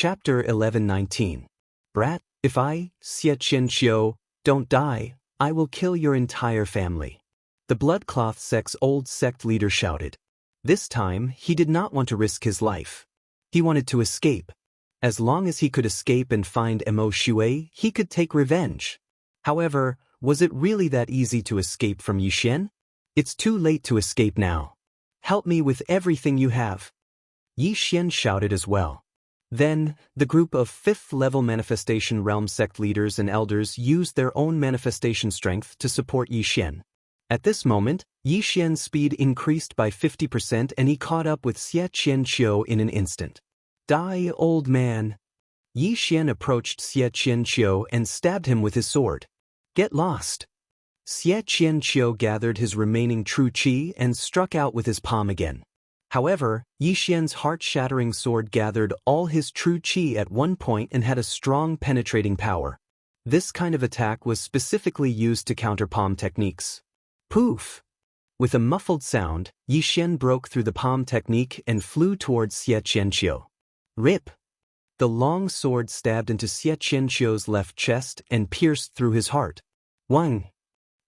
Chapter 11:19. Brat, if I, Xie Qianqiu, don't die, I will kill your entire family. The bloodcloth sect's old sect leader shouted. This time, he did not want to risk his life. He wanted to escape. As long as he could escape and find Mo Shui, he could take revenge. However, was it really that easy to escape from Yixian? It's too late to escape now. Help me with everything you have. Yixian shouted as well. Then, the group of 5th-level Manifestation Realm sect leaders and elders used their own manifestation strength to support Yixian. At this moment, Yixian's speed increased by 50% and he caught up with Xie Qianqiu in an instant. Die, old man! Yixian approached Xie Qianqiu and stabbed him with his sword. Get lost! Xie Qianqiu gathered his remaining true qi and struck out with his palm again. However, Yixian's heart-shattering sword gathered all his true qi at one point and had a strong penetrating power. This kind of attack was specifically used to counter palm techniques. Poof! With a muffled sound, Yixian broke through the palm technique and flew towards Xie Qianqiu. Rip! The long sword stabbed into Xie Qianqiu's left chest and pierced through his heart. Wang!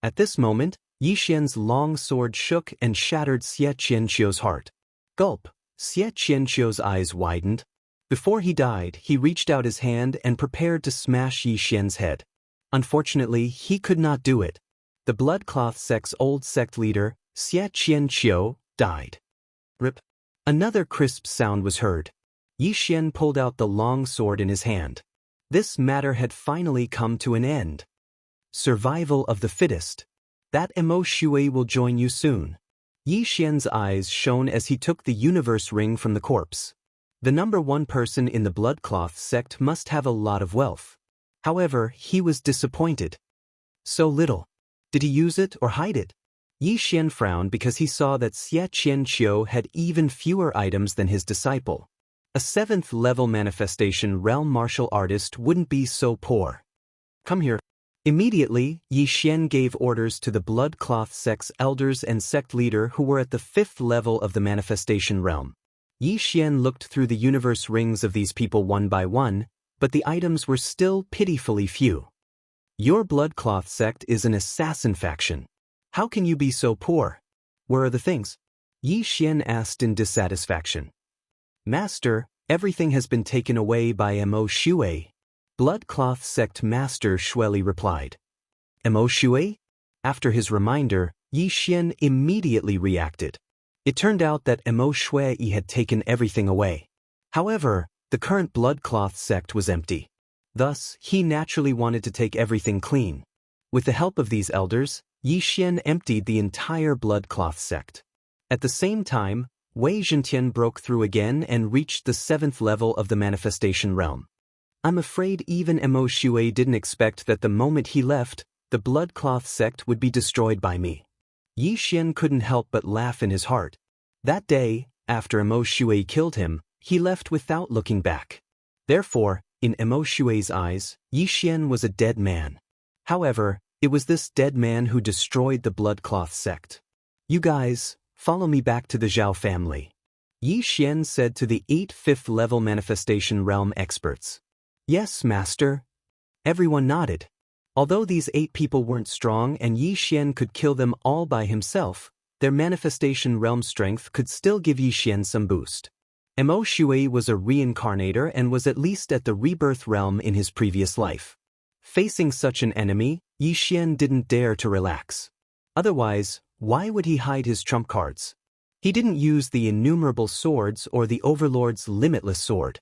At this moment, Yixian's long sword shook and shattered Xie Qianqiu's heart. Gulp! Xie Qianqiu's eyes widened. Before he died, he reached out his hand and prepared to smash Yixian's head. Unfortunately, he could not do it. The bloodcloth sect's old sect leader, Xie Qianqiu, died. Rip! Another crisp sound was heard. Yixian pulled out the long sword in his hand. This matter had finally come to an end. Survival of the fittest. That Mo Shui will join you soon. Yixian's eyes shone as he took the universe ring from the corpse. The number one person in the bloodcloth sect must have a lot of wealth. However, he was disappointed. So little. Did he use it or hide it? Yixian frowned because he saw that Xie Qianqiu had even fewer items than his disciple. A 7th-level manifestation realm martial artist wouldn't be so poor. Come here. Immediately, Yixian gave orders to the bloodcloth sect's elders and sect leader who were at the 5th level of the manifestation realm. Yixian looked through the universe rings of these people one by one, but the items were still pitifully few. Your bloodcloth sect is an assassin faction. How can you be so poor? Where are the things? Yixian asked in dissatisfaction. Master, everything has been taken away by Mo Shui. Bloodcloth sect Master Shueli replied. Mo Shui? After his reminder, Yixian immediately reacted. It turned out that Mo Shui had taken everything away. However, the current bloodcloth sect was empty. Thus, he naturally wanted to take everything clean. With the help of these elders, Yixian emptied the entire bloodcloth sect. At the same time, Wei Zhentian broke through again and reached the 7th level of the manifestation realm. I'm afraid even Mo Shui didn't expect that the moment he left, the bloodcloth sect would be destroyed by me. Yixian couldn't help but laugh in his heart. That day, after Mo Shui killed him, he left without looking back. Therefore, in Mo Shui's eyes, Yixian was a dead man. However, it was this dead man who destroyed the bloodcloth sect. You guys, follow me back to the Zhao family. Yixian said to the 8 5th-level manifestation realm experts. Yes, master. Everyone nodded. Although these 8 people weren't strong and Yixian could kill them all by himself, their manifestation realm strength could still give Yixian some boost. Mo Shui was a reincarnator and was at least at the rebirth realm in his previous life. Facing such an enemy, Yixian didn't dare to relax. Otherwise, why would he hide his trump cards? He didn't use the innumerable swords or the Overlord's limitless sword.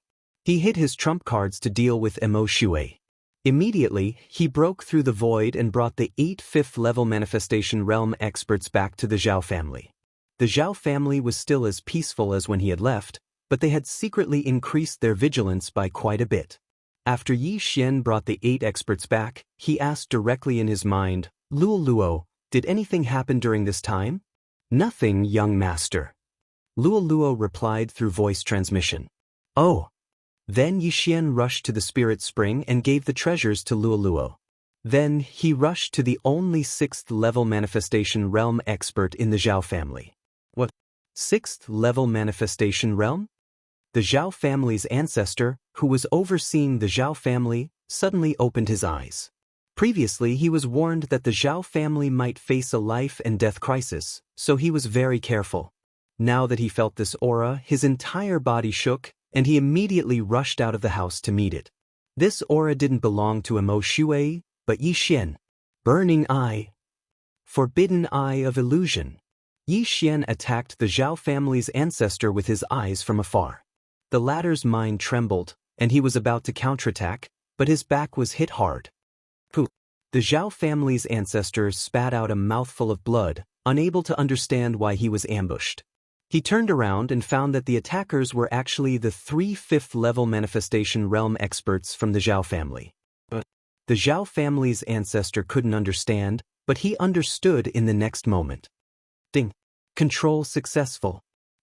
He hid his trump cards to deal with Mo Shui. Immediately, he broke through the void and brought the 8 5th-level manifestation realm experts back to the Zhao family. The Zhao family was still as peaceful as when he had left, but they had secretly increased their vigilance by quite a bit. After Yixian brought the 8 experts back, he asked directly in his mind, Luo, did anything happen during this time? Nothing, young master. Luo replied through voice transmission. Oh. Then Yixian rushed to the spirit spring and gave the treasures to Luo. Then he rushed to the only 6th-level manifestation realm expert in the Zhao family. What? 6th-level manifestation realm? The Zhao family's ancestor, who was overseeing the Zhao family, suddenly opened his eyes. Previously he was warned that the Zhao family might face a life and death crisis, so he was very careful. Now that he felt this aura, his entire body shook, and he immediately rushed out of the house to meet it. This aura didn't belong to Emo Shui, but Yi Xian. Burning Eye. Forbidden Eye of Illusion. Yi Xian attacked the Zhao family's ancestor with his eyes from afar. The latter's mind trembled, and he was about to counterattack, but his back was hit hard. Pooh! The Zhao family's ancestor spat out a mouthful of blood, unable to understand why he was ambushed. He turned around and found that the attackers were actually the 3 5th-level manifestation realm experts from the Zhao family. The Zhao family's ancestor couldn't understand, but he understood in the next moment. Ding! Control successful.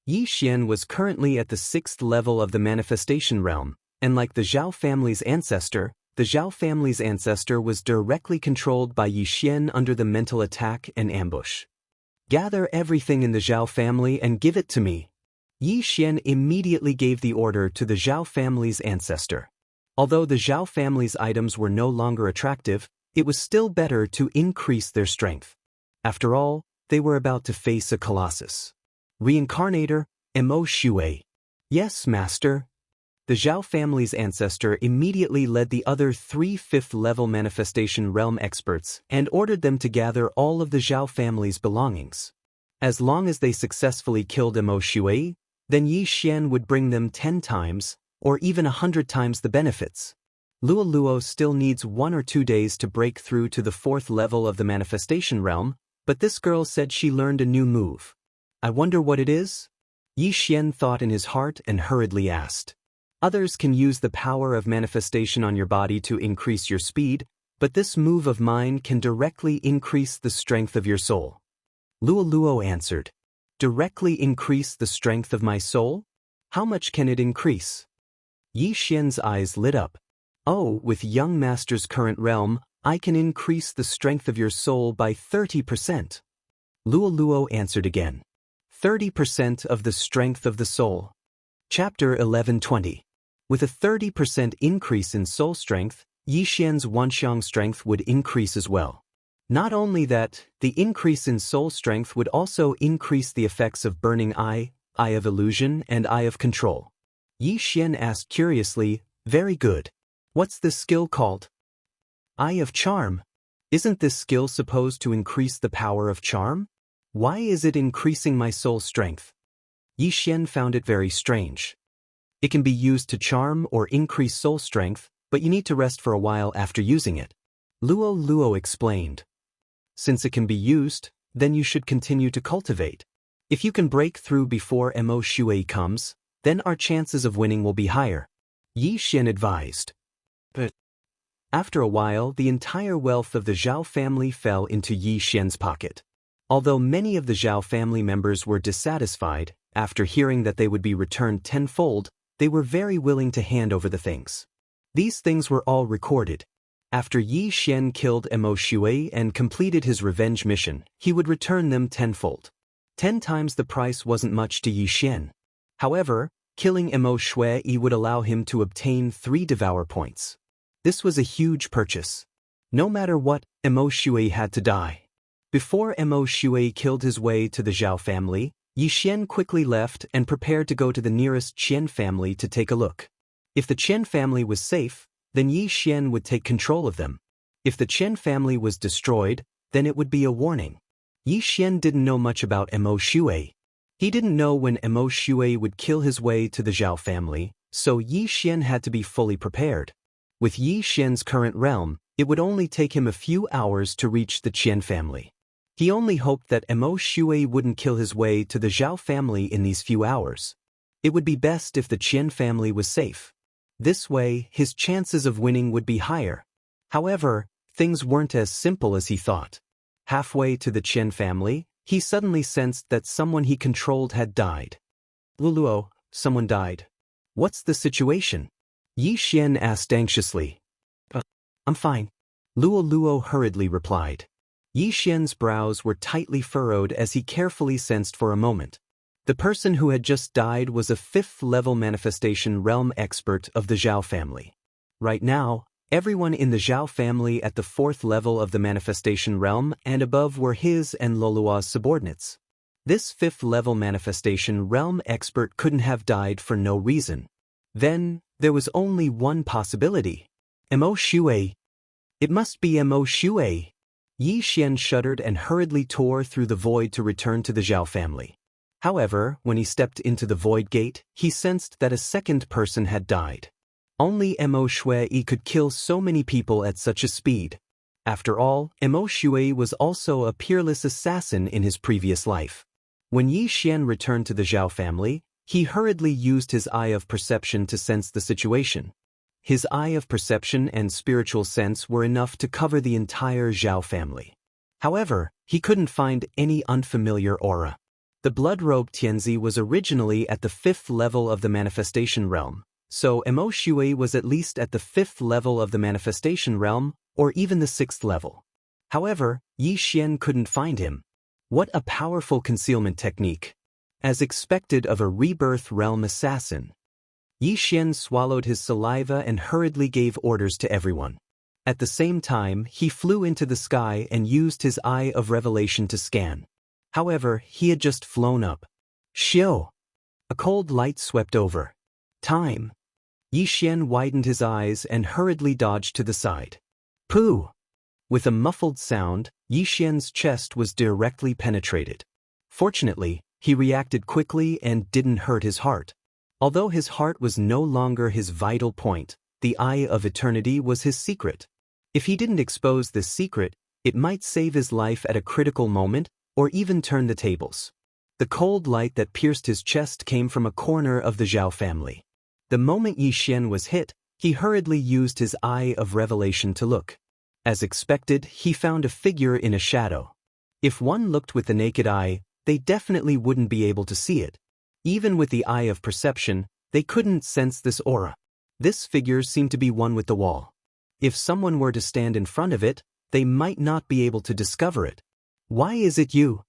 Yi Xian was currently at the 6th level of the manifestation realm, and like the Zhao family's ancestor, the Zhao family's ancestor was directly controlled by Yi Xian under the mental attack and ambush. Gather everything in the Zhao family and give it to me. Yi Xian immediately gave the order to the Zhao family's ancestor. Although the Zhao family's items were no longer attractive, it was still better to increase their strength. After all, they were about to face a colossus. Reincarnator, Emo Shui. Yes, master. The Zhao family's ancestor immediately led the other 3 5th-level manifestation realm experts and ordered them to gather all of the Zhao family's belongings. As long as they successfully killed Emo Shui, then Yi Xian would bring them 10 times, or even 100 times the benefits. Luo Luo still needs 1 or 2 days to break through to the 4th level of the manifestation realm, but this girl said she learned a new move. I wonder what it is? Yi Xian thought in his heart and hurriedly asked. Others can use the power of manifestation on your body to increase your speed, but this move of mine can directly increase the strength of your soul. Luo Luo answered. Directly increase the strength of my soul? How much can it increase? Yi Xian's eyes lit up. Oh, with young master's current realm, I can increase the strength of your soul by 30%. Luo Luo answered again. 30% of the strength of the soul. Chapter 1120. With a 30% increase in soul strength, Yi Xian's Wanxiang strength would increase as well. Not only that, the increase in soul strength would also increase the effects of Burning Eye, Eye of Illusion, and Eye of Control. Yi Xian asked curiously, very good. What's this skill called? Eye of Charm. Isn't this skill supposed to increase the power of charm? Why is it increasing my soul strength? Yi Xian found it very strange. It can be used to charm or increase soul strength, but you need to rest for a while after using it. Luo Luo explained. Since it can be used, then you should continue to cultivate. If you can break through before Emo Shui comes, then our chances of winning will be higher. Yi Xian advised. But after a while, the entire wealth of the Zhao family fell into Yi Xian's pocket. Although many of the Zhao family members were dissatisfied, after hearing that they would be returned tenfold, they were very willing to hand over the things. These things were all recorded. After Yi Xian killed Emo Shui and completed his revenge mission, he would return them tenfold. 10 times the price wasn't much to Yi Xian. However, killing Emo Shui would allow him to obtain 3 devour points. This was a huge purchase. No matter what, Emo Shui had to die. Before Emo Shui killed his way to the Zhao family, Yi Xian quickly left and prepared to go to the nearest Qian family to take a look. If the Qian family was safe, then Yi Xian would take control of them. If the Qian family was destroyed, then it would be a warning. Yi Xian didn't know much about Emo Shui. He didn't know when Emo Shui would kill his way to the Zhao family, so Yi Xian had to be fully prepared. With Yi Xian's current realm, it would only take him a few hours to reach the Qian family. He only hoped that Emo Shui wouldn't kill his way to the Zhao family in these few hours. It would be best if the Qian family was safe. This way, his chances of winning would be higher. However, things weren't as simple as he thought. Halfway to the Qian family, he suddenly sensed that someone he controlled had died. Luo, someone died. What's the situation? Yi Xian asked anxiously. I'm fine. Luo Luo hurriedly replied. Yi Xian's brows were tightly furrowed as he carefully sensed for a moment. The person who had just died was a 5th-level manifestation realm expert of the Zhao family. Right now, everyone in the Zhao family at the 4th level of the manifestation realm and above were his and Lolua's subordinates. This 5th-level manifestation realm expert couldn't have died for no reason. Then, there was only one possibility. Mo Shui. It must be Mo Shui. Yi Xian shuddered and hurriedly tore through the void to return to the Zhao family. However, when he stepped into the void gate, he sensed that a second person had died. Only Mo Shui could kill so many people at such a speed. After all, Mo Shui was also a peerless assassin in his previous life. When Yi Xian returned to the Zhao family, he hurriedly used his eye of perception to sense the situation. His eye of perception and spiritual sense were enough to cover the entire Zhao family. However, he couldn't find any unfamiliar aura. The blood-robed Tianzi was originally at the 5th level of the manifestation realm, so Mo Shui was at least at the 5th level of the manifestation realm, or even the 6th level. However, Yi Xian couldn't find him. What a powerful concealment technique! As expected of a rebirth realm assassin. Yi Xian swallowed his saliva and hurriedly gave orders to everyone. At the same time, he flew into the sky and used his eye of revelation to scan. However, he had just flown up. Xiu! A cold light swept over. Time! Yi Xian widened his eyes and hurriedly dodged to the side. Pooh! With a muffled sound, Yi Xian's chest was directly penetrated. Fortunately, he reacted quickly and didn't hurt his heart. Although his heart was no longer his vital point, the Eye of Eternity was his secret. If he didn't expose this secret, it might save his life at a critical moment or even turn the tables. The cold light that pierced his chest came from a corner of the Zhao family. The moment Yi Xian was hit, he hurriedly used his eye of revelation to look. As expected, he found a figure in a shadow. If one looked with the naked eye, they definitely wouldn't be able to see it. Even with the eye of perception, they couldn't sense this aura. This figure seemed to be one with the wall. If someone were to stand in front of it, they might not be able to discover it. Why is it you?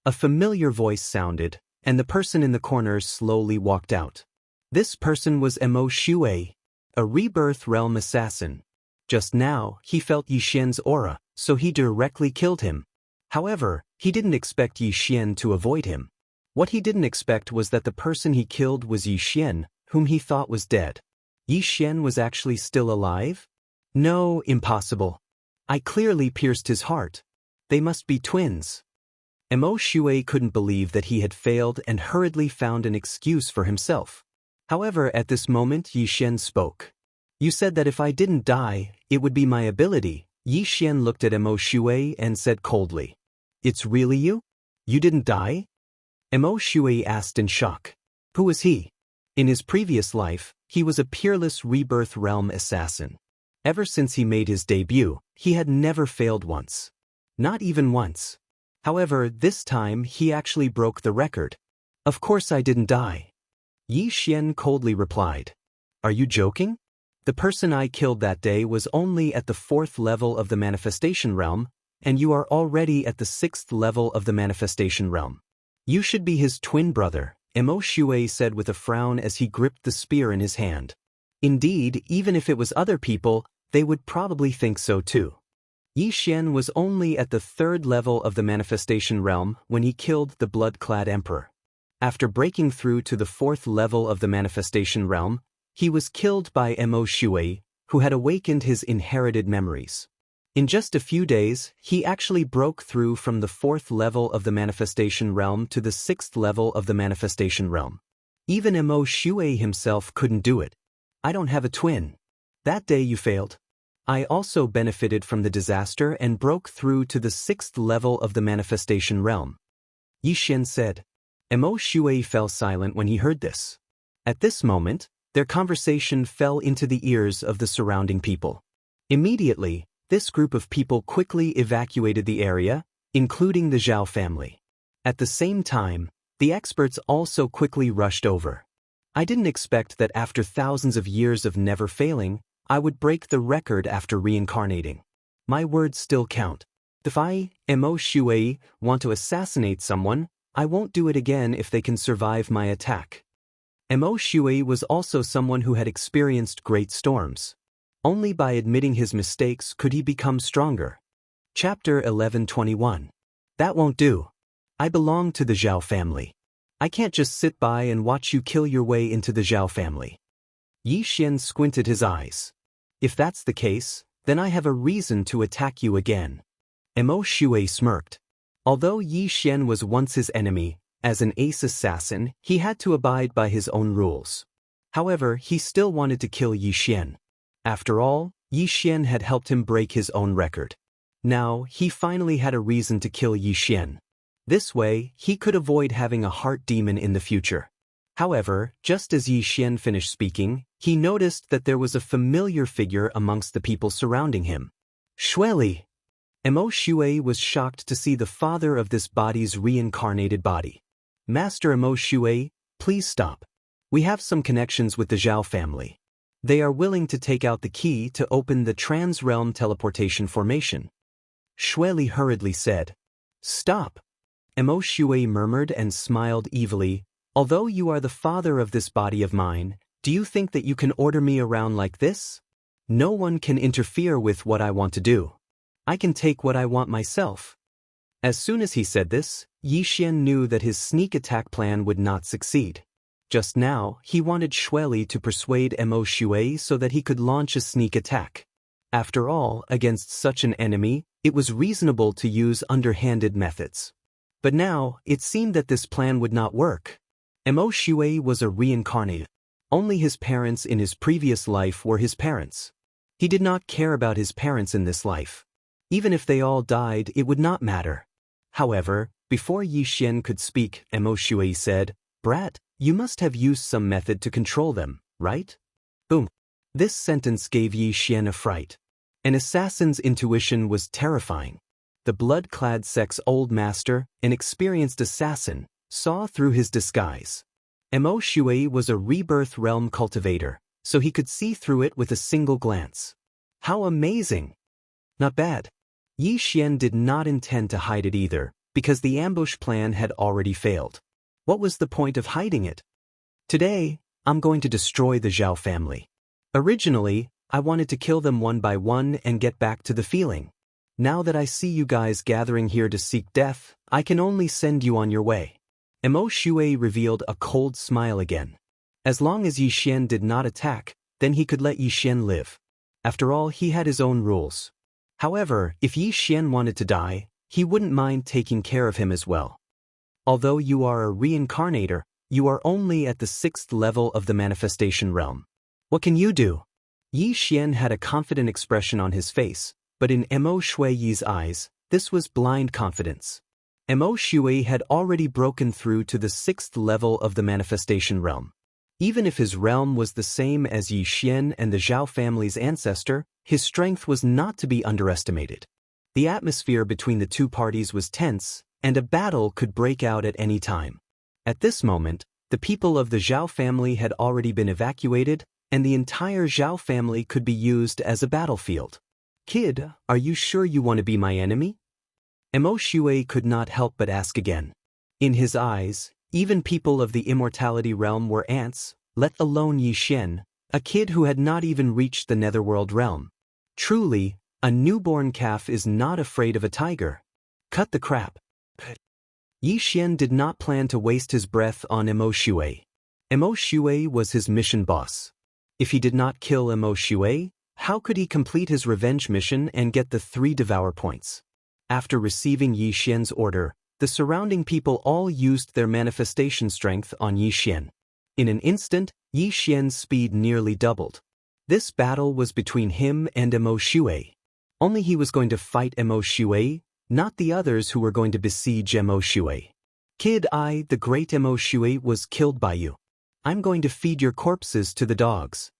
A familiar voice sounded, and the person in the corner slowly walked out. This person was Mo Shui, a rebirth realm assassin. Just now, he felt Yi Xian's aura, so he directly killed him. However, he didn't expect Yi Xian to avoid him. What he didn't expect was that the person he killed was Yi Xian, whom he thought was dead. Yi Xian was actually still alive? No, impossible. I clearly pierced his heart. They must be twins. Mo Shui couldn't believe that he had failed and hurriedly found an excuse for himself. However, at this moment Yi Xian spoke. You said that if I didn't die, it would be my ability. Yi Xian looked at Mo Shui and said coldly. It's really you? You didn't die? Mo Shui asked in shock. Who was he? In his previous life, he was a peerless rebirth realm assassin. Ever since he made his debut, he had never failed once. Not even once. However, this time he actually broke the record. Of course I didn't die. Yi Xian coldly replied. Are you joking? The person I killed that day was only at the 4th level of the manifestation realm, and you are already at the 6th level of the manifestation realm. You should be his twin brother, Mo Shui said with a frown as he gripped the spear in his hand. Indeed, even if it was other people, they would probably think so too. Yi Xian was only at the 3rd level of the manifestation realm when he killed the blood-clad emperor. After breaking through to the 4th level of the manifestation realm, he was killed by Mo Shui, who had awakened his inherited memories. In just a few days, he actually broke through from the 4th level of the manifestation realm to the 6th level of the manifestation realm. Even Mo Shui himself couldn't do it. I don't have a twin. That day you failed. I also benefited from the disaster and broke through to the 6th level of the manifestation realm. Yi Xian said. Mo Shui fell silent when he heard this. At this moment, their conversation fell into the ears of the surrounding people. Immediately, this group of people quickly evacuated the area, including the Zhao family. At the same time, the experts also quickly rushed over. I didn't expect that after thousands of years of never failing, I would break the record after reincarnating. My words still count. If I, Mo Shui, want to assassinate someone, I won't do it again if they can survive my attack. Mo Shui was also someone who had experienced great storms. Only by admitting his mistakes could he become stronger. Chapter 11:21. That won't do. I belong to the Zhao family. I can't just sit by and watch you kill your way into the Zhao family. Yi Xian squinted his eyes. If that's the case, then I have a reason to attack you again. Mo Shui smirked. Although Yi Xian was once his enemy, as an ace assassin, he had to abide by his own rules. However, he still wanted to kill Yi Xian. After all, Yi Xian had helped him break his own record. Now, he finally had a reason to kill Yi Xian. This way, he could avoid having a heart demon in the future. However, just as Yi Xian finished speaking, he noticed that there was a familiar figure amongst the people surrounding him. Shueli! Mo Shui was shocked to see the father of this body's reincarnated body. Master Mo Shui, please stop. We have some connections with the Zhao family. They are willing to take out the key to open the trans-realm teleportation formation. Shueli hurriedly said. Stop. Mo Shui murmured and smiled evilly. Although you are the father of this body of mine, do you think that you can order me around like this? No one can interfere with what I want to do. I can take what I want myself. As soon as he said this, Yi Xian knew that his sneak attack plan would not succeed. Just now, he wanted Shueli to persuade Mo Shui so that he could launch a sneak attack. After all, against such an enemy, it was reasonable to use underhanded methods. But now, it seemed that this plan would not work. Mo Shui was a reincarnated. Only his parents in his previous life were his parents. He did not care about his parents in this life. Even if they all died, it would not matter. However, before Yi Xian could speak, Mo Shui said, Brat, you must have used some method to control them, right? Boom. This sentence gave Yi Xian a fright. An assassin's intuition was terrifying. The blood-clad sect's old master, an experienced assassin, saw through his disguise. Mo Shui was a rebirth realm cultivator, so he could see through it with a single glance. How amazing! Not bad. Yi Xian did not intend to hide it either, because the ambush plan had already failed. What was the point of hiding it? Today, I'm going to destroy the Zhao family. Originally, I wanted to kill them one by one and get back to the feeling. Now that I see you guys gathering here to seek death, I can only send you on your way. Mo Shui revealed a cold smile again. As long as Yi Xian did not attack, then he could let Yi Xian live. After all, he had his own rules. However, if Yi Xian wanted to die, he wouldn't mind taking care of him as well. Although you are a reincarnator, you are only at the 6th level of the manifestation realm. What can you do? Yi Xian had a confident expression on his face, but in Mo Shui's eyes, this was blind confidence. Mo Shui had already broken through to the 6th level of the manifestation realm. Even if his realm was the same as Yi Xian and the Zhao family's ancestor, his strength was not to be underestimated. The atmosphere between the two parties was tense, and a battle could break out at any time. At this moment, the people of the Zhao family had already been evacuated, and the entire Zhao family could be used as a battlefield. Kid, are you sure you want to be my enemy? Mo Shui could not help but ask again. In his eyes, even people of the immortality realm were ants, let alone Yi Xian, a kid who had not even reached the netherworld realm. Truly, a newborn calf is not afraid of a tiger. Cut the crap. Yi Xian did not plan to waste his breath on Mo Shui. Mo Shui was his mission boss. If he did not kill Mo Shui, how could he complete his revenge mission and get the 3 devour points? After receiving Yi Xian's order, the surrounding people all used their manifestation strength on Yi Xian. In an instant, Yi Xian's speed nearly doubled. This battle was between him and Mo Shui. Only he was going to fight Mo Shui, not the others who were going to besiege Mo Shui. Kid, the great Mo Shui, was killed by you. I'm going to feed your corpses to the dogs.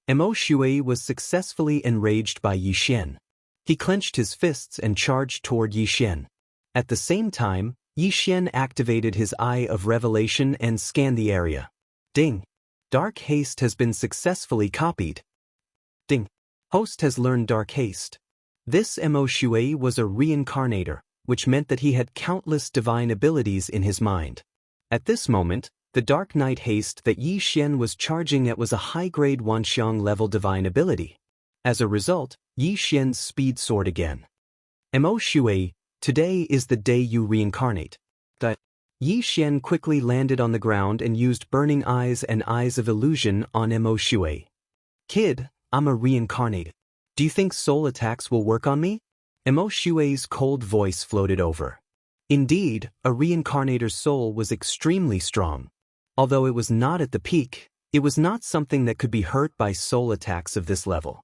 Mo Shui was successfully enraged by Yi Xian. He clenched his fists and charged toward Yi Xian. At the same time, Yi Xian activated his Eye of Revelation and scanned the area. Ding! Dark Haste has been successfully copied. Ding! Host has learned Dark Haste. This Mo Shui was a reincarnator, which meant that he had countless divine abilities in his mind. At this moment, the Dark Knight haste that Yi Xian was charging at was a high-grade Wanxiang level divine ability. As a result, Yi Xian's speed soared again. Mo Shui, today is the day you reincarnate. Yi Xian quickly landed on the ground and used Burning Eyes and Eyes of Illusion on Mo Shui. Kid, I'm a reincarnate. Do you think soul attacks will work on me? Mo Shui's cold voice floated over. Indeed, a reincarnator's soul was extremely strong. Although it was not at the peak, it was not something that could be hurt by soul attacks of this level.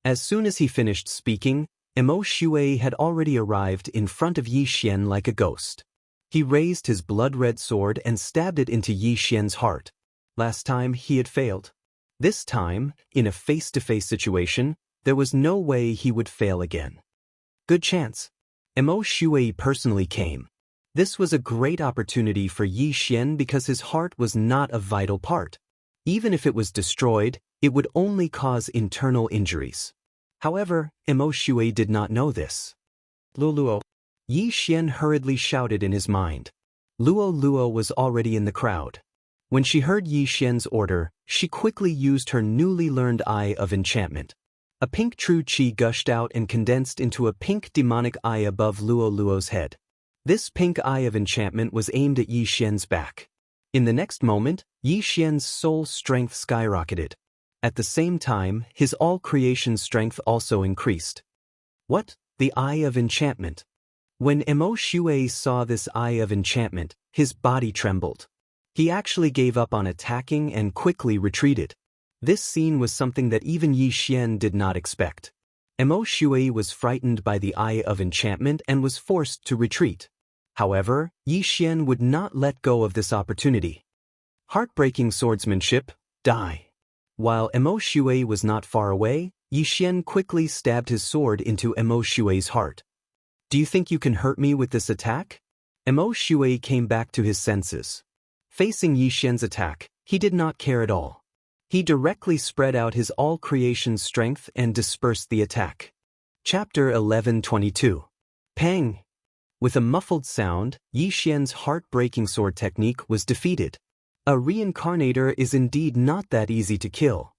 As soon as he finished speaking, Mo Shui had already arrived in front of Yi Xian like a ghost. He raised his blood-red sword and stabbed it into Yi Xian's heart. Last time he had failed. This time, in a face-to-face situation, there was no way he would fail again. Good chance. Mo Shui personally came. This was a great opportunity for Yi Xian because his heart was not a vital part. Even if it was destroyed, it would only cause internal injuries. However, Mo Shui did not know this. Luo. Yi Xian hurriedly shouted in his mind. Luo was already in the crowd. When she heard Yi Xian's order, she quickly used her newly learned Eye of Enchantment. A pink true qi gushed out and condensed into a pink demonic eye above Luo's head. This pink Eye of Enchantment was aimed at Yi Xian's back. In the next moment, Yi Xian's soul strength skyrocketed. At the same time, his all-creation strength also increased. What? The Eye of Enchantment. When Mo Shui saw this Eye of Enchantment, his body trembled. He actually gave up on attacking and quickly retreated. This scene was something that even Yi Xian did not expect. Mo Shui was frightened by the Eye of Enchantment and was forced to retreat. However, Yi Xian would not let go of this opportunity. Heartbreaking swordsmanship, die. While Mo Shui was not far away, Yi Xian quickly stabbed his sword into Mo Shui's heart. Do you think you can hurt me with this attack? Mo Shui came back to his senses. Facing Yi Xian's attack, he did not care at all. He directly spread out his all-creation strength and dispersed the attack. Chapter 11:22. Pang! With a muffled sound, Yi Xian's heart-breaking sword technique was defeated. A reincarnator is indeed not that easy to kill.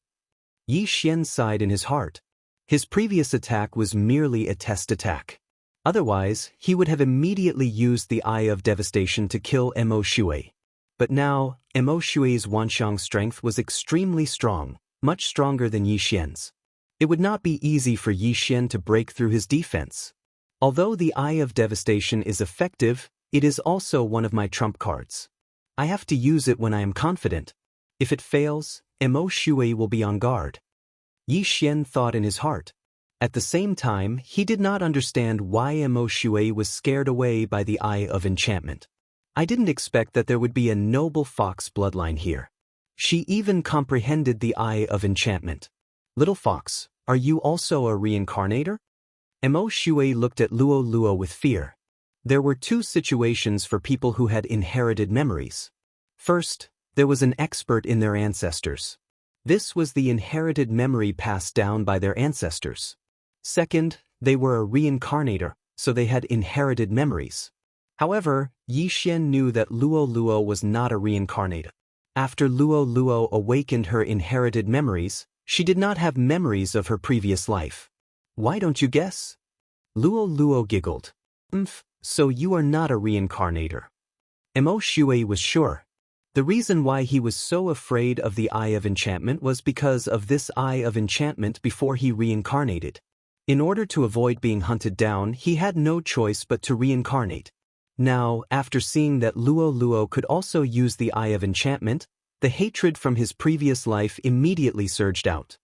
Yi Xian sighed in his heart. His previous attack was merely a test attack. Otherwise, he would have immediately used the Eye of Devastation to kill Mo Shui. But now, Mo Shui's Wanxiang strength was extremely strong, much stronger than Yi Xian's. It would not be easy for Yi Xian to break through his defense. Although the Eye of Devastation is effective, it is also one of my trump cards. I have to use it when I am confident. If it fails, Mo Shui will be on guard. Yi Xian thought in his heart. At the same time, he did not understand why Mo Shui was scared away by the Eye of Enchantment. I didn't expect that there would be a noble fox bloodline here. She even comprehended the Eye of Enchantment. Little fox, are you also a reincarnator? Mo Shui looked at Luo with fear. There were two situations for people who had inherited memories. First, there was an expert in their ancestors. This was the inherited memory passed down by their ancestors. Second, they were a reincarnator, so they had inherited memories. However, Yi Xian knew that Luo was not a reincarnator. After Luo awakened her inherited memories, she did not have memories of her previous life. Why don't you guess? Luo giggled. So you are not a reincarnator. Mo Shui was sure. The reason why he was so afraid of the Eye of Enchantment was because of this Eye of Enchantment before he reincarnated. In order to avoid being hunted down, he had no choice but to reincarnate. Now, after seeing that Luo could also use the Eye of Enchantment, the hatred from his previous life immediately surged out.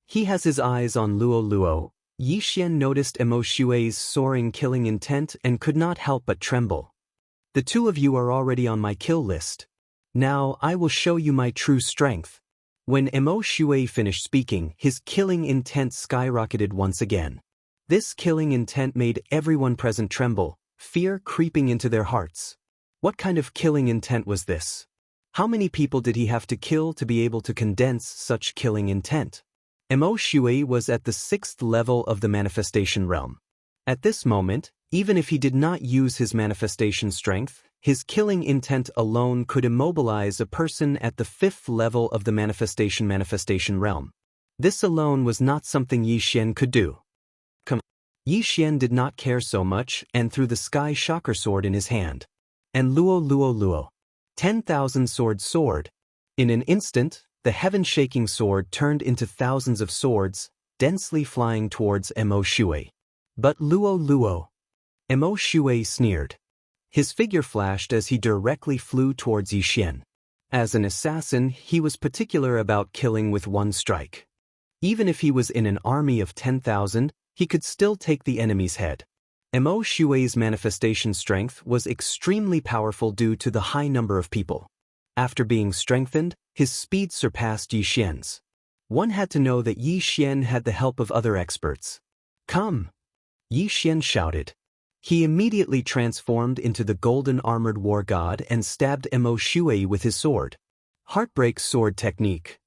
He has his eyes on Luo. Yi Xian noticed Mo Shui's soaring killing intent and could not help but tremble. The two of you are already on my kill list. Now I will show you my true strength. When Mo Shui finished speaking, his killing intent skyrocketed once again. This killing intent made everyone present tremble, fear creeping into their hearts. What kind of killing intent was this? How many people did he have to kill to be able to condense such killing intent? Mo Shui was at the 6th level of the manifestation realm. At this moment, Even if he did not use his manifestation strength, his killing intent alone could immobilize a person at the 5th level of the manifestation realm. This alone was not something Yi Xian could do. Yi Xian did not care so much and threw the sky shocker sword in his hand. And luo. 10,000 sword. In an instant, the heaven-shaking sword turned into thousands of swords, densely flying towards Mo Shui. But luo. Mo Shui sneered. His figure flashed as he directly flew towards Yi Xian. As an assassin, he was particular about killing with one strike. Even if he was in an army of 10,000, he could still take the enemy's head. Mo Shui's manifestation strength was extremely powerful due to the high number of people. After being strengthened, his speed surpassed Yi Xian's. One had to know that Yi Xian had the help of other experts. Come! Yi Xian shouted. He immediately transformed into the golden armored war god and stabbed Mo Shui with his sword. Heartbreak sword technique.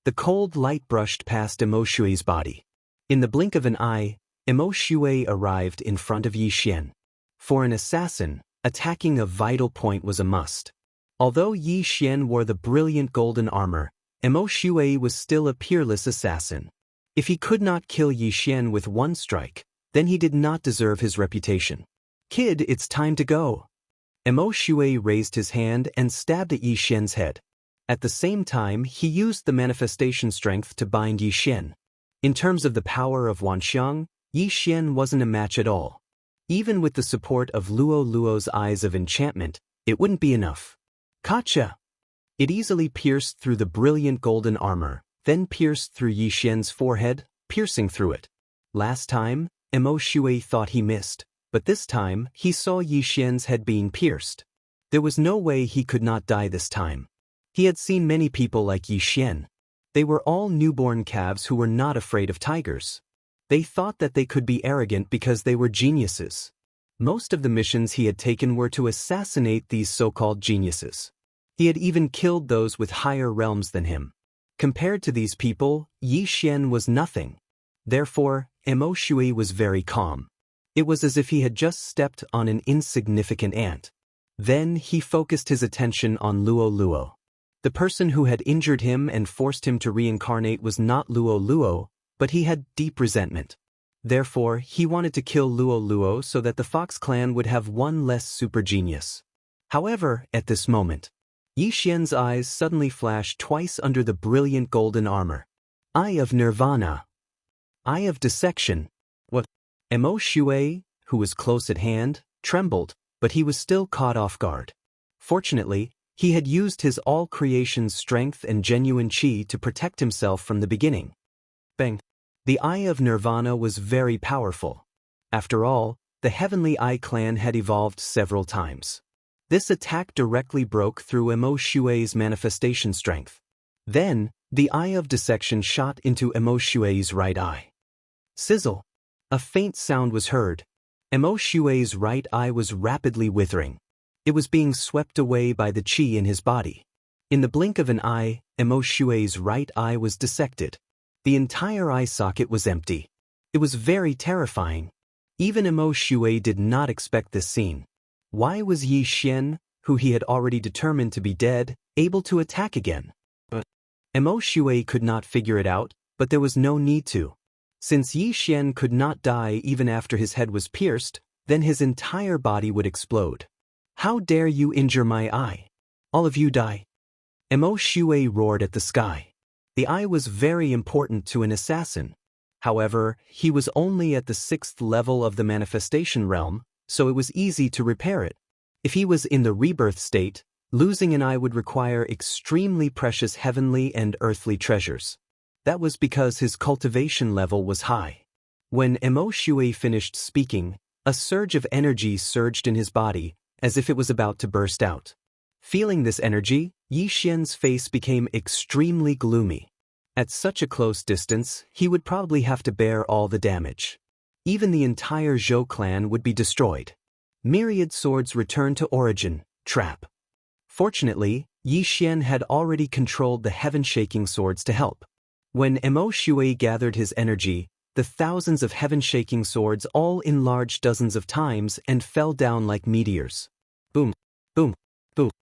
The cold light brushed past Mo Shui's body. In the blink of an eye, Mo Shui arrived in front of Yi Xian. For an assassin, attacking a vital point was a must. Although Yi Xian wore the brilliant golden armor, Mo Shui was still a peerless assassin. If he could not kill Yi Xian with one strike, then he did not deserve his reputation. Kid, it's time to go. Mo Shui raised his hand and stabbed at Yi Xian's head. At the same time, he used the manifestation strength to bind Yi Xian. In terms of the power of Wanxiang, Yi Xian wasn't a match at all. Even with the support of Luo's eyes of enchantment, it wouldn't be enough. Gotcha! It easily pierced through the brilliant golden armor, then pierced through Yi Xian's forehead, piercing through it. Last time, Mo Shui thought he missed, but this time he saw Yi Xian's head being pierced. There was no way he could not die this time. He had seen many people like Yi Xian. They were all newborn calves who were not afraid of tigers. They thought that they could be arrogant because they were geniuses. Most of the missions he had taken were to assassinate these so-called geniuses. He had even killed those with higher realms than him. Compared to these people, Yi Xian was nothing. Therefore, Mo Shui was very calm. It was as if he had just stepped on an insignificant ant. Then he focused his attention on Luo. The person who had injured him and forced him to reincarnate was not Luo, but he had deep resentment. Therefore, he wanted to kill Luo so that the Fox clan would have one less super genius. However, at this moment, Yi Xian's eyes suddenly flashed twice under the brilliant golden armor. Eye of Nirvana. Eye of Dissection. What? Mo Shui, who was close at hand, trembled, but he was still caught off guard. Fortunately, he had used his all-creation's strength and genuine chi to protect himself from the beginning. Bang! The Eye of Nirvana was very powerful. After all, the Heavenly Eye clan had evolved several times. This attack directly broke through Mo Shui's manifestation strength. Then, the Eye of Dissection shot into Mo Shui's right eye. Sizzle! A faint sound was heard. Mo Shui's right eye was rapidly withering. It was being swept away by the chi in his body. In the blink of an eye, Mo Shui's right eye was dissected. The entire eye socket was empty. It was very terrifying. Even Mo Shui did not expect this scene. Why was Yi Xian, who he had already determined to be dead, able to attack again? Mo Shui could not figure it out, but there was no need to. Since Yi Xian could not die even after his head was pierced, then his entire body would explode. How dare you injure my eye? All of you die. Mo Shui roared at the sky. The eye was very important to an assassin. However, he was only at the 6th level of the manifestation realm, so it was easy to repair it. If he was in the rebirth state, losing an eye would require extremely precious heavenly and earthly treasures. That was because his cultivation level was high. When Mo Shui finished speaking, a surge of energy surged in his body, as if it was about to burst out. Feeling this energy, Yi Xian's face became extremely gloomy. At such a close distance, he would probably have to bear all the damage. Even the entire Zhou clan would be destroyed. Myriad swords returned to origin, trap. Fortunately, Yi Xian had already controlled the heaven-shaking swords to help. When Mo Shui gathered his energy, the thousands of heaven-shaking swords all enlarged dozens of times and fell down like meteors. Boom, boom, boom.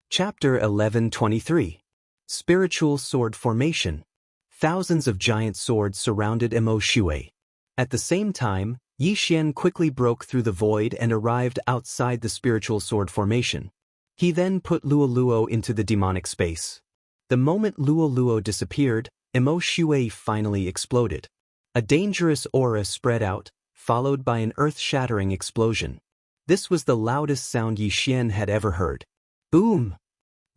Chapter 1123. Spiritual Sword Formation. Thousands of giant swords surrounded Emo Shui. At the same time, Yi Xian quickly broke through the void and arrived outside the spiritual sword formation. He then put Luo Luo into the demonic space. The moment Luo Luo disappeared, Emo Shui finally exploded. A dangerous aura spread out, followed by an earth-shattering explosion. This was the loudest sound Yi Xian had ever heard. Boom!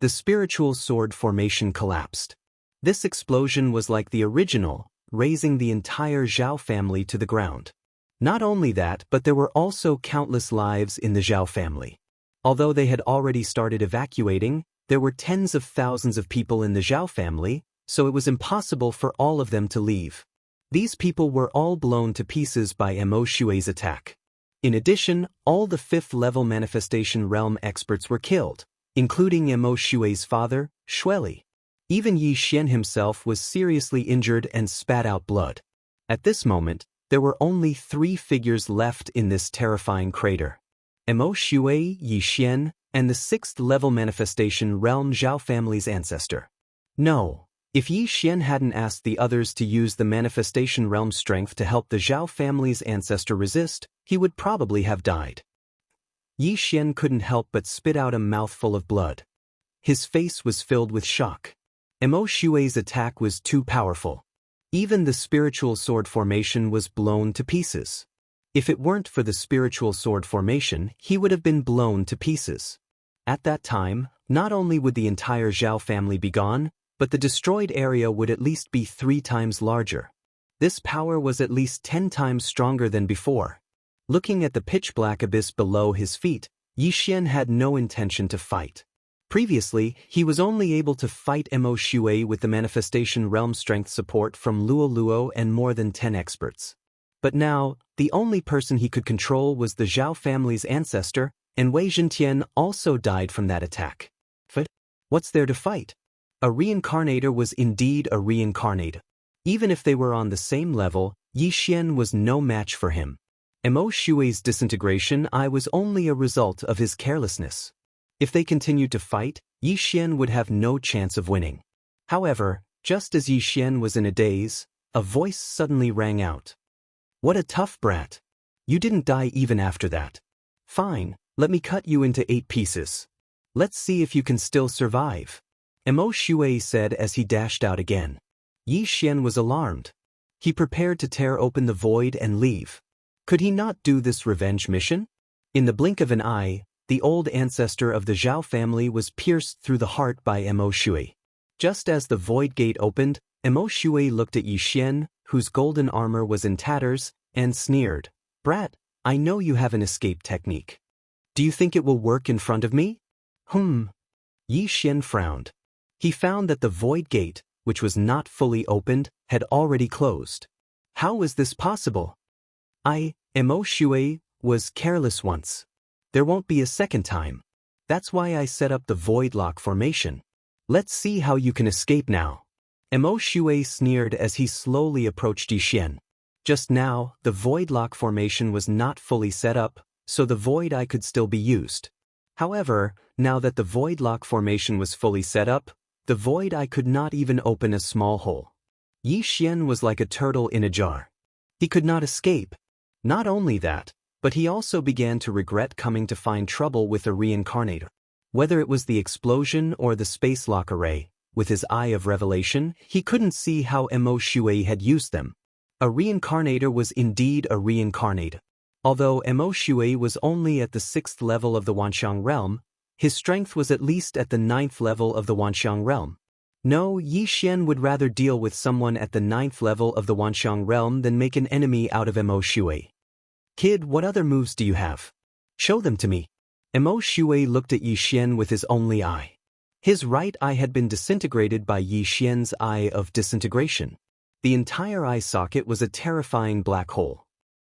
The spiritual sword formation collapsed. This explosion was like the original, razing the entire Zhao family to the ground. Not only that, but there were also countless lives in the Zhao family. Although they had already started evacuating, there were tens of thousands of people in the Zhao family, so it was impossible for all of them to leave. These people were all blown to pieces by Emo Shui's attack. In addition, all the 5th-level manifestation realm experts were killed, including Emo Shui's father, Shueli. Even Yi Xian himself was seriously injured and spat out blood. At this moment, there were only 3 figures left in this terrifying crater. Emo Shui, Yi Xian, and the 6th-level manifestation realm Zhao family's ancestor. No. If Yi Xian hadn't asked the others to use the manifestation realm strength to help the Zhao family's ancestor resist, he would probably have died. Yi Xian couldn't help but spit out a mouthful of blood. His face was filled with shock. Emo Shui's attack was too powerful. Even the spiritual sword formation was blown to pieces. If it weren't for the spiritual sword formation, he would have been blown to pieces. At that time, not only would the entire Zhao family be gone, but the destroyed area would at least be 3 times larger. This power was at least 10 times stronger than before. Looking at the pitch-black abyss below his feet, Yi Xian had no intention to fight. Previously, he was only able to fight Emo Shui with the manifestation realm strength support from Luo Luo and more than 10 experts. But now, the only person he could control was the Zhao family's ancestor, and Wei Zhentian also died from that attack. What's there to fight? A reincarnator was indeed a reincarnator. Even if they were on the same level, Yi Xian was no match for him. Emo Shui's disintegration was only a result of his carelessness. If they continued to fight, Yi Xian would have no chance of winning. However, just as Yi Xian was in a daze, a voice suddenly rang out. What a tough brat. You didn't die even after that. Fine, let me cut you into 8 pieces. Let's see if you can still survive. Emo Shui said as he dashed out again. Yi Xian was alarmed. He prepared to tear open the void and leave. Could he not do this revenge mission? In the blink of an eye, the old ancestor of the Zhao family was pierced through the heart by Emo Shui. Just as the void gate opened, Emo Shui looked at Yi Xian, whose golden armor was in tatters, and sneered. Brat, I know you have an escape technique. Do you think it will work in front of me? Yi Xian frowned. He found that the void gate, which was not fully opened, had already closed. How was this possible? Emo Shui, was careless once. There won't be a second time. That's why I set up the void lock formation. Let's see how you can escape now. Emo Shui sneered as he slowly approached Yi Xian. Just now, the void lock formation was not fully set up, so the void eye could still be used. However, now that the void lock formation was fully set up, the void eye could not even open a small hole. Yi Xian was like a turtle in a jar. He could not escape. Not only that, but he also began to regret coming to find trouble with a reincarnator. Whether it was the explosion or the space lock array, with his eye of revelation, he couldn't see how Emo Shui had used them. A reincarnator was indeed a reincarnator. Although Emo Shui was only at the 6th level of the Wanxiang realm, his strength was at least at the 9th level of the Wanxiang realm. No, Yi Xian would rather deal with someone at the 9th level of the Wanxiang realm than make an enemy out of Emo Shui. Kid, what other moves do you have? Show them to me. Emo Shui looked at Yi Xian with his only eye. His right eye had been disintegrated by Yi Xian's eye of disintegration. The entire eye socket was a terrifying black hole.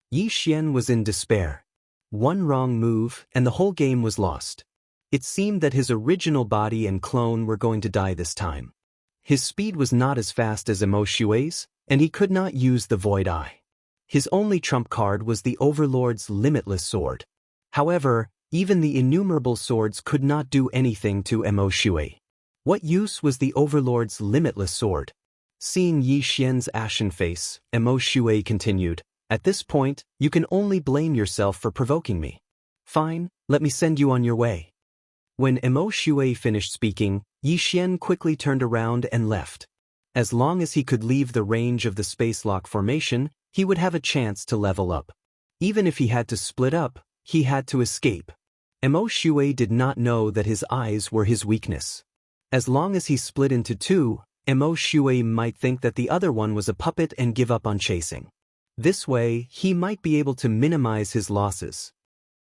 Yi Xian was in despair. One wrong move, and the whole game was lost. It seemed that his original body and clone were going to die this time. His speed was not as fast as Emo Shui's, and he could not use the void eye. His only trump card was the Overlord's limitless sword. However, even the innumerable swords could not do anything to Emo Shui. What use was the Overlord's limitless sword? Seeing Yi Xian's ashen face, Emo Shui continued, "At this point, you can only blame yourself for provoking me. Fine, let me send you on your way." When Emo Shui finished speaking, Yi Xian quickly turned around and left. As long as he could leave the range of the space lock formation, he would have a chance to level up. Even if he had to split up, he had to escape. Emo Shui did not know that his eyes were his weakness. As long as he split into two, Emo Shui might think that the other one was a puppet and give up on chasing. This way, he might be able to minimize his losses.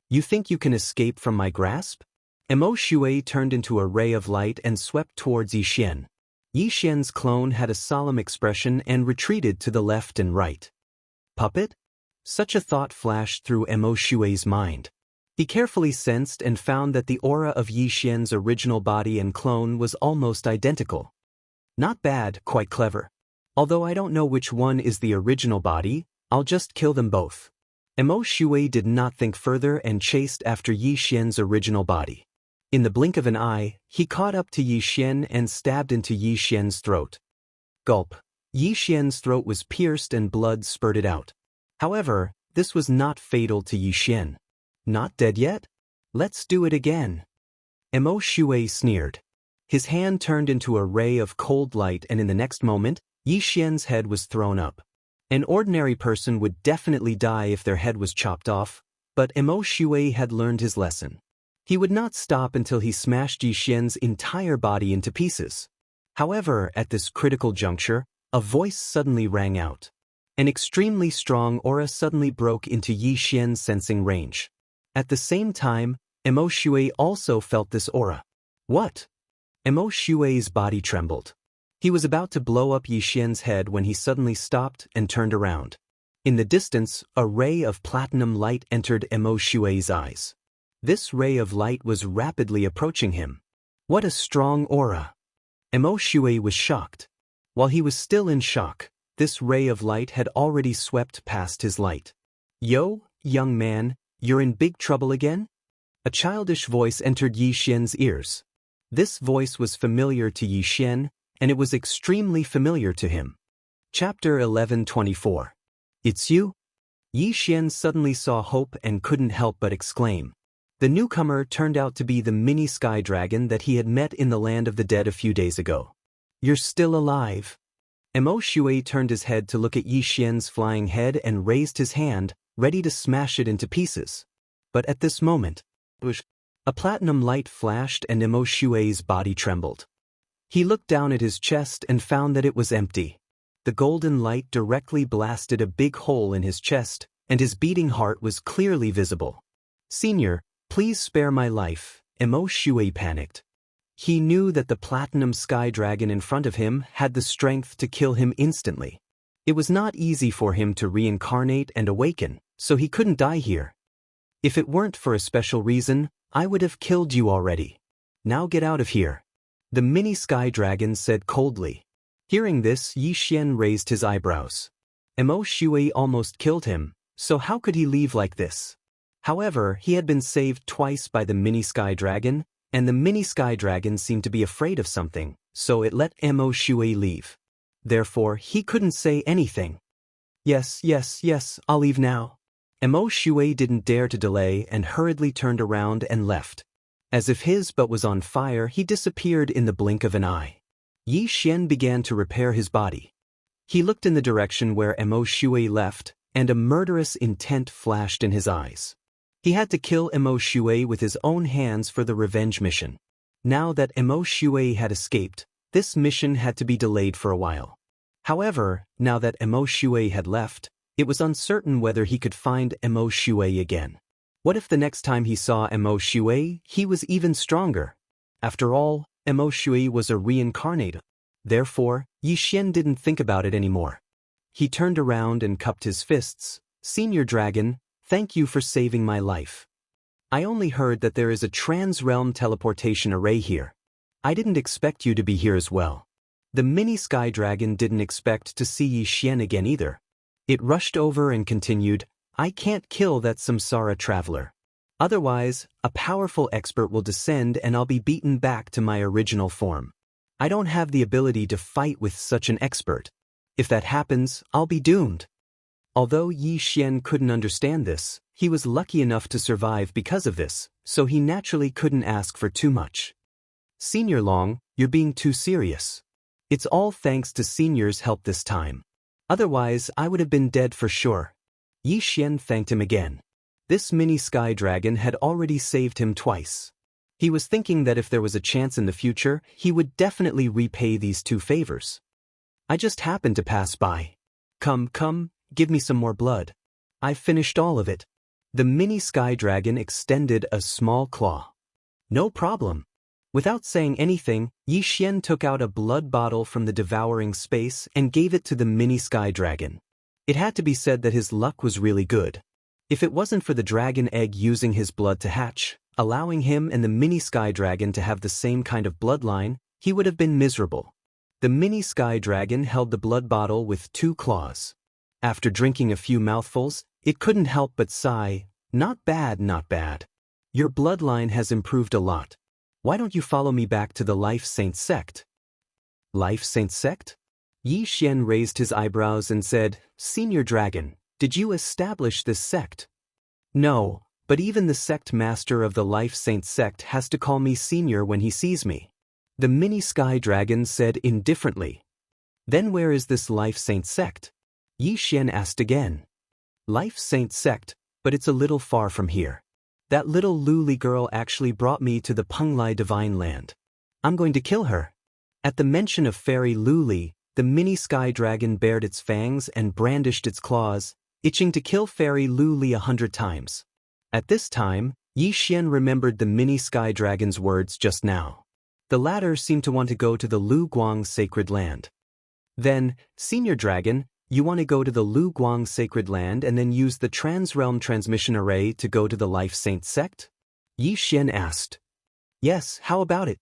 "You think you can escape from my grasp?" Emo Shui turned into a ray of light and swept towards Yi Xian. Yi Xian's clone had a solemn expression and retreated to the left and right. Puppet? Such a thought flashed through Emo Shui's mind. He carefully sensed and found that the aura of Yi Xian's original body and clone was almost identical. Not bad, quite clever. Although I don't know which one is the original body, I'll just kill them both. Emo Shui did not think further and chased after Yi Xian's original body. In the blink of an eye, he caught up to Yi Xian and stabbed into Yi Xian's throat. Gulp. Yi Xian's throat was pierced and blood spurted out. However, this was not fatal to Yi Xian. Not dead yet? Let's do it again. Emo Shui sneered. His hand turned into a ray of cold light and in the next moment, Yi Xian's head was thrown up. An ordinary person would definitely die if their head was chopped off, but Emo Shui had learned his lesson. He would not stop until he smashed Yi Xian's entire body into pieces. However, at this critical juncture, a voice suddenly rang out. An extremely strong aura suddenly broke into Yi Xian's sensing range. At the same time, Emo Shui also felt this aura. What? Emo Shui's body trembled. He was about to blow up Yi Xian's head when he suddenly stopped and turned around. In the distance, a ray of platinum light entered Emo Shui's eyes. This ray of light was rapidly approaching him. What a strong aura! Emo Shui was shocked. While he was still in shock, this ray of light had already swept past his light. "Yo, young man, you're in big trouble again?" A childish voice entered Yi Xian's ears. This voice was familiar to Yi Xian, and it was extremely familiar to him. Chapter 11:24. "It's you?" Yi Xian suddenly saw hope and couldn't help but exclaim. The newcomer turned out to be the mini sky dragon that he had met in the land of the dead a few days ago. "You're still alive." Emo Shui turned his head to look at Yi Xian's flying head and raised his hand, ready to smash it into pieces. But at this moment, a platinum light flashed and Emo Shui's body trembled. He looked down at his chest and found that it was empty. The golden light directly blasted a big hole in his chest, and his beating heart was clearly visible. "Senior, please spare my life," Emo Shui panicked. He knew that the platinum sky dragon in front of him had the strength to kill him instantly. It was not easy for him to reincarnate and awaken, so he couldn't die here. "If it weren't for a special reason, I would have killed you already. Now get out of here," the mini sky dragon said coldly. Hearing this, Yi Xian raised his eyebrows. Emo Shui almost killed him, so how could he leave like this? However, he had been saved twice by the mini sky dragon, and the mini sky dragon seemed to be afraid of something, so it let Emo Shui leave. Therefore, he couldn't say anything. Yes, I'll leave now." Emo Shui didn't dare to delay and hurriedly turned around and left. As if his butt was on fire, he disappeared in the blink of an eye. Yi Xian began to repair his body. He looked in the direction where Emo Shui left, and a murderous intent flashed in his eyes. He had to kill Emo Shui with his own hands for the revenge mission. Now that Emo Shui had escaped, this mission had to be delayed for a while. However, now that Emo Shui had left, it was uncertain whether he could find Emo Shui again. What if the next time he saw Emo Shui, he was even stronger? After all, Emo Shui was a reincarnated. Therefore, Yi Xian didn't think about it anymore. He turned around and cupped his fists. "Senior Dragon, thank you for saving my life. I only heard that there is a trans-realm teleportation array here. I didn't expect you to be here as well." The mini sky dragon didn't expect to see Yi Xian again either. It rushed over and continued, I can't kill that samsara traveler. Otherwise, a powerful expert will descend and I'll be beaten back to my original form. I don't have the ability to fight with such an expert. If that happens, I'll be doomed. Although Yi Xian couldn't understand this, he was lucky enough to survive because of this, so he naturally couldn't ask for too much. Senior Long, you're being too serious. It's all thanks to Senior's help this time. Otherwise, I would have been dead for sure. Yi Xian thanked him again. This mini sky dragon had already saved him twice. He was thinking that if there was a chance in the future, he would definitely repay these two favors. I just happened to pass by. Come, give me some more blood. I've finished all of it. The mini sky dragon extended a small claw. No problem. Without saying anything, Yi Xian took out a blood bottle from the devouring space and gave it to the mini sky dragon. It had to be said that his luck was really good. If it wasn't for the dragon egg using his blood to hatch, allowing him and the mini sky dragon to have the same kind of bloodline, he would have been miserable. The mini sky dragon held the blood bottle with 2 claws. After drinking a few mouthfuls, it couldn't help but sigh, not bad, not bad. Your bloodline has improved a lot. Why don't you follow me back to the Life Saint sect? Life Saint sect? Yi Xian raised his eyebrows and said, Senior Dragon, did you establish this sect? No, but even the sect master of the Life Saint sect has to call me senior when he sees me. The mini sky dragon said indifferently. Then where is this Life Saint sect? Yi Xian asked again. Life Saint sect, but it's a little far from here. That little Luli girl actually brought me to the Penglai divine land. I'm going to kill her. At the mention of Fairy Luli, the mini sky dragon bared its fangs and brandished its claws, itching to kill Fairy Luli 100 times. At this time, Yi Xian remembered the mini sky dragon's words just now. The latter seemed to want to go to the Lu Guang sacred land. Then, Senior Dragon, you want to go to the Lu Guang sacred land and then use the Transrealm transmission array to go to the Life Saint sect? Yi Xian asked. Yes, how about it?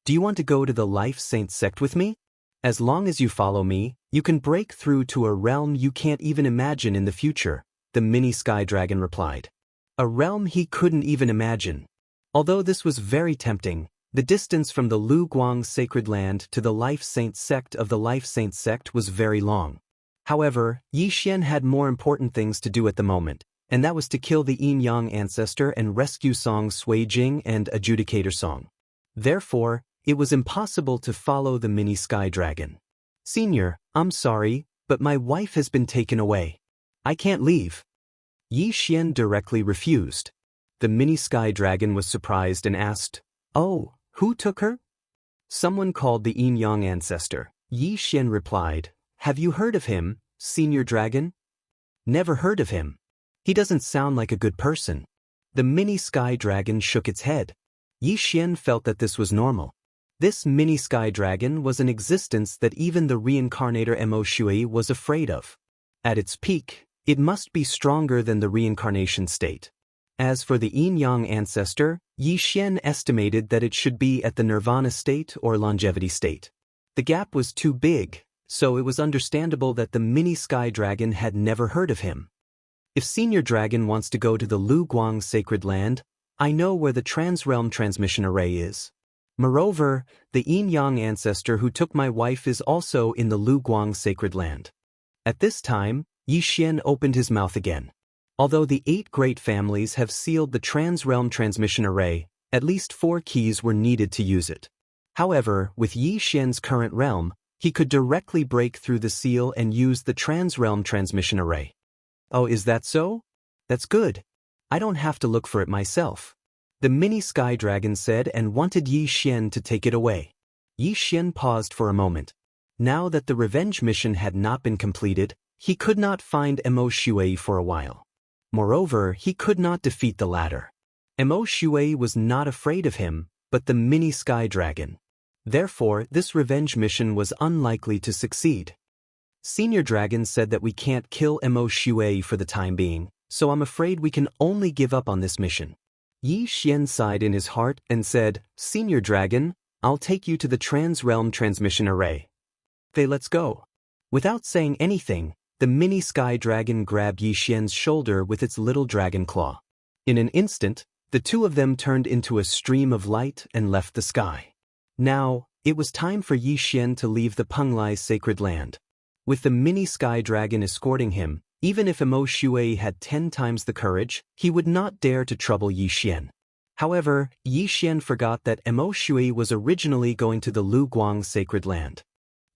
Do you want to go to the Life Saint sect with me? As long as you follow me, you can break through to a realm you can't even imagine in the future, the mini sky dragon replied. A realm he couldn't even imagine. Although this was very tempting, the distance from the Lu Guang sacred land to the Life Saint sect of the Life Saint sect was very long. However, Yi Xian had more important things to do at the moment, and that was to kill the Yin Yang ancestor and rescue Song Sui Jing and Adjudicator Song. Therefore, it was impossible to follow the mini sky dragon. Senior, I'm sorry, but my wife has been taken away. I can't leave. Yi Xian directly refused. The mini sky dragon was surprised and asked, Oh, who took her? Someone called the Yin Yang ancestor. Yi Xian replied, Have you heard of him, Senior Dragon? Never heard of him. He doesn't sound like a good person. The mini sky dragon shook its head. Yi Xian felt that this was normal. This mini sky dragon was an existence that even the reincarnator Mo Shui was afraid of. At its peak, it must be stronger than the reincarnation state. As for the Yin Yang ancestor, Yi Xian estimated that it should be at the nirvana state or longevity state. The gap was too big, so it was understandable that the mini sky dragon had never heard of him. If Senior Dragon wants to go to the Lu Guang sacred land, I know where the Transrealm transmission array is. Moreover, the Yin Yang ancestor who took my wife is also in the Lu Guang sacred land. At this time, Yi Xian opened his mouth again. Although the 8 great families have sealed the Transrealm transmission array, at least 4 keys were needed to use it. However, with Yi Xian's current realm, he could directly break through the seal and use the Transrealm transmission array. Oh, is that so? That's good. I don't have to look for it myself. The mini sky dragon said and wanted Yi Xian to take it away. Yi Xian paused for a moment. Now that the revenge mission had not been completed, he could not find Mo Shui for a while. Moreover, he could not defeat the latter. Mo Shui was not afraid of him, but the mini sky dragon. Therefore, this revenge mission was unlikely to succeed. Senior Dragon said that we can't kill Mo Shui for the time being, so I'm afraid we can only give up on this mission. Yi Xian sighed in his heart and said, Senior Dragon, I'll take you to the Transrealm transmission array. Let's go. Without saying anything, the mini sky dragon grabbed Yi Xian's shoulder with its little dragon claw. In an instant, the two of them turned into a stream of light and left the sky. Now, it was time for Yi Xian to leave the Penglai sacred land. With the mini sky dragon escorting him, even if Emo Shui had 10 times the courage, he would not dare to trouble Yi Xian. However, Yi Xian forgot that Emo Shui was originally going to the Lu Guang sacred land.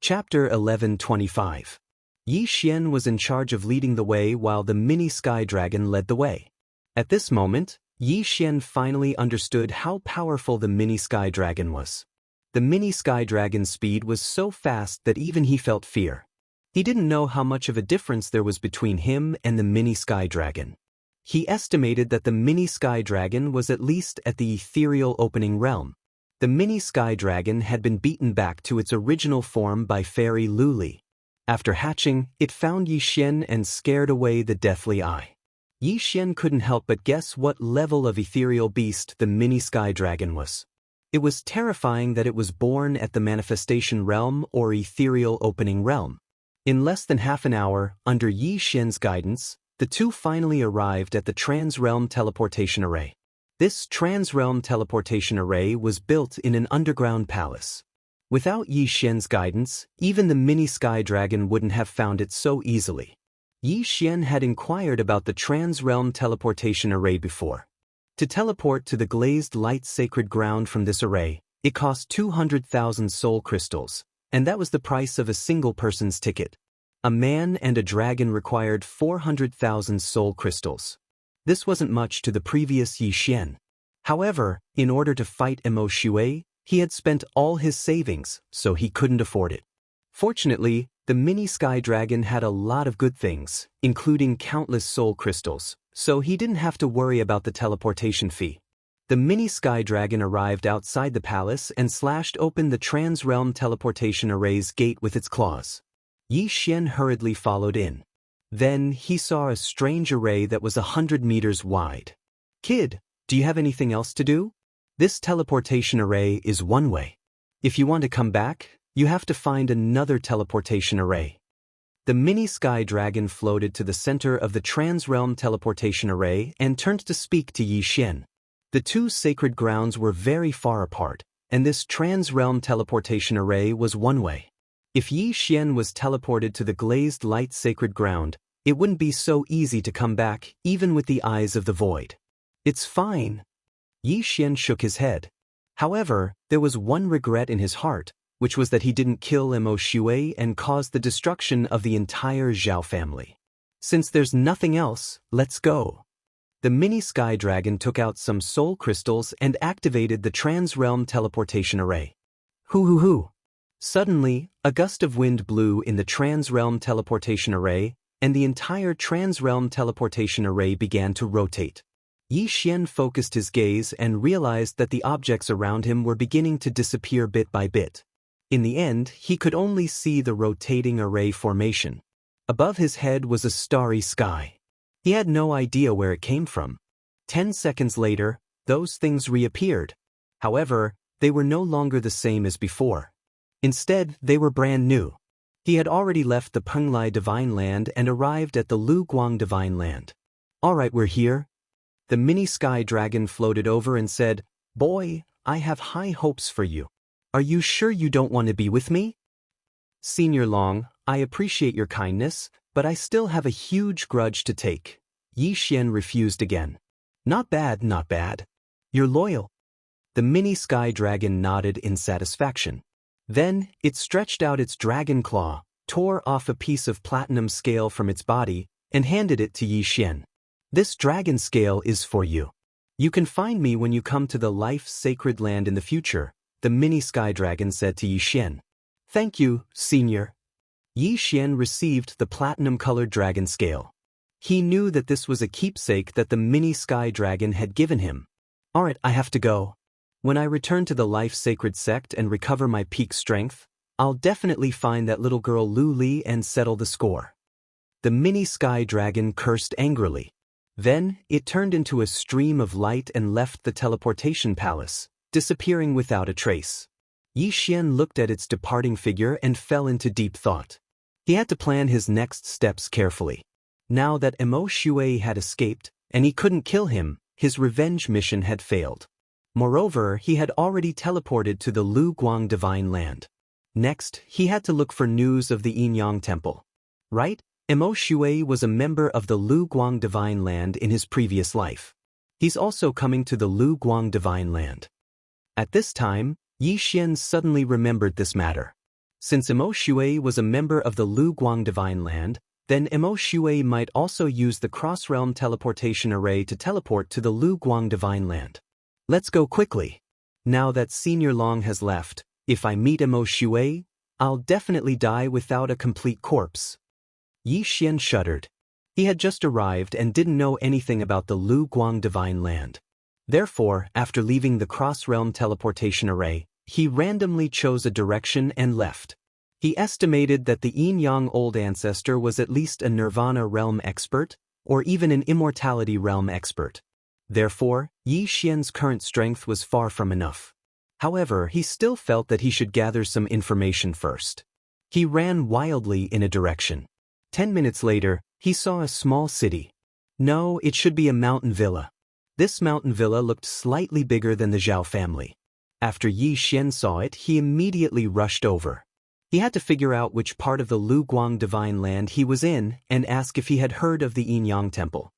Chapter 1125. Yi Xian was in charge of leading the way while the mini sky dragon led the way. At this moment, Yi Xian finally understood how powerful the mini sky dragon was. The mini sky dragon's speed was so fast that even he felt fear. He didn't know how much of a difference there was between him and the mini sky dragon. He estimated that the mini sky dragon was at least at the ethereal opening realm. The mini sky dragon had been beaten back to its original form by fairy Luli. After hatching, it found Yi Xian and scared away the deathly eye. Yi Xian couldn't help but guess what level of ethereal beast the mini sky dragon was. It was terrifying that it was born at the manifestation realm or ethereal opening realm. In less than half an hour, under Yi Xian's guidance, the two finally arrived at the Trans-Realm Teleportation Array. This Trans-Realm Teleportation Array was built in an underground palace. Without Yi Xian's guidance, even the mini sky dragon wouldn't have found it so easily. Yi Xian had inquired about the Trans-Realm Teleportation Array before. To teleport to the glazed light sacred ground from this array, it cost 200,000 soul crystals, and that was the price of a single person's ticket. A man and a dragon required 400,000 soul crystals. This wasn't much to the previous Yi Xian. However, in order to fight Emo Shui, he had spent all his savings, so he couldn't afford it. Fortunately, the mini sky dragon had a lot of good things, including countless soul crystals, so he didn't have to worry about the teleportation fee. The mini sky dragon arrived outside the palace and slashed open the Trans-Realm Teleportation Array's gate with its claws. Yi Xian hurriedly followed in. Then he saw a strange array that was 100 meters wide. "Kid, do you have anything else to do? This teleportation array is one way. If you want to come back, you have to find another teleportation array." The mini sky dragon floated to the center of the Trans-Realm Teleportation Array and turned to speak to Yi Xian. The two sacred grounds were very far apart, and this Trans-Realm Teleportation Array was one way. If Yi Xian was teleported to the glazed light sacred ground, it wouldn't be so easy to come back, even with the eyes of the void. "It's fine." Yi Xian shook his head. However, there was one regret in his heart, which was that he didn't kill Emo Shui and cause the destruction of the entire Zhao family. "Since there's nothing else, let's go." The mini sky dragon took out some soul crystals and activated the Trans-Realm Teleportation Array. Hoo. Suddenly, a gust of wind blew in the Trans-Realm Teleportation Array, and the entire Trans-Realm Teleportation Array began to rotate. Yi Xian focused his gaze and realized that the objects around him were beginning to disappear bit by bit. In the end, he could only see the rotating array formation. Above his head was a starry sky. He had no idea where it came from. 10 seconds later, those things reappeared. However, they were no longer the same as before. Instead, they were brand new. He had already left the Penglai Divine Land and arrived at the Lu Guang Divine Land. "Alright, we're here." The mini sky dragon floated over and said, "Boy, I have high hopes for you. Are you sure you don't want to be with me?" "Senior Long, I appreciate your kindness, but I still have a huge grudge to take." Yi Xian refused again. Not bad. You're loyal." The mini sky dragon nodded in satisfaction. Then, it stretched out its dragon claw, tore off a piece of platinum scale from its body, and handed it to Yi Xian. "This dragon scale is for you. You can find me when you come to the life sacred land in the future," the mini sky dragon said to Yi Xian. "Thank you, senior." Yi Xian received the platinum-colored dragon scale. He knew that this was a keepsake that the mini sky dragon had given him. "Alright, I have to go. When I return to the life sacred sect and recover my peak strength, I'll definitely find that little girl Lu Li and settle the score." The mini sky dragon cursed angrily. Then, it turned into a stream of light and left the teleportation palace, disappearing without a trace. Yi Xian looked at its departing figure and fell into deep thought. He had to plan his next steps carefully. Now that Emo Shui had escaped, and he couldn't kill him, his revenge mission had failed. Moreover, he had already teleported to the Lu Guang Divine Land. Next, he had to look for news of the Yinyang Temple. Right? Emo Shui was a member of the Lu Guang Divine Land in his previous life. He's also coming to the Lu Guang Divine Land. At this time, Yi Xian suddenly remembered this matter. Since Emo Shui was a member of the Lu Guang Divine Land, then Emo Shui might also use the cross-realm teleportation array to teleport to the Lu Guang Divine Land. Let's go quickly. Now that Senior Long has left, if I meet Emo Shui, I'll definitely die without a complete corpse. Yi Xian shuddered. He had just arrived and didn't know anything about the Lu Guang Divine Land. Therefore, after leaving the cross-realm teleportation array, he randomly chose a direction and left. He estimated that the Yin-Yang Old Ancestor was at least a Nirvana realm expert, or even an Immortality realm expert. Therefore, Yi Xian's current strength was far from enough. However, he still felt that he should gather some information first. He ran wildly in a direction. 10 minutes later, he saw a small city. No, it should be a mountain villa. This mountain villa looked slightly bigger than the Zhao family. After Yi Xian saw it, he immediately rushed over. He had to figure out which part of the Lu Guang Divine Land he was in and ask if he had heard of the Yinyang Temple.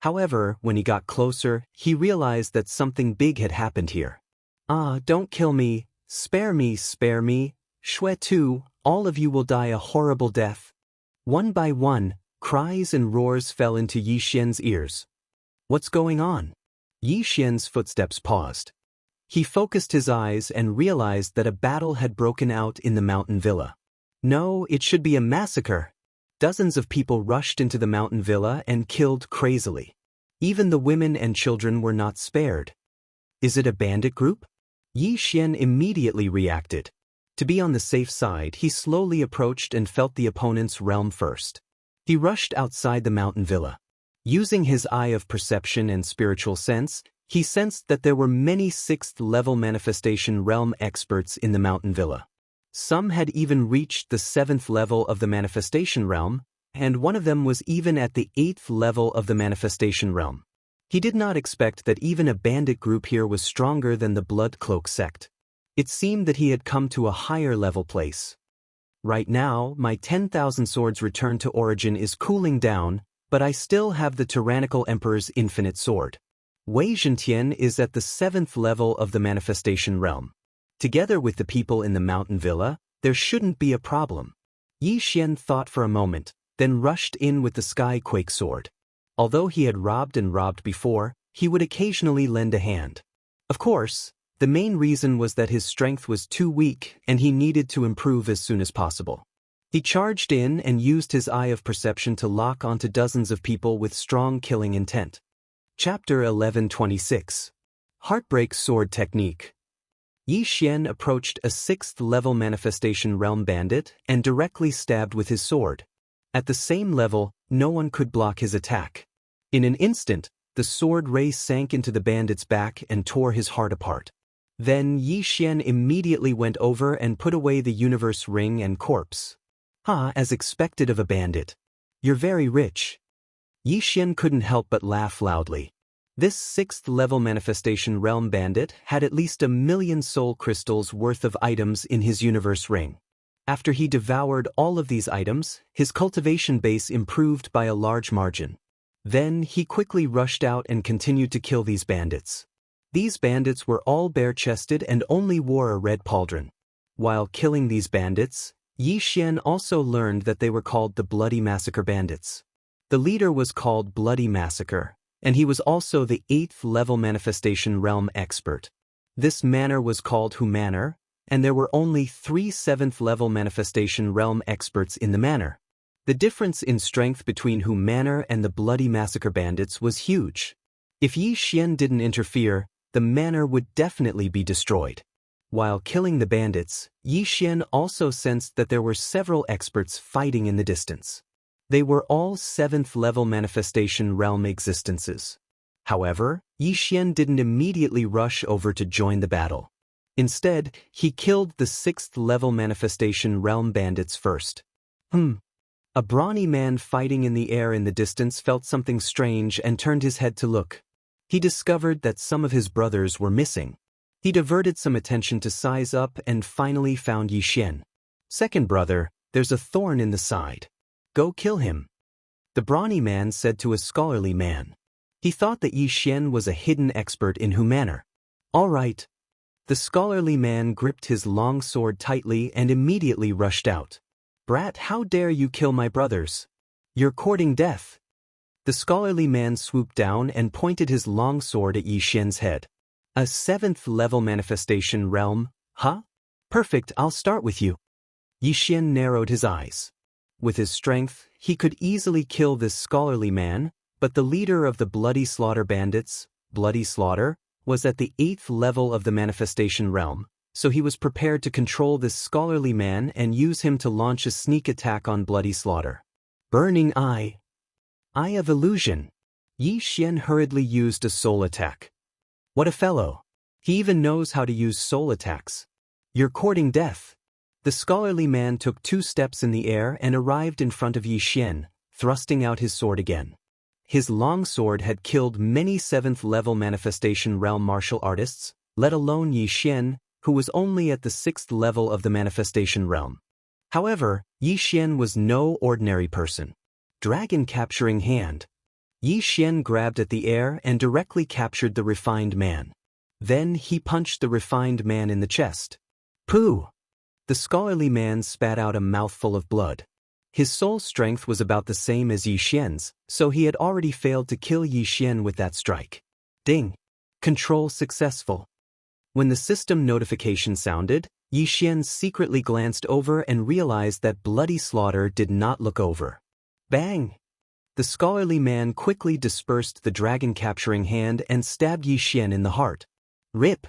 However, when he got closer, he realized that something big had happened here. Ah, don't kill me, spare me, spare me, Shui Tu, all of you will die a horrible death. One by one, cries and roars fell into Yi Xian's ears. What's going on? Yi Xian's footsteps paused. He focused his eyes and realized that a battle had broken out in the mountain villa. No, it should be a massacre. Dozens of people rushed into the mountain villa and killed crazily. Even the women and children were not spared. Is it a bandit group? Yi Xian immediately reacted. To be on the safe side, he slowly approached and felt the opponent's realm first. He rushed outside the mountain villa. Using his eye of perception and spiritual sense, he sensed that there were many 6th-level manifestation realm experts in the mountain villa. Some had even reached the 7th level of the manifestation realm, and one of them was even at the 8th level of the manifestation realm. He did not expect that even a bandit group here was stronger than the Blood Cloak sect. It seemed that he had come to a higher level place. Right now, my 10,000 swords return to origin is cooling down, but I still have the tyrannical emperor's infinite sword. Wei Zhentian is at the 7th level of the manifestation realm. Together with the people in the mountain villa, there shouldn't be a problem. Yi Xian thought for a moment, then rushed in with the Sky Quake sword. Although he had robbed and robbed before, he would occasionally lend a hand. Of course, the main reason was that his strength was too weak and he needed to improve as soon as possible. He charged in and used his eye of perception to lock onto dozens of people with strong killing intent. Chapter 1126. Heartbreak Sword Technique. Yi Xian approached a 6th-level manifestation realm bandit and directly stabbed with his sword. At the same level, no one could block his attack. In an instant, the sword ray sank into the bandit's back and tore his heart apart. Then Yi Xian immediately went over and put away the universe ring and corpse. As expected of a bandit. You're very rich. Yi Xian couldn't help but laugh loudly. This 6th-level manifestation realm bandit had at least 1,000,000 soul crystals worth of items in his universe ring. After he devoured all of these items, his cultivation base improved by a large margin. Then he quickly rushed out and continued to kill these bandits. These bandits were all bare-chested and only wore a red pauldron. While killing these bandits, Yi Xian also learned that they were called the Bloody Massacre Bandits. The leader was called Bloody Massacre, and he was also the 8th-level manifestation realm expert. This manor was called Hu Manor, and there were only 3 7th-level manifestation realm experts in the manor. The difference in strength between Hu Manor and the Bloody Massacre Bandits was huge. If Yi Xian didn't interfere, the manor would definitely be destroyed. While killing the bandits, Yi Xian also sensed that there were several experts fighting in the distance. They were all 7th-level manifestation realm existences. However, Yi Xian didn't immediately rush over to join the battle. Instead, he killed the 6th-level manifestation realm bandits first. A brawny man fighting in the air in the distance felt something strange and turned his head to look. He discovered that some of his brothers were missing. He diverted some attention to size up and finally found Yi Xian. "Second brother, there's a thorn in the side. Go kill him," the brawny man said to a scholarly man. He thought that Yi Xian was a hidden expert in humanor. "All right." The scholarly man gripped his long sword tightly and immediately rushed out. "Brat, how dare you kill my brothers? You're courting death." The scholarly man swooped down and pointed his long sword at Yi Xian's head. "A 7th level manifestation realm, huh? Perfect, I'll start with you." Yi Xian narrowed his eyes. With his strength, he could easily kill this scholarly man, but the leader of the Bloody Slaughter bandits, Bloody Slaughter, was at the 8th level of the manifestation realm, so he was prepared to control this scholarly man and use him to launch a sneak attack on Bloody Slaughter. Burning Eye. Eye of Illusion. Yi Xian hurriedly used a soul attack. What a fellow. He even knows how to use soul attacks. "You're courting death." The scholarly man took 2 steps in the air and arrived in front of Yi Xian, thrusting out his sword again. His long sword had killed many 7th level manifestation realm martial artists, let alone Yi Xian, who was only at the 6th level of the manifestation realm. However, Yi Xian was no ordinary person. Dragon capturing hand. Yi Xian grabbed at the air and directly captured the refined man. Then he punched the refined man in the chest. Pooh! The scholarly man spat out a mouthful of blood. His soul strength was about the same as Yi Xian's, so he had already failed to kill Yi Xian with that strike. Ding! Control successful. When the system notification sounded, Yi Xian secretly glanced over and realized that Bloody Slaughter did not look over. Bang! The scholarly man quickly dispersed the dragon capturing hand and stabbed Yi Xian in the heart. Rip!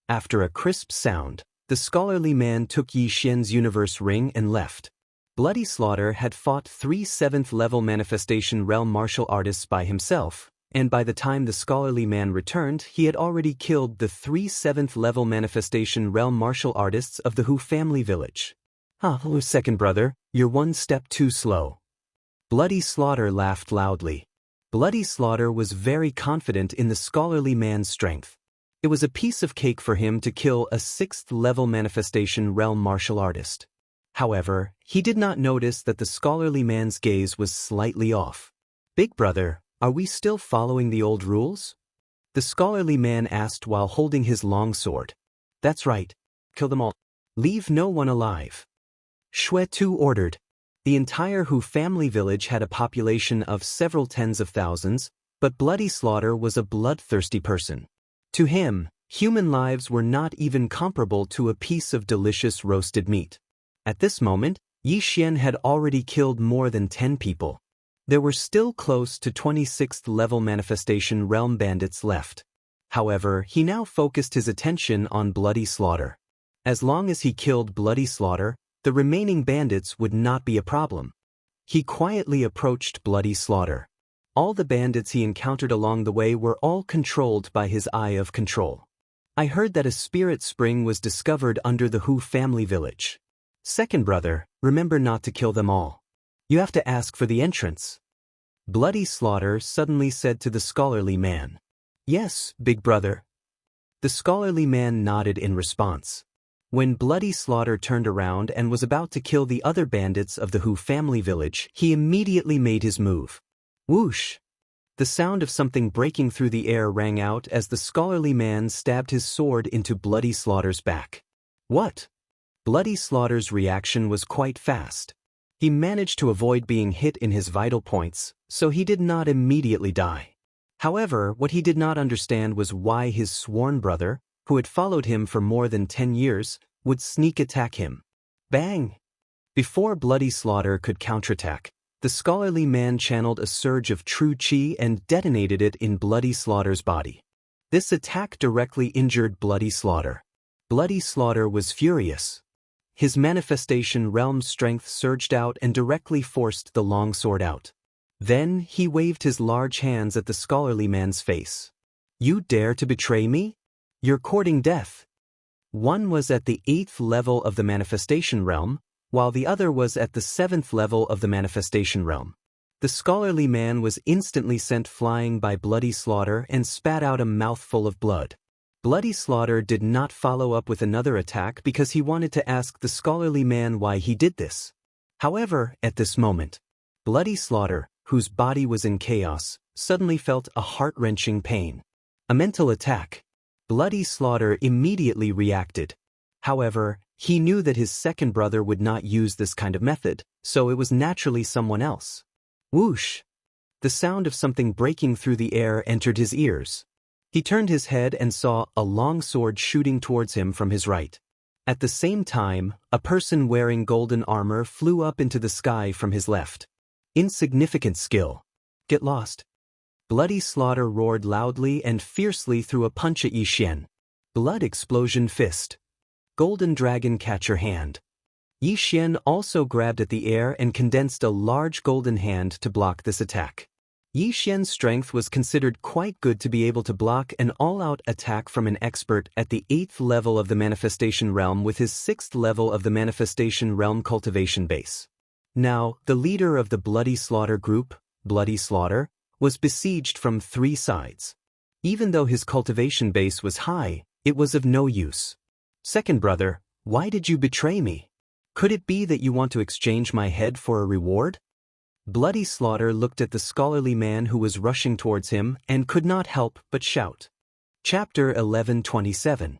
After a crisp sound, the scholarly man took Yi Xian's universe ring and left. Bloody Slaughter had fought 3 7th level manifestation realm martial artists by himself, and by the time the scholarly man returned, he had already killed the 3 7th level manifestation realm martial artists of the Hu family village. Second brother, you're 1 step too slow. Bloody Slaughter laughed loudly. Bloody Slaughter was very confident in the scholarly man's strength. It was a piece of cake for him to kill a 6th level manifestation realm martial artist. However, he did not notice that the scholarly man's gaze was slightly off. Big brother, are we still following the old rules? The scholarly man asked while holding his long sword. That's right. Kill them all. Leave no one alive. Shui Tu ordered. The entire Hu family village had a population of several tens of thousands, but Bloody Slaughter was a bloodthirsty person. To him, human lives were not even comparable to a piece of delicious roasted meat. At this moment, Yi Xian had already killed more than 10 people. There were still close to 26th level manifestation realm bandits left. However, he now focused his attention on Bloody Slaughter. As long as he killed Bloody Slaughter, the remaining bandits would not be a problem. He quietly approached Bloody Slaughter. All the bandits he encountered along the way were all controlled by his eye of control. I heard that a spirit spring was discovered under the Hu family village. Second brother, remember not to kill them all. You have to ask for the entrance. Bloody Slaughter suddenly said to the scholarly man. Yes, big brother. The scholarly man nodded in response. When Bloody Slaughter turned around and was about to kill the other bandits of the Hu family village, he immediately made his move. Whoosh! The sound of something breaking through the air rang out as the scholarly man stabbed his sword into Bloody Slaughter's back. What? Bloody Slaughter's reaction was quite fast. He managed to avoid being hit in his vital points, so he did not immediately die. However, what he did not understand was why his sworn brother, who had followed him for more than 10 years, would sneak attack him. Bang! Before Bloody Slaughter could counterattack, the scholarly man channeled a surge of true chi and detonated it in Bloody Slaughter's body. This attack directly injured Bloody Slaughter. Bloody Slaughter was furious. His manifestation realm strength surged out and directly forced the long sword out. Then he waved his large hands at the scholarly man's face. You dare to betray me? You're courting death. One was at the 8th level of the manifestation realm, while the other was at the 7th level of the manifestation realm. The scholarly man was instantly sent flying by Bloody Slaughter and spat out a mouthful of blood. Bloody Slaughter did not follow up with another attack because he wanted to ask the scholarly man why he did this. However, at this moment, Bloody Slaughter, whose body was in chaos, suddenly felt a heart-wrenching pain. A mental attack. Bloody Slaughter immediately reacted. However, he knew that his second brother would not use this kind of method, so it was naturally someone else. Whoosh! The sound of something breaking through the air entered his ears. He turned his head and saw a long sword shooting towards him from his right. At the same time, a person wearing golden armor flew up into the sky from his left. Insignificant skill. Get lost. Bloody Slaughter roared loudly and fiercely threw a punch at Yi Xian. Blood explosion fist. Golden dragon catcher hand. Yi Xian also grabbed at the air and condensed a large golden hand to block this attack. Yi Xian's strength was considered quite good to be able to block an all-out attack from an expert at the 8th level of the manifestation realm with his 6th level of the manifestation realm cultivation base. Now, the leader of the Bloody Slaughter group, Bloody Slaughter, was besieged from 3 sides. Even though his cultivation base was high, it was of no use. Second brother, why did you betray me? Could it be that you want to exchange my head for a reward? Bloody Slaughter looked at the scholarly man who was rushing towards him and could not help but shout. Chapter 11:27.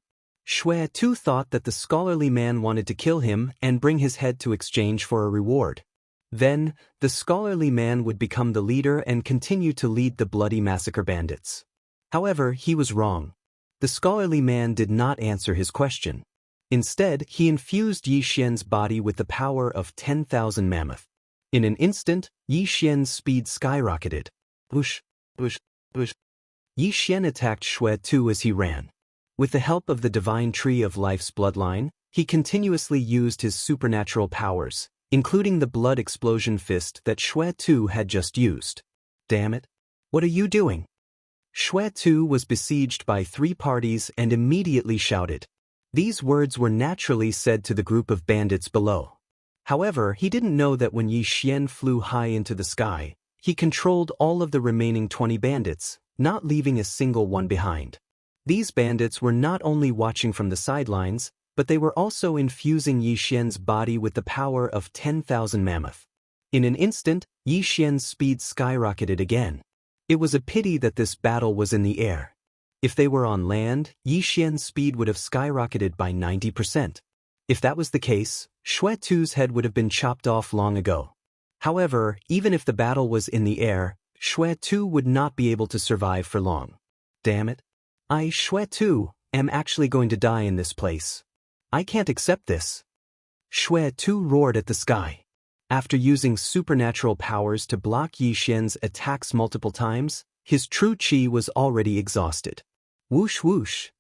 Xue Tu thought that the scholarly man wanted to kill him and bring his head to exchange for a reward. Then, the scholarly man would become the leader and continue to lead the bloody massacre bandits. However, he was wrong. The scholarly man did not answer his question. Instead, he infused Yi Xian's body with the power of 10,000 mammoth. In an instant, Yi Xian's speed skyrocketed. Whoosh, whoosh, whoosh. Yi Xian attacked Xue Tu as he ran. With the help of the divine tree of life's bloodline, he continuously used his supernatural powers, including the blood explosion fist that Xue Tu had just used. Damn it! What are you doing? Xue Tu was besieged by 3 parties and immediately shouted. These words were naturally said to the group of bandits below. However, he didn't know that when Yi Xian flew high into the sky, he controlled all of the remaining 20 bandits, not leaving a single one behind. These bandits were not only watching from the sidelines, but they were also infusing Yi Xian's body with the power of 10,000 mammoth. In an instant, Yi Xian's speed skyrocketed again. It was a pity that this battle was in the air. If they were on land, Yi Xian's speed would have skyrocketed by 90%. If that was the case, Xue Tu's head would have been chopped off long ago. However, even if the battle was in the air, Xue Tu would not be able to survive for long. Damn it. I, Xue Tu, am actually going to die in this place. I can't accept this. Xue Tu roared at the sky. After using supernatural powers to block Yi Xian's attacks multiple times, his true chi was already exhausted. Whoosh whoosh.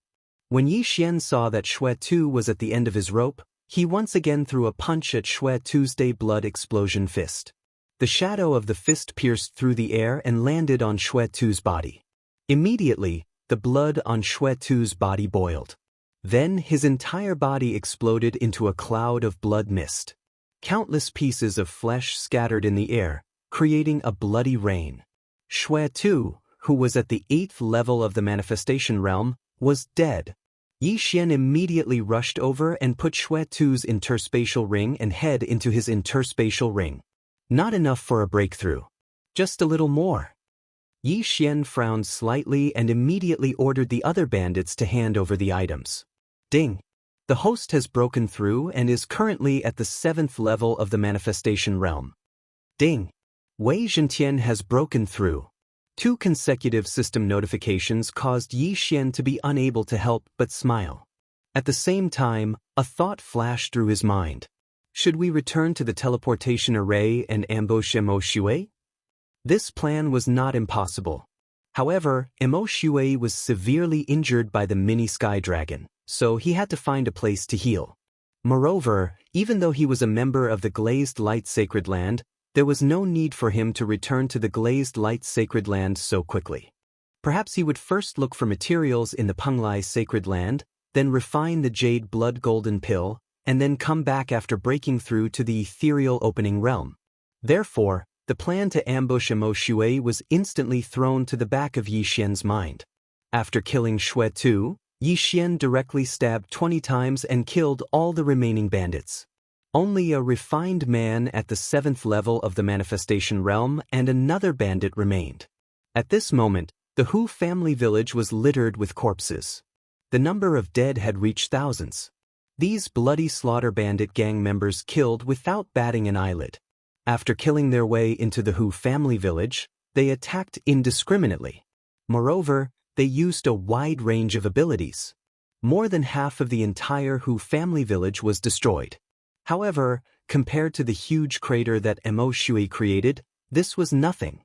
When Yi Xian saw that Xue Tu was at the end of his rope, he once again threw a punch at Xue Tu's blood explosion fist. The shadow of the fist pierced through the air and landed on Xue Tu's body. Immediately, the blood on Xue Tu's body boiled. Then his entire body exploded into a cloud of blood mist. Countless pieces of flesh scattered in the air, creating a bloody rain. Xue Tu, who was at the 8th level of the manifestation realm, was dead. Yi Xian immediately rushed over and put Xue Tu's interspatial ring and head into his interspatial ring. Not enough for a breakthrough. Just a little more. Yi Xian frowned slightly and immediately ordered the other bandits to hand over the items. Ding! The host has broken through and is currently at the 7th level of the manifestation realm. Ding! Wei Zhentian has broken through. 2 consecutive system notifications caused Yi Xian to be unable to help but smile. At the same time, a thought flashed through his mind. Should we return to the teleportation array and ambush Emo Xue? This plan was not impossible. However, Emo Xue was severely injured by the mini sky dragon, so he had to find a place to heal. Moreover, even though he was a member of the Glazed Light Sacred Land, there was no need for him to return to the Glazed Light Sacred Land so quickly. Perhaps he would first look for materials in the Penglai Sacred Land, then refine the Jade Blood Golden Pill, and then come back after breaking through to the ethereal opening realm. Therefore, the plan to ambush Emo Shui was instantly thrown to the back of Yi Xian's mind. After killing Shui Tu, Yi Xian directly stabbed 20 times and killed all the remaining bandits. Only a refined man at the 7th level of the manifestation realm and another bandit remained. At this moment, the Hu family village was littered with corpses. The number of dead had reached thousands. These bloody slaughter bandit gang members killed without batting an eyelid. After killing their way into the Hu family village, they attacked indiscriminately. Moreover, they used a wide range of abilities. More than half of the entire Hu family village was destroyed. However, compared to the huge crater that Emo Shui created, this was nothing.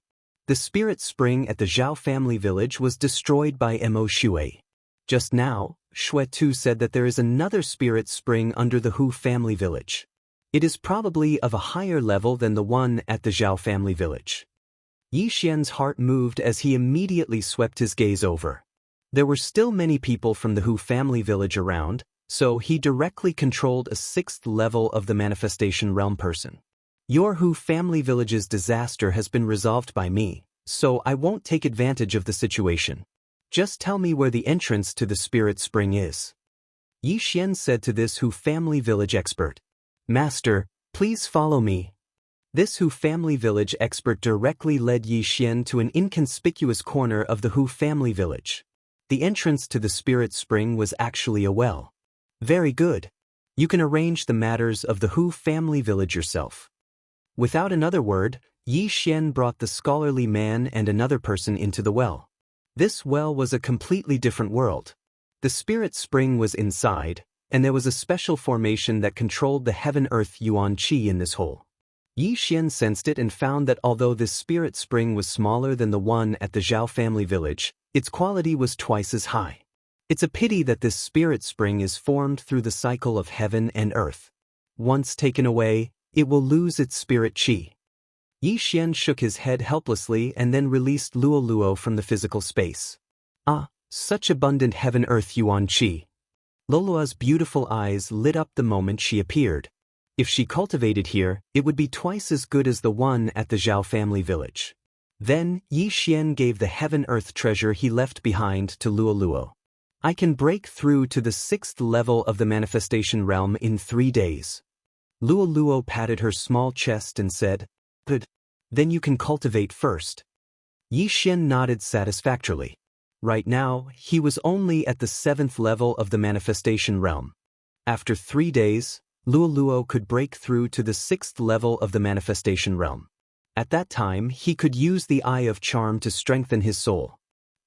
The spirit spring at the Zhao family village was destroyed by Emo Shui. Just now, Shui Tu said that there is another spirit spring under the Hu family village. It is probably of a higher level than the one at the Zhao family village. Yi Xian's heart moved as he immediately swept his gaze over. There were still many people from the Hu family village around, so he directly controlled a 6th level of the manifestation realm person. Your Hu family village's disaster has been resolved by me, so I won't take advantage of the situation. Just tell me where the entrance to the spirit spring is. Yi Xian said to this Hu family village expert. Master, please follow me. This Hu family village expert directly led Yi Xian to an inconspicuous corner of the Hu family village. The entrance to the spirit spring was actually a well. Very good. You can arrange the matters of the Hu family village yourself. Without another word, Yi Xian brought the scholarly man and another person into the well. This well was a completely different world. The spirit spring was inside, and there was a special formation that controlled the heaven-earth yuan qi in this hole. Yi Xian sensed it and found that although this spirit spring was smaller than the one at the Zhao family village, its quality was twice as high. It's a pity that this spirit spring is formed through the cycle of heaven and earth. Once taken away, it will lose its spirit qi. Yi Xian shook his head helplessly and then released Luo Luo from the physical space. Ah, such abundant heaven-earth yuan qi. Lolua's beautiful eyes lit up the moment she appeared. If she cultivated here, it would be twice as good as the one at the Zhao family village. Then, Yi Xian gave the heaven-earth treasure he left behind to Luo Luo. I can break through to the 6th level of the manifestation realm in 3 days. Luo Luo patted her small chest and said, Good. Then you can cultivate first. Yi Xian nodded satisfactorily. Right now, he was only at the 7th level of the manifestation realm. After 3 days, Luo Luo could break through to the 6th level of the manifestation realm. At that time, he could use the Eye of Charm to strengthen his soul.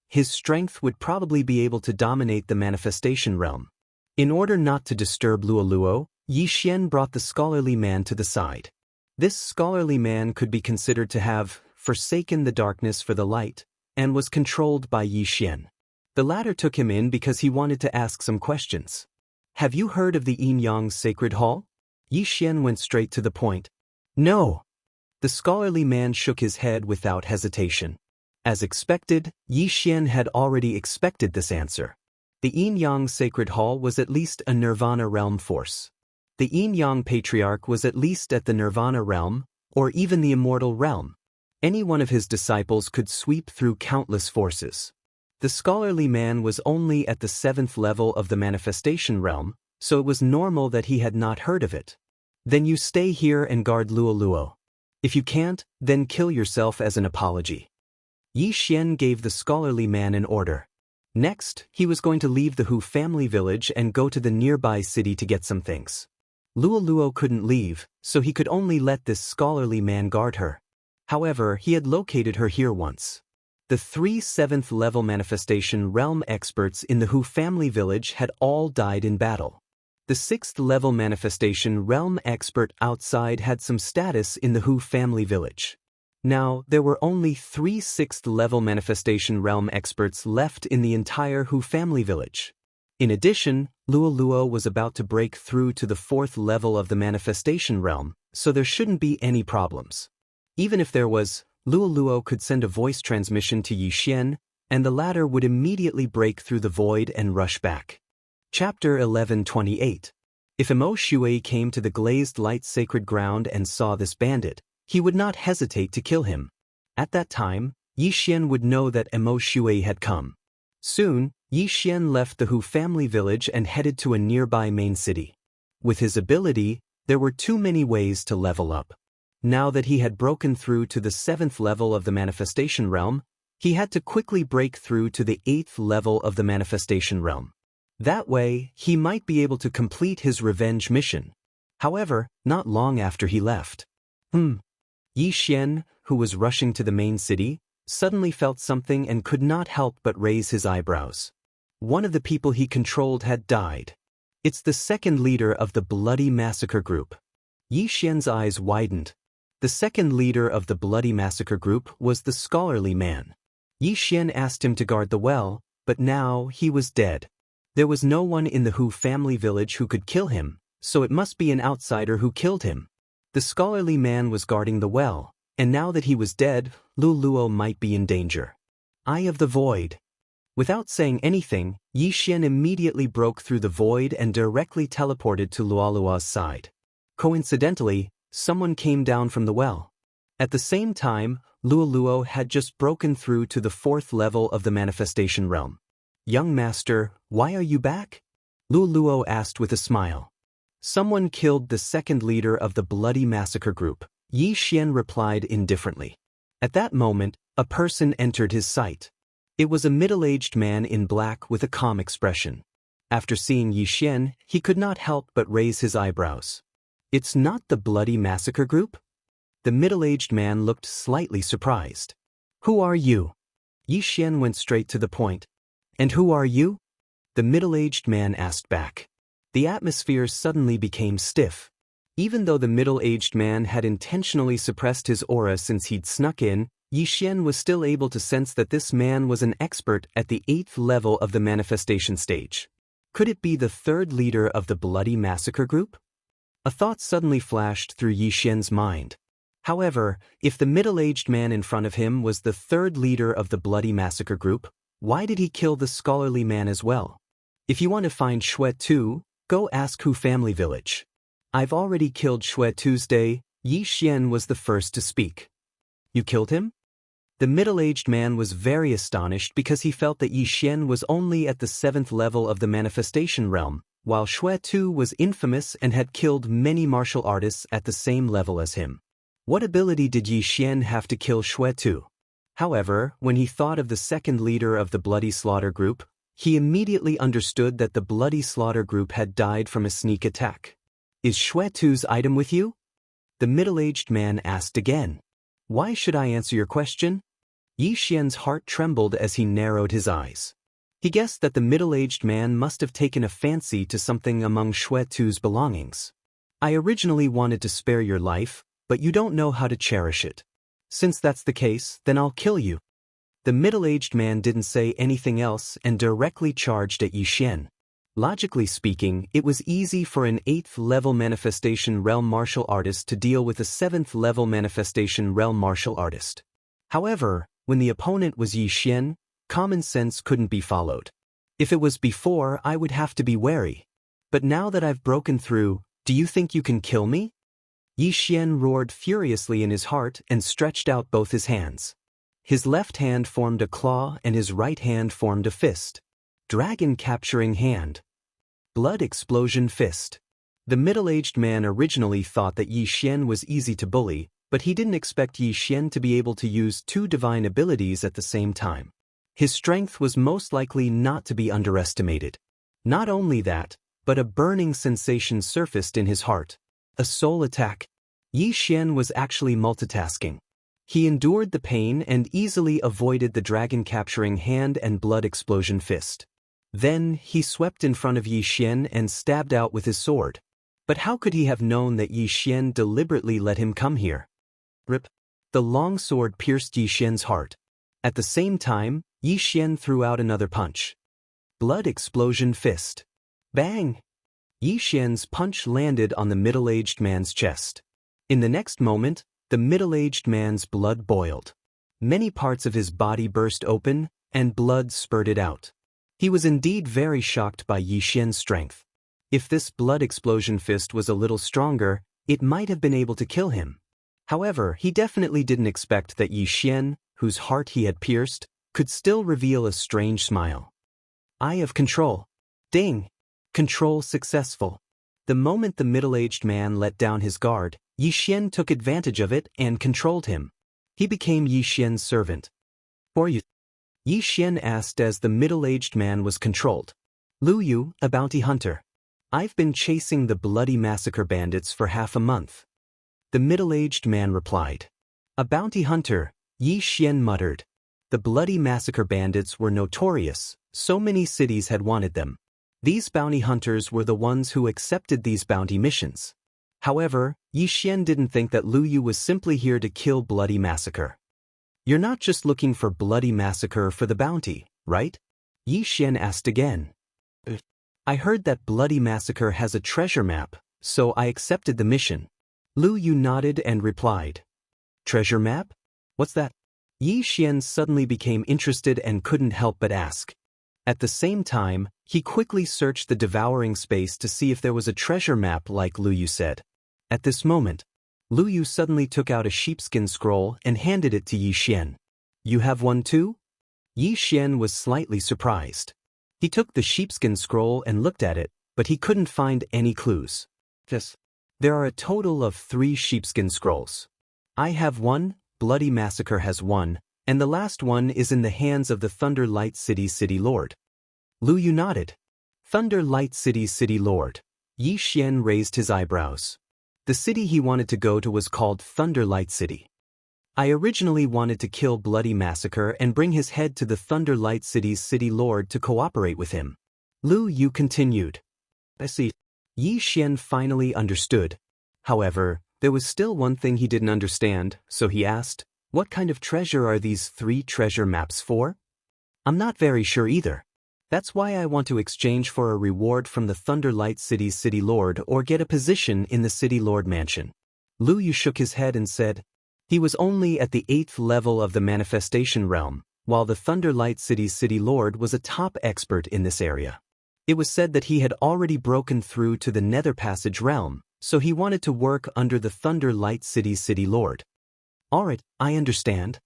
His strength would probably be able to dominate the manifestation realm. In order not to disturb Luo Luo, Yi Xian brought the scholarly man to the side. This scholarly man could be considered to have forsaken the darkness for the light, and was controlled by Yi Xian. The latter took him in because he wanted to ask some questions. Have you heard of the Yin Yang Sacred Hall? Yi Xian went straight to the point. No. The scholarly man shook his head without hesitation. As expected, Yi Xian had already expected this answer. The Yin Yang Sacred Hall was at least a Nirvana realm force. The Yin Yang Patriarch was at least at the Nirvana realm, or even the Immortal realm. Any one of his disciples could sweep through countless forces. The scholarly man was only at the 7th level of the manifestation realm, so it was normal that he had not heard of it. Then you stay here and guard Luo Luo. If you can't, then kill yourself as an apology. Yi Xian gave the scholarly man an order. Next, he was going to leave the Hu family village and go to the nearby city to get some things. Luo Luo couldn't leave, so he could only let this scholarly man guard her. However, he had located her here once. The 3 7th level manifestation realm experts in the Hu family village had all died in battle. The 6th level manifestation realm expert outside had some status in the Hu family village. Now, there were only 3 6th level manifestation realm experts left in the entire Hu family village. In addition, Luo Luo was about to break through to the 4th level of the manifestation realm, so there shouldn't be any problems. Even if there was, Luo Luo could send a voice transmission to Yi Xian, and the latter would immediately break through the void and rush back. Chapter 11:28. If Emo Shui came to the glazed light sacred ground and saw this bandit, he would not hesitate to kill him. At that time, Yi Xian would know that Emo Shui had come. Soon, Yi Xian left the Hu family village and headed to a nearby main city. With his ability, there were too many ways to level up. Now that he had broken through to the 7th level of the manifestation realm, he had to quickly break through to the 8th level of the manifestation realm. That way, he might be able to complete his revenge mission. However, not long after he left. Yi Xian, who was rushing to the main city, suddenly felt something and could not help but raise his eyebrows. One of the people he controlled had died. It's the second leader of the Bloody Massacre Group. Yi Xian's eyes widened. The second leader of the Bloody Massacre Group was the scholarly man. Yi Xian asked him to guard the well, but now he was dead. There was no one in the Hu family village who could kill him, so it must be an outsider who killed him. The scholarly man was guarding the well, and now that he was dead, Lu Luo might be in danger. Eye of the Void. Without saying anything, Yi Xian immediately broke through the void and directly teleported to Luolua's side. Coincidentally, someone came down from the well. At the same time, Luoluo had just broken through to the 4th level of the manifestation realm. "Young master, why are you back?" Luoluo asked with a smile. "Someone killed the second leader of the Bloody Massacre Group," Yi Xian replied indifferently. At that moment, a person entered his sight. It was a middle-aged man in black with a calm expression. After seeing Yi Xian, he could not help but raise his eyebrows. "It's not the Bloody Massacre Group?" The middle-aged man looked slightly surprised. "Who are you?" Yi Xian went straight to the point. "And who are you?" the middle-aged man asked back. The atmosphere suddenly became stiff. Even though the middle-aged man had intentionally suppressed his aura since he'd snuck in, Yi Xian was still able to sense that this man was an expert at the 8th level of the manifestation stage. Could it be the third leader of the Bloody Massacre Group? A thought suddenly flashed through Yi Xian's mind. However, if the middle-aged man in front of him was the third leader of the Bloody Massacre Group, why did he kill the scholarly man as well? If you want to find Xue Tu, go ask Hu family village. "I've already killed Xue Tuesday," Yi Xian was the first to speak. "You killed him?" The middle-aged man was very astonished because he felt that Yi Xian was only at the 7th level of the manifestation realm, while Xue Tu was infamous and had killed many martial artists at the same level as him. What ability did Yi Xian have to kill Xue Tu? However, when he thought of the second leader of the Bloody Slaughter Group, he immediately understood that the Bloody Slaughter Group had died from a sneak attack. "Is Xue Tu's item with you?" the middle-aged man asked again. "Why should I answer your question?" Yi Xian's heart trembled as he narrowed his eyes. He guessed that the middle-aged man must have taken a fancy to something among Xue Tu's belongings. "I originally wanted to spare your life, but you don't know how to cherish it. Since that's the case, then I'll kill you." The middle-aged man didn't say anything else and directly charged at Yi Xian. Logically speaking, it was easy for an 8th-level manifestation realm martial artist to deal with a 7th-level manifestation realm martial artist. However, when the opponent was Yi Xian, common sense couldn't be followed. "If it was before, I would have to be wary. But now that I've broken through, do you think you can kill me?" Yi Xian roared furiously in his heart and stretched out both his hands. His left hand formed a claw and his right hand formed a fist. Dragon Capturing Hand. Blood Explosion Fist. The middle-aged man originally thought that Yi Xian was easy to bully, but he didn't expect Yi Xian to be able to use two divine abilities at the same time. His strength was most likely not to be underestimated. Not only that, but a burning sensation surfaced in his heart. A soul attack. Yi Xian was actually multitasking. He endured the pain and easily avoided the dragon capturing hand and blood explosion fist. Then, he swept in front of Yi Xian and stabbed out with his sword. But how could he have known that Yi Xian deliberately let him come here? Rip. The long sword pierced Yi Xian's heart. At the same time, Yi Xian threw out another punch. Blood explosion fist. Bang! Yi Xian's punch landed on the middle-aged man's chest. In the next moment, the middle-aged man's blood boiled. Many parts of his body burst open, and blood spurted out. He was indeed very shocked by Yi Xian's strength. If this blood explosion fist was a little stronger, it might have been able to kill him. However, he definitely didn't expect that Yi Xian, whose heart he had pierced, could still reveal a strange smile. Eye of control. Ding! Control successful. The moment the middle-aged man let down his guard, Yi Xian took advantage of it and controlled him. He became Yi Xian's servant. "For you?" Yi Xian asked as the middle-aged man was controlled. "Lu Yu, a bounty hunter. I've been chasing the bloody massacre bandits for half a month." The middle-aged man replied. "A bounty hunter," Yi Xian muttered. The bloody massacre bandits were notorious, so many cities had wanted them. These bounty hunters were the ones who accepted these bounty missions. However, Yi Xian didn't think that Lu Yu was simply here to kill bloody massacre. "You're not just looking for bloody massacre for the bounty, right?" Yi Xian asked again. "I heard that bloody massacre has a treasure map, so I accepted the mission." Lu Yu nodded and replied. "Treasure map? What's that?" Yi Xian suddenly became interested and couldn't help but ask. At the same time, he quickly searched the devouring space to see if there was a treasure map like Lu Yu said. At this moment, Lu Yu suddenly took out a sheepskin scroll and handed it to Yi Xian. "You have one too?" Yi Xian was slightly surprised. He took the sheepskin scroll and looked at it, but he couldn't find any clues. "Yes. There are a total of 3 sheepskin scrolls. I have one, Bloody Massacre has one, and the last one is in the hands of the Thunder Light City Lord." Lu Yu nodded. Thunder Light City Lord. Yi Xian raised his eyebrows. The city he wanted to go to was called Thunder Light City. "I originally wanted to kill Bloody Massacre and bring his head to the Thunder Light City's City Lord to cooperate with him." Lu Yu continued. "I see." Yi Xian finally understood. However, there was still one thing he didn't understand, so he asked, "What kind of treasure are these 3 treasure maps for?" "I'm not very sure either. That's why I want to exchange for a reward from the Thunder Light City's City Lord or get a position in the City Lord Mansion." Lu Yu shook his head and said, he was only at the 8th level of the manifestation realm, while the Thunder Light City's City Lord was a top expert in this area. It was said that he had already broken through to the Nether Passage realm, so he wanted to work under the Thunder Light City's City Lord. "Alright, I understand."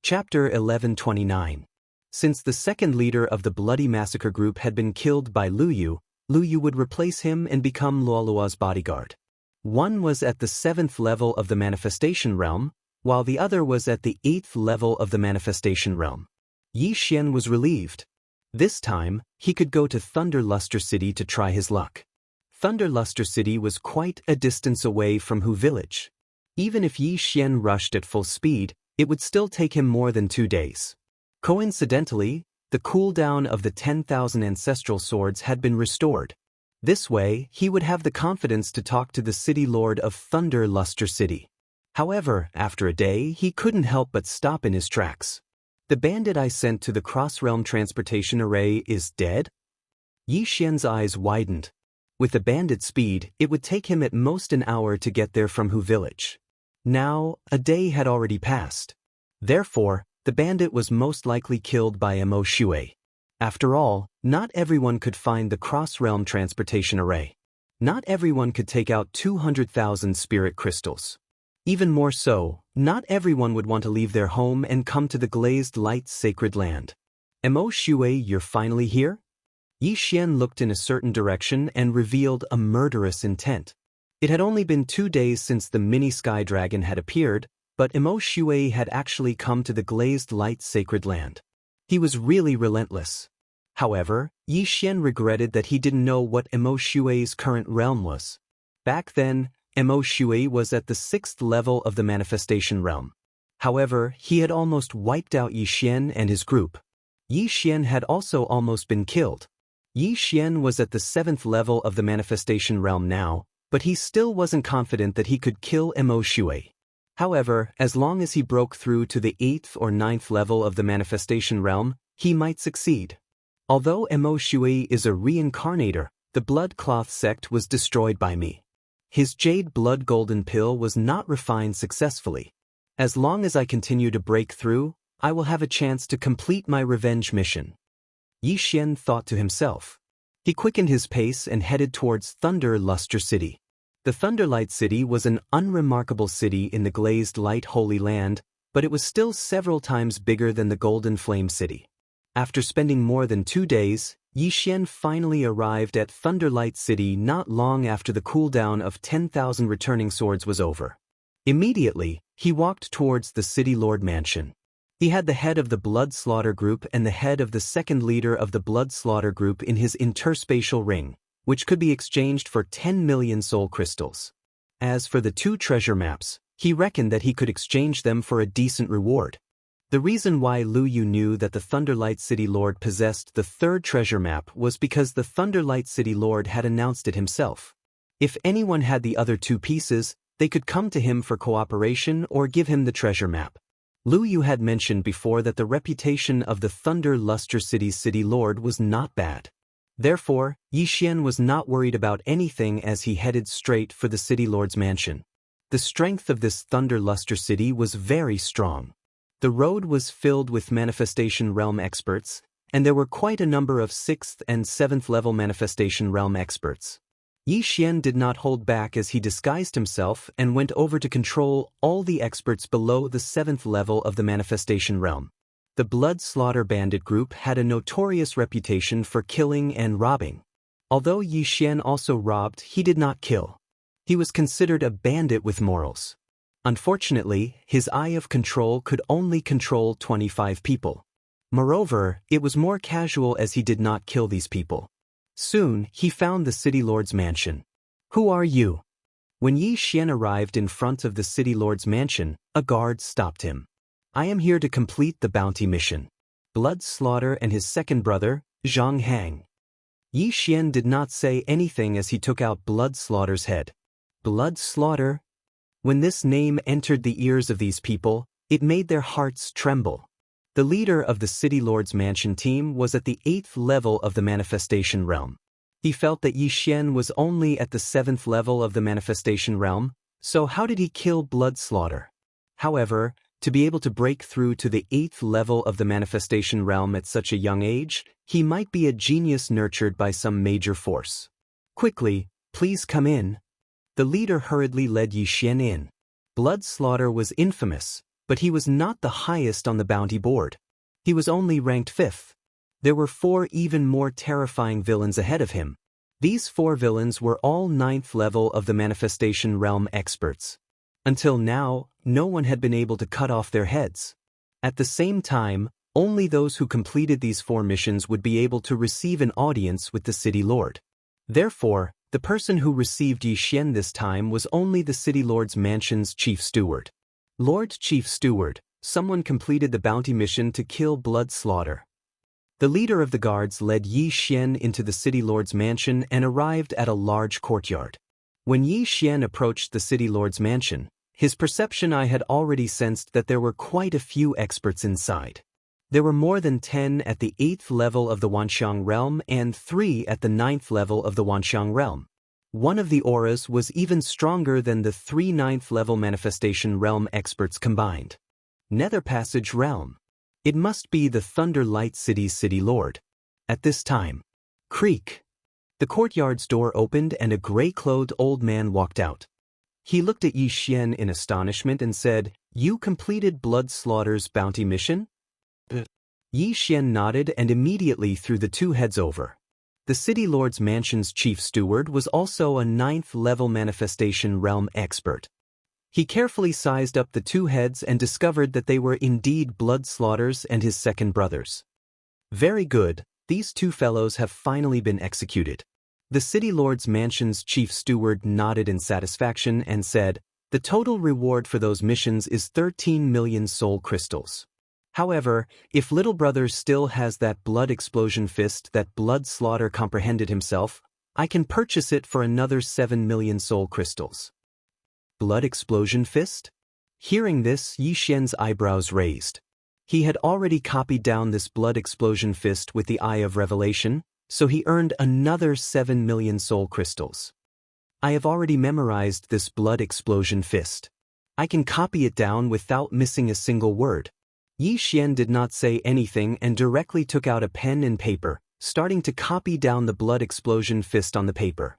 Chapter 1129. Since the second leader of the Bloody Massacre group had been killed by Lu Yu would replace him and become Luolua's bodyguard. One was at the 7th level of the manifestation realm, while the other was at the 8th level of the manifestation realm. Yi Xian was relieved. This time, he could go to Thunder Luster City to try his luck. Thunder Luster City was quite a distance away from Hu Village. Even if Yi Xian rushed at full speed, it would still take him more than 2 days. Coincidentally, the cooldown of the 10,000 ancestral swords had been restored. This way, he would have the confidence to talk to the City Lord of Thunder Luster City. However, after a day, he couldn't help but stop in his tracks. "The bandit I sent to the cross-realm transportation array is dead?" Yi Xian's eyes widened. With the bandit's speed, it would take him at most an hour to get there from Hu Village. Now, a day had already passed. Therefore, the bandit was most likely killed by Mo Shui. After all, not everyone could find the cross-realm transportation array. Not everyone could take out 200,000 spirit crystals. Even more so, not everyone would want to leave their home and come to the glazed light sacred land. "Mo Shui, you're finally here?" Yi Xian looked in a certain direction and revealed a murderous intent. It had only been 2 days since the mini sky dragon had appeared, but Mo Shui had actually come to the glazed light sacred land. He was really relentless. However, Yi Xian regretted that he didn't know what Mo Shui's current realm was. Back then, Mo Shui was at the 6th level of the manifestation realm. However, he had almost wiped out Yi Xian and his group. Yi Xian had also almost been killed. Yi Xian was at the 7th level of the manifestation realm now, but he still wasn't confident that he could kill Mo Shui. However, as long as he broke through to the 8th or 9th level of the manifestation realm, he might succeed. Although Mo Shui is a reincarnator, the Blood Cloth sect was destroyed by me. His Jade Blood Golden Pill was not refined successfully. As long as I continue to break through, I will have a chance to complete my revenge mission. Yi Xian thought to himself. He quickened his pace and headed towards Thunder Luster City. The Thunderlight City was an unremarkable city in the glazed light Holy Land, but it was still several times bigger than the Golden Flame City. After spending more than 2 days, Yi Xian finally arrived at Thunderlight City not long after the cooldown of 10,000 returning swords was over. Immediately, he walked towards the City Lord Mansion. He had the head of the Blood Slaughter Group and the head of the second leader of the Blood Slaughter Group in his interspatial ring, which could be exchanged for 10 million soul crystals. As for the 2 treasure maps, he reckoned that he could exchange them for a decent reward. The reason why Lu Yu knew that the Thunderlight City Lord possessed the 3rd treasure map was because the Thunderlight City Lord had announced it himself. If anyone had the other 2 pieces, they could come to him for cooperation or give him the treasure map. Lu Yu had mentioned before that the reputation of the Thunder Luster City's City Lord was not bad. Therefore, Yi Xian was not worried about anything as he headed straight for the City Lord's mansion. The strength of this Thunder Luster City was very strong. The road was filled with Manifestation Realm experts, and there were quite a number of 6th and 7th level Manifestation Realm experts. Yi Xian did not hold back as he disguised himself and went over to control all the experts below the 7th level of the Manifestation Realm. The Blood Slaughter Bandit group had a notorious reputation for killing and robbing. Although Yi Xian also robbed, he did not kill. He was considered a bandit with morals. Unfortunately, his Eye of Control could only control 25 people. Moreover, it was more casual as he did not kill these people. Soon, he found the City Lord's mansion. "Who are you?" When Yi Xian arrived in front of the City Lord's mansion, a guard stopped him. "I am here to complete the bounty mission. Blood Slaughter and his second brother, Zhang Hang." Yi Xian did not say anything as he took out Blood Slaughter's head. Blood Slaughter? When this name entered the ears of these people, it made their hearts tremble. The leader of the City Lord's mansion team was at the 8th level of the Manifestation Realm. He felt that Yi Xian was only at the 7th level of the Manifestation Realm, so how did he kill Blood Slaughter? However, to be able to break through to the 8th level of the Manifestation Realm at such a young age, he might be a genius nurtured by some major force. "Quickly, please come in." The leader hurriedly led Yi Xian in. Blood Slaughter was infamous, but he was not the highest on the bounty board. He was only ranked 5th. There were 4 even more terrifying villains ahead of him. These 4 villains were all 9th level of the Manifestation Realm experts. Until now, no one had been able to cut off their heads. At the same time, only those who completed these 4 missions would be able to receive an audience with the City Lord. Therefore, the person who received Yi Xian this time was only the City Lord's mansion's chief steward. "Lord Chief Steward, someone completed the bounty mission to kill Blood Slaughter." The leader of the guards led Yi Xian into the City Lord's mansion and arrived at a large courtyard. When Yi Xian approached the City Lord's mansion, his perception eye had already sensed that there were quite a few experts inside. There were more than 10 at the 8th level of the Wanxiang realm and 3 at the 9th level of the Wanxiang realm. One of the auras was even stronger than the 3 9th level Manifestation Realm experts combined. Nether Passage Realm. It must be the Thunder Light City's City Lord. At this time, creak. The courtyard's door opened and a gray-clothed old man walked out. He looked at Yi Xian in astonishment and said, "You completed Blood Slaughter's bounty mission?" Yi Xian nodded and immediately threw the 2 heads over. The City Lord's mansion's chief steward was also a 9th level Manifestation Realm expert. He carefully sized up the 2 heads and discovered that they were indeed Blood Slaughter's and his second brother's. "Very good, these 2 fellows have finally been executed." The City Lord's mansion's chief steward nodded in satisfaction and said, "The total reward for those missions is 13 million soul crystals. However, if little brother still has that blood explosion fist that Blood Slaughter comprehended himself, I can purchase it for another 7 million soul crystals." Blood explosion fist? Hearing this, Yi Xian's eyebrows raised. He had already copied down this blood explosion fist with the Eye of Revelation, so he earned another 7 million soul crystals. "I have already memorized this blood explosion fist. I can copy it down without missing a single word." Yi Xian did not say anything and directly took out a pen and paper, starting to copy down the blood explosion fist on the paper.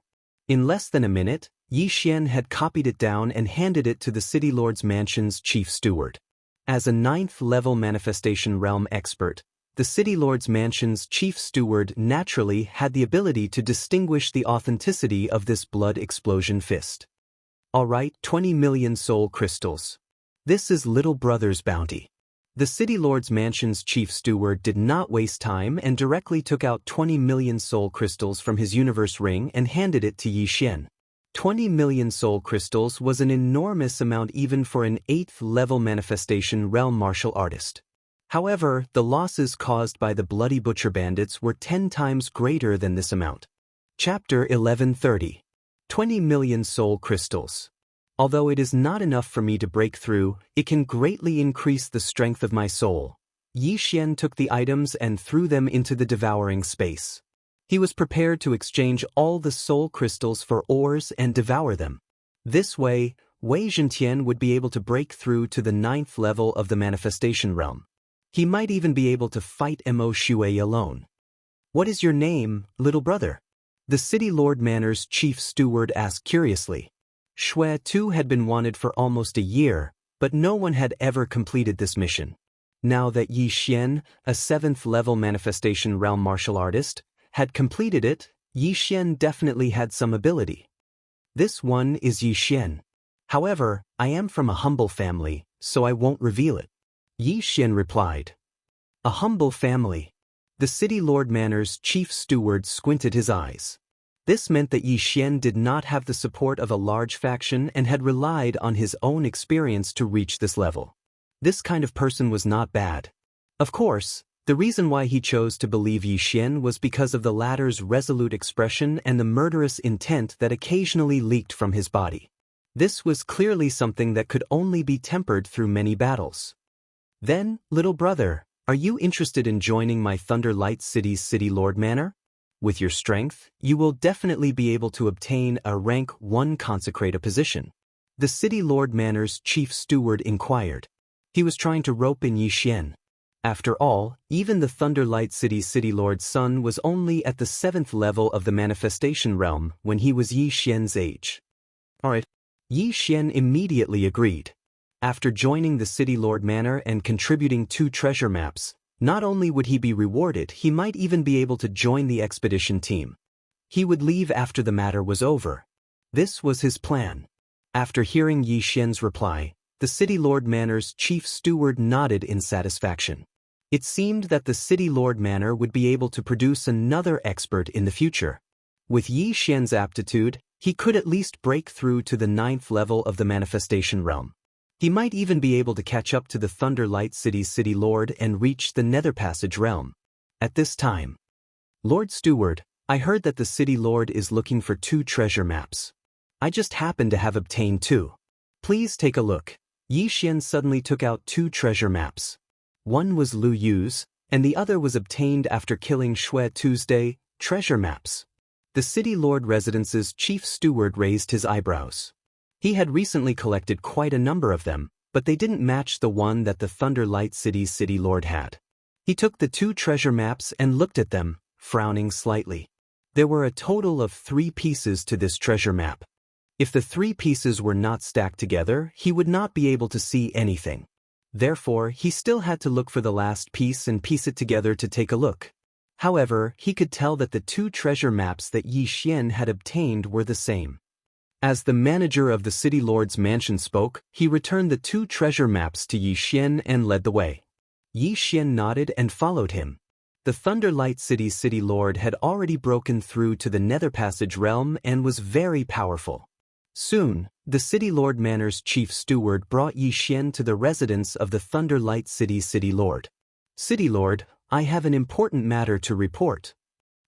In less than a minute, Yi Xian had copied it down and handed it to the City Lord's mansion's chief steward. As a 9th-level manifestation realm expert, the City Lord's mansion's chief steward naturally had the ability to distinguish the authenticity of this blood explosion fist. Alright, 20 million soul crystals. This is little brother's bounty. The City Lord's mansion's chief steward did not waste time and directly took out 20 million soul crystals from his universe ring and handed it to Yi Xian. 20 million soul crystals was an enormous amount even for an 8th-level manifestation realm martial artist. However, the losses caused by the Bloody Butcher bandits were 10 times greater than this amount. Chapter 1130. 20 million soul crystals. Although it is not enough for me to break through, it can greatly increase the strength of my soul. Yi Xian took the items and threw them into the devouring space. He was prepared to exchange all the soul crystals for ores and devour them. This way, Wei Zhentian would be able to break through to the 9th level of the manifestation realm. He might even be able to fight Mo Shui alone. What is your name, little brother? The City Lord Manor's chief steward asked curiously. Shui too had been wanted for almost a year, but no one had ever completed this mission. Now that Yi Xian, a 7th-level manifestation realm martial artist, had completed it, Yi Xian definitely had some ability. This one is Yi Xian. However, I am from a humble family, so I won't reveal it. Yi Xian replied. A humble family. The City Lord Manor's chief steward squinted his eyes. This meant that Yi Xian did not have the support of a large faction and had relied on his own experience to reach this level. This kind of person was not bad. Of course, the reason why he chose to believe Yi Xian was because of the latter's resolute expression and the murderous intent that occasionally leaked from his body. This was clearly something that could only be tempered through many battles. Then, little brother, are you interested in joining my Thunder Light City's City Lord Manor? With your strength, you will definitely be able to obtain a rank 1 consecrator position. The City Lord Manor's chief steward inquired. He was trying to rope in Yi Xian. After all, even the Thunder Light City's City Lord's son was only at the 7th level of the manifestation realm when he was Yi Xian's age. Alright. Yi Xian immediately agreed. After joining the City Lord Manor and contributing 2 treasure maps, not only would he be rewarded, he might even be able to join the expedition team. He would leave after the matter was over. This was his plan. After hearing Yi Xian's reply, the City Lord Manor's chief steward nodded in satisfaction. It seemed that the City Lord Manor would be able to produce another expert in the future. With Yi Xian's aptitude, he could at least break through to the 9th level of the manifestation realm. He might even be able to catch up to the Thunder Light City's City Lord and reach the Nether Passage realm. At this time, Lord Steward, I heard that the City Lord is looking for 2 treasure maps. I just happen to have obtained 2. Please take a look. Yi Xian suddenly took out 2 treasure maps. One was Lu Yu's, and the other was obtained after killing Shui Tuesday. Treasure maps. The City Lord Residence's chief steward raised his eyebrows. He had recently collected quite a number of them, but they didn't match the one that the Thunder Light City's City Lord had. He took the 2 treasure maps and looked at them, frowning slightly. There were a total of 3 pieces to this treasure map. If the 3 pieces were not stacked together, he would not be able to see anything. Therefore, he still had to look for the last piece and piece it together to take a look. However, he could tell that the 2 treasure maps that Yi Xian had obtained were the same. As the manager of the City Lord's mansion spoke, he returned the 2 treasure maps to Yi Xian and led the way. Yi Xian nodded and followed him. The Thunder Light City's City Lord had already broken through to the Nether Passage realm and was very powerful. Soon, the City Lord Manor's chief steward brought Yi Xian to the residence of the Thunder Light City's City Lord. City Lord, I have an important matter to report.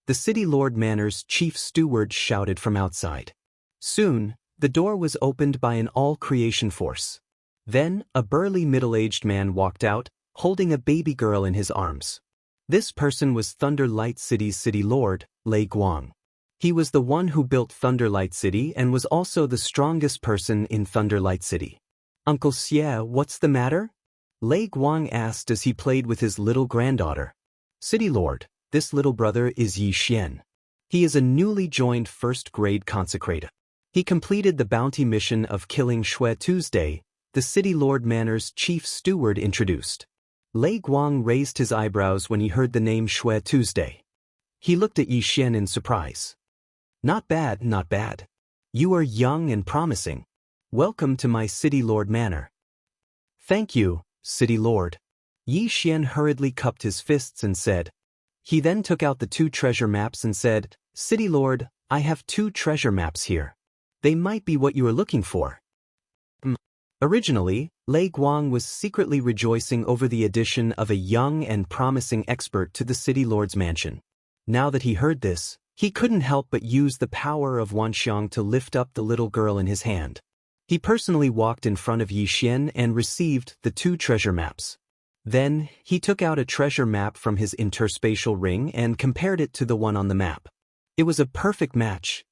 The City Lord Manor's chief steward shouted from outside. Soon, the door was opened by an all-creation force. Then, a burly middle-aged man walked out, holding a baby girl in his arms. This person was Thunder Light City's City Lord, Lei Guang. He was the one who built Thunder Light City and was also the strongest person in Thunder Light City. Uncle Xie, what's the matter? Lei Guang asked as he played with his little granddaughter. City Lord, This little brother is Yi Xian. He is a newly joined first-grade consecrator. He completed the bounty mission of killing Shui Tuesday, the City Lord Manor's chief steward introduced. Lei Guang raised his eyebrows when he heard the name Shui Tuesday. He looked at Yi Xian in surprise. Not bad, not bad. You are young and promising. Welcome to my City Lord Manor. Thank you, City Lord. Yi Xian hurriedly cupped his fists and said. He then took out the 2 treasure maps and said, City Lord, I have 2 treasure maps here. They might be what you are looking for. Originally, Lei Guang was secretly rejoicing over the addition of a young and promising expert to the City Lord's mansion. Now that he heard this, he couldn't help but use the power of Wanxiang to lift up the little girl in his hand. He personally walked in front of Yi Xian and received the 2 treasure maps. Then, he took out a treasure map from his interspatial ring and compared it to the one on the map. It was a perfect match.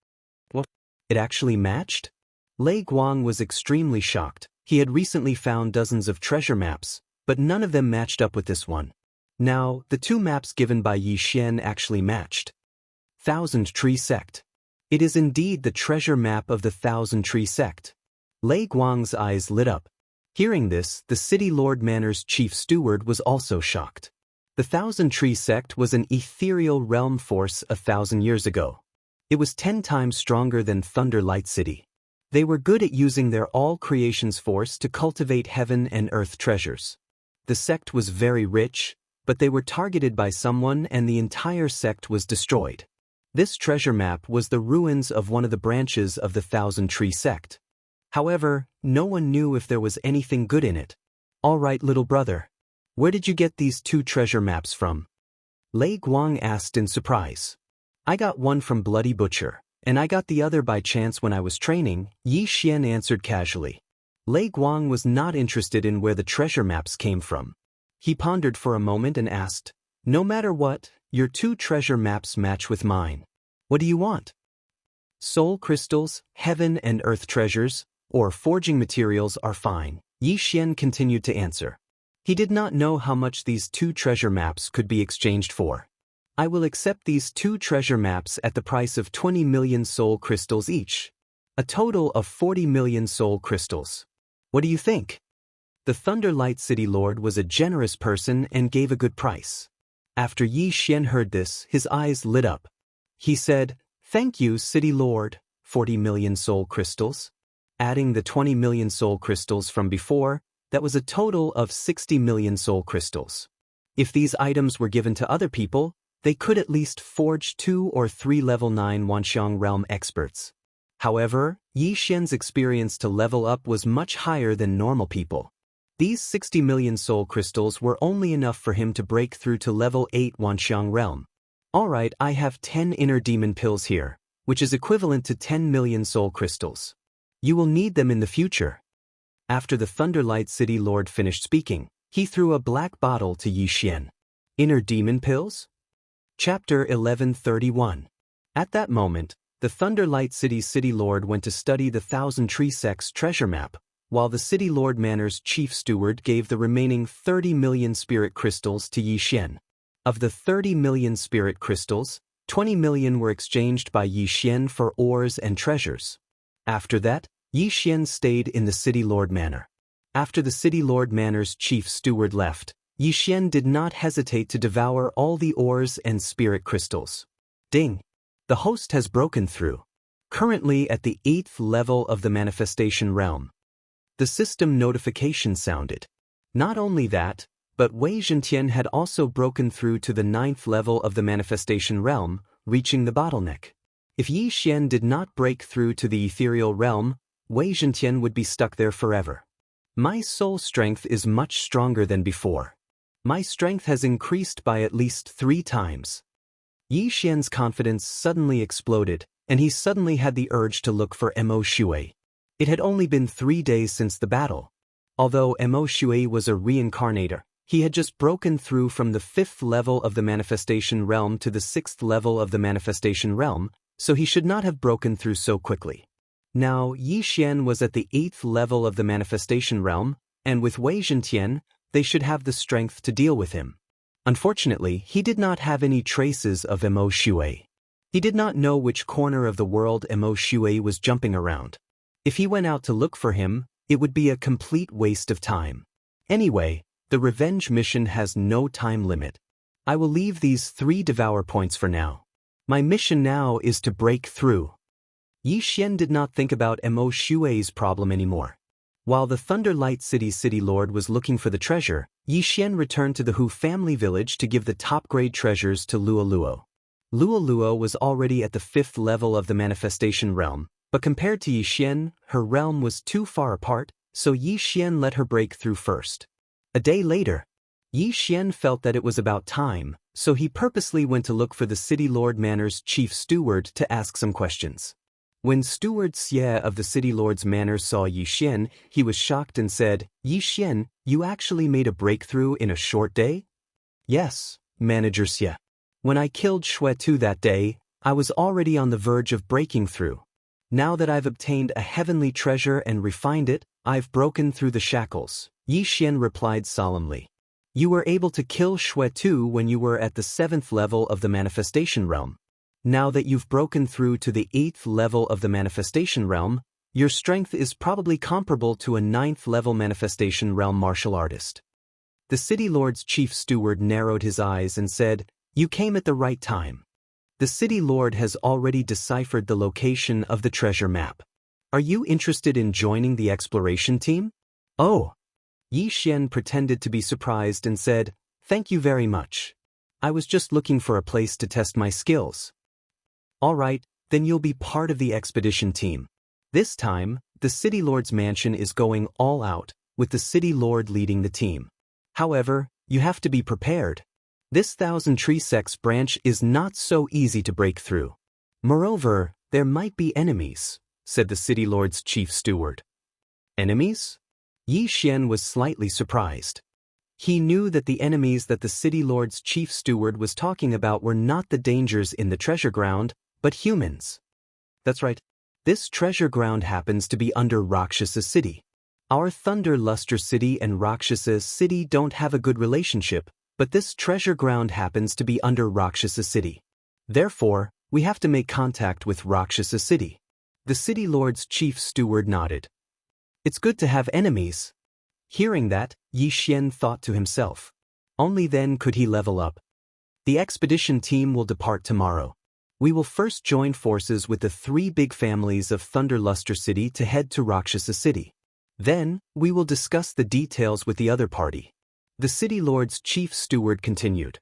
What? It actually matched? Lei Guang was extremely shocked. He had recently found dozens of treasure maps, but none of them matched up with this one. Now, the 2 maps given by Yi Xian actually matched. Thousand Tree Sect. It is indeed the treasure map of the Thousand Tree Sect. Lei Guang's eyes lit up. Hearing this, the City Lord Manor's chief steward was also shocked. The Thousand Tree Sect was an ethereal realm force 1,000 years ago. It was 10 times stronger than Thunder Light City. They were good at using their all-creations force to cultivate heaven and earth treasures. The sect was very rich, but they were targeted by someone and the entire sect was destroyed. This treasure map was the ruins of one of the branches of the Thousand Tree Sect. However, no one knew if there was anything good in it. All right, little brother. Where did you get these 2 treasure maps from? Lei Guang asked in surprise. I got one from Bloody Butcher, and I got the other by chance when I was training, Yi Xian answered casually. Lei Guang was not interested in where the treasure maps came from. He pondered for a moment and asked, No matter what, your 2 treasure maps match with mine. What do you want? Soul crystals, heaven and earth treasures, or forging materials are fine, Yi Xian continued to answer. He did not know how much these 2 treasure maps could be exchanged for. I will accept these 2 treasure maps at the price of 20 million soul crystals each. A total of 40 million soul crystals. What do you think? The Thunder Light City Lord was a generous person and gave a good price. After Yi Xian heard this, his eyes lit up. He said, Thank you, City Lord, 40 million soul crystals. Adding the 20 million soul crystals from before, that was a total of 60 million soul crystals. If these items were given to other people, they could at least forge 2 or 3 level 9 Wanxiang realm experts. However, Yi Xian's experience to level up was much higher than normal people. These 60 million soul crystals were only enough for him to break through to level 8 Wanxiang realm. Alright, I have 10 inner demon pills here, which is equivalent to 10 million soul crystals. You will need them in the future. After the Thunderlight City Lord finished speaking, he threw a black bottle to Yi Xian. Inner demon pills? Chapter 1131. At that moment, the Thunderlight City's City Lord went to study the Thousand Tree Sect's treasure map, while the City Lord Manor's chief steward gave the remaining 30 million spirit crystals to Yi Xian. Of the 30 million spirit crystals, 20 million were exchanged by Yi Xian for ores and treasures. After that, Yi Xian stayed in the City Lord Manor. After the City Lord Manor's chief steward left, Yi Xian did not hesitate to devour all the ores and spirit crystals. Ding! The host has broken through. Currently at the 8th level of the manifestation realm. The system notification sounded. Not only that, but Wei Zhentian had also broken through to the 9th level of the manifestation realm, reaching the bottleneck. If Yi Xian did not break through to the ethereal realm, Wei Zhentian would be stuck there forever. My soul strength is much stronger than before. My strength has increased by at least 3 times. Yi Xian's confidence suddenly exploded, and he suddenly had the urge to look for Mo Shui. It had only been 3 days since the battle. Although Mo Shui was a reincarnator, he had just broken through from the 5th level of the manifestation realm to the 6th level of the manifestation realm, so he should not have broken through so quickly. Now, Yi Xian was at the 8th level of the manifestation realm, and with Wei Zhentian, they should have the strength to deal with him. Unfortunately, he did not have any traces of Mo Shui. He did not know which corner of the world Mo Shui was jumping around. If he went out to look for him, it would be a complete waste of time. Anyway, the revenge mission has no time limit. I will leave these 3 devour points for now. My mission now is to break through. Yi Xian did not think about Mo Shui's problem anymore. While the Thunder Light City Lord was looking for the treasure, Yi Xian returned to the Hu family village to give the top-grade treasures to Luo Luo. Luo Luo was already at the 5th level of the manifestation realm, but compared to Yi Xian, her realm was too far apart, so Yi Xian let her break through first. A day later, Yi Xian felt that it was about time, so he purposely went to look for the City Lord Manor's chief steward to ask some questions. When Steward Xie of the City Lord's Manor saw Yi Xian, he was shocked and said, "Yi Xian, you actually made a breakthrough in a short day?" "Yes, Manager Xie. When I killed Shui-Tu that day, I was already on the verge of breaking through. Now that I've obtained a heavenly treasure and refined it, I've broken through the shackles," Yi Xian replied solemnly. "You were able to kill Shui-Tu when you were at the 7th level of the manifestation realm. Now that you've broken through to the 8th level of the manifestation realm, your strength is probably comparable to a 9th level manifestation realm martial artist." The City Lord's chief steward narrowed his eyes and said, "You came at the right time. The City Lord has already deciphered the location of the treasure map. Are you interested in joining the exploration team?" "Oh." Yi Xian pretended to be surprised and said, "Thank you very much. I was just looking for a place to test my skills." "All right, then you'll be part of the expedition team. This time, the City Lord's mansion is going all out, with the City Lord leading the team. However, you have to be prepared. This Thousand Tree Sect's branch is not so easy to break through. Moreover, there might be enemies," said the City Lord's chief steward. "Enemies?" Yi Xian was slightly surprised. He knew that the enemies that the City Lord's chief steward was talking about were not the dangers in the treasure ground, but humans. That's right. This treasure ground happens to be under Rakshasa City. Our Thunder Luster City and Rakshasa City don't have a good relationship, but this treasure ground happens to be under Rakshasa City. Therefore, we have to make contact with Rakshasa City. The City Lord's chief steward nodded. "It's good to have enemies." Hearing that, Yi Xian thought to himself. Only then could he level up. The expedition team will depart tomorrow. We will first join forces with the 3 big families of Thunder Luster City to head to Rakshasa City. Then, we will discuss the details with the other party. The City Lord's chief steward continued.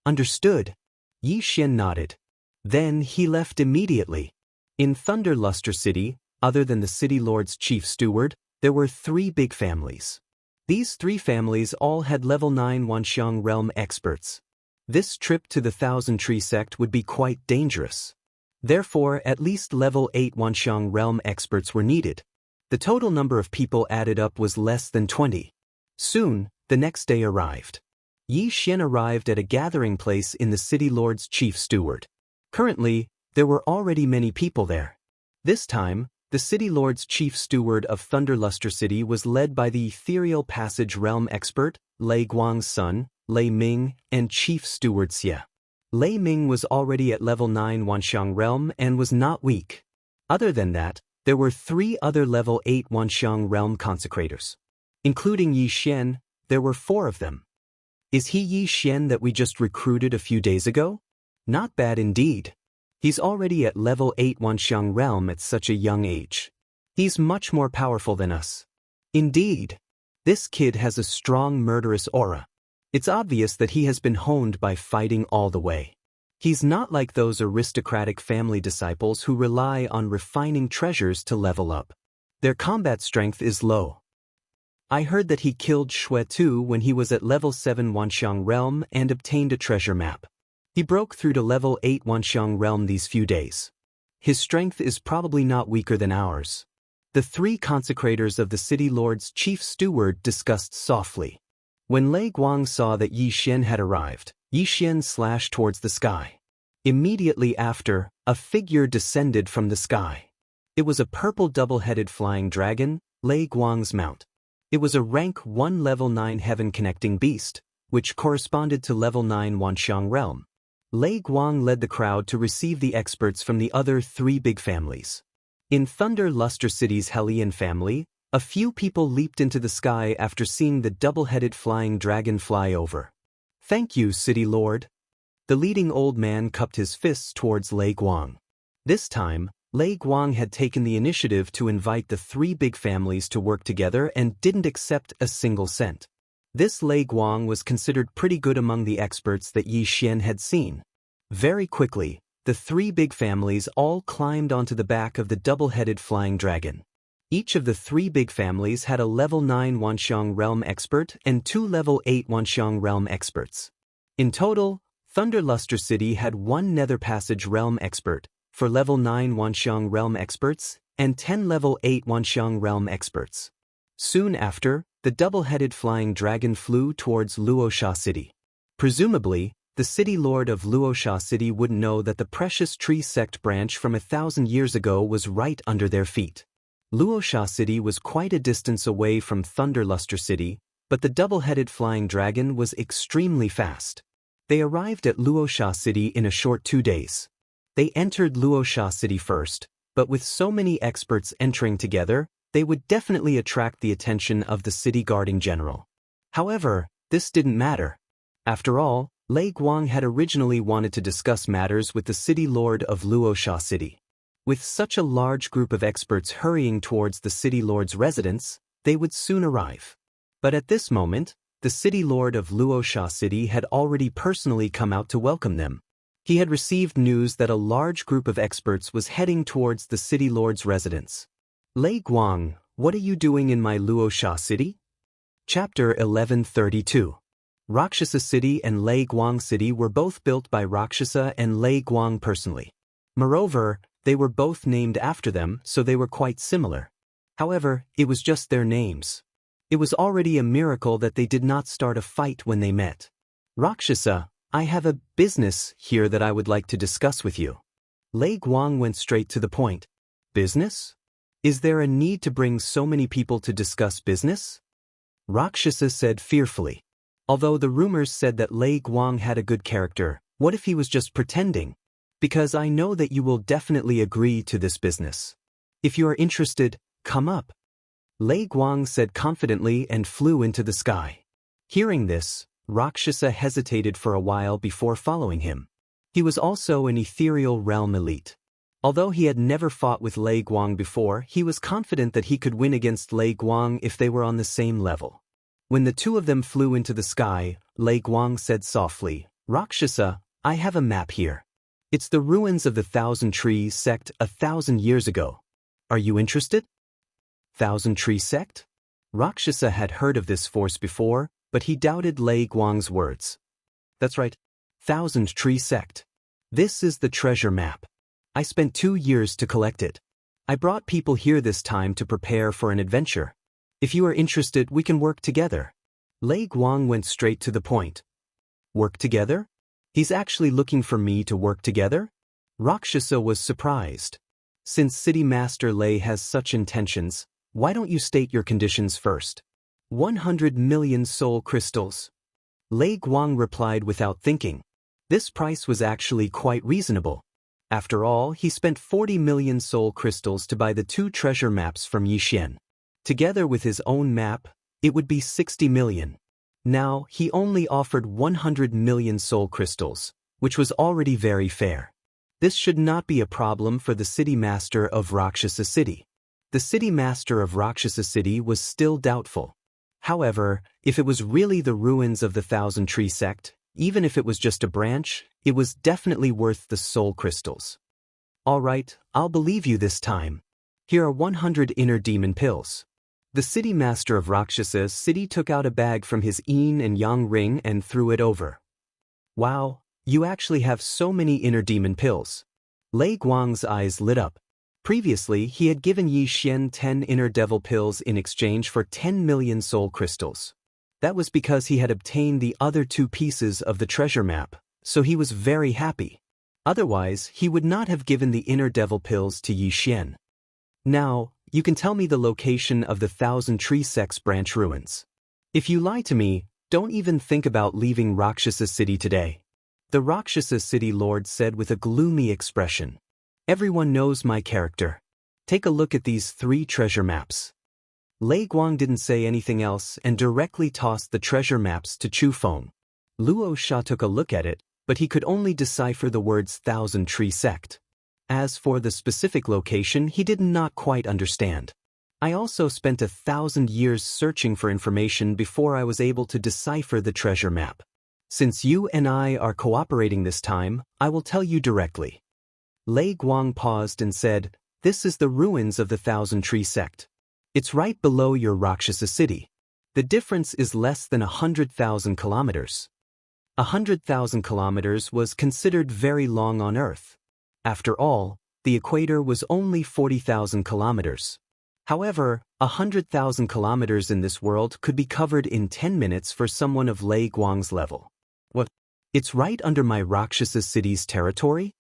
"Understood." Yi Xian nodded. Then he left immediately. In Thunder Luster City, other than the City Lord's chief steward, there were 3 big families. These 3 families all had level 9 Wanxiang realm experts. This trip to the Thousand Tree Sect would be quite dangerous. Therefore, at least level 8 Wanxiang realm experts were needed. The total number of people added up was less than 20. Soon, the next day arrived. Yi Xian arrived at a gathering place in the City Lord's chief steward. Currently, there were already many people there. This time, the City Lord's chief steward of Thunder Luster City was led by the Ethereal Passage realm expert, Lei Guang's son, Lei Ming, and chief steward Xie. Lei Ming was already at level 9 Wanxiang realm and was not weak. Other than that, there were 3 other level 8 Wanxiang realm consecrators. Including Yi Xian, there were 4 of them. Is he Yi Xian that we just recruited a few days ago? Not bad indeed. He's already at level 8 Wanxiang realm at such a young age. He's much more powerful than us. Indeed. This kid has a strong murderous aura. It's obvious that he has been honed by fighting all the way. He's not like those aristocratic family disciples who rely on refining treasures to level up. Their combat strength is low. I heard that he killed Shui-Tu when he was at level 7 Wanxiang realm and obtained a treasure map. He broke through to level 8 Wanxiang realm these few days. His strength is probably not weaker than ours. The 3 consecrators of the City Lord's chief steward discussed softly. When Lei Guang saw that Yi Xian had arrived, Yi Xian slashed towards the sky. Immediately after, a figure descended from the sky. It was a purple double-headed flying dragon, Lei Guang's mount. It was a rank 1 level 9 heaven-connecting beast, which corresponded to level 9 Wanxiang realm. Lei Guang led the crowd to receive the experts from the other 3 big families. In Thunder Luster City's Hellion family, a few people leaped into the sky after seeing the double-headed flying dragon fly over. "Thank you, City Lord." The leading old man cupped his fists towards Lei Guang. This time, Lei Guang had taken the initiative to invite the 3 big families to work together and didn't accept a single cent. This Lei Guang was considered pretty good among the experts that Yi Xian had seen. Very quickly, the 3 big families all climbed onto the back of the double-headed flying dragon. Each of the 3 big families had a level 9 Wanxiang realm expert and 2 level 8 Wanxiang realm experts. In total, Thunder Luster City had 1 Nether Passage realm expert, for level 9 Wanxiang realm experts, and 10 level 8 Wanxiang realm experts. Soon after, the double-headed flying dragon flew towards Luosha City. Presumably, the city lord of Luosha City wouldn't know that the precious tree sect branch from 1,000 years ago was right under their feet. Luosha City was quite a distance away from Thunder Luster City, but the double-headed flying dragon was extremely fast. They arrived at Luosha City in a short 2 days. They entered Luosha City first, but with so many experts entering together, they would definitely attract the attention of the city guarding general. However, this didn't matter. After all, Lei Guang had originally wanted to discuss matters with the city lord of Luosha City. With such a large group of experts hurrying towards the city lord's residence, they would soon arrive. But at this moment, the city lord of Luosha City had already personally come out to welcome them. He had received news that a large group of experts was heading towards the city lord's residence. "Lei Guang, what are you doing in my Luosha City?" Chapter 1132. Rakshasa City and Lei Guang City were both built by Rakshasa and Lei Guang personally. Moreover, they were both named after them, so they were quite similar. However, it was just their names. It was already a miracle that they did not start a fight when they met. "Rakshasa, I have a business here that I would like to discuss with you." Lei Guang went straight to the point. "Business? Is there a need to bring so many people to discuss business?" Rakshasa said fearfully. Although the rumors said that Lei Guang had a good character, what if he was just pretending? "Because I know that you will definitely agree to this business. If you are interested, come up." Lei Guang said confidently and flew into the sky. Hearing this, Rakshasa hesitated for a while before following him. He was also an ethereal realm elite. Although he had never fought with Lei Guang before, he was confident that he could win against Lei Guang if they were on the same level. When the 2 of them flew into the sky, Lei Guang said softly, "Rakshasa, I have a map here. It's the ruins of the 1,000 Tree sect 1,000 years ago. Are you interested?" 1,000 Tree sect? Rakshasa had heard of this force before, but he doubted Lei Guang's words. "That's right. 1,000 Tree sect. This is the treasure map. I spent 2 years to collect it. I brought people here this time to prepare for an adventure. If you are interested, we can work together." Lei Guang went straight to the point. "Work together? He's actually looking for me to work together?" Rakshasa was surprised. "Since City Master Lei has such intentions, why don't you state your conditions first?" 100 million soul crystals. Lei Guang replied without thinking. This price was actually quite reasonable. After all, he spent 40 million soul crystals to buy the 2 treasure maps from Yi Xian. Together with his own map, it would be 60 million. Now, he only offered 100 million soul crystals, which was already very fair. This should not be a problem for the city master of Rakshasa City. The city master of Rakshasa City was still doubtful. However, if it was really the ruins of the 1,000 Tree sect, even if it was just a branch, it was definitely worth the soul crystals. "All right, I'll believe you this time. Here are 100 inner demon pills." The city master of Rakshasa City took out a bag from his yin and yang ring and threw it over. "Wow, you actually have so many inner demon pills." Lei Guang's eyes lit up. Previously, he had given Yi Xian 10 inner devil pills in exchange for 10 million soul crystals. That was because he had obtained the other 2 pieces of the treasure map, so he was very happy. Otherwise, he would not have given the inner devil pills to Yi Xian. "Now, you can tell me the location of the 1,000 Tree sect's branch ruins. If you lie to me, Don't even think about leaving Rakshasa city today. The Rakshasa city lord said with a gloomy expression. Everyone knows my character. Take a look at these 3 treasure maps. Lei Guang didn't say anything else and directly tossed the treasure maps to Chu Feng. Luo Sha took a look at it, but he could only decipher the words Thousand Tree Sect. As for the specific location, he did not quite understand. I also spent 1,000 years searching for information before I was able to decipher the treasure map. Since you and I are cooperating this time, I will tell you directly. Lei Guang paused and said, This is the ruins of the Thousand Tree Sect. It's right below your Rakshasa city. The difference is less than 100,000 kilometers. 100,000 kilometers was considered very long on Earth. After all, the equator was only 40,000 kilometers. However, 100,000 kilometers in this world could be covered in 10 minutes for someone of Lei Guang's level. What? It's right under my Rakshasa city's territory?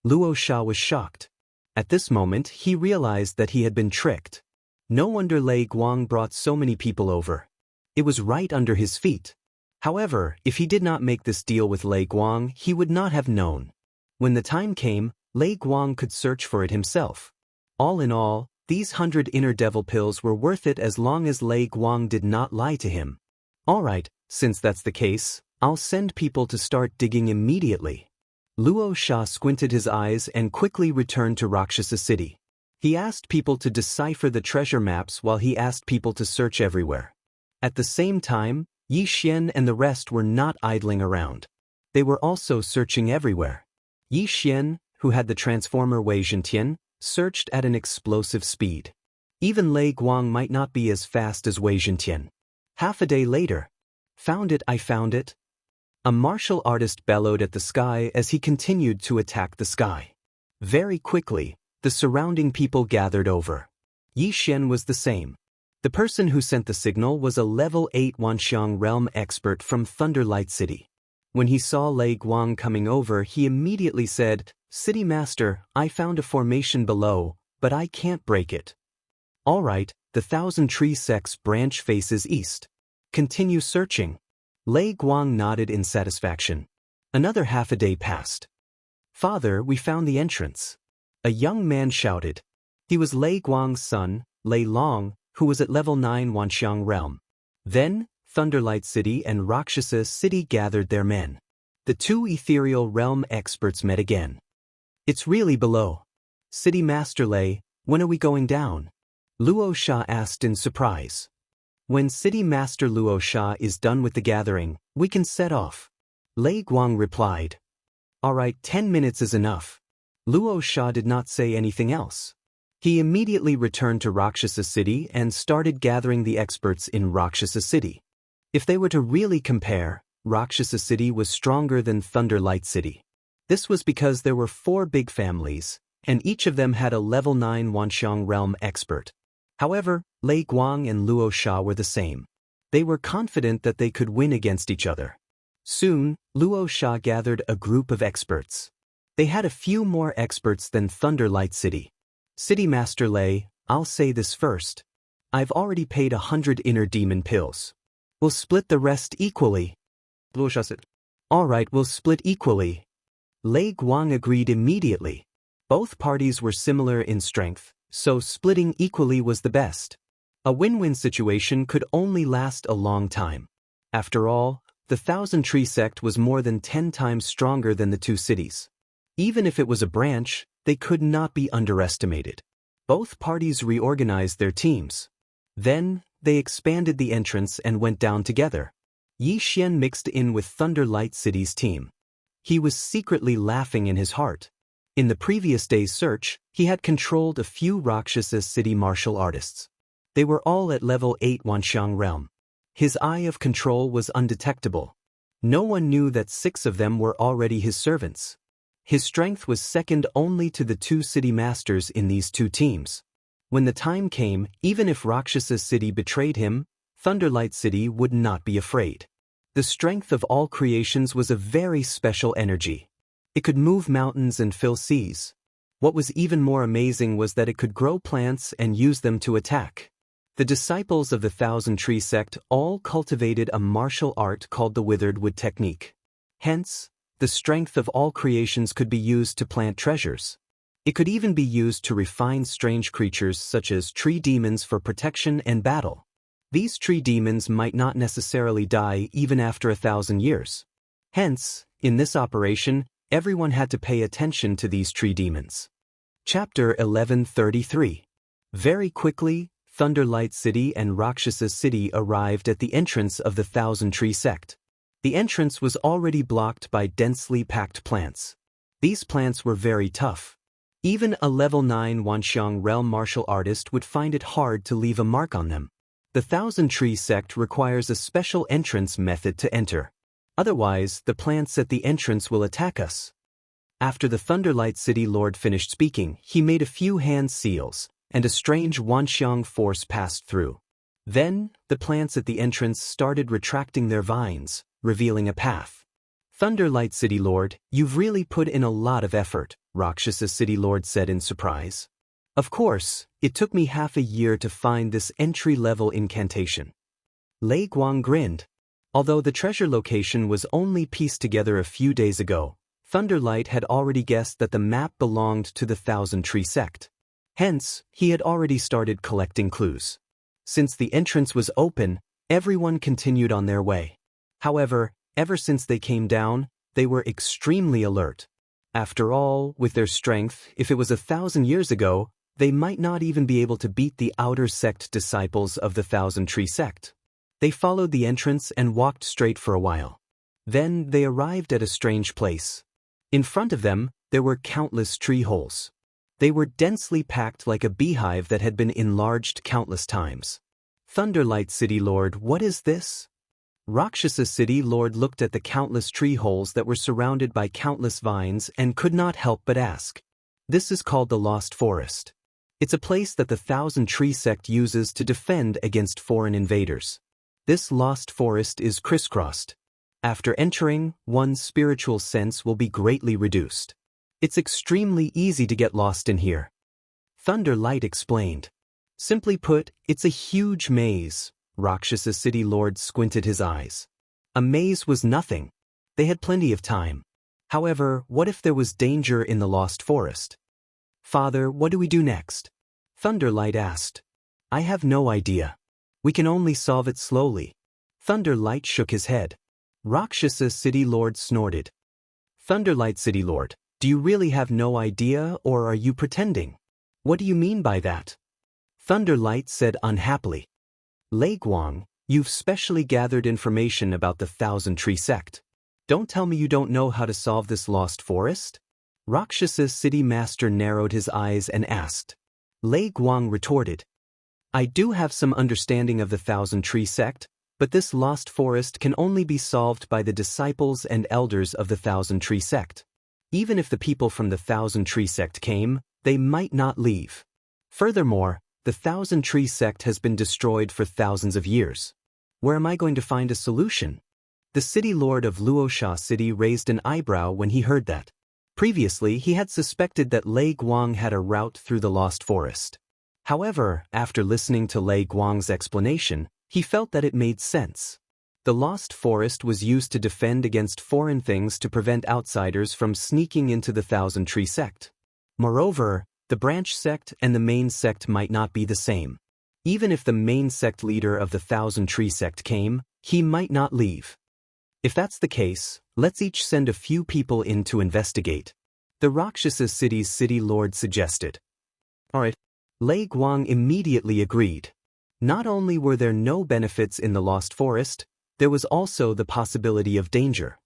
Luo Sha was shocked. At this moment, he realized that he had been tricked. No wonder Lei Guang brought so many people over. It was right under his feet. However, if he did not make this deal with Lei Guang, he would not have known. When the time came, Lei Guang could search for it himself. All in all, these 100 inner devil pills were worth it as long as Lei Guang did not lie to him. Alright, since that's the case, I'll send people to start digging immediately. Luo Sha squinted his eyes and quickly returned to Rakshasa city. He asked people to decipher the treasure maps while he asked people to search everywhere. At the same time, Yi Xian and the rest were not idling around. They were also searching everywhere. Yi Xian, who had the transformer Wei Zhentian, searched at an explosive speed. Even Lei Guang might not be as fast as Wei Zhentian. Half a day later. Found it, I found it. A martial artist bellowed at the sky as he continued to attack the sky. Very quickly, the surrounding people gathered over. Yi Xian was the same. The person who sent the signal was a level 8 Wanxiang realm expert from Thunderlight City. When he saw Lei Guang coming over, he immediately said, City Master, I found a formation below, but I can't break it. Alright, the Thousand Tree Sect's branch faces east. Continue searching. Lei Guang nodded in satisfaction. Another half a day passed. Father, we found the entrance. A young man shouted. He was Lei Guang's son, Lei Long, who was at level 9 Wanxiang realm. Then, Thunderlight City and Rakshasa City gathered their men. The 2 ethereal realm experts met again. It's really below. City Master Lei, when are we going down? Luo Sha asked in surprise. When City Master Luo Sha is done with the gathering, we can set off. Lei Guang replied. Alright, 10 minutes is enough. Luo Sha did not say anything else. He immediately returned to Rakshasa City and started gathering the experts in Rakshasa City. If they were to really compare, Rakshasa City was stronger than Thunderlight City. This was because there were 4 big families, and each of them had a level 9 Wanxiang realm expert. However, Lei Guang and Luo Sha were the same. They were confident that they could win against each other. Soon, Luo Sha gathered a group of experts. They had a few more experts than Thunderlight City. City Master Lei, I'll say this first. I've already paid 100 inner demon pills. We'll split the rest equally. Luo Sha said. Alright, we'll split equally. Lei Guang agreed immediately. Both parties were similar in strength, so splitting equally was the best. A win-win situation could only last a long time. After all, the Thousand Tree Sect was more than 10 times stronger than the 2 cities. Even if it was a branch, they could not be underestimated. Both parties reorganized their teams. Then, they expanded the entrance and went down together. Yi Xian mixed in with Thunderlight City's team. He was secretly laughing in his heart. In the previous day's search, he had controlled a few Rakshasa City martial artists. They were all at level 8 Wanxiang realm. His eye of control was undetectable. No one knew that 6 of them were already his servants. His strength was second only to the 2 city masters in these 2 teams. When the time came, even if Rakshasa City betrayed him, Thunderlight City would not be afraid. The strength of all creations was a very special energy. It could move mountains and fill seas. What was even more amazing was that it could grow plants and use them to attack. The disciples of the Thousand Tree sect all cultivated a martial art called the Withered Wood technique. Hence, the strength of all creations could be used to plant treasures. It could even be used to refine strange creatures such as tree demons for protection and battle. These tree demons might not necessarily die even after 1,000 years. Hence, in this operation, everyone had to pay attention to these tree demons. Chapter 1133. Very quickly, Thunderlight City and Rakshasa City arrived at the entrance of the Thousand Tree sect. The entrance was already blocked by densely packed plants. These plants were very tough. Even a level 9 Wanxiang realm martial artist would find it hard to leave a mark on them. The Thousand Tree sect requires a special entrance method to enter. Otherwise, the plants at the entrance will attack us. After the Thunderlight City Lord finished speaking, he made a few hand seals, and a strange Wanxiang force passed through. Then, the plants at the entrance started retracting their vines, revealing a path. Thunderlight City Lord, you've really put in a lot of effort, Rakshasa City Lord said in surprise. Of course, it took me half a year to find this entry-level incantation. Lei Guang grinned. Although the treasure location was only pieced together a few days ago, Thunderlight had already guessed that the map belonged to the Thousand Tree sect. Hence, he had already started collecting clues. Since the entrance was open, everyone continued on their way. However, ever since they came down, they were extremely alert. After all, with their strength, if it was 1,000 years ago, they might not even be able to beat the outer sect disciples of the Thousand Tree sect. They followed the entrance and walked straight for a while. Then they arrived at a strange place. In front of them, there were countless tree holes. They were densely packed like a beehive that had been enlarged countless times. Thunderlight City Lord, what is this? Rakshasa City Lord looked at the countless tree holes that were surrounded by countless vines and could not help but ask. This is called the Lost Forest. It's a place that the Thousand Tree sect uses to defend against foreign invaders. This lost forest is crisscrossed. After entering, one's spiritual sense will be greatly reduced. It's extremely easy to get lost in here. Thunderlight explained. Simply put, it's a huge maze. Rakshasa City Lord squinted his eyes. A maze was nothing. They had plenty of time. However, what if there was danger in the lost forest? Father, what do we do next? Thunderlight asked. I have no idea. We can only solve it slowly. Thunderlight shook his head. Rakshasa City Lord snorted. Thunderlight City Lord, do you really have no idea or are you pretending? What do you mean by that? Thunderlight said unhappily. Lei Guang, you've specially gathered information about the Thousand Tree sect. Don't tell me you don't know how to solve this lost forest? Rakshasa City Master narrowed his eyes and asked. Lei Guang retorted. I do have some understanding of the Thousand Tree sect, but this lost forest can only be solved by the disciples and elders of the Thousand Tree sect. Even if the people from the Thousand Tree sect came, they might not leave. Furthermore, the Thousand Tree sect has been destroyed for thousands of years. Where am I going to find a solution? The city lord of Luosha City raised an eyebrow when he heard that. Previously, he had suspected that Lei Guang had a route through the lost forest. However, after listening to Lei Guang's explanation, he felt that it made sense. The lost forest was used to defend against foreign things to prevent outsiders from sneaking into the Thousand Tree sect. Moreover, the branch sect and the main sect might not be the same. Even if the main sect leader of the Thousand Tree sect came, he might not leave. If that's the case, let's each send a few people in to investigate. The Rakshasa City's city lord suggested. Alright. Lei Guang immediately agreed. Not only were there no benefits in the lost forest, there was also the possibility of danger.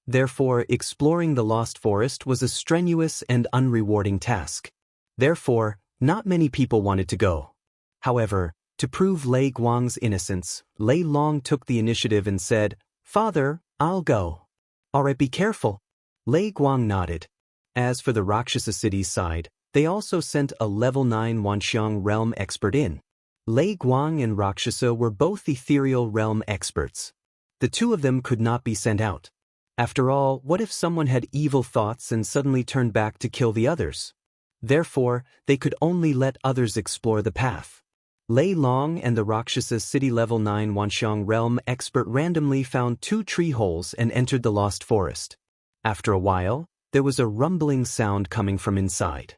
Therefore, exploring the lost forest was a strenuous and unrewarding task. Therefore, not many people wanted to go. However, to prove Lei Guang's innocence, Lei Long took the initiative and said, Father, I'll go. Alright, be careful. Lei Guang nodded. As for the Rakshasa City's side, they also sent a level 9 Wanxiang realm expert in. Lei Guang and Rakshasa were both ethereal realm experts. The two of them could not be sent out. After all, what if someone had evil thoughts and suddenly turned back to kill the others? Therefore, they could only let others explore the path. Lei Long and the Rakshasa City Level 9 Wanxiang Realm expert randomly found 2 tree holes and entered the lost forest. After a while, there was a rumbling sound coming from inside.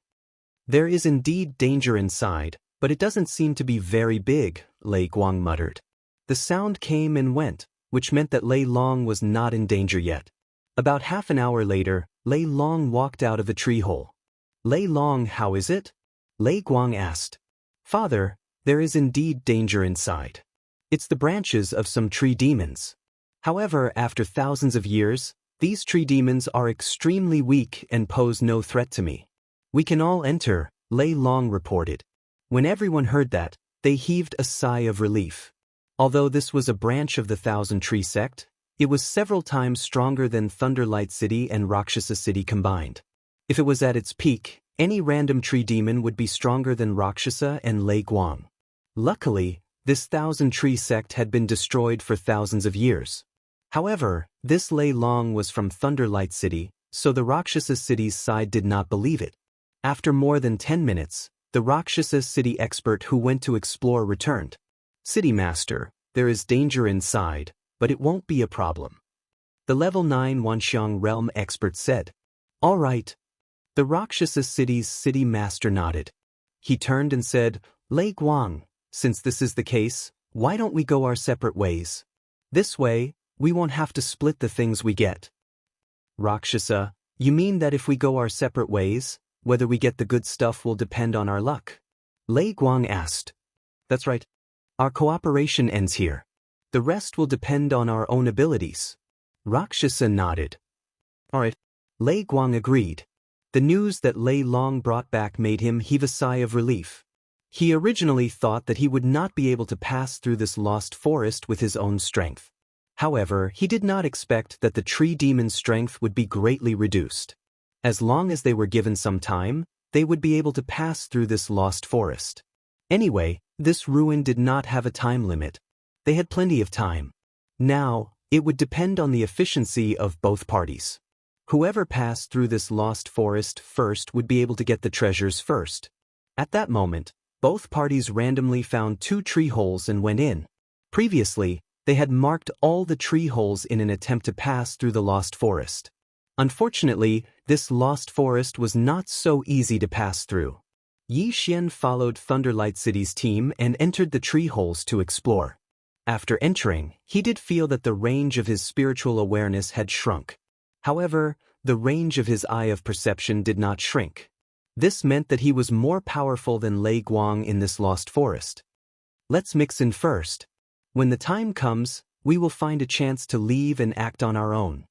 There is indeed danger inside, but it doesn't seem to be very big, Lei Guang muttered. The sound came and went, which meant that Lei Long was not in danger yet. About half an hour later, Lei Long walked out of the tree hole. Lei Long, how is it? Lei Guang asked. Father, there is indeed danger inside. It's the branches of some tree demons. However, after thousands of years, these tree demons are extremely weak and pose no threat to me. We can all enter, Lei Long reported. When everyone heard that, they heaved a sigh of relief. Although this was a branch of the Thousand Tree sect, it was several times stronger than Thunderlight City and Rakshasa City combined. If it was at its peak, any random tree demon would be stronger than Rakshasa and Lei Guang. Luckily, this Thousand Tree sect had been destroyed for thousands of years. However, this Lei Long was from Thunderlight City, so the Rakshasa City's side did not believe it. After more than 10 minutes, the Rakshasa City expert who went to explore returned. City Master, there is danger inside, but it won't be a problem. The Level 9 Wanxiang Realm expert said. All right. The Rakshasa City's City Master nodded. He turned and said, Lei Guang, since this is the case, why don't we go our separate ways? This way, we won't have to split the things we get. Rakshasa, you mean that if we go our separate ways, whether we get the good stuff will depend on our luck? Lei Guang asked. That's right. Our cooperation ends here. The rest will depend on our own abilities. Rakshasa nodded. All right. Lei Guang agreed. The news that Lei Long brought back made him heave a sigh of relief. He originally thought that he would not be able to pass through this lost forest with his own strength. However, he did not expect that the tree demon's strength would be greatly reduced. As long as they were given some time, they would be able to pass through this lost forest. Anyway, this ruin did not have a time limit. They had plenty of time. Now, it would depend on the efficiency of both parties. Whoever passed through this lost forest first would be able to get the treasures first. At that moment, both parties randomly found 2 tree holes and went in. Previously, they had marked all the tree holes in an attempt to pass through the lost forest. Unfortunately, this lost forest was not so easy to pass through. Yi Xian followed Thunderlight City's team and entered the tree holes to explore. After entering, he did feel that the range of his spiritual awareness had shrunk. However, the range of his eye of perception did not shrink. This meant that he was more powerful than Lei Guang in this lost forest. Let's mix in first. When the time comes, we will find a chance to leave and act on our own.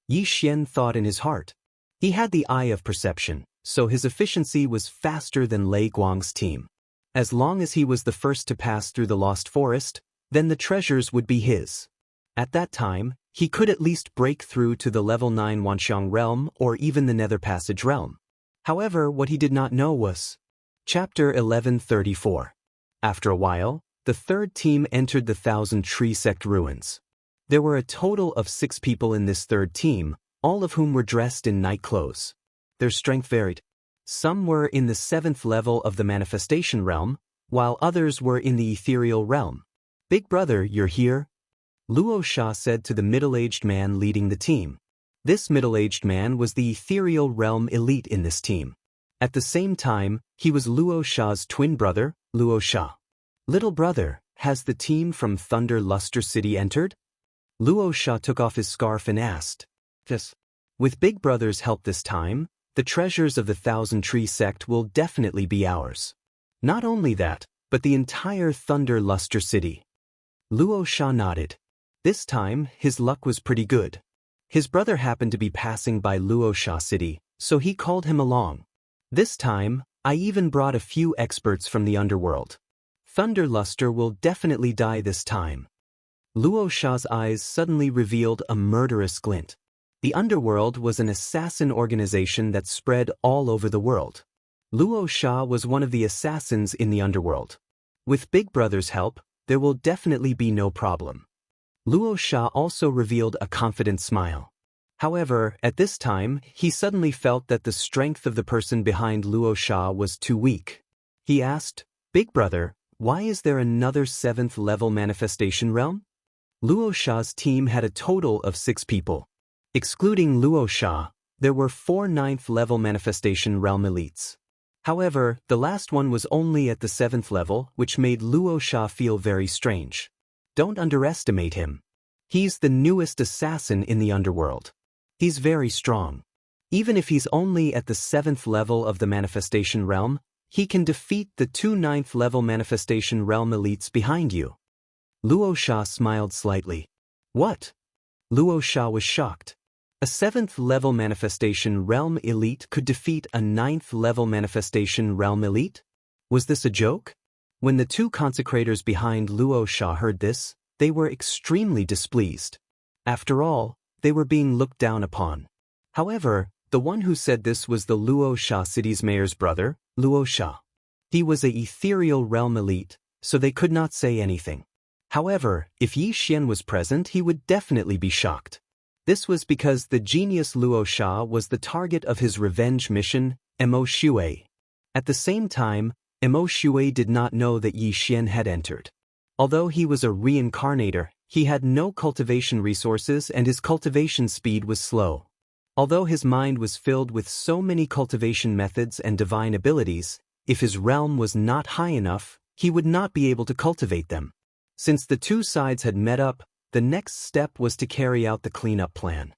Yi Xian thought in his heart. He had the eye of perception, so his efficiency was faster than Lei Guang's team. As long as he was the first to pass through the lost forest, then the treasures would be his. At that time, he could at least break through to the Level 9 Wanxiang Realm or even the Nether Passage Realm. However, what he did not know was Chapter 1134. After a while, the third team entered the Thousand Tree Sect ruins. There were a total of 6 people in this third team, all of whom were dressed in night clothes. Their strength varied. Some were in the 7th level of the Manifestation Realm, while others were in the Ethereal Realm. Big brother, you're here? Luo Sha said to the middle-aged man leading the team. This middle-aged man was the Ethereal Realm elite in this team. At the same time, he was Luo Sha's twin brother, Luo Sha. Little brother, has the team from Thunder Luster City entered? Luo Sha took off his scarf and asked. Yes. With Big Brother's help this time, the treasures of the Thousand Tree sect will definitely be ours. Not only that, but the entire Thunder Luster City. Luo Sha nodded. This time, his luck was pretty good. His brother happened to be passing by Luo Sha City, so he called him along. This time, I even brought a few experts from the underworld. Thunder Luster will definitely die this time. Luo Sha's eyes suddenly revealed a murderous glint. The underworld was an assassin organization that spread all over the world. Luo Sha was one of the assassins in the underworld. With Big Brother's help, there will definitely be no problem. Luo Sha also revealed a confident smile. However, at this time, he suddenly felt that the strength of the person behind Luo Sha was too weak. He asked, Big Brother, why is there another 7th level manifestation realm? Luo Sha's team had a total of 6 people. Excluding Luo Sha, there were 4 9th level manifestation realm elites. However, the last one was only at the 7th level, which made Luo Sha feel very strange. Don't underestimate him. He's the newest assassin in the underworld. He's very strong. Even if he's only at the 7th level of the manifestation realm, he can defeat the 2 9th level manifestation realm elites behind you. Luo Sha smiled slightly. What? Luo Sha was shocked. A 7th level manifestation realm elite could defeat a 9th level manifestation realm elite? Was this a joke? When the 2 consecrators behind Luo Sha heard this, they were extremely displeased. After all, they were being looked down upon. However, the one who said this was the Luo Sha city's mayor's brother, Luo Sha. He was a ethereal realm elite, so they could not say anything. However, if Yi Xian was present, he would definitely be shocked. This was because the genius Luo Sha was the target of his revenge mission, Mo Shui. At the same time, Mo Shui did not know that Yi Xian had entered. Although he was a reincarnator, he had no cultivation resources and his cultivation speed was slow. Although his mind was filled with so many cultivation methods and divine abilities, if his realm was not high enough, he would not be able to cultivate them. Since the 2 sides had met up, the next step was to carry out the cleanup plan.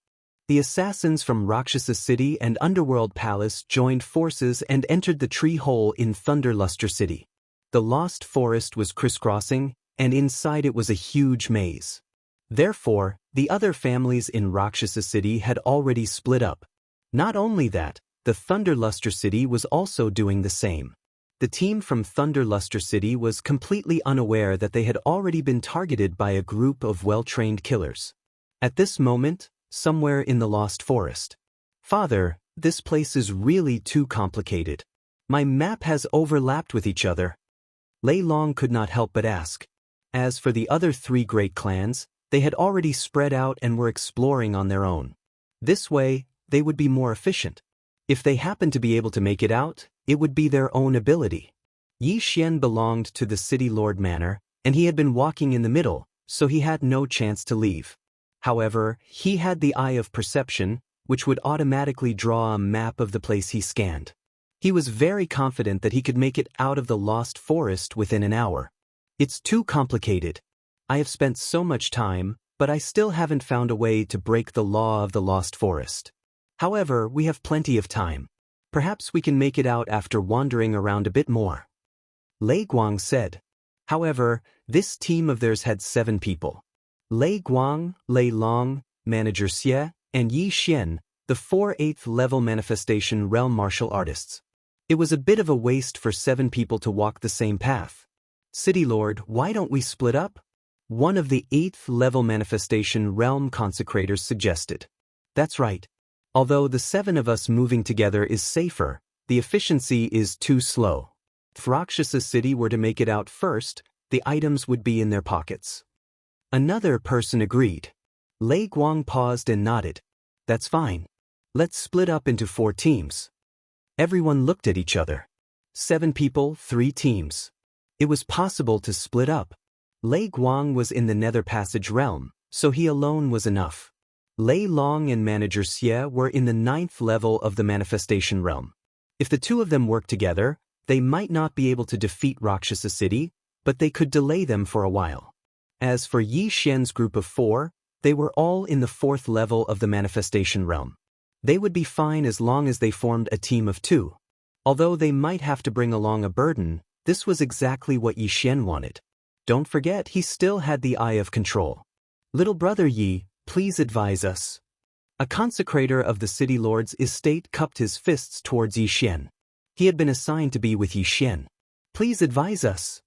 The assassins from Rakshasa City and Underworld Palace joined forces and entered the tree hole in Thunderluster City. The Lost Forest was crisscrossing, and inside it was a huge maze. Therefore, the other families in Rakshasa City had already split up. Not only that, the Thunderluster City was also doing the same. The team from Thunderluster City was completely unaware that they had already been targeted by a group of well-trained killers. At this moment, somewhere in the Lost Forest. Father, this place is really too complicated. My map has overlapped with each other. Lei Long could not help but ask. As for the other 3 great clans, they had already spread out and were exploring on their own. This way, they would be more efficient. If they happened to be able to make it out, it would be their own ability. Yi Xian belonged to the City Lord Manor, and he had been walking in the middle, so he had no chance to leave. However, he had the eye of perception, which would automatically draw a map of the place he scanned. He was very confident that he could make it out of the Lost Forest within an hour. It's too complicated. I have spent so much time, but I still haven't found a way to break the law of the Lost Forest. However, we have plenty of time. Perhaps we can make it out after wandering around a bit more. Lei Guang said. However, this team of theirs had 7 people. Lei Guang, Lei Long, Manager Xie, and Yi Xian, the 4 8th level manifestation realm martial artists. It was a bit of a waste for 7 people to walk the same path. City Lord, why don't we split up? One of the 8th level manifestation realm consecrators suggested. That's right. Although the 7 of us moving together is safer, the efficiency is too slow. If Rakshasa City were to make it out first, the items would be in their pockets. Another person agreed. Lei Guang paused and nodded. That's fine. Let's split up into 4 teams. Everyone looked at each other. 7 people, 3 teams. It was possible to split up. Lei Guang was in the Nether Passage realm, so he alone was enough. Lei Long and Manager Xie were in the 9th level of the manifestation realm. If the 2 of them worked together, they might not be able to defeat Rakshasa City, but they could delay them for a while. As for Yi Xian's group of 4, they were all in the 4th level of the manifestation realm. They would be fine as long as they formed a team of 2. Although they might have to bring along a burden, this was exactly what Yi Xian wanted. Don't forget he still had the eye of control. Little brother Yi, please advise us. A consecrator of the City Lord's estate cupped his fists towards Yi Xian. He had been assigned to be with Yi Xian. Please advise us.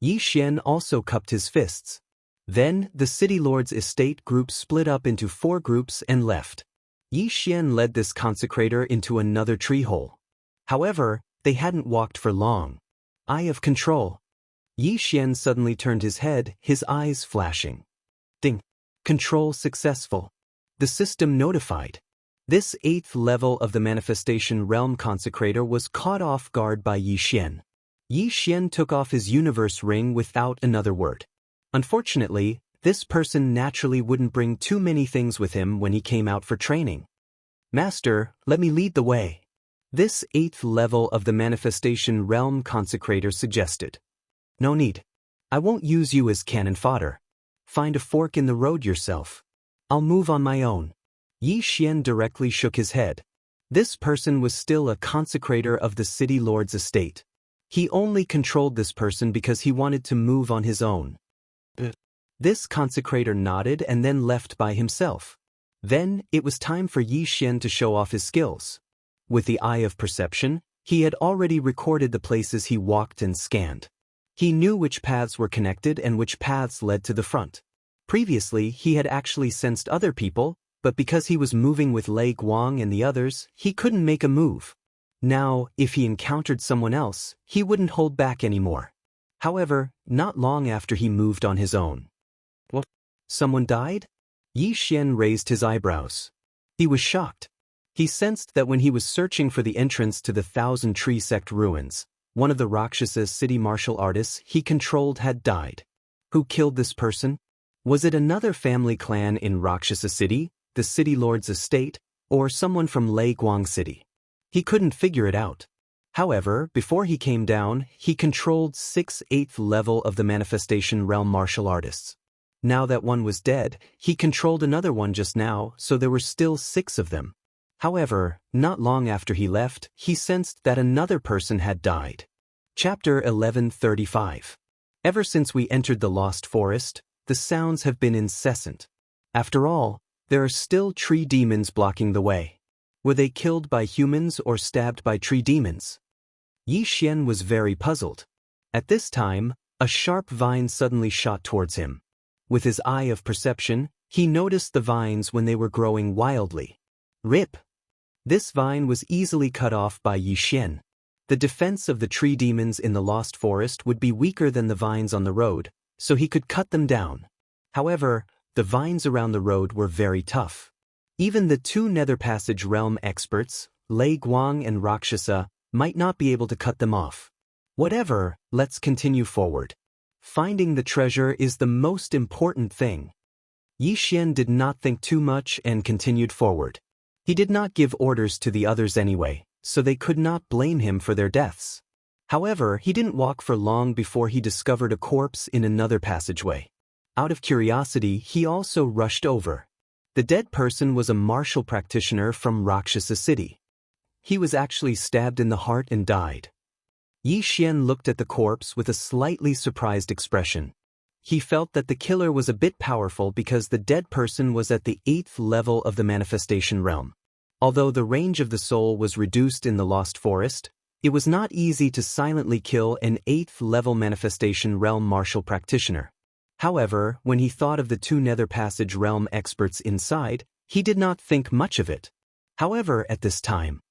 Yi Xian also cupped his fists. Then, the City Lord's estate group split up into 4 groups and left. Yi Xian led this consecrator into another tree hole. However, they hadn't walked for long. Eye of control. Yi Xian suddenly turned his head, his eyes flashing. Ding. Control successful. The system notified. This 8th level of the manifestation realm consecrator was caught off guard by Yi Xian. Yi Xian took off his universe ring without another word. Unfortunately, this person naturally wouldn't bring too many things with him when he came out for training. Master, let me lead the way. This 8th level of the Manifestation Realm Consecrator suggested. No need. I won't use you as cannon fodder. Find a fork in the road yourself. I'll move on my own. Yi Xian directly shook his head. This person was still a consecrator of the city lord's estate. He only controlled this person because he wanted to move on his own. This consecrator nodded and then left by himself. Then, it was time for Yi Xian to show off his skills. With the eye of perception, he had already recorded the places he walked and scanned. He knew which paths were connected and which paths led to the front. Previously, he had actually sensed other people, but because he was moving with Lei Guang and the others, he couldn't make a move. Now, if he encountered someone else, he wouldn't hold back anymore. However, not long after he moved on his own. What? Someone died? Yi Xian raised his eyebrows. He was shocked. He sensed that when he was searching for the entrance to the Thousand Tree Sect ruins, one of the Rakshasa city martial artists he controlled had died. Who killed this person? Was it another family clan in Rakshasa City, the city lord's estate, or someone from Lei Guang City? He couldn't figure it out. However, before he came down, he controlled 8th level of the Manifestation Realm martial artists. Now that one was dead, he controlled another one just now, so there were still 6 of them. However, not long after he left, he sensed that another person had died. Chapter 1135. Ever since we entered the Lost Forest, the sounds have been incessant. After all, there are still tree demons blocking the way. Were they killed by humans or stabbed by tree demons? Yi Xian was very puzzled. At this time, a sharp vine suddenly shot towards him. With his eye of perception, he noticed the vines when they were growing wildly. Rip! This vine was easily cut off by Yi Xian. The defense of the tree demons in the Lost Forest would be weaker than the vines on the road, so he could cut them down. However, the vines around the road were very tough. Even the 2 Nether Passage Realm experts, Lei Guang and Rakshasa, might not be able to cut them off. Whatever, let's continue forward. Finding the treasure is the most important thing. Yi Xian did not think too much and continued forward. He did not give orders to the others anyway, so they could not blame him for their deaths. However, he didn't walk for long before he discovered a corpse in another passageway. Out of curiosity, he also rushed over. The dead person was a martial practitioner from Rakshasa City. He was actually stabbed in the heart and died. Yi Xian looked at the corpse with a slightly surprised expression. He felt that the killer was a bit powerful because the dead person was at the 8th level of the Manifestation Realm. Although the range of the soul was reduced in the Lost Forest, it was not easy to silently kill an 8th level Manifestation Realm martial practitioner. However, when he thought of the 2 Nether Passage Realm experts inside, he did not think much of it. However, at this time,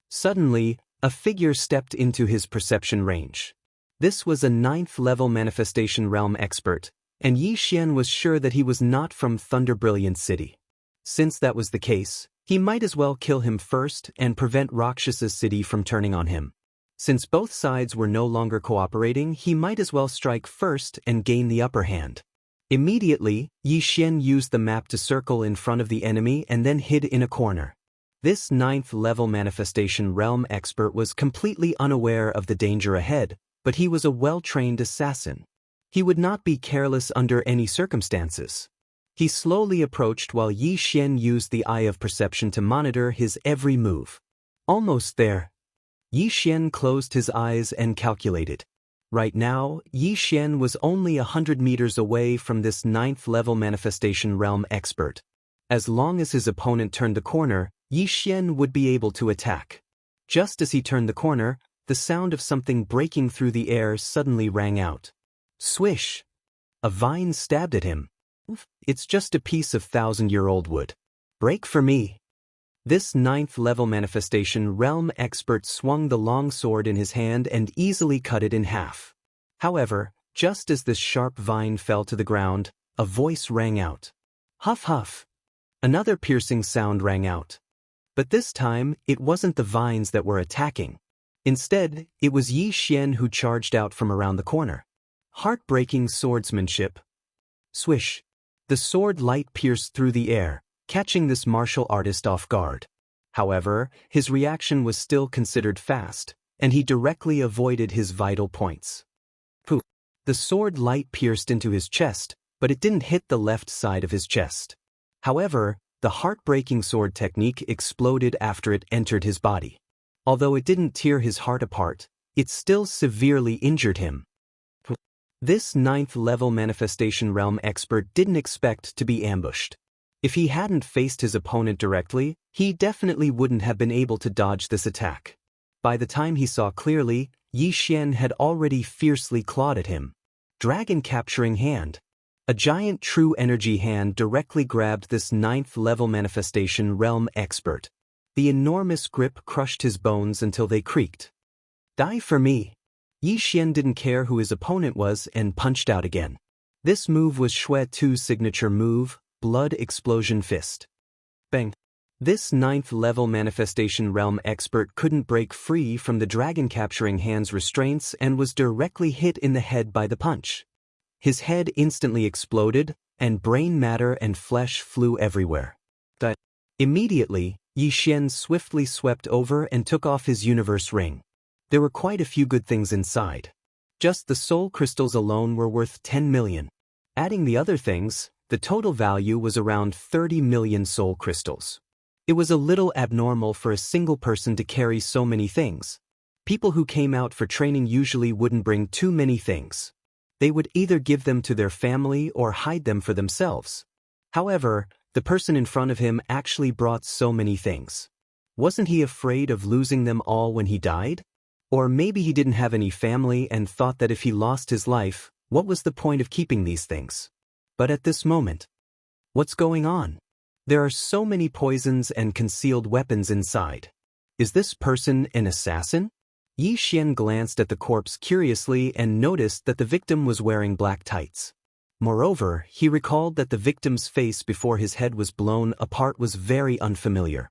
suddenly, a figure stepped into his perception range. This was a 9th level Manifestation Realm expert, and Yi Xian was sure that he was not from Thunder Brilliant City. Since that was the case, he might as well kill him first and prevent Rakshasa City from turning on him. Since both sides were no longer cooperating, he might as well strike first and gain the upper hand. Immediately, Yi Xian used the map to circle in front of the enemy and then hid in a corner. This 9th level Manifestation Realm expert was completely unaware of the danger ahead, but he was a well-trained assassin. He would not be careless under any circumstances. He slowly approached while Yi Xian used the eye of perception to monitor his every move. Almost there. Yi Xian closed his eyes and calculated. Right now, Yi Xian was only 100 meters away from this 9th level Manifestation Realm expert. As long as his opponent turned the corner, Yi Xian would be able to attack. Just as he turned the corner, the sound of something breaking through the air suddenly rang out. Swish! A vine stabbed at him. It's just a piece of 1,000-year-old wood. Break for me. This 9th level Manifestation Realm expert swung the long sword in his hand and easily cut it in half. However, just as this sharp vine fell to the ground, a voice rang out. Huff huff. Another piercing sound rang out. But this time, it wasn't the vines that were attacking. Instead, it was Yi Xian who charged out from around the corner. Heartbreaking swordsmanship. Swish. The sword light pierced through the air, catching this martial artist off guard. However, his reaction was still considered fast, and he directly avoided his vital points. Poof. The sword light pierced into his chest, but it didn't hit the left side of his chest. However, the heartbreaking sword technique exploded after it entered his body. Although it didn't tear his heart apart, it still severely injured him. This 9th-level manifestation realm expert didn't expect to be ambushed. If he hadn't faced his opponent directly, he definitely wouldn't have been able to dodge this attack. By the time he saw clearly, Yi Xian had already fiercely clawed at him. Dragon capturing hand. A giant true energy hand directly grabbed this 9th-level manifestation realm expert. The enormous grip crushed his bones until they creaked. Die for me. Yi Xian didn't care who his opponent was and punched out again. This move was Xue Tu's signature move, Blood Explosion Fist. Bang. This 9th-level manifestation realm expert couldn't break free from the dragon capturing hand's restraints and was directly hit in the head by the punch. His head instantly exploded, and brain matter and flesh flew everywhere. Immediately, Yi Xian swiftly swept over and took off his universe ring. There were quite a few good things inside. Just the soul crystals alone were worth 10 million. Adding the other things, the total value was around 30 million soul crystals. It was a little abnormal for a single person to carry so many things. People who came out for training usually wouldn't bring too many things. They would either give them to their family or hide them for themselves. However, the person in front of him actually brought so many things. Wasn't he afraid of losing them all when he died? Or maybe he didn't have any family and thought that if he lost his life, what was the point of keeping these things? But at this moment, what's going on? There are so many poisons and concealed weapons inside. Is this person an assassin? Yi Xian glanced at the corpse curiously and noticed that the victim was wearing black tights. Moreover, he recalled that the victim's face before his head was blown apart was very unfamiliar.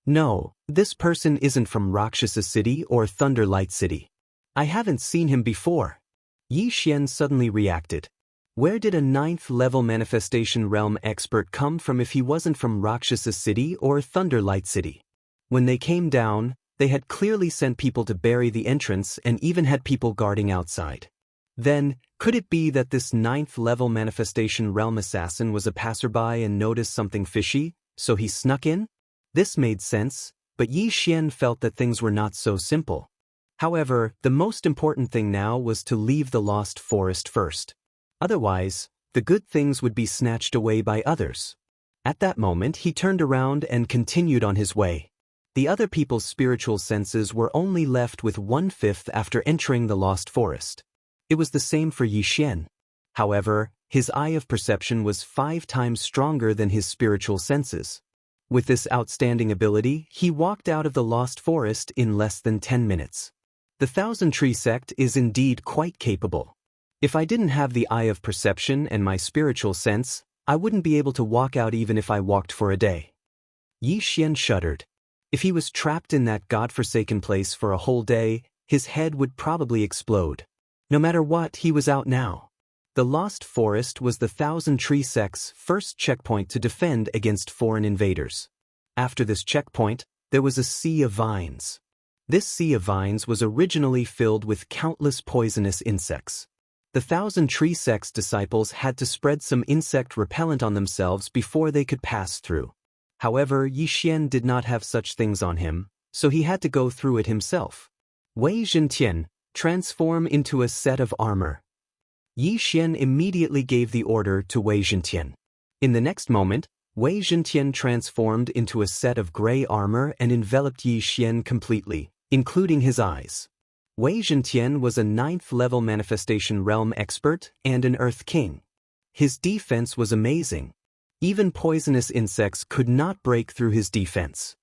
No, this person isn't from Rakshasa City or Thunderlight City. I haven't seen him before. Yi Xian suddenly reacted. Where did a 9th-level manifestation realm expert come from if he wasn't from Rakshasa City or Thunderlight City? When they came down, they had clearly sent people to bury the entrance and even had people guarding outside. Then, could it be that this 9th-level manifestation realm assassin was a passerby and noticed something fishy, so he snuck in? This made sense, but Yi Xian felt that things were not so simple. However, the most important thing now was to leave the lost forest first. Otherwise, the good things would be snatched away by others. At that moment, he turned around and continued on his way. The other people's spiritual senses were only left with 1/5 after entering the lost forest. It was the same for Yi Xian. However, his eye of perception was 5 times stronger than his spiritual senses. With this outstanding ability, he walked out of the lost forest in less than 10 minutes. The Thousand Tree sect is indeed quite capable. If I didn't have the eye of perception and my spiritual sense, I wouldn't be able to walk out even if I walked for a day. Yi Xian shuddered. If he was trapped in that godforsaken place for a whole day, his head would probably explode. No matter what, he was out now. The Lost Forest was the Thousand Tree sect's first checkpoint to defend against foreign invaders. After this checkpoint, there was a sea of vines. This sea of vines was originally filled with countless poisonous insects. The Thousand Tree sect's disciples had to spread some insect repellent on themselves before they could pass through. However, Yi Xian did not have such things on him, so he had to go through it himself. Wei Zhentian, transform into a set of armor. Yi Xian immediately gave the order to Wei Zhentian. In the next moment, Wei Zhentian transformed into a set of gray armor and enveloped Yi Xian completely, including his eyes. Wei Zhentian was a 9th-level manifestation realm expert and an Earth King. His defense was amazing. Even poisonous insects could not break through his defense.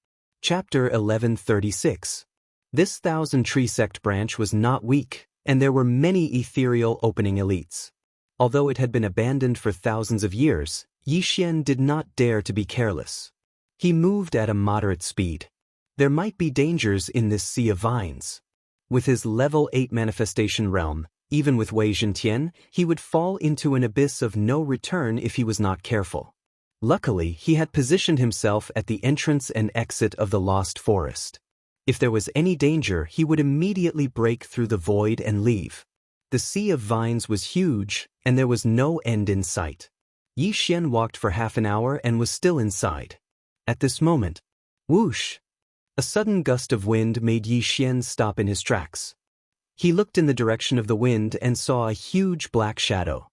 Chapter 1136. This Thousand Tree sect branch was not weak, and there were many ethereal opening elites. Although it had been abandoned for thousands of years, Yi Xian did not dare to be careless. He moved at a moderate speed. There might be dangers in this sea of vines. With his level 8 manifestation realm, even with Wei Zhentian, he would fall into an abyss of no return if he was not careful. Luckily, he had positioned himself at the entrance and exit of the Lost Forest. If there was any danger, he would immediately break through the void and leave. The sea of vines was huge, and there was no end in sight. Yi Xian walked for half an hour and was still inside. At this moment, whoosh! A sudden gust of wind made Yi Xian stop in his tracks. He looked in the direction of the wind and saw a huge black shadow.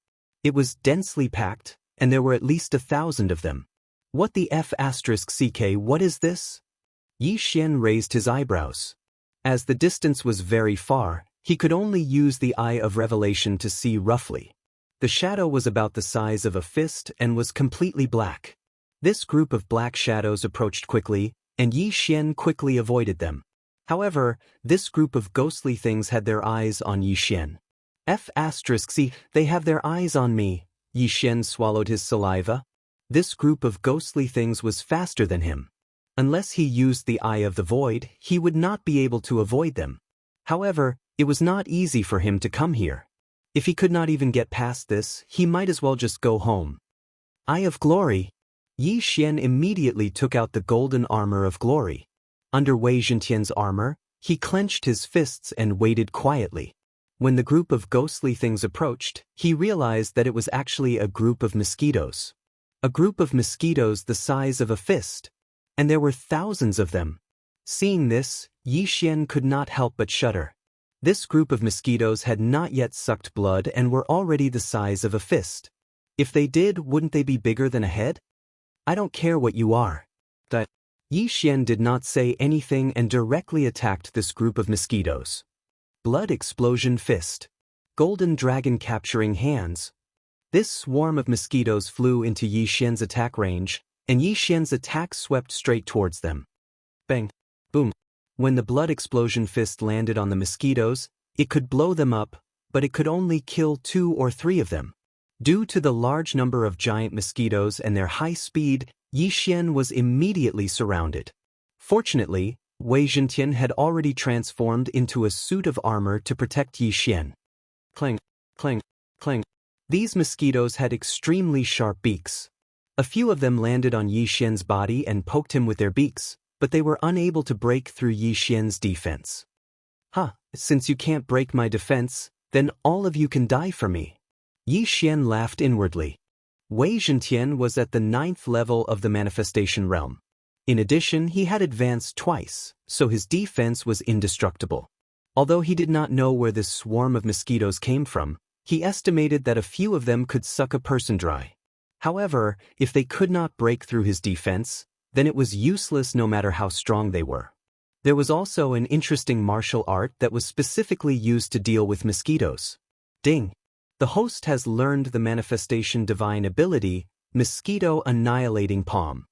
It was densely packed, and there were at least 1,000 of them. What the F***ck, what is this? Yi Xian raised his eyebrows. As the distance was very far, he could only use the eye of revelation to see roughly. The shadow was about the size of a fist and was completely black. This group of black shadows approached quickly, and Yi Xian quickly avoided them. However, this group of ghostly things had their eyes on Yi Xian. F***, they have their eyes on me. Yi Xian swallowed his saliva. This group of ghostly things was faster than him. Unless he used the Eye of the Void, he would not be able to avoid them. However, it was not easy for him to come here. If he could not even get past this, he might as well just go home. Eye of Glory. Yi Xian immediately took out the golden armor of glory. Under Wei Zhentian's armor, he clenched his fists and waited quietly. When the group of ghostly things approached, he realized that it was actually a group of mosquitoes. A group of mosquitoes the size of a fist. And there were thousands of them. Seeing this, Yi Xian could not help but shudder. This group of mosquitoes had not yet sucked blood and were already the size of a fist. If they did, wouldn't they be bigger than a head? I don't care what you are. Yi Xian did not say anything and directly attacked this group of mosquitoes. Blood explosion fist. Golden dragon capturing hands. This swarm of mosquitoes flew into Yi Xian's attack range, and Yi Xian's attack swept straight towards them. Bang! Boom! When the blood explosion fist landed on the mosquitoes, it could blow them up, but it could only kill 2 or 3 of them. Due to the large number of giant mosquitoes and their high speed, Yi Xian was immediately surrounded. Fortunately, Wei Zhentian had already transformed into a suit of armor to protect Yi Xian. Clang, clang, clang. These mosquitoes had extremely sharp beaks. A few of them landed on Yi Xian's body and poked him with their beaks, but they were unable to break through Yi Xian's defense. Since you can't break my defense, then all of you can die for me. Yi Xian laughed inwardly. Wei Zhentian was at the 9th level of the manifestation realm. In addition, he had advanced twice, so his defense was indestructible. Although he did not know where this swarm of mosquitoes came from, he estimated that a few of them could suck a person dry. However, if they could not break through his defense, then it was useless no matter how strong they were. There was also an interesting martial art that was specifically used to deal with mosquitoes. Ding! The host has learned the manifestation divine ability, Mosquito Annihilating Palm.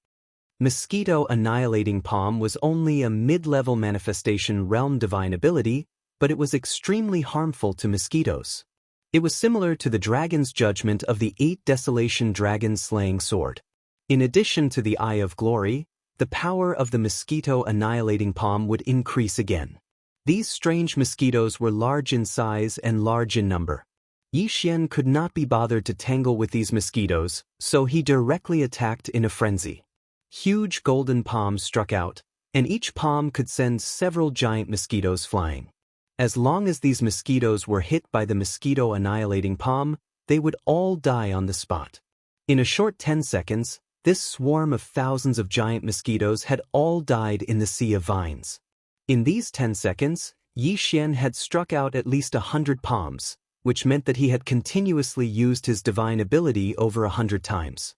Mosquito Annihilating Palm was only a mid-level manifestation realm divine ability, but it was extremely harmful to mosquitoes. It was similar to the dragon's judgment of the 8 Desolation Dragon Slaying Sword. In addition to the Eye of Glory, the power of the Mosquito Annihilating Palm would increase again. These strange mosquitoes were large in size and large in number. Yi Xian could not be bothered to tangle with these mosquitoes, so he directly attacked in a frenzy. Huge golden palms struck out, and each palm could send several giant mosquitoes flying. As long as these mosquitoes were hit by the Mosquito Annihilating Palm, they would all die on the spot. In a short 10 seconds, this swarm of thousands of giant mosquitoes had all died in the Sea of Vines. In these 10 seconds, Yi Xian had struck out at least 100 palms, which meant that he had continuously used his divine ability over 100 times.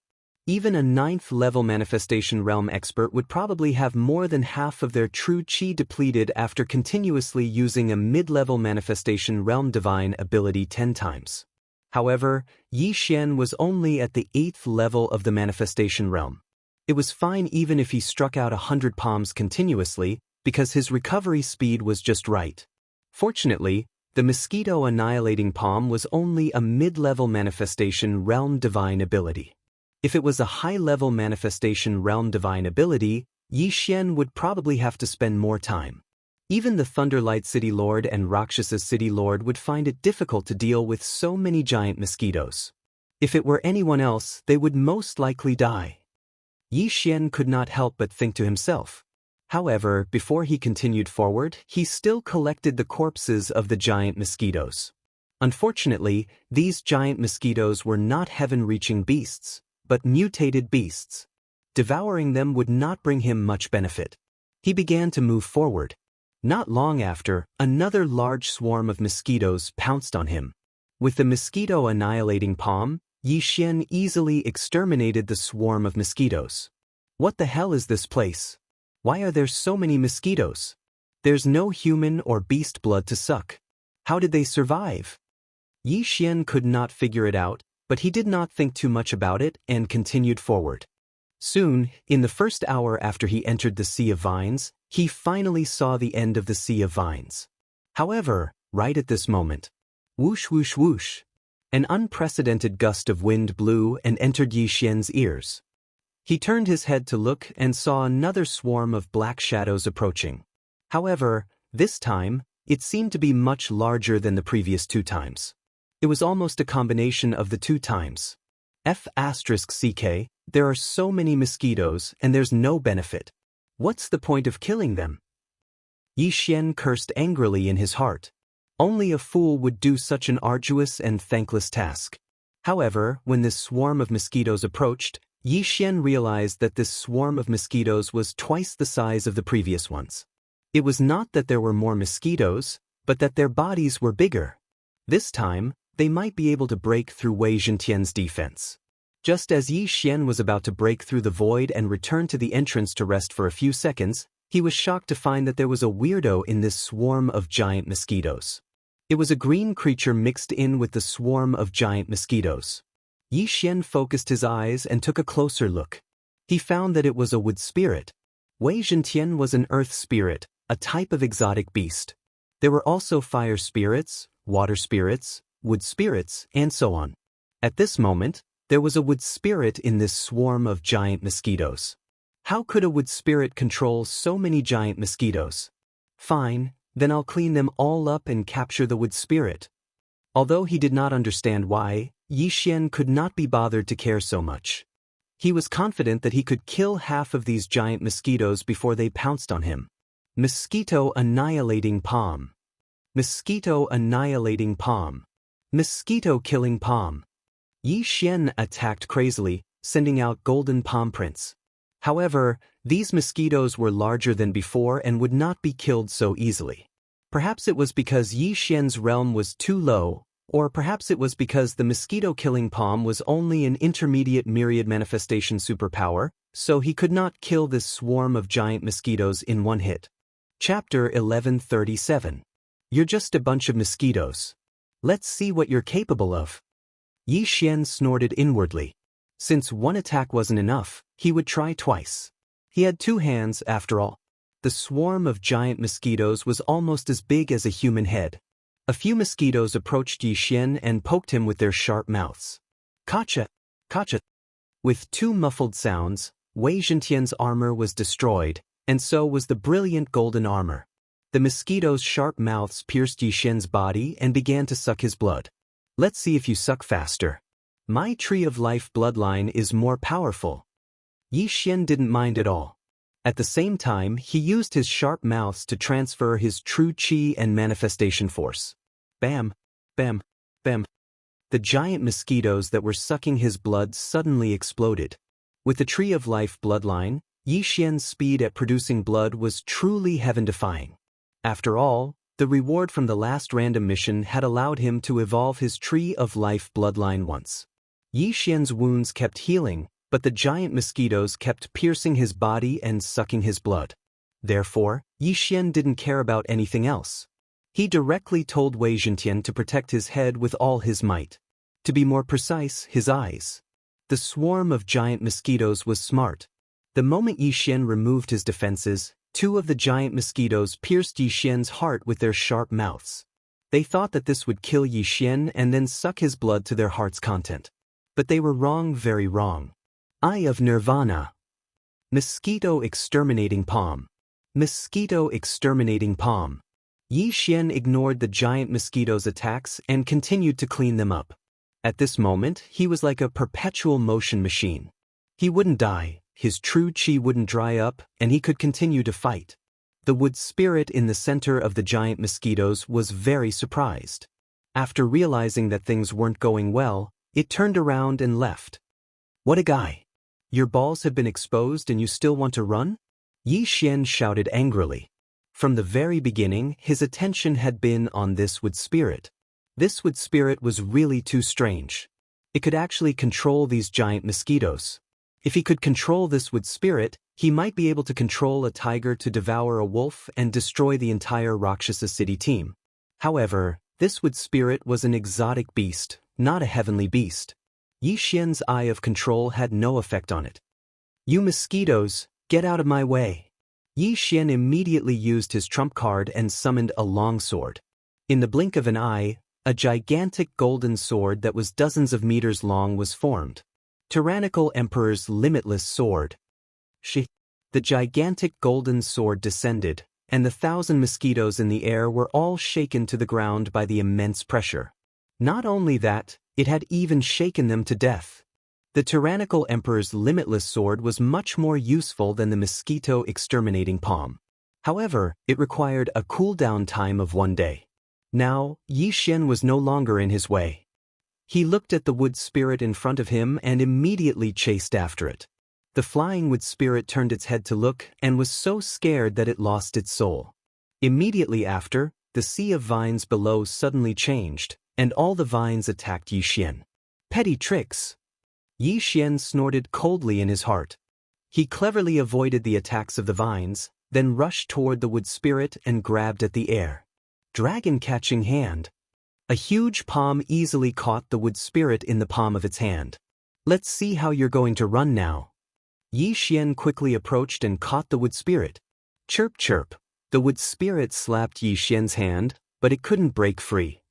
Even a 9th level manifestation realm expert would probably have more than half of their true chi depleted after continuously using a mid-level manifestation realm divine ability 10 times. However, Yi Xian was only at the 8th level of the manifestation realm. It was fine even if he struck out 100 palms continuously, because his recovery speed was just right. Fortunately, the Mosquito Annihilating Palm was only a mid-level manifestation realm divine ability. If it was a high-level manifestation realm divine ability, Yi Xian would probably have to spend more time. Even the Thunderlight City Lord and Rakshasa City Lord would find it difficult to deal with so many giant mosquitoes. If it were anyone else, they would most likely die. Yi Xian could not help but think to himself. However, before he continued forward, he still collected the corpses of the giant mosquitoes. Unfortunately, these giant mosquitoes were not heaven-reaching beasts, but mutated beasts. Devouring them would not bring him much benefit. He began to move forward. Not long after, another large swarm of mosquitoes pounced on him. With the mosquito-annihilating palm, Yi Xian easily exterminated the swarm of mosquitoes. What the hell is this place? Why are there so many mosquitoes? There's no human or beast blood to suck. How did they survive? Yi Xian could not figure it out, but he did not think too much about it and continued forward. Soon, in the first hour after he entered the Sea of Vines, he finally saw the end of the Sea of Vines. However, right at this moment, whoosh whoosh whoosh, an unprecedented gust of wind blew and entered Yi Xian's ears. He turned his head to look and saw another swarm of black shadows approaching. However, this time, it seemed to be much larger than the previous 2 times. It was almost a combination of the 2 times. F***ck, there are so many mosquitoes and there's no benefit. What's the point of killing them? Yi Xian cursed angrily in his heart. Only a fool would do such an arduous and thankless task. However, when this swarm of mosquitoes approached, Yi Xian realized that this swarm of mosquitoes was twice the size of the previous ones. It was not that there were more mosquitoes, but that their bodies were bigger. This time, they might be able to break through Wei Zhentian's defense. Just as Yi Xian was about to break through the void and return to the entrance to rest for a few seconds, he was shocked to find that there was a weirdo in this swarm of giant mosquitoes. It was a green creature mixed in with the swarm of giant mosquitoes. Yi Xian focused his eyes and took a closer look. He found that it was a wood spirit. Wei Zhentian was an earth spirit, a type of exotic beast. There were also fire spirits, water spirits, wood spirits, and so on. At this moment, there was a wood spirit in this swarm of giant mosquitoes. How could a wood spirit control so many giant mosquitoes? Fine, then I'll clean them all up and capture the wood spirit. Although he did not understand why, Yi Xian could not be bothered to care so much. He was confident that he could kill half of these giant mosquitoes before they pounced on him. Mosquito annihilating palm. Mosquito annihilating palm. Mosquito killing palm. Yi Xian attacked crazily, sending out golden palm prints. However, these mosquitoes were larger than before and would not be killed so easily. Perhaps it was because Yi Xian's realm was too low, or perhaps it was because the mosquito-killing palm was only an intermediate myriad manifestation superpower, so he could not kill this swarm of giant mosquitoes in one hit. Chapter 1137. You're just a bunch of mosquitoes. Let's see what you're capable of. Yi Xian snorted inwardly. Since one attack wasn't enough, he would try twice. He had 2 hands, after all. The swarm of giant mosquitoes was almost as big as a human head. A few mosquitoes approached Yi Xian and poked him with their sharp mouths. Kacha! Kacha! With 2 muffled sounds, Wei Zhentian's armor was destroyed, and so was the brilliant golden armor. The mosquitoes' sharp mouths pierced Yi Xian's body and began to suck his blood. Let's see if you suck faster. My tree of life bloodline is more powerful. Yi Xian didn't mind at all. At the same time, he used his sharp mouths to transfer his true chi and manifestation force. Bam! Bam! Bam! The giant mosquitoes that were sucking his blood suddenly exploded. With the tree of life bloodline, Yi Xian's speed at producing blood was truly heaven-defying. After all, the reward from the last random mission had allowed him to evolve his tree of life bloodline once. Yi Xian's wounds kept healing, but the giant mosquitoes kept piercing his body and sucking his blood. Therefore, Yi Xian didn't care about anything else. He directly told Wei Zhentian to protect his head with all his might. To be more precise, his eyes. The swarm of giant mosquitoes was smart. The moment Yi Xian removed his defenses, 2 of the giant mosquitoes pierced Yi Xian's heart with their sharp mouths. They thought that this would kill Yi Xian and then suck his blood to their heart's content. But they were wrong, very wrong. Eye of Nirvana. Mosquito exterminating palm. Mosquito exterminating palm. Yi Xian ignored the giant mosquito's attacks and continued to clean them up. At this moment, he was like a perpetual motion machine. He wouldn't die, his true qi wouldn't dry up, and he could continue to fight. The wood spirit in the center of the giant mosquitoes was very surprised. After realizing that things weren't going well, it turned around and left. What a guy! Your balls have been exposed and you still want to run? Yi Xian shouted angrily. From the very beginning, his attention had been on this wood spirit. This wood spirit was really too strange. It could actually control these giant mosquitoes. If he could control this wood spirit, he might be able to control a tiger to devour a wolf and destroy the entire Rakshasa city team. However, this wood spirit was an exotic beast, not a heavenly beast. Yi Xian's eye of control had no effect on it. You mosquitoes, get out of my way. Yi Xian immediately used his trump card and summoned a longsword. In the blink of an eye, a gigantic golden sword that was dozens of meters long was formed. Tyrannical Emperor's limitless sword. The gigantic golden sword descended, and the 1,000 mosquitoes in the air were all shaken to the ground by the immense pressure. Not only that, it had even shaken them to death. The tyrannical emperor's limitless sword was much more useful than the mosquito exterminating palm. However, it required a cooldown time of 1 day. Now, Yi Xian was no longer in his way. He looked at the wood spirit in front of him and immediately chased after it. The flying wood spirit turned its head to look and was so scared that it lost its soul. Immediately after, the sea of vines below suddenly changed, and all the vines attacked Yi Xian. Petty tricks! Yi Xian snorted coldly in his heart. He cleverly avoided the attacks of the vines, then rushed toward the wood spirit and grabbed at the air. Dragon catching hand. A huge palm easily caught the wood spirit in the palm of its hand. Let's see how you're going to run now. Yi Xian quickly approached and caught the wood spirit. Chirp chirp. The wood spirit slapped Yi Xian's hand, but it couldn't break free.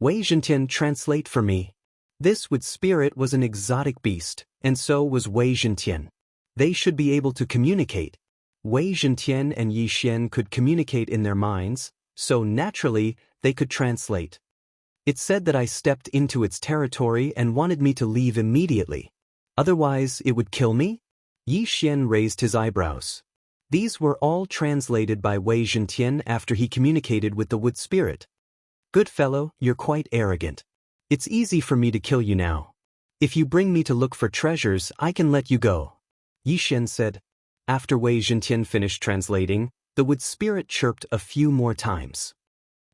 Wei Zhentian, translate for me. This wood spirit was an exotic beast, and so was Wei Zhentian. They should be able to communicate. Wei Zhentian and Yi Xian could communicate in their minds, so naturally, they could translate. It said that I stepped into its territory and wanted me to leave immediately. Otherwise, it would kill me? Yi Xian raised his eyebrows. These were all translated by Wei Zhentian after he communicated with the wood spirit. Good fellow, you're quite arrogant. It's easy for me to kill you now. If you bring me to look for treasures, I can let you go. Yi Xian said. After Wei Zhentian finished translating, the wood spirit chirped a few more times.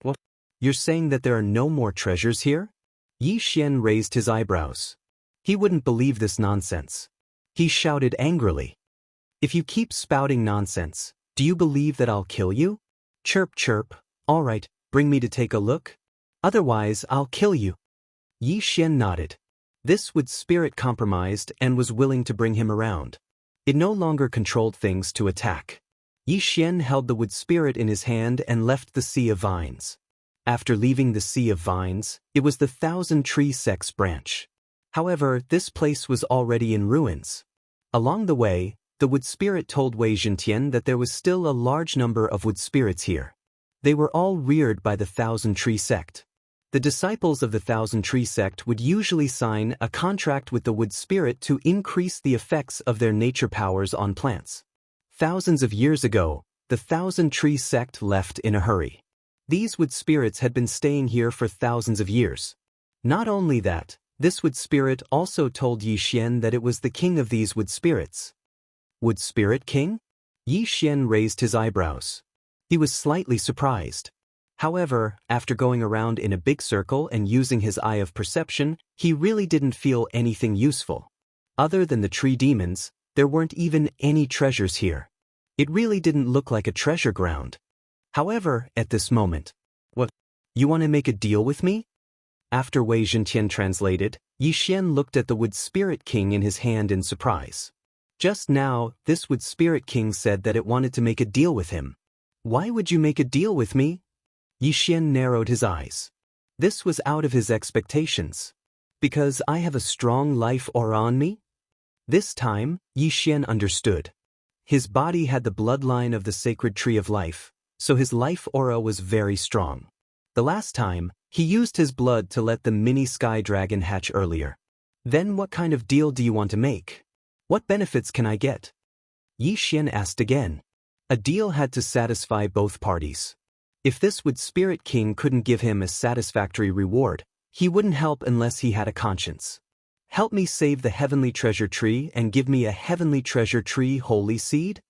What? You're saying that there are no more treasures here? Yi Xian raised his eyebrows. He wouldn't believe this nonsense. He shouted angrily. If you keep spouting nonsense, do you believe that I'll kill you? Chirp chirp. All right, bring me to take a look. Otherwise, I'll kill you. Yi Xian nodded. This wood spirit compromised and was willing to bring him around. It no longer controlled things to attack. Yi Xian held the wood spirit in his hand and left the Sea of Vines. After leaving the Sea of Vines, it was the 1,000-tree sex branch. However, this place was already in ruins. Along the way, the wood spirit told Wei Zhentian that there was still a large number of wood spirits here. They were all reared by the 1,000-tree sect. The disciples of the 1,000-tree sect would usually sign a contract with the wood spirit to increase the effects of their nature powers on plants. Thousands of years ago, the 1,000-tree sect left in a hurry. These wood spirits had been staying here for thousands of years. Not only that, this wood spirit also told Yi Xian that it was the king of these wood spirits. Wood spirit king? Yi Xian raised his eyebrows. He was slightly surprised. However, after going around in a big circle and using his eye of perception, he really didn't feel anything useful. Other than the tree demons, there weren't even any treasures here. It really didn't look like a treasure ground. However, at this moment, what? You want to make a deal with me? After Wei Zhentian translated, Yi Xian looked at the wood spirit king in his hand in surprise. Just now, this wood spirit king said that it wanted to make a deal with him. Why would you make a deal with me? Yi Xian narrowed his eyes. This was out of his expectations. Because I have a strong life aura on me? This time, Yi Xian understood. his body had the bloodline of the sacred tree of life, so his life aura was very strong. The last time, he used his blood to let the mini sky dragon hatch earlier. Then what kind of deal do you want to make? What benefits can I get? Yi Xian asked again. A deal had to satisfy both parties. If this Wood Spirit King couldn't give him a satisfactory reward, he wouldn't help unless he had a conscience. Help me save the heavenly treasure tree and give me a heavenly treasure tree holy seed?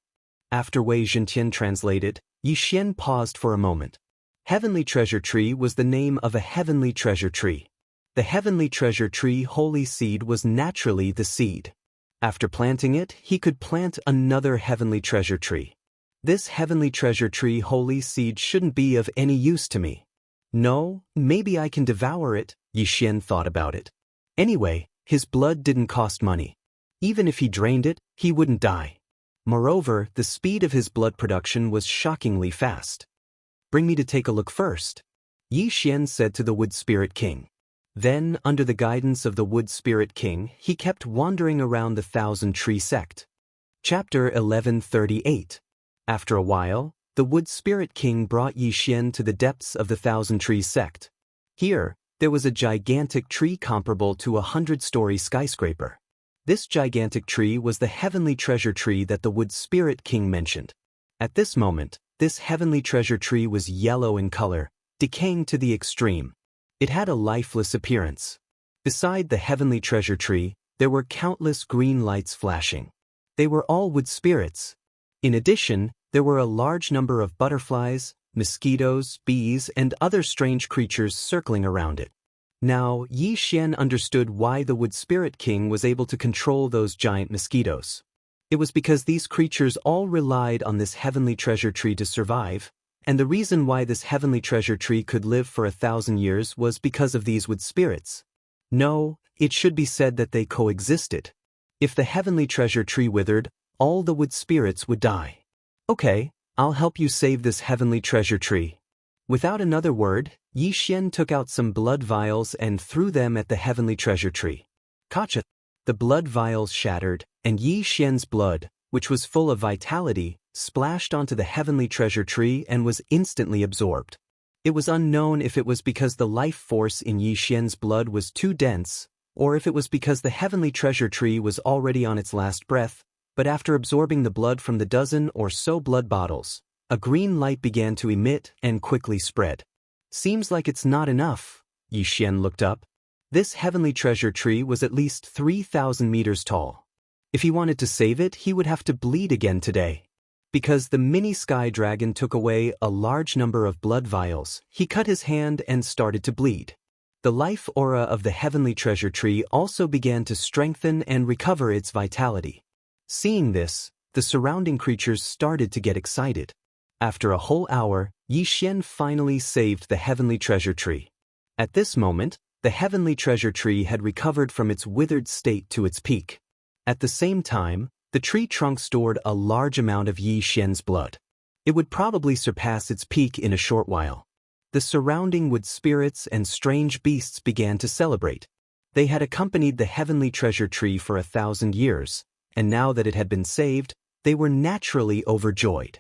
After Wei Zhentian translated, Yi Xian paused for a moment. Heavenly treasure tree was the name of a heavenly treasure tree. The heavenly treasure tree holy seed was naturally the seed. After planting it, he could plant another heavenly treasure tree. This heavenly treasure tree holy seed shouldn't be of any use to me. No, maybe I can devour it, Yi Xian thought about it. Anyway, his blood didn't cost money. Even if he drained it, he wouldn't die. Moreover, the speed of his blood production was shockingly fast. Bring me to take a look first, Yi Xian said to the Wood Spirit King. Then, under the guidance of the Wood Spirit King, he kept wandering around the Thousand Tree Sect. Chapter 1138. After a while, the Wood Spirit King brought Yi Xian to the depths of the Thousand Tree Sect. Here, there was a gigantic tree comparable to a 100-story skyscraper. This gigantic tree was the heavenly treasure tree that the Wood Spirit King mentioned. At this moment, this heavenly treasure tree was yellow in color, decaying to the extreme. It had a lifeless appearance. Beside the heavenly treasure tree, there were countless green lights flashing. They were all wood spirits. In addition, there were a large number of butterflies, mosquitoes, bees, and other strange creatures circling around it. Now, Yi Xian understood why the Wood Spirit King was able to control those giant mosquitoes. It was because these creatures all relied on this heavenly treasure tree to survive, and the reason why this heavenly treasure tree could live for 1,000 years was because of these wood spirits. No, it should be said that they coexisted. If the heavenly treasure tree withered, all the wood spirits would die. Okay, I'll help you save this heavenly treasure tree. Without another word, Yi Xian took out some blood vials and threw them at the heavenly treasure tree. Gotcha! The blood vials shattered, and Yi Xian's blood, which was full of vitality, splashed onto the heavenly treasure tree and was instantly absorbed. It was unknown if it was because the life force in Yi Xian's blood was too dense, or if it was because the heavenly treasure tree was already on its last breath, but after absorbing the blood from the dozen or so blood bottles, a green light began to emit and quickly spread. Seems like it's not enough, Yi Xian looked up. This heavenly treasure tree was at least 3,000 meters tall. If he wanted to save it, he would have to bleed again today. Because the mini sky dragon took away a large number of blood vials, he cut his hand and started to bleed. The life aura of the heavenly treasure tree also began to strengthen and recover its vitality. Seeing this, the surrounding creatures started to get excited. After a whole hour, Yi Xian finally saved the heavenly treasure tree. At this moment, the heavenly treasure tree had recovered from its withered state to its peak. At the same time, the tree trunk stored a large amount of Yi Xian's blood. It would probably surpass its peak in a short while. The surrounding wood spirits and strange beasts began to celebrate. They had accompanied the heavenly treasure tree for 1,000 years, and now that it had been saved, they were naturally overjoyed.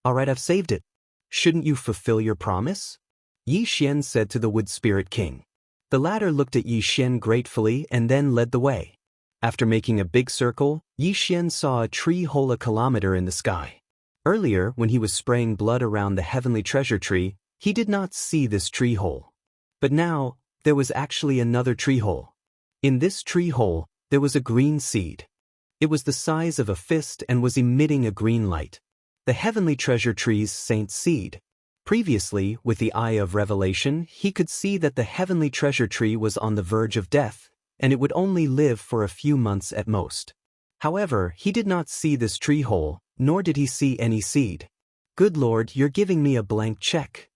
All right, I've saved it. Shouldn't you fulfill your promise? Yi Xian said to the Wood Spirit King. The latter looked at Yi Xian gratefully and then led the way. After making a big circle, Yi Xian saw a tree hole a kilometer in the sky. Earlier, when he was spraying blood around the heavenly treasure tree, he did not see this tree hole. But now, there was actually another tree hole. In this tree hole, there was a green seed. It was the size of a fist and was emitting a green light. The heavenly treasure tree's saint seed. Previously, with the eye of revelation, he could see that the heavenly treasure tree was on the verge of death, and it would only live for a few months at most. However, he did not see this tree hole, nor did he see any seed. Good Lord, you're giving me a blank check.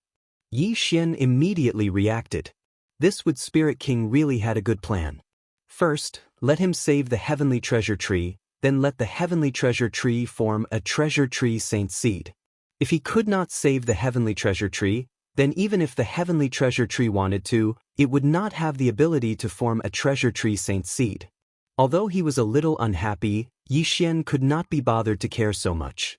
Yi Xian immediately reacted. This Wood Spirit King really had a good plan. First, let him save the heavenly treasure tree, then let the heavenly treasure tree form a treasure tree saint seed. If he could not save the heavenly treasure tree, then even if the heavenly treasure tree wanted to, it would not have the ability to form a treasure tree saint seed. Although he was a little unhappy, Yi Xian could not be bothered to care so much.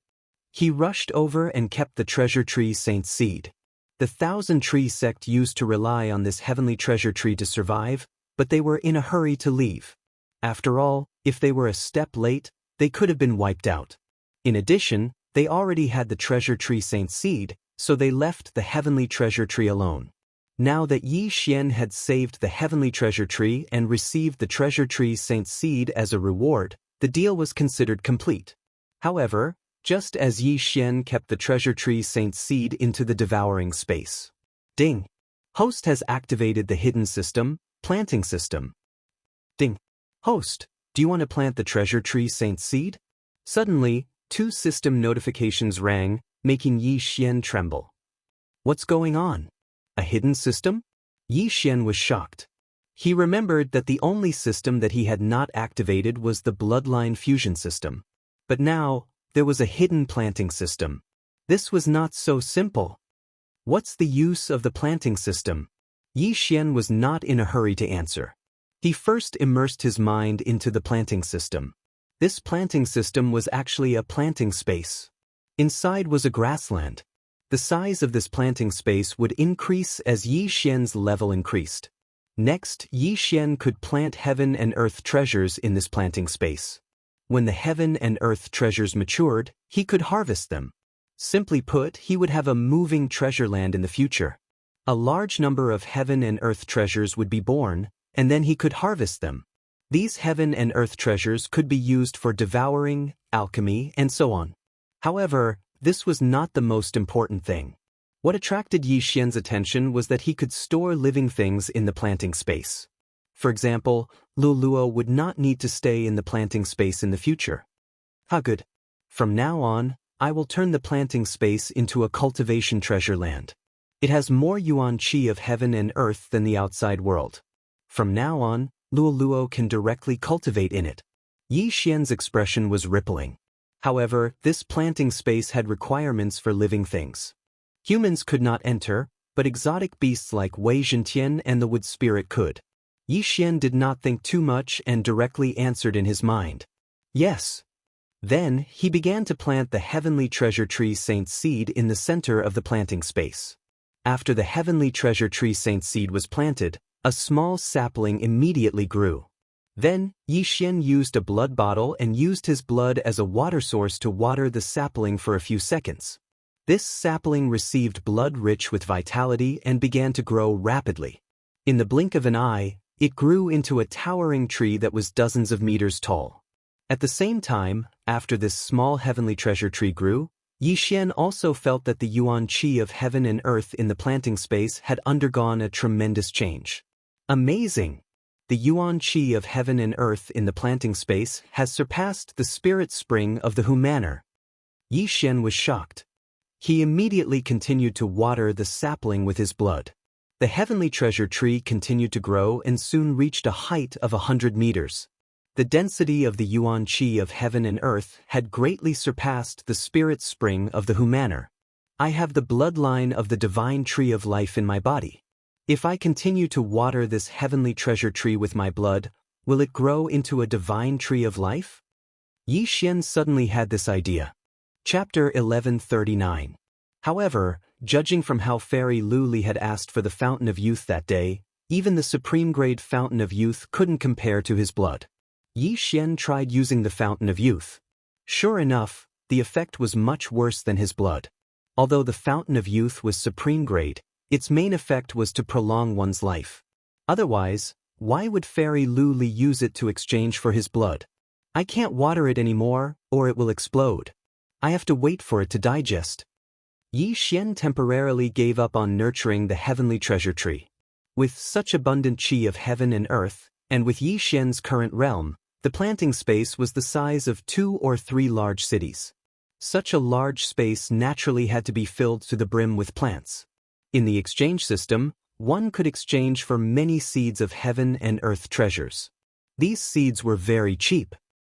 He rushed over and kept the treasure tree Saint's seed. The Thousand Tree sect used to rely on this heavenly treasure tree to survive, but they were in a hurry to leave. After all, if they were a step late, they could have been wiped out. In addition, they already had the treasure tree Saint's seed, so they left the heavenly treasure tree alone. Now that Yi Xian had saved the heavenly treasure tree and received the treasure tree Saint's seed as a reward, the deal was considered complete. However, just as Yi Xian kept the treasure tree Saint's seed into the devouring space. Ding! Host has activated the hidden system, planting system. Ding! Host, do you want to plant the treasure tree Saint's seed? Suddenly, 2 system notifications rang, making Yi Xian tremble. What's going on? A hidden system? Yi Xian was shocked. He remembered that the only system that he had not activated was the bloodline fusion system. But now, there was a hidden planting system. This was not so simple. What's the use of the planting system? Yi Xian was not in a hurry to answer. He first immersed his mind into the planting system. This planting system was actually a planting space. Inside was a grassland. The size of this planting space would increase as Yi Xian's level increased. Next, Yi Xian could plant heaven and earth treasures in this planting space. When the heaven and earth treasures matured, he could harvest them. Simply put, he would have a moving treasure land in the future. A large number of heaven and earth treasures would be born, and then he could harvest them. These heaven and earth treasures could be used for devouring, alchemy, and so on. However, this was not the most important thing. What attracted Yi Xian's attention was that he could store living things in the planting space. For example, Luluo would not need to stay in the planting space in the future. How good. From now on, I will turn the planting space into a cultivation treasure land. It has more yuan qi of heaven and earth than the outside world. From now on, Luluo can directly cultivate in it. Yi Xian's expression was rippling. However, this planting space had requirements for living things. Humans could not enter, but exotic beasts like Wei Zhentian and the wood spirit could. Yi Xian did not think too much and directly answered in his mind. Yes. Then, he began to plant the heavenly treasure tree Saint's seed in the center of the planting space. After the heavenly treasure tree Saint's seed was planted, a small sapling immediately grew. Then, Yi Xian used a blood bottle and used his blood as a water source to water the sapling for a few seconds. This sapling received blood rich with vitality and began to grow rapidly. In the blink of an eye, it grew into a towering tree that was dozens of meters tall. At the same time, after this small heavenly treasure tree grew, Yi Xian also felt that the yuan qi of heaven and earth in the planting space had undergone a tremendous change. Amazing! The yuan qi of heaven and earth in the planting space has surpassed the spirit spring of the humaner. Yi Xian was shocked. He immediately continued to water the sapling with his blood. The heavenly treasure tree continued to grow and soon reached a height of 100 meters. The density of the yuan qi of heaven and earth had greatly surpassed the spirit spring of the humaner. I have the bloodline of the divine tree of life in my body. If I continue to water this heavenly treasure tree with my blood, will it grow into a divine tree of life? Yi Xian suddenly had this idea. Chapter 1139. However, judging from how Fairy Luli had asked for the Fountain of Youth that day, even the supreme grade Fountain of Youth couldn't compare to his blood. Yi Xian tried using the Fountain of Youth. Sure enough, the effect was much worse than his blood. Although the Fountain of Youth was supreme grade, its main effect was to prolong one's life. Otherwise, why would Fairy Luli use it to exchange for his blood? I can't water it anymore, or it will explode. I have to wait for it to digest. Yi Xian temporarily gave up on nurturing the heavenly treasure tree. With such abundant qi of heaven and earth, and with Yi Xian's current realm, the planting space was the size of 2 or 3 large cities. Such a large space naturally had to be filled to the brim with plants. In the exchange system, one could exchange for many seeds of heaven and earth treasures. These seeds were very cheap.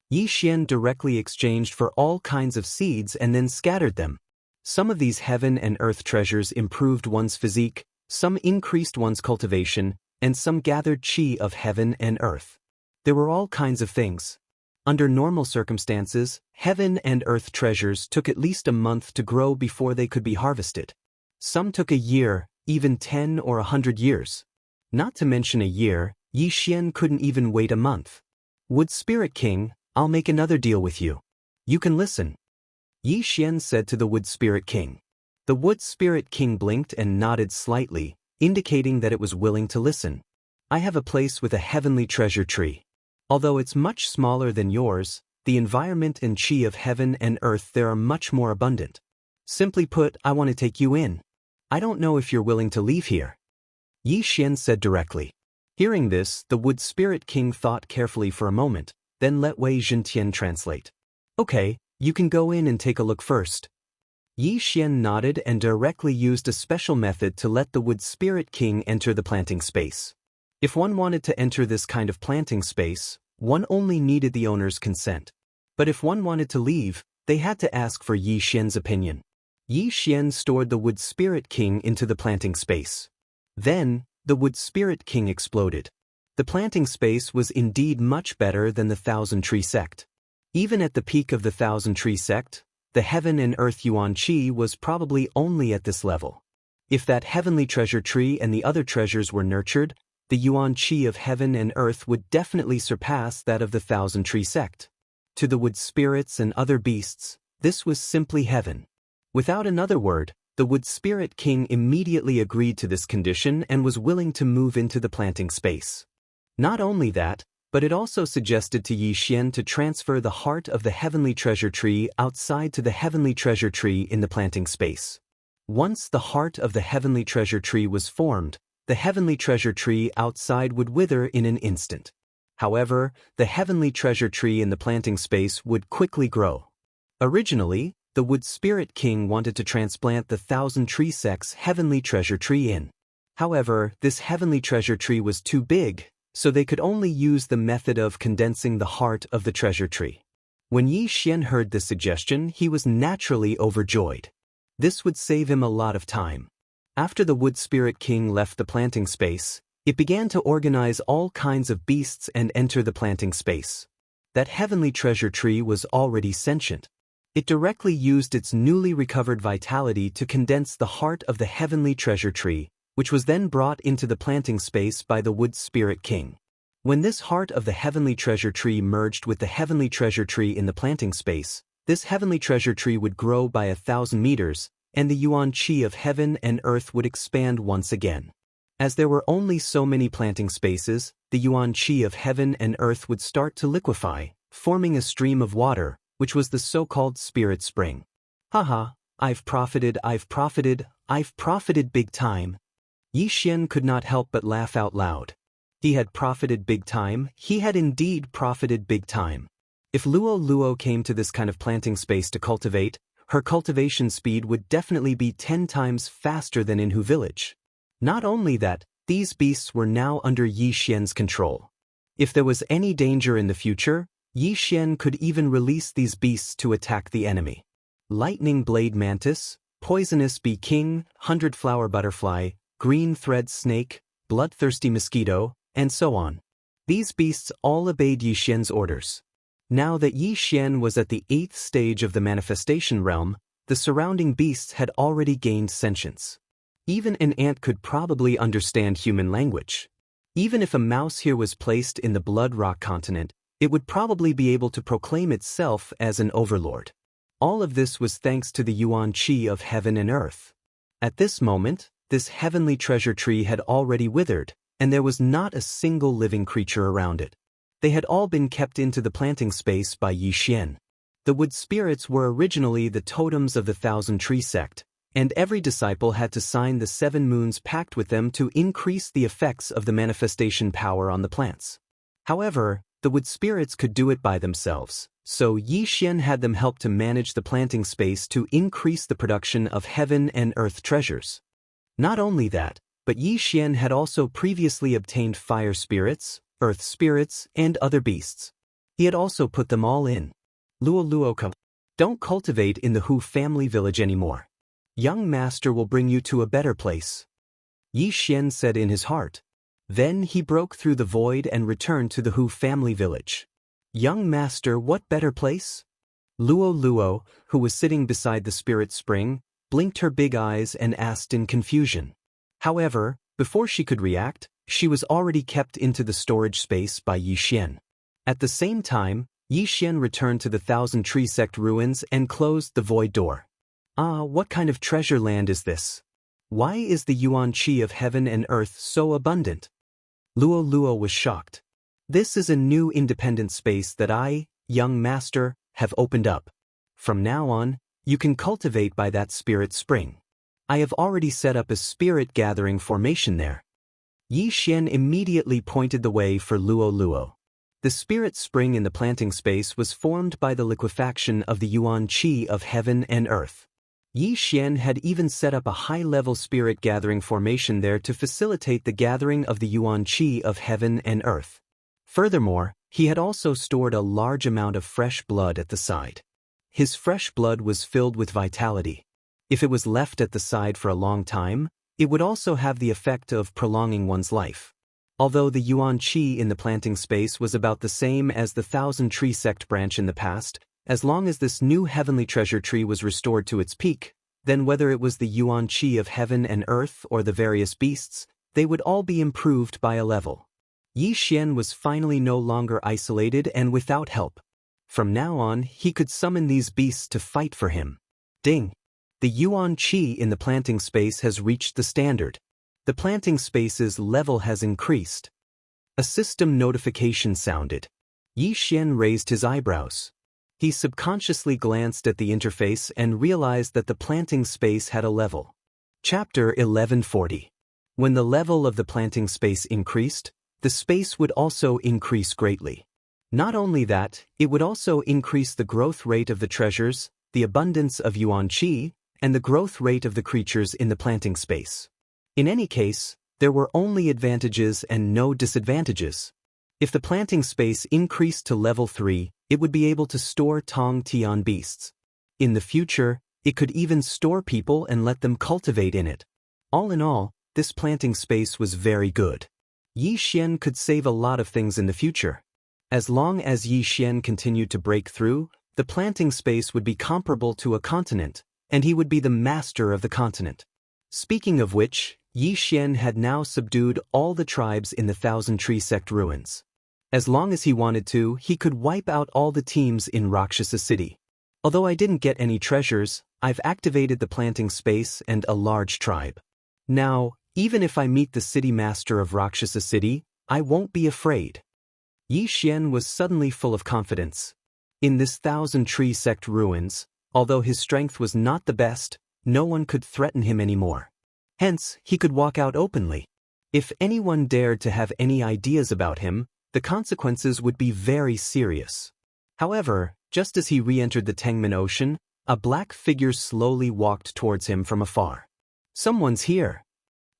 Yi Xian directly exchanged for all kinds of seeds and then scattered them. Some of these heaven and earth treasures improved one's physique, some increased one's cultivation, and some gathered qi of heaven and earth. There were all kinds of things. Under normal circumstances, heaven and earth treasures took at least a month to grow before they could be harvested. Some took a year, even 10 or 100 years. Not to mention a year, Yi Xian couldn't even wait a month. Wood Spirit King, I'll make another deal with you. You can listen. Yi Xian said to the Wood Spirit King. The Wood Spirit King blinked and nodded slightly, indicating that it was willing to listen. I have a place with a heavenly treasure tree. Although it's much smaller than yours, the environment and chi of heaven and earth there are much more abundant. Simply put, I want to take you in. I don't know if you're willing to leave here. Yi Xian said directly. Hearing this, the Wood Spirit King thought carefully for a moment, then let Wei Zhentian translate. Okay, you can go in and take a look first. Yi Xian nodded and directly used a special method to let the Wood Spirit King enter the planting space. If one wanted to enter this kind of planting space, one only needed the owner's consent. But if one wanted to leave, they had to ask for Yi Xian's opinion. Yi Xian stored the Wood Spirit King into the planting space. Then, the Wood Spirit King exploded. The planting space was indeed much better than the Thousand Tree Sect. Even at the peak of the Thousand Tree Sect, the Heaven and Earth Yuan Qi was probably only at this level. If that heavenly treasure tree and the other treasures were nurtured, the Yuan Qi of heaven and earth would definitely surpass that of the Thousand Tree Sect. To the wood spirits and other beasts, this was simply heaven. Without another word, the Wood Spirit King immediately agreed to this condition and was willing to move into the planting space. Not only that, but it also suggested to Yi Xian to transfer the heart of the heavenly treasure tree outside to the heavenly treasure tree in the planting space. Once the heart of the heavenly treasure tree was formed, the heavenly treasure tree outside would wither in an instant. However, the heavenly treasure tree in the planting space would quickly grow. Originally, the Wood Spirit King wanted to transplant the Thousand Tree Sect's heavenly treasure tree in. However, this heavenly treasure tree was too big, so they could only use the method of condensing the heart of the treasure tree. When Yi Xian heard this suggestion, he was naturally overjoyed. This would save him a lot of time. After the Wood Spirit King left the planting space, it began to organize all kinds of beasts and enter the planting space. That heavenly treasure tree was already sentient. It directly used its newly recovered vitality to condense the heart of the heavenly treasure tree, which was then brought into the planting space by the Wood Spirit King. When this heart of the heavenly treasure tree merged with the heavenly treasure tree in the planting space, this heavenly treasure tree would grow by 1,000 meters, and the Yuan Qi of heaven and earth would expand once again. As there were only so many planting spaces, the Yuan Qi of heaven and earth would start to liquefy, forming a stream of water, which was the so-called spirit spring. Haha, I've profited big time. Yi Xian could not help but laugh out loud. He had profited big time, he had indeed profited big time. If Luo Luo came to this kind of planting space to cultivate, her cultivation speed would definitely be 10 times faster than in Hu village. Not only that, these beasts were now under Yi Xian's control. If there was any danger in the future, Yi Xian could even release these beasts to attack the enemy. Lightning Blade Mantis, Poisonous Bee King, 100-Flower Butterfly, Green Thread Snake, Bloodthirsty Mosquito, and so on. These beasts all obeyed Yi Xian's orders. Now that Yi Xian was at the 8th stage of the manifestation realm, the surrounding beasts had already gained sentience. Even an ant could probably understand human language. Even if a mouse here was placed in the Blood Rock continent, it would probably be able to proclaim itself as an overlord. All of this was thanks to the Yuan Qi of heaven and earth. At this moment, this heavenly treasure tree had already withered, and there was not a single living creature around it. They had all been kept into the planting space by Yi Xian. The wood spirits were originally the totems of the Thousand Tree Sect, and every disciple had to sign the 7 moons pact with them to increase the effects of the manifestation power on the plants. However, the wood spirits could do it by themselves, so Yi Xian had them help to manage the planting space to increase the production of heaven and earth treasures. Not only that, but Yi Xian had also previously obtained fire spirits, earth spirits, and other beasts. He had also put them all in. Luo Luoka, don't cultivate in the Hu family village anymore. Young master will bring you to a better place. Yi Xian said in his heart. Then he broke through the void and returned to the Hu family village. Young master, what better place? Luo Luo, who was sitting beside the spirit spring, blinked her big eyes and asked in confusion. However, before she could react, she was already kept into the storage space by Yi Xian. At the same time, Yi Xian returned to the Thousand Tree Sect ruins and closed the void door. Ah, what kind of treasure land is this? Why is the yuan qi of heaven and earth so abundant? Luo Luo was shocked. This is a new independent space that I, young master, have opened up. From now on, you can cultivate by that spirit spring. I have already set up a spirit gathering formation there. Yi Xian immediately pointed the way for Luo Luo. The spirit spring in the planting space was formed by the liquefaction of the yuan qi of heaven and earth. Yi Xian had even set up a high-level spirit gathering formation there to facilitate the gathering of the yuan qi of heaven and earth. Furthermore, he had also stored a large amount of fresh blood at the side. His fresh blood was filled with vitality. If it was left at the side for a long time, it would also have the effect of prolonging one's life. Although the yuan qi in the planting space was about the same as the Thousand Tree Sect branch in the past, as long as this new heavenly treasure tree was restored to its peak, then whether it was the yuan qi of heaven and earth or the various beasts, they would all be improved by a level. Yi Xian was finally no longer isolated and without help. From now on, he could summon these beasts to fight for him. Ding! The yuan qi in the planting space has reached the standard. The planting space's level has increased. A system notification sounded. Yi Xian raised his eyebrows. He subconsciously glanced at the interface and realized that the planting space had a level. Chapter 1140. When the level of the planting space increased, the space would also increase greatly. Not only that, it would also increase the growth rate of the treasures, the abundance of yuan qi, and the growth rate of the creatures in the planting space. In any case, there were only advantages and no disadvantages. If the planting space increased to level 3, it would be able to store Tong Tian beasts. In the future, it could even store people and let them cultivate in it. All in all, this planting space was very good. Yi Xian could save a lot of things in the future. As long as Yi Xian continued to break through, the planting space would be comparable to a continent, and he would be the master of the continent. Speaking of which, Yi Xian had now subdued all the tribes in the Thousand Tree Sect ruins. As long as he wanted to, he could wipe out all the teams in Rakshasa City. Although I didn't get any treasures, I've activated the planting space and a large tribe. Now, even if I meet the city master of Rakshasa City, I won't be afraid. Yi Xian was suddenly full of confidence. In this Thousand Tree Sect ruins, although his strength was not the best, no one could threaten him anymore. Hence, he could walk out openly. If anyone dared to have any ideas about him, the consequences would be very serious. However, just as he re-entered the Tengman Ocean, a black figure slowly walked towards him from afar. Someone's here.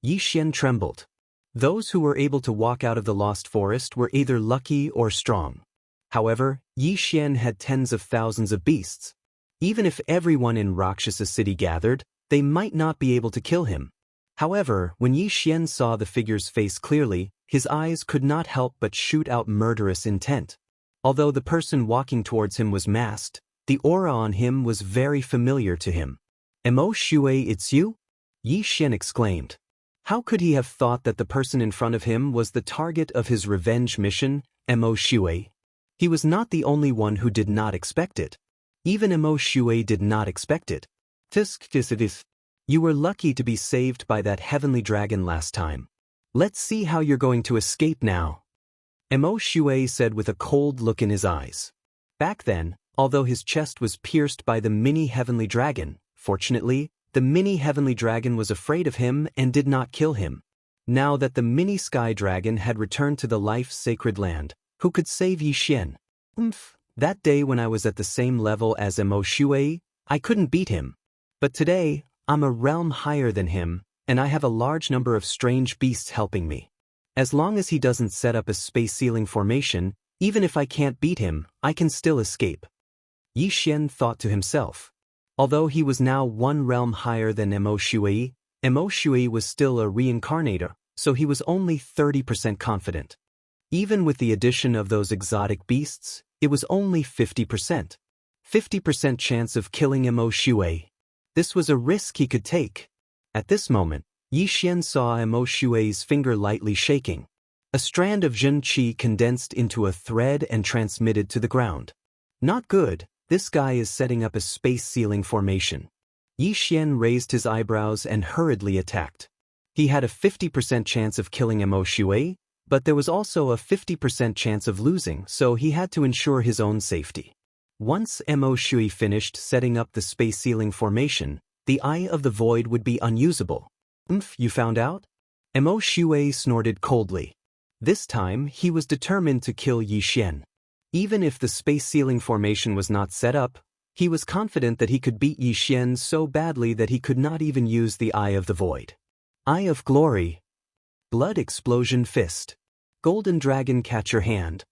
Yi Xian trembled. Those who were able to walk out of the lost forest were either lucky or strong. However, Yi Xian had tens of thousands of beasts. Even if everyone in Rakshasa City gathered, they might not be able to kill him. However, when Yi Xian saw the figure's face clearly, his eyes could not help but shoot out murderous intent. Although the person walking towards him was masked, the aura on him was very familiar to him. "Mo Shui, it's you?" Yi Xian exclaimed. How could he have thought that the person in front of him was the target of his revenge mission, Mo Shui? He was not the only one who did not expect it. Even Mo Shui did not expect it. You were lucky to be saved by that heavenly dragon last time. Let's see how you're going to escape now. Mo Shui said with a cold look in his eyes. Back then, although his chest was pierced by the mini heavenly dragon, fortunately, the mini heavenly dragon was afraid of him and did not kill him. Now that the mini sky dragon had returned to the life-sacred land, who could save Yi Xian? That day when I was at the same level as Mo Shui, I couldn't beat him. But today, I'm a realm higher than him, and I have a large number of strange beasts helping me. As long as he doesn't set up a space ceiling formation, even if I can't beat him, I can still escape. Yi Xian thought to himself. Although he was now one realm higher than Mo Shui was still a reincarnator, so he was only 30% confident. Even with the addition of those exotic beasts, it was only 50%. 50% chance of killing Mo Shui. This was a risk he could take. At this moment, Yi Xian saw Mo Shui's finger lightly shaking. A strand of Jin Qi condensed into a thread and transmitted to the ground. Not good, this guy is setting up a space ceiling formation. Yi Xian raised his eyebrows and hurriedly attacked. He had a 50% chance of killing Mo Shui, but there was also a 50% chance of losing, so he had to ensure his own safety. Once Mo Shui finished setting up the space ceiling formation, the Eye of the Void would be unusable. You found out? Mo Shui snorted coldly. This time, he was determined to kill Yi Xian. Even if the space ceiling formation was not set up, he was confident that he could beat Yi Xian so badly that he could not even use the Eye of the Void. Eye of Glory. Blood Explosion Fist. Golden Dragon Catcher Hand.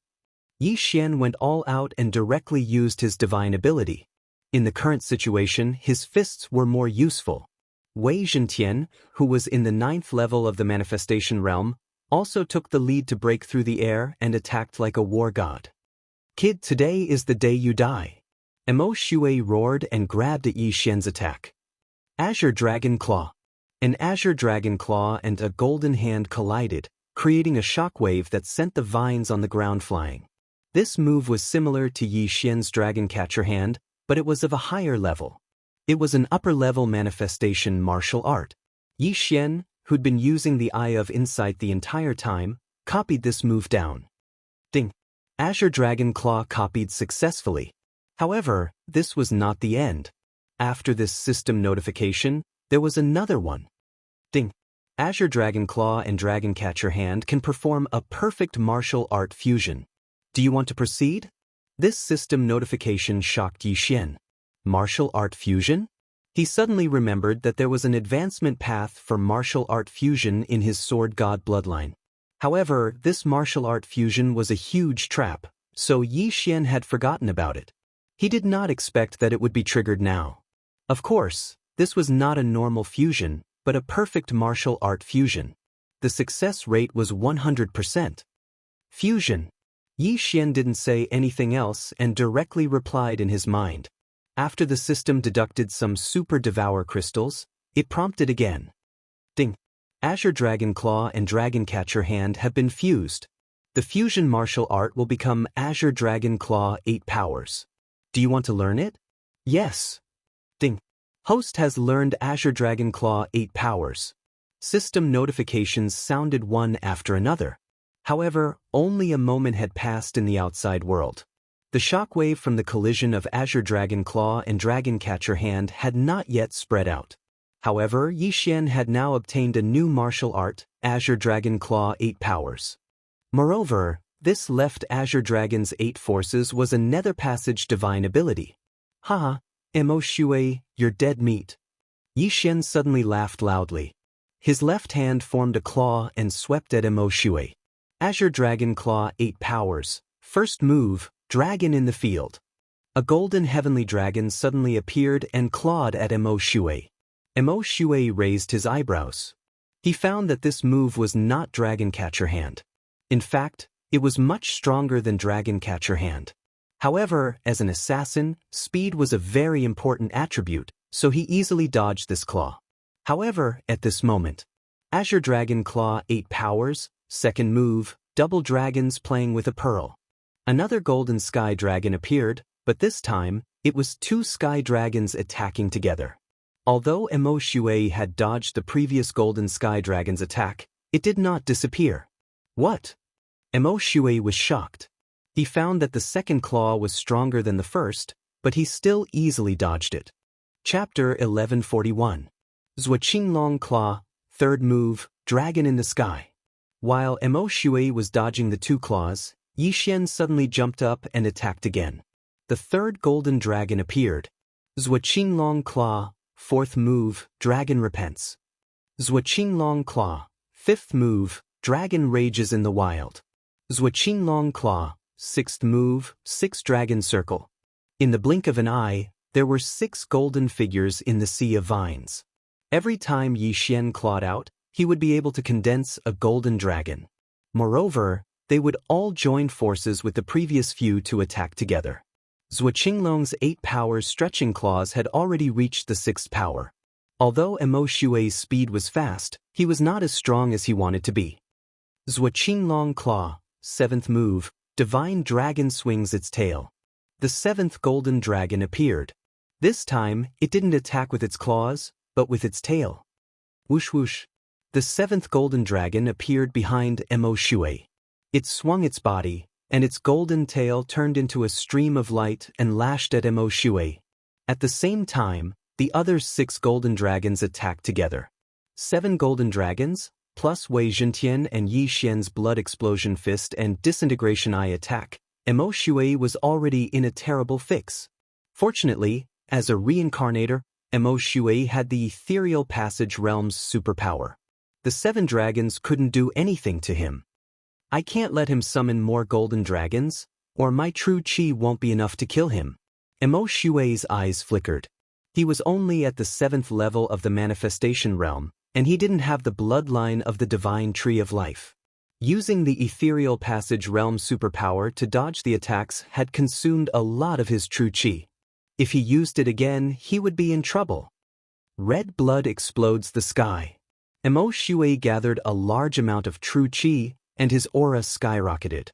Yi Xian went all out and directly used his divine ability. In the current situation, his fists were more useful. Wei Zhentian, who was in the 9th level of the manifestation realm, also took the lead to break through the air and attacked like a war god. Kid, today is the day you die. Mo Shui roared and grabbed at Yi Xian's attack. Azure Dragon Claw. An Azure Dragon Claw and a golden hand collided, creating a shockwave that sent the vines on the ground flying. This move was similar to Yi Xian's Dragon Catcher Hand, but it was of a higher level. It was an upper-level manifestation martial art. Yi Xian, who'd been using the Eye of Insight the entire time, copied this move down. Ding! Azure Dragon Claw copied successfully. However, this was not the end. After this system notification, there was another one. Ding! Azure Dragon Claw and Dragon Catcher Hand can perform a perfect martial art fusion. Do you want to proceed? This system notification shocked Yi Xian. Martial art fusion? He suddenly remembered that there was an advancement path for martial art fusion in his sword god bloodline. However, this martial art fusion was a huge trap, so Yi Xian had forgotten about it. He did not expect that it would be triggered now. Of course, this was not a normal fusion, but a perfect martial art fusion. The success rate was 100%. Fusion. Yi Xian didn't say anything else and directly replied in his mind. After the system deducted some super devour crystals, it prompted again. Ding! Azure Dragon Claw and Dragon Catcher Hand have been fused. The fusion martial art will become Azure Dragon Claw 8 Powers. Do you want to learn it? Yes. Ding! Host has learned Azure Dragon Claw 8 Powers. System notifications sounded one after another. However, only a moment had passed in the outside world. The shockwave from the collision of Azure Dragon Claw and Dragon Catcher Hand had not yet spread out. However, Yi Xian had now obtained a new martial art, Azure Dragon Claw 8 Powers. Moreover, this left Azure Dragon's 8 forces was a nether passage divine ability. Haha, Mo Shui, you're dead meat. Yi Xian suddenly laughed loudly. His left hand formed a claw and swept at Mo Shui. Azure Dragon Claw 8 Powers. First move, Dragon in the Field. A golden heavenly dragon suddenly appeared and clawed at Mo Shui. Mo Shui raised his eyebrows. He found that this move was not Dragon Catcher Hand. In fact, it was much stronger than Dragon Catcher Hand. However, as an assassin, speed was a very important attribute, so he easily dodged this claw. However, at this moment, Azure Dragon Claw 8 Powers, second move, double dragons playing with a pearl. Another golden sky dragon appeared, but this time, it was 2 sky dragons attacking together. Although Mo Shui had dodged the previous golden sky dragon's attack, it did not disappear. What? Mo Shui was shocked. He found that the second claw was stronger than the first, but he still easily dodged it. Chapter 1141. Zhuaqinglong Claw, third move, Dragon in the Sky. While Mo Shui was dodging the 2 claws, Yi Xian suddenly jumped up and attacked again. The third golden dragon appeared. Zhuaqinglong Claw, fourth move, Dragon Repents. Zhuaqinglong Claw, fifth move, Dragon Rages in the Wild. Zhuaqinglong Claw, sixth move, 6 Dragon Circle. In the blink of an eye, there were 6 golden figures in the sea of vines. Every time Yi Xian clawed out, he would be able to condense a golden dragon. Moreover, they would all join forces with the previous few to attack together. Zhuo Qinglong's 8 powers stretching claws had already reached the 6th power. Although Mo Xue's speed was fast, he was not as strong as he wanted to be. Zhuo Qinglong Claw, 7th move, Divine Dragon swings its tail. The 7th golden dragon appeared. This time, it didn't attack with its claws, but with its tail. Whoosh whoosh. The 7th golden dragon appeared behind Mo Xue. It swung its body, and its golden tail turned into a stream of light and lashed at Mo Xue. At the same time, the other 6 golden dragons attacked together. 7 golden dragons, plus Wei Zhentian and Yi Xian's blood explosion fist and disintegration eye attack, Mo Xue was already in a terrible fix. Fortunately, as a reincarnator, Mo Xue had the ethereal passage realm's superpower. The 7 dragons couldn't do anything to him. I can't let him summon more golden dragons, or my true chi won't be enough to kill him. Mo Xue's eyes flickered. He was only at the 7th level of the manifestation realm, and he didn't have the bloodline of the divine tree of life. Using the ethereal passage realm superpower to dodge the attacks had consumed a lot of his true chi. If he used it again, he would be in trouble. Red blood explodes the sky. Mo Xue gathered a large amount of true chi, and his aura skyrocketed.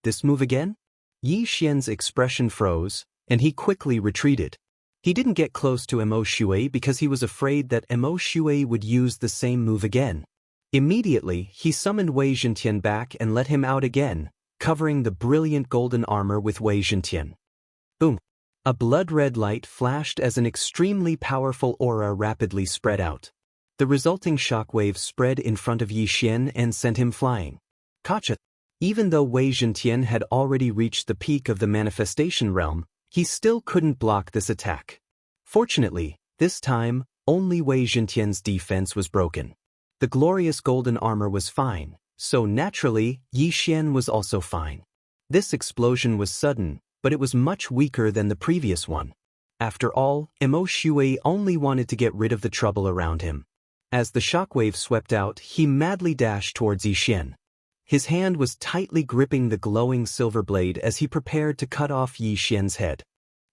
This move again? Yi Xian's expression froze, and he quickly retreated. He didn't get close to Mo Xue because he was afraid that Mo Xue would use the same move again. Immediately, he summoned Wei Zhentian back and let him out again, covering the brilliant golden armor with Wei Zhentian. Boom! A blood-red light flashed as an extremely powerful aura rapidly spread out. The resulting shockwave spread in front of Yi Xian and sent him flying. Gotcha! Even though Wei Zhentian had already reached the peak of the manifestation realm, he still couldn't block this attack. Fortunately, this time, only Wei Zhentian's defense was broken. The glorious golden armor was fine, so naturally, Yi Xian was also fine. This explosion was sudden, but it was much weaker than the previous one. After all, Mo Xue only wanted to get rid of the trouble around him. As the shockwave swept out, he madly dashed towards Yi Xian. His hand was tightly gripping the glowing silver blade as he prepared to cut off Yi Xian's head.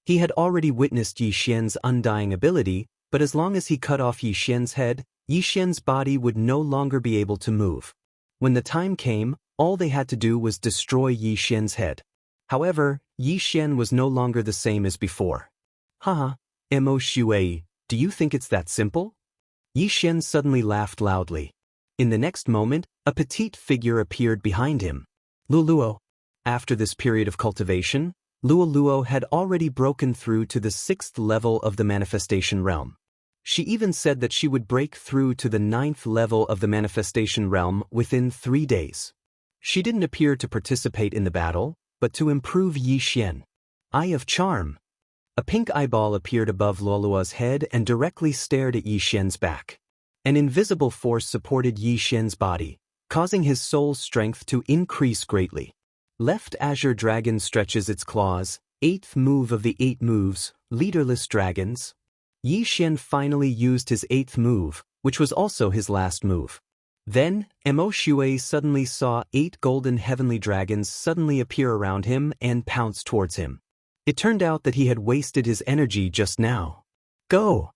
He had already witnessed Yi Xian's undying ability, but as long as he cut off Yi Xian's head, Yi Xian's body would no longer be able to move. When the time came, all they had to do was destroy Yi Xian's head. However, Yi Xian was no longer the same as before. Haha, Mo Xue, do you think it's that simple? Yi Xian suddenly laughed loudly. In the next moment, a petite figure appeared behind him. Luoluo. After this period of cultivation, Luoluo had already broken through to the 6th level of the manifestation realm. She even said that she would break through to the 9th level of the manifestation realm within 3 days. She didn't appear to participate in the battle, but to improve Yi Xian. Eye of Charm. A pink eyeball appeared above Luoluo's head and directly stared at Yi Xian's back. An invisible force supported Yi Xian's body, causing his soul's strength to increase greatly. Left Azure Dragon stretches its claws, 8th move of the 8 moves, Leaderless Dragons. Yi Xian finally used his 8th move, which was also his last move. Then, Mo Xue suddenly saw 8 golden heavenly dragons suddenly appear around him and pounce towards him. It turned out that he had wasted his energy just now. Go!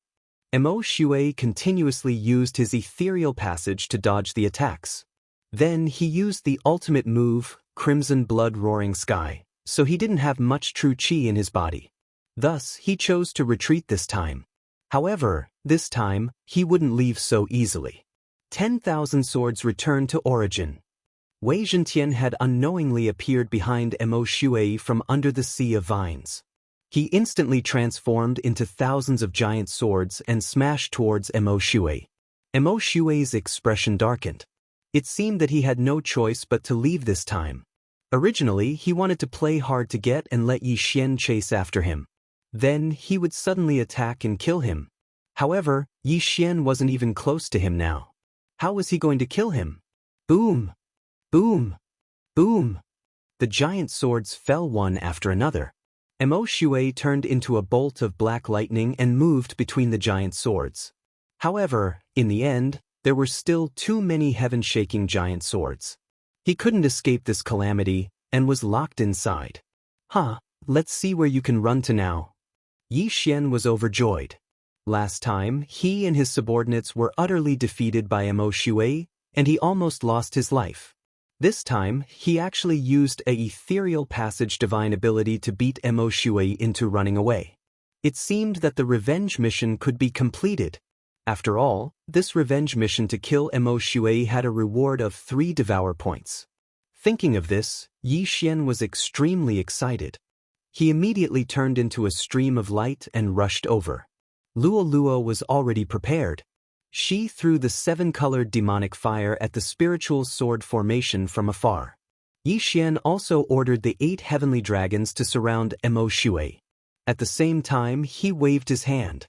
Mo Xue continuously used his ethereal passage to dodge the attacks. Then he used the ultimate move, Crimson Blood Roaring Sky, so he didn't have much true chi in his body. Thus, he chose to retreat this time. However, this time, he wouldn't leave so easily. 10,000 swords returned to origin. Wei Zhentian had unknowingly appeared behind Mo Xue from under the sea of vines. He instantly transformed into thousands of giant swords and smashed towards Mo Xue. Mo Xue's expression darkened. It seemed that he had no choice but to leave this time. Originally, he wanted to play hard to get and let Yi Xian chase after him. Then, he would suddenly attack and kill him. However, Yi Xian wasn't even close to him now. How was he going to kill him? Boom! Boom! Boom! The giant swords fell one after another. Mo Xue turned into a bolt of black lightning and moved between the giant swords. However, in the end, There were still too many heaven-shaking giant swords. He couldn't escape this calamity and was locked inside. Let's see where you can run to now. Yi Xian was overjoyed. Last time, he and his subordinates were utterly defeated by Mo Shui, and he almost lost his life. This time, he actually used a ethereal passage divine ability to beat Mo Shui into running away. It seemed that the revenge mission could be completed. After all, this revenge mission to kill Mo Shui had a reward of 3 devour points. Thinking of this, Yi Xian was extremely excited. He immediately turned into a stream of light and rushed over. Luo Luo was already prepared. She threw the 7-colored demonic fire at the spiritual sword formation from afar. Yi Xian also ordered the 8 heavenly dragons to surround Mo Shui. At the same time, he waved his hand.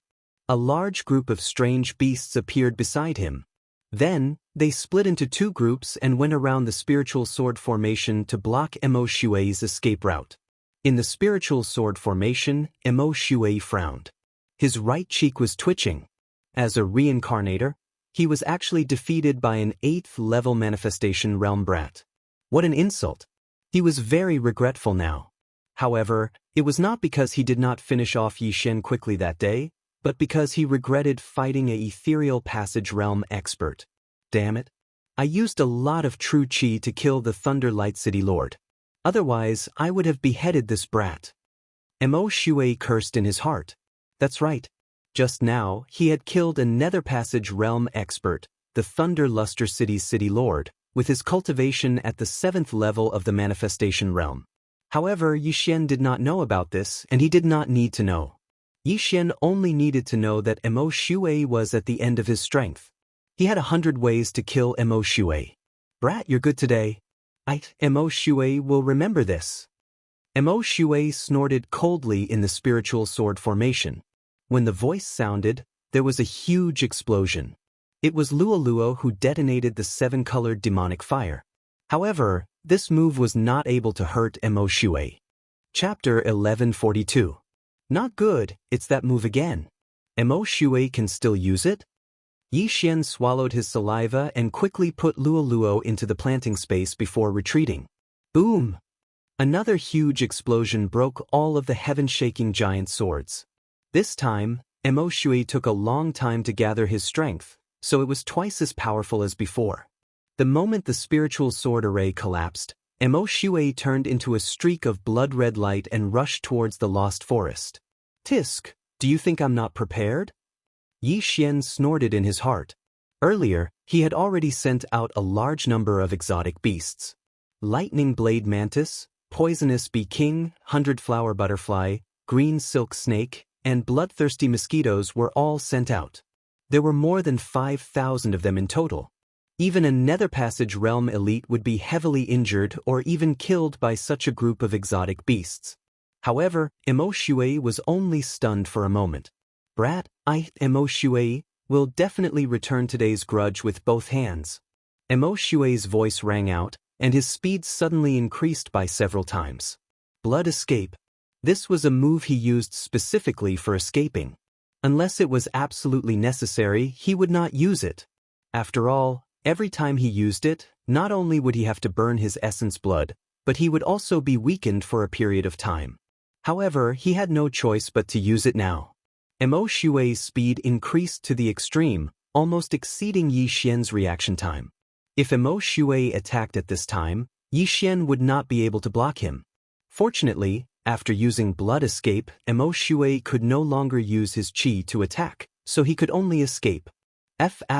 A large group of strange beasts appeared beside him. Then, they split into 2 groups and went around the spiritual sword formation to block Mo Shui's escape route. In the spiritual sword formation, Mo Shui frowned. His right cheek was twitching. As a reincarnator, he was actually defeated by an 8th-level manifestation realm brat. What an insult! He was very regretful now. However, it was not because he did not finish off Yi Xian quickly that day, but because he regretted fighting a ethereal passage realm expert. Damn it. I used a lot of true chi to kill the Thunder Light City Lord. Otherwise, I would have beheaded this brat. Mo Shui cursed in his heart. That's right. Just now, he had killed a Nether Passage realm expert, the Thunder Luster City's City Lord, with his cultivation at the 7th level of the manifestation realm. However, Yi Xian did not know about this, and he did not need to know. Yi Xian only needed to know that Mo Shui was at the end of his strength. He had 100 ways to kill Mo Shui. Brat, you're good today. Mo Shui will remember this. Mo Shui snorted coldly in the spiritual sword formation. When the voice sounded, there was a huge explosion. It was Luo Luo who detonated the 7-colored demonic fire. However, this move was not able to hurt Mo Shui. Chapter 1142. Not good, it's that move again. Mo Shui can still use it? Yi Xian swallowed his saliva and quickly put Luo Luo into the planting space before retreating. Boom! Another huge explosion broke all of the heaven-shaking giant swords. This time, Mo Shui took a long time to gather his strength, so it was twice as powerful as before. The moment the spiritual sword array collapsed, Mo Shui turned into a streak of blood-red light and rushed towards the lost forest. Tisk, do you think I'm not prepared? Yi Xian snorted in his heart. Earlier, he had already sent out a large number of exotic beasts. Lightning blade mantis, poisonous bee king, 100-flower butterfly, green silk snake, and bloodthirsty mosquitoes were all sent out. There were more than 5,000 of them in total. Even a Nether Passage realm elite would be heavily injured or even killed by such a group of exotic beasts. However, Mo Shui was only stunned for a moment. Brat, Mo Shui, will definitely return today's grudge with both hands. Mo Shui's voice rang out, and his speed suddenly increased by several times. Blood escape. This was a move he used specifically for escaping. Unless it was absolutely necessary, he would not use it. After all, every time he used it, not only would he have to burn his essence blood, but he would also be weakened for a period of time. However, he had no choice but to use it now. Mo Shui's speed increased to the extreme, almost exceeding Yi Xian's reaction time. If Mo Shui attacked at this time, Yi Xian would not be able to block him. Fortunately, after using blood escape, Mo Shui could no longer use his chi to attack, so he could only escape. F***ck.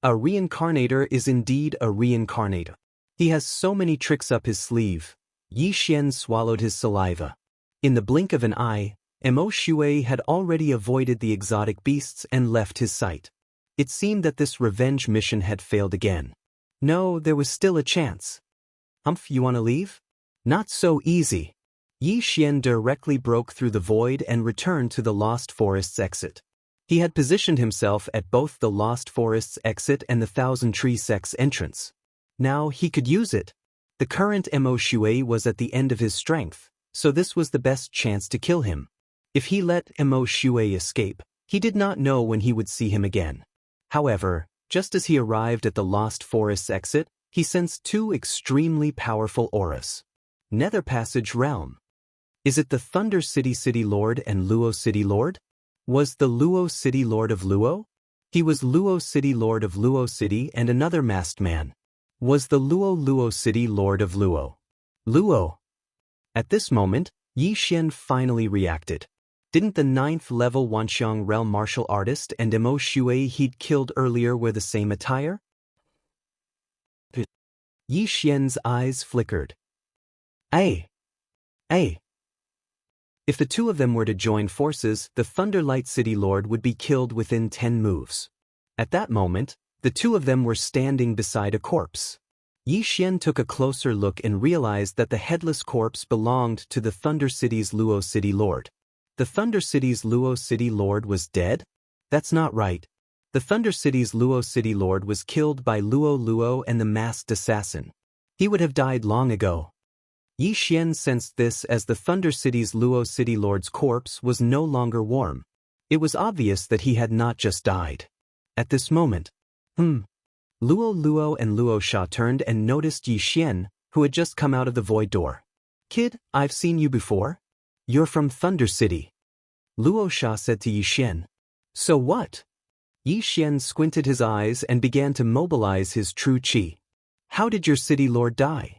A reincarnator is indeed a reincarnator. He has so many tricks up his sleeve. Yi Xian swallowed his saliva. In the blink of an eye, Mo Shui had already avoided the exotic beasts and left his sight. It seemed that this revenge mission had failed again. No, there was still a chance. You wanna leave? Not so easy. Yi Xian directly broke through the void and returned to the Lost Forest's exit. He had positioned himself at both the Lost Forest's exit and the Thousand Tree Sect's entrance. Now he could use it. The current Mo Shui was at the end of his strength, so this was the best chance to kill him. If he let Mo Shui escape, he did not know when he would see him again. However, Just as he arrived at the Lost Forest's exit, he sensed two extremely powerful auras. Nether Passage Realm. Is it the Thunder City Lord and Luo City Lord? Was the Luo City Lord of Luo? He was Luo City Lord of Luo City and another masked man. Was the Luo City Lord of Luo? Luo. At this moment, Yi Xian finally reacted. Didn't the 9th level Wanxiang realm martial artist and Mo Shui he'd killed earlier wear the same attire? Yi Xian's eyes flickered. Ay. If the two of them were to join forces, the Thunderlight City Lord would be killed within 10 moves. At that moment, the two of them were standing beside a corpse. Yi Xian took a closer look and realized that the headless corpse belonged to the Thunder City's Luo City Lord. The Thunder City's Luo City Lord was dead? That's not right. The Thunder City's Luo City Lord was killed by Luo and the masked assassin. He would have died long ago. Yi Xian sensed this as the Thunder City's Luo City Lord's corpse was no longer warm. It was obvious that he had not just died. At this moment, Luo and Luo Sha turned and noticed Yi Xian, who had just come out of the void door. Kid, I've seen you before. You're from Thunder City. Luo Sha said to Yi Xian. So what? Yi Xian squinted his eyes and began to mobilize his true qi. How did your city lord die?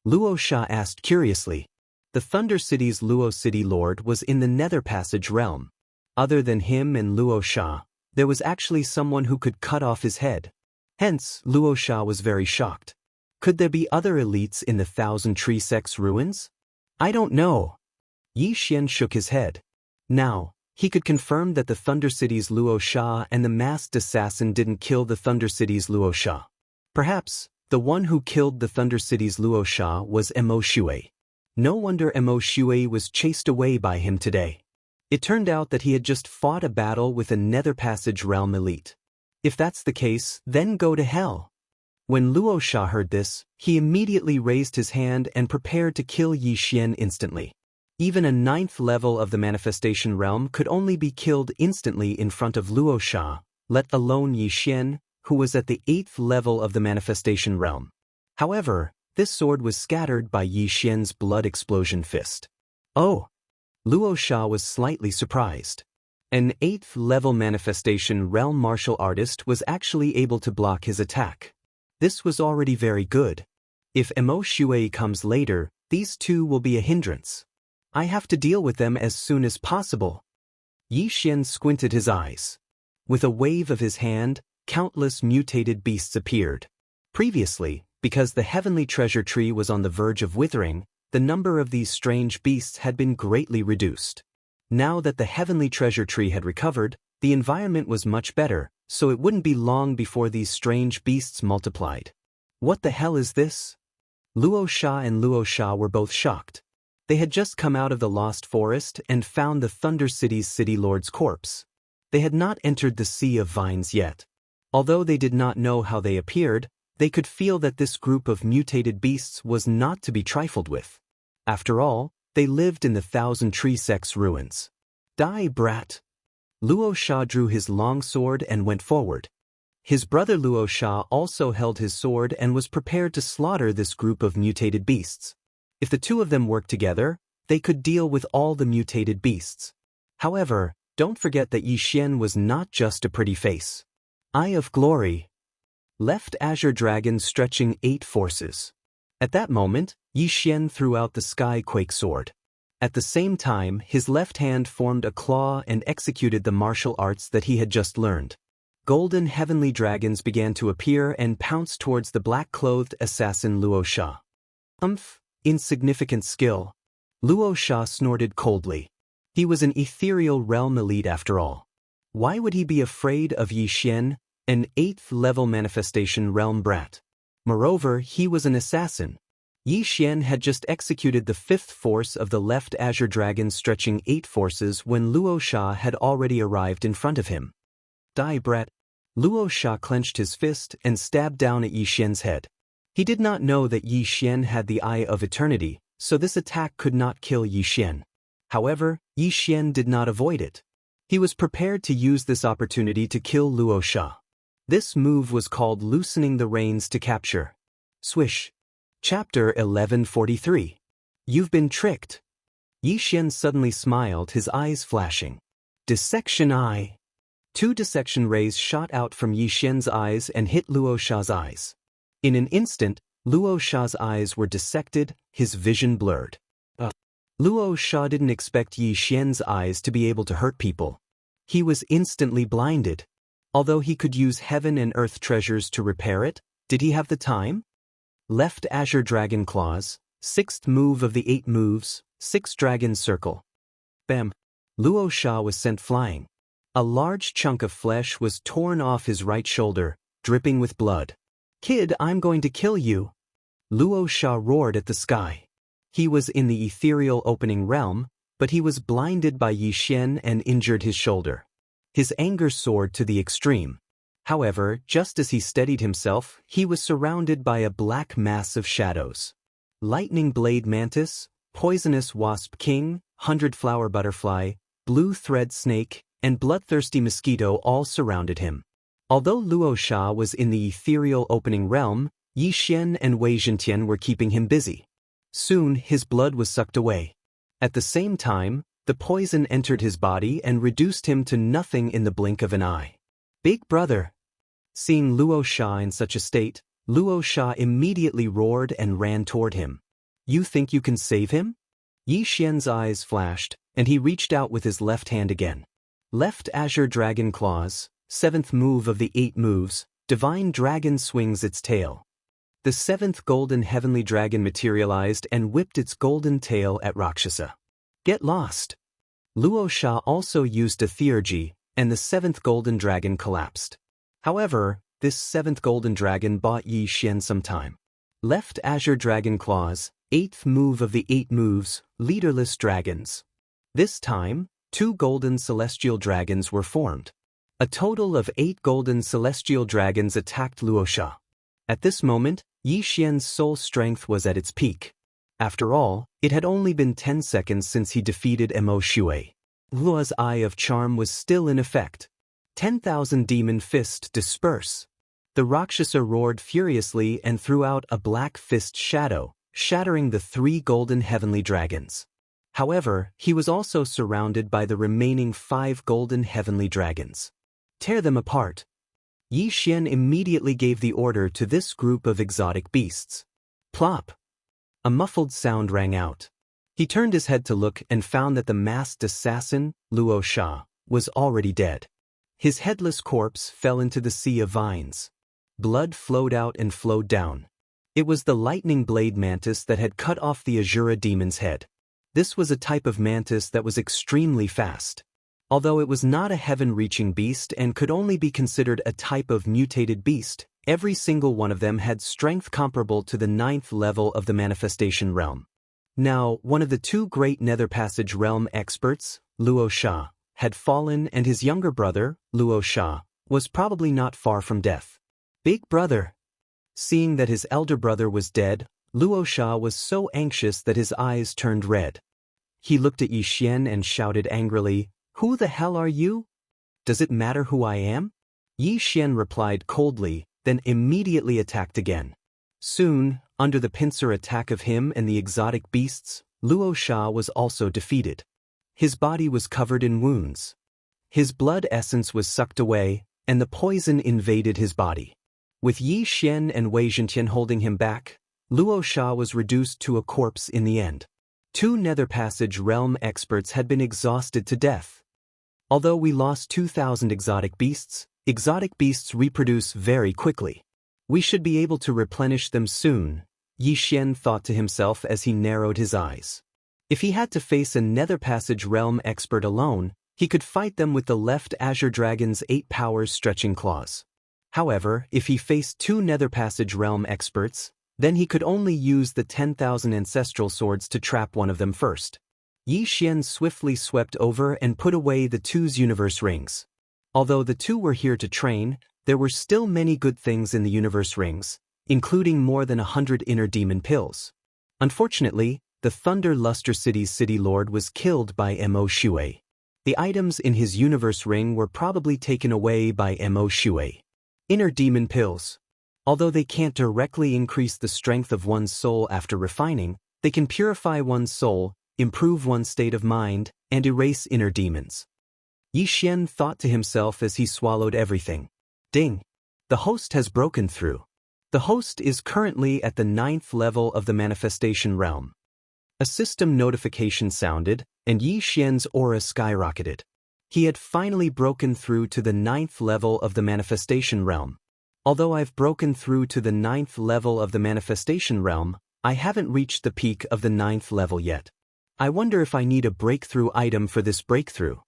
Luo Sha asked curiously. The Thunder City's Luo City Lord was in the Nether Passage realm. Other than him and Luo Sha, there was actually someone who could cut off his head. Hence, Luo Sha was very shocked. Could there be other elites in the Thousand Tree Sect's ruins? I don't know. Yi Xian shook his head. Now, he could confirm that the Thunder City's Luo Sha and the masked assassin didn't kill the Thunder City's Luo Sha. Perhaps, the one who killed the Thunder City's Luo Sha was Mo Shui. No wonder Mo Shui was chased away by him today. It turned out that he had just fought a battle with a Nether Passage realm elite. If that's the case, then go to hell. When Luo Sha heard this, he immediately raised his hand and prepared to kill Yi Xian instantly. Even a 9th level of the manifestation realm could only be killed instantly in front of Luo Sha, let alone Yi Xian, who was at the 8th level of the manifestation realm. However, this sword was scattered by Yi Xian's blood explosion fist. Oh! Luo Sha was slightly surprised. An 8th level manifestation realm martial artist was actually able to block his attack. This was already very good. If Mo Shui comes later, these two will be a hindrance. I have to deal with them as soon as possible. Yi Xian squinted his eyes. With a wave of his hand, countless mutated beasts appeared. Previously, because the heavenly treasure tree was on the verge of withering, the number of these strange beasts had been greatly reduced. Now that the heavenly treasure tree had recovered, the environment was much better, so it wouldn't be long before these strange beasts multiplied. What the hell is this? Luo Sha and Luo Sha were both shocked. They had just come out of the Lost Forest and found the Thunder City's City Lord's corpse. They had not entered the Sea of Vines yet. Although they did not know how they appeared, they could feel that this group of mutated beasts was not to be trifled with. After all, they lived in the Thousand Tree Sect's ruins. Die, brat! Luo Sha drew his long sword and went forward. His brother Luo Sha also held his sword and was prepared to slaughter this group of mutated beasts. If the two of them worked together, they could deal with all the mutated beasts. However, don't forget that Yi Xian was not just a pretty face. Eye of Glory. Left Azure Dragon stretching 8 forces. At that moment, Yi Xian threw out the Sky Quake sword. At the same time, his left hand formed a claw and executed the martial arts that he had just learned. Golden heavenly dragons began to appear and pounce towards the black-clothed assassin Luo Sha. Insignificant skill. Luo Sha snorted coldly. He was an ethereal realm elite after all. Why would he be afraid of Yi Xian, an 8th level manifestation realm brat? Moreover, he was an assassin. Yi Xian had just executed the 5th force of the left Azure Dragon stretching 8 forces when Luo Sha had already arrived in front of him. Die, brat! Luo Sha clenched his fist and stabbed down at Yi Xian's head. He did not know that Yi Xian had the Eye of Eternity, so this attack could not kill Yi Xian. However, Yi Xian did not avoid it. He was prepared to use this opportunity to kill Luo Sha. This move was called loosening the reins to capture. Swish. Chapter 1143. You've been tricked. Yi Xian suddenly smiled, his eyes flashing. Dissection eye. 2 dissection rays shot out from Yi Xian's eyes and hit Luo Sha's eyes. In an instant, Luo Sha's eyes were dissected, his vision blurred. Luo Sha didn't expect Yi Xian's eyes to be able to hurt people. He was instantly blinded. Although he could use heaven and earth treasures to repair it, did he have the time? Left Azure Dragon Claws, 6th move of the 8 moves, 6 Dragon Circle. Bam! Luo Sha was sent flying. A large chunk of flesh was torn off his right shoulder, dripping with blood. Kid, I'm going to kill you! Luo Sha roared at the sky. He was in the ethereal opening realm, but he was blinded by Yi Xian and injured his shoulder. His anger soared to the extreme. However, just as he steadied himself, he was surrounded by a black mass of shadows. Lightning Blade Mantis, Poisonous Wasp King, 100-Flower Butterfly, Blue Thread Snake, and Bloodthirsty Mosquito all surrounded him. Although Luo Sha was in the ethereal opening realm, Yi Xian and Wei Zhentian were keeping him busy. Soon, his blood was sucked away. At the same time, the poison entered his body and reduced him to nothing in the blink of an eye. Big brother! Seeing Luo Sha in such a state, Luo Sha immediately roared and ran toward him. You think you can save him? Yi Xian's eyes flashed, and he reached out with his left hand again. Left Azure Dragon Claws, 7th move of the 8 moves, Divine Dragon swings its tail. The 7th Golden Heavenly Dragon materialized and whipped its golden tail at Rakshasa. Get lost! Luo Sha also used a Theurgy, and the 7th Golden Dragon collapsed. However, this 7th Golden Dragon bought Yi Xian some time. Left Azure Dragon Claws, 8th move of the 8 moves, Leaderless Dragons. This time, 2 Golden Celestial Dragons were formed. A total of 8 Golden Celestial Dragons attacked Luo Sha. At this moment, Yi Xian's soul strength was at its peak. After all, it had only been 10 seconds since he defeated Mo Shui. Luo's Eye of Charm was still in effect. 10,000 Demon Fist disperse. The Rakshasa roared furiously and threw out a black fist shadow, shattering the 3 golden heavenly dragons. However, he was also surrounded by the remaining 5 golden heavenly dragons. Tear them apart. Yi Xian immediately gave the order to this group of exotic beasts. Plop! A muffled sound rang out. He turned his head to look and found that the masked assassin, Luo Sha, was already dead. His headless corpse fell into the sea of vines. Blood flowed out and flowed down. It was the lightning blade mantis that had cut off the Azura demon's head. This was a type of mantis that was extremely fast. Although it was not a heaven-reaching beast and could only be considered a type of mutated beast, every single one of them had strength comparable to the 9th level of the manifestation realm. Now, one of the 2 great Nether Passage realm experts, Luo Sha, had fallen, and his younger brother, Luo Sha, was probably not far from death. Big brother! Seeing that his elder brother was dead, Luo Sha was so anxious that his eyes turned red. He looked at Yi Xian and shouted angrily, "Who the hell are you? Does it matter who I am?" Yi Xian replied coldly, then immediately attacked again. Soon, under the pincer attack of him and the exotic beasts, Luo Sha was also defeated. His body was covered in wounds. His blood essence was sucked away, and the poison invaded his body. With Yi Xian and Wei Zhentian holding him back, Luo Sha was reduced to a corpse in the end. 2 Nether Passage realm experts had been exhausted to death. Although we lost 2,000 exotic beasts reproduce very quickly. We should be able to replenish them soon, Yi Xian thought to himself as he narrowed his eyes. If he had to face a Nether Passage realm expert alone, he could fight them with the left Azure Dragon's 8 powers stretching claws. However, if he faced 2 Nether Passage realm experts, then he could only use the 10,000 ancestral swords to trap one of them first. Yi Xian swiftly swept over and put away the 2's universe rings. Although the 2 were here to train, there were still many good things in the universe rings, including more than 100 inner demon pills. Unfortunately, the Thunder Luster City's city lord was killed by Mo Shui. The items in his universe ring were probably taken away by Mo Shui. Inner demon pills. Although they can't directly increase the strength of one's soul after refining, they can purify one's soul, improve one's state of mind, and erase inner demons. Yi Xian thought to himself as he swallowed everything. Ding! The host has broken through. The host is currently at the 9th level of the manifestation realm. A system notification sounded, and Yi Xian's aura skyrocketed. He had finally broken through to the 9th level of the manifestation realm. Although I've broken through to the 9th level of the manifestation realm, I haven't reached the peak of the 9th level yet. I wonder if I need a breakthrough item for this breakthrough.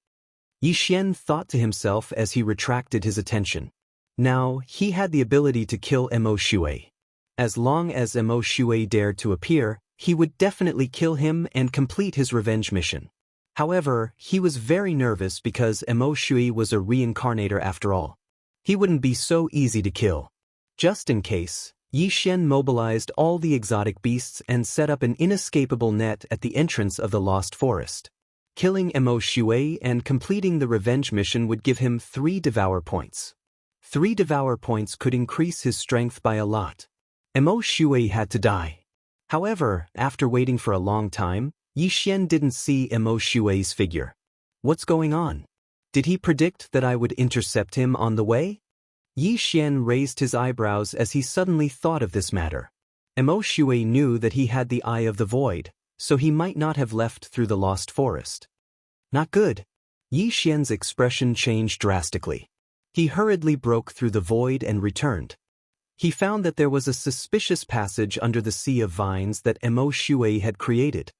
Yi Xian thought to himself as he retracted his attention. Now, he had the ability to kill Mo Shui. As long as Mo Shui dared to appear, he would definitely kill him and complete his revenge mission. However, he was very nervous because Mo Shui was a reincarnator after all. He wouldn't be so easy to kill. Just in case, Yi Xian mobilized all the exotic beasts and set up an inescapable net at the entrance of the Lost Forest. Killing Mo Shui and completing the revenge mission would give him 3 Devour points. 3 Devour points could increase his strength by a lot. Mo Shui had to die. However, after waiting for a long time, Yi Xian didn't see Mo Shui's figure. What's going on? Did he predict that I would intercept him on the way? Yi Xian raised his eyebrows as he suddenly thought of this matter. Mo Shui knew that he had the Eye of the Void, so he might not have left through the Lost Forest. Not good. Yi Xian's expression changed drastically. He hurriedly broke through the void and returned. He found that there was a suspicious passage under the sea of vines that Mo Shui had created.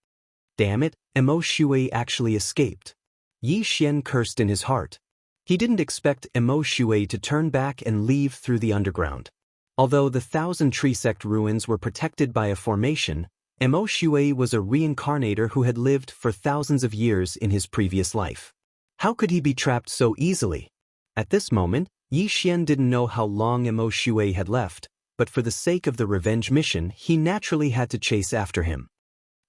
Damn it, Mo Shui actually escaped. Yi Xian cursed in his heart. He didn't expect Mo Shui to turn back and leave through the underground. Although the Thousand Tree Sect ruins were protected by a formation, Mo Shui was a reincarnator who had lived for thousands of years in his previous life. How could he be trapped so easily? At this moment, Yi Xian didn't know how long Mo Shui had left, but for the sake of the revenge mission, he naturally had to chase after him.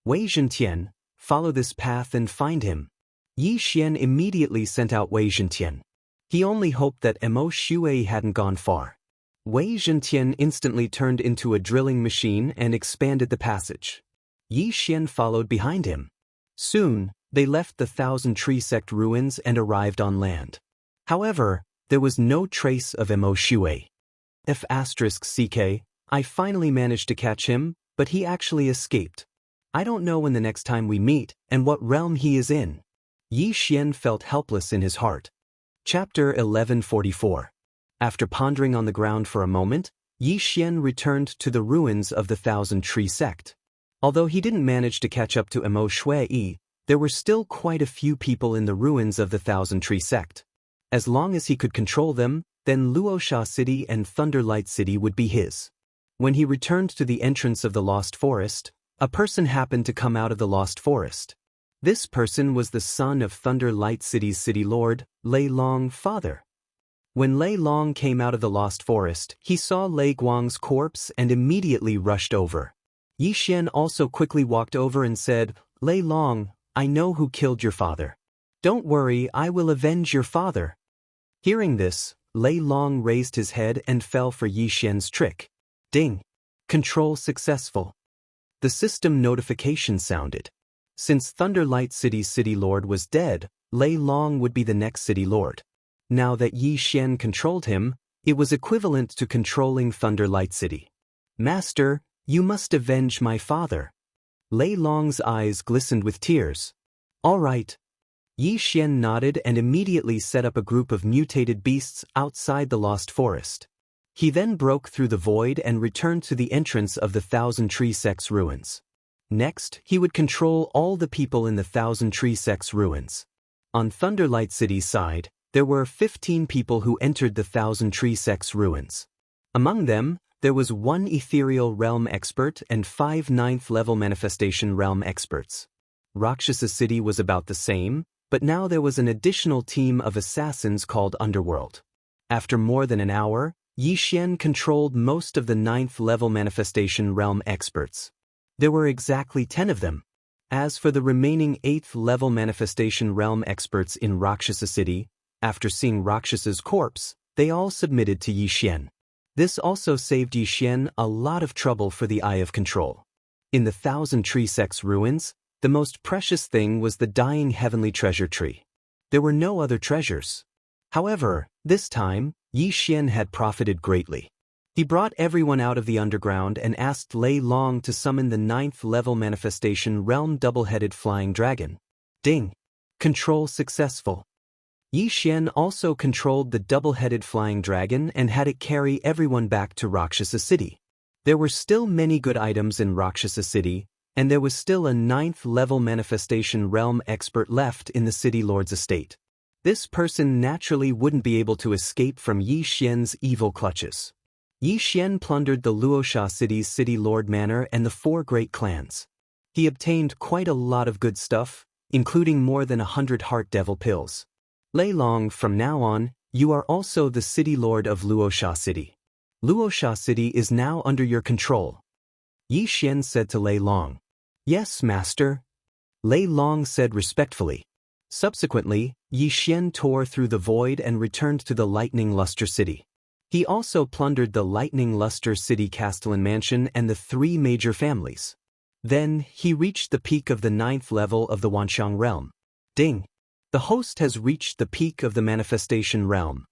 Wei Zhentian, follow this path and find him. Yi Xian immediately sent out Wei Zhentian. He only hoped that Mo Shui hadn't gone far. Wei Zhentian instantly turned into a drilling machine and expanded the passage. Yi Xian followed behind him. Soon, they left the Thousand Tree Sect ruins and arrived on land. However, there was no trace of Mo Shui. I finally managed to catch him, but he actually escaped. I don't know when the next time we meet and what realm he is in. Yi Xian felt helpless in his heart. Chapter 1144. After pondering on the ground for a moment, Yi Xian returned to the ruins of the Thousand Tree Sect. Although he didn't manage to catch up to Mo Shui, there were still quite a few people in the ruins of the Thousand Tree Sect. As long as he could control them, then Luosha City and Thunderlight City would be his. When he returned to the entrance of the Lost Forest, a person happened to come out of the Lost Forest. This person was the son of Thunderlight City's city lord, Lei Long father. When Lei Long came out of the Lost Forest, he saw Lei Guang's corpse and immediately rushed over. Yi Xian also quickly walked over and said, Lei Long, I know who killed your father. Don't worry, I will avenge your father. Hearing this, Lei Long raised his head and fell for Yi Xian's trick. Ding! Control successful. The system notification sounded. Since Thunderlight City's city lord was dead, Lei Long would be the next city lord. Now that Yi Xian controlled him, it was equivalent to controlling Thunderlight City. Master, you must avenge my father. Lei Long's eyes glistened with tears. All right. Yi Xian nodded and immediately set up a group of mutated beasts outside the Lost Forest. He then broke through the void and returned to the entrance of the Thousand Tree Sect's ruins. Next, he would control all the people in the Thousand Tree Sect's ruins. On Thunderlight City's side, there were 15 people who entered the Thousand Tree Sect's ruins. Among them, there was 1 Ethereal Realm expert and 5 9th-level Manifestation Realm experts. Rakshasa City was about the same, but now there was an additional team of assassins called Underworld. After more than an hour, Yi Xian controlled most of the 9th-level Manifestation Realm experts. There were exactly 10 of them. As for the remaining 8th-level Manifestation Realm experts in Rakshasa City, after seeing Rakshas's corpse, They all submitted to Yi Xian. This also saved Yi Xian a lot of trouble for the Eye of Control. In the Thousand Tree Sect's ruins, the most precious thing was the dying heavenly treasure tree. There were no other treasures. However, this time, Yi Xian had profited greatly. He brought everyone out of the underground and asked Lei Long to summon the 9th-level manifestation realm double-headed flying dragon. Ding! Control successful. Yi Xian also controlled the double-headed flying dragon and had it carry everyone back to Rakshasa City. There were still many good items in Rakshasa City, and there was still a 9th-level manifestation realm expert left in the city lord's estate. This person naturally wouldn't be able to escape from Yi Xian's evil clutches. Yi Xian plundered the Luosha city's city lord manor and the 4 great clans. He obtained quite a lot of good stuff, including more than 100 heart devil pills. Lei Long, from now on, you are also the city lord of Luosha City. Luosha City is now under your control. Yi Xian said to Lei Long. Yes, master. Lei Long said respectfully. Subsequently, Yi Xian tore through the void and returned to the Lightning Luster City. He also plundered the Lightning Luster City Castellan Mansion and the 3 major families. Then, he reached the peak of the 9th level of the Wanxiang realm. Ding! The host has reached the peak of the manifestation realm.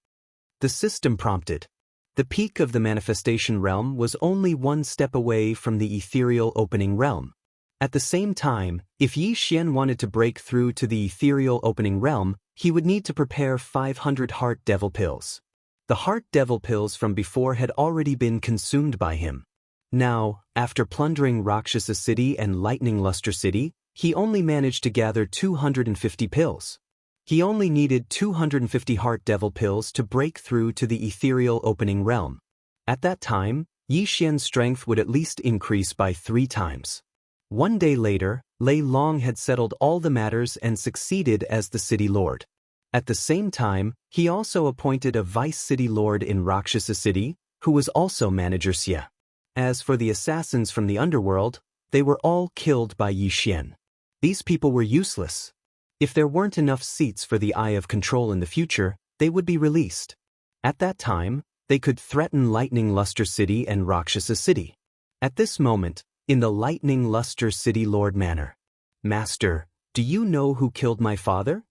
The system prompted. The peak of the manifestation realm was only 1 step away from the ethereal opening realm. At the same time, if Yi Xian wanted to break through to the ethereal opening realm, he would need to prepare 500 heart devil pills. The heart devil pills from before had already been consumed by him. Now, after plundering Rakshasa City and Lightning Luster City, he only managed to gather 250 pills. He only needed 250 heart devil pills to break through to the ethereal opening realm. At that time, Yi Xian's strength would at least increase by 3 times. One day later, Lei Long had settled all the matters and succeeded as the city lord. At the same time, he also appointed a vice city lord in Rakshasa City, who was also manager Xia. As for the assassins from the underworld, they were all killed by Yi Xian. These people were useless. If there weren't enough seats for the Eye of Control in the future, they would be released. At that time, they could threaten Lightning Luster City and Rakshasa City. At this moment, in the Lightning Luster City Lord Manor. Master, do you know who killed my father?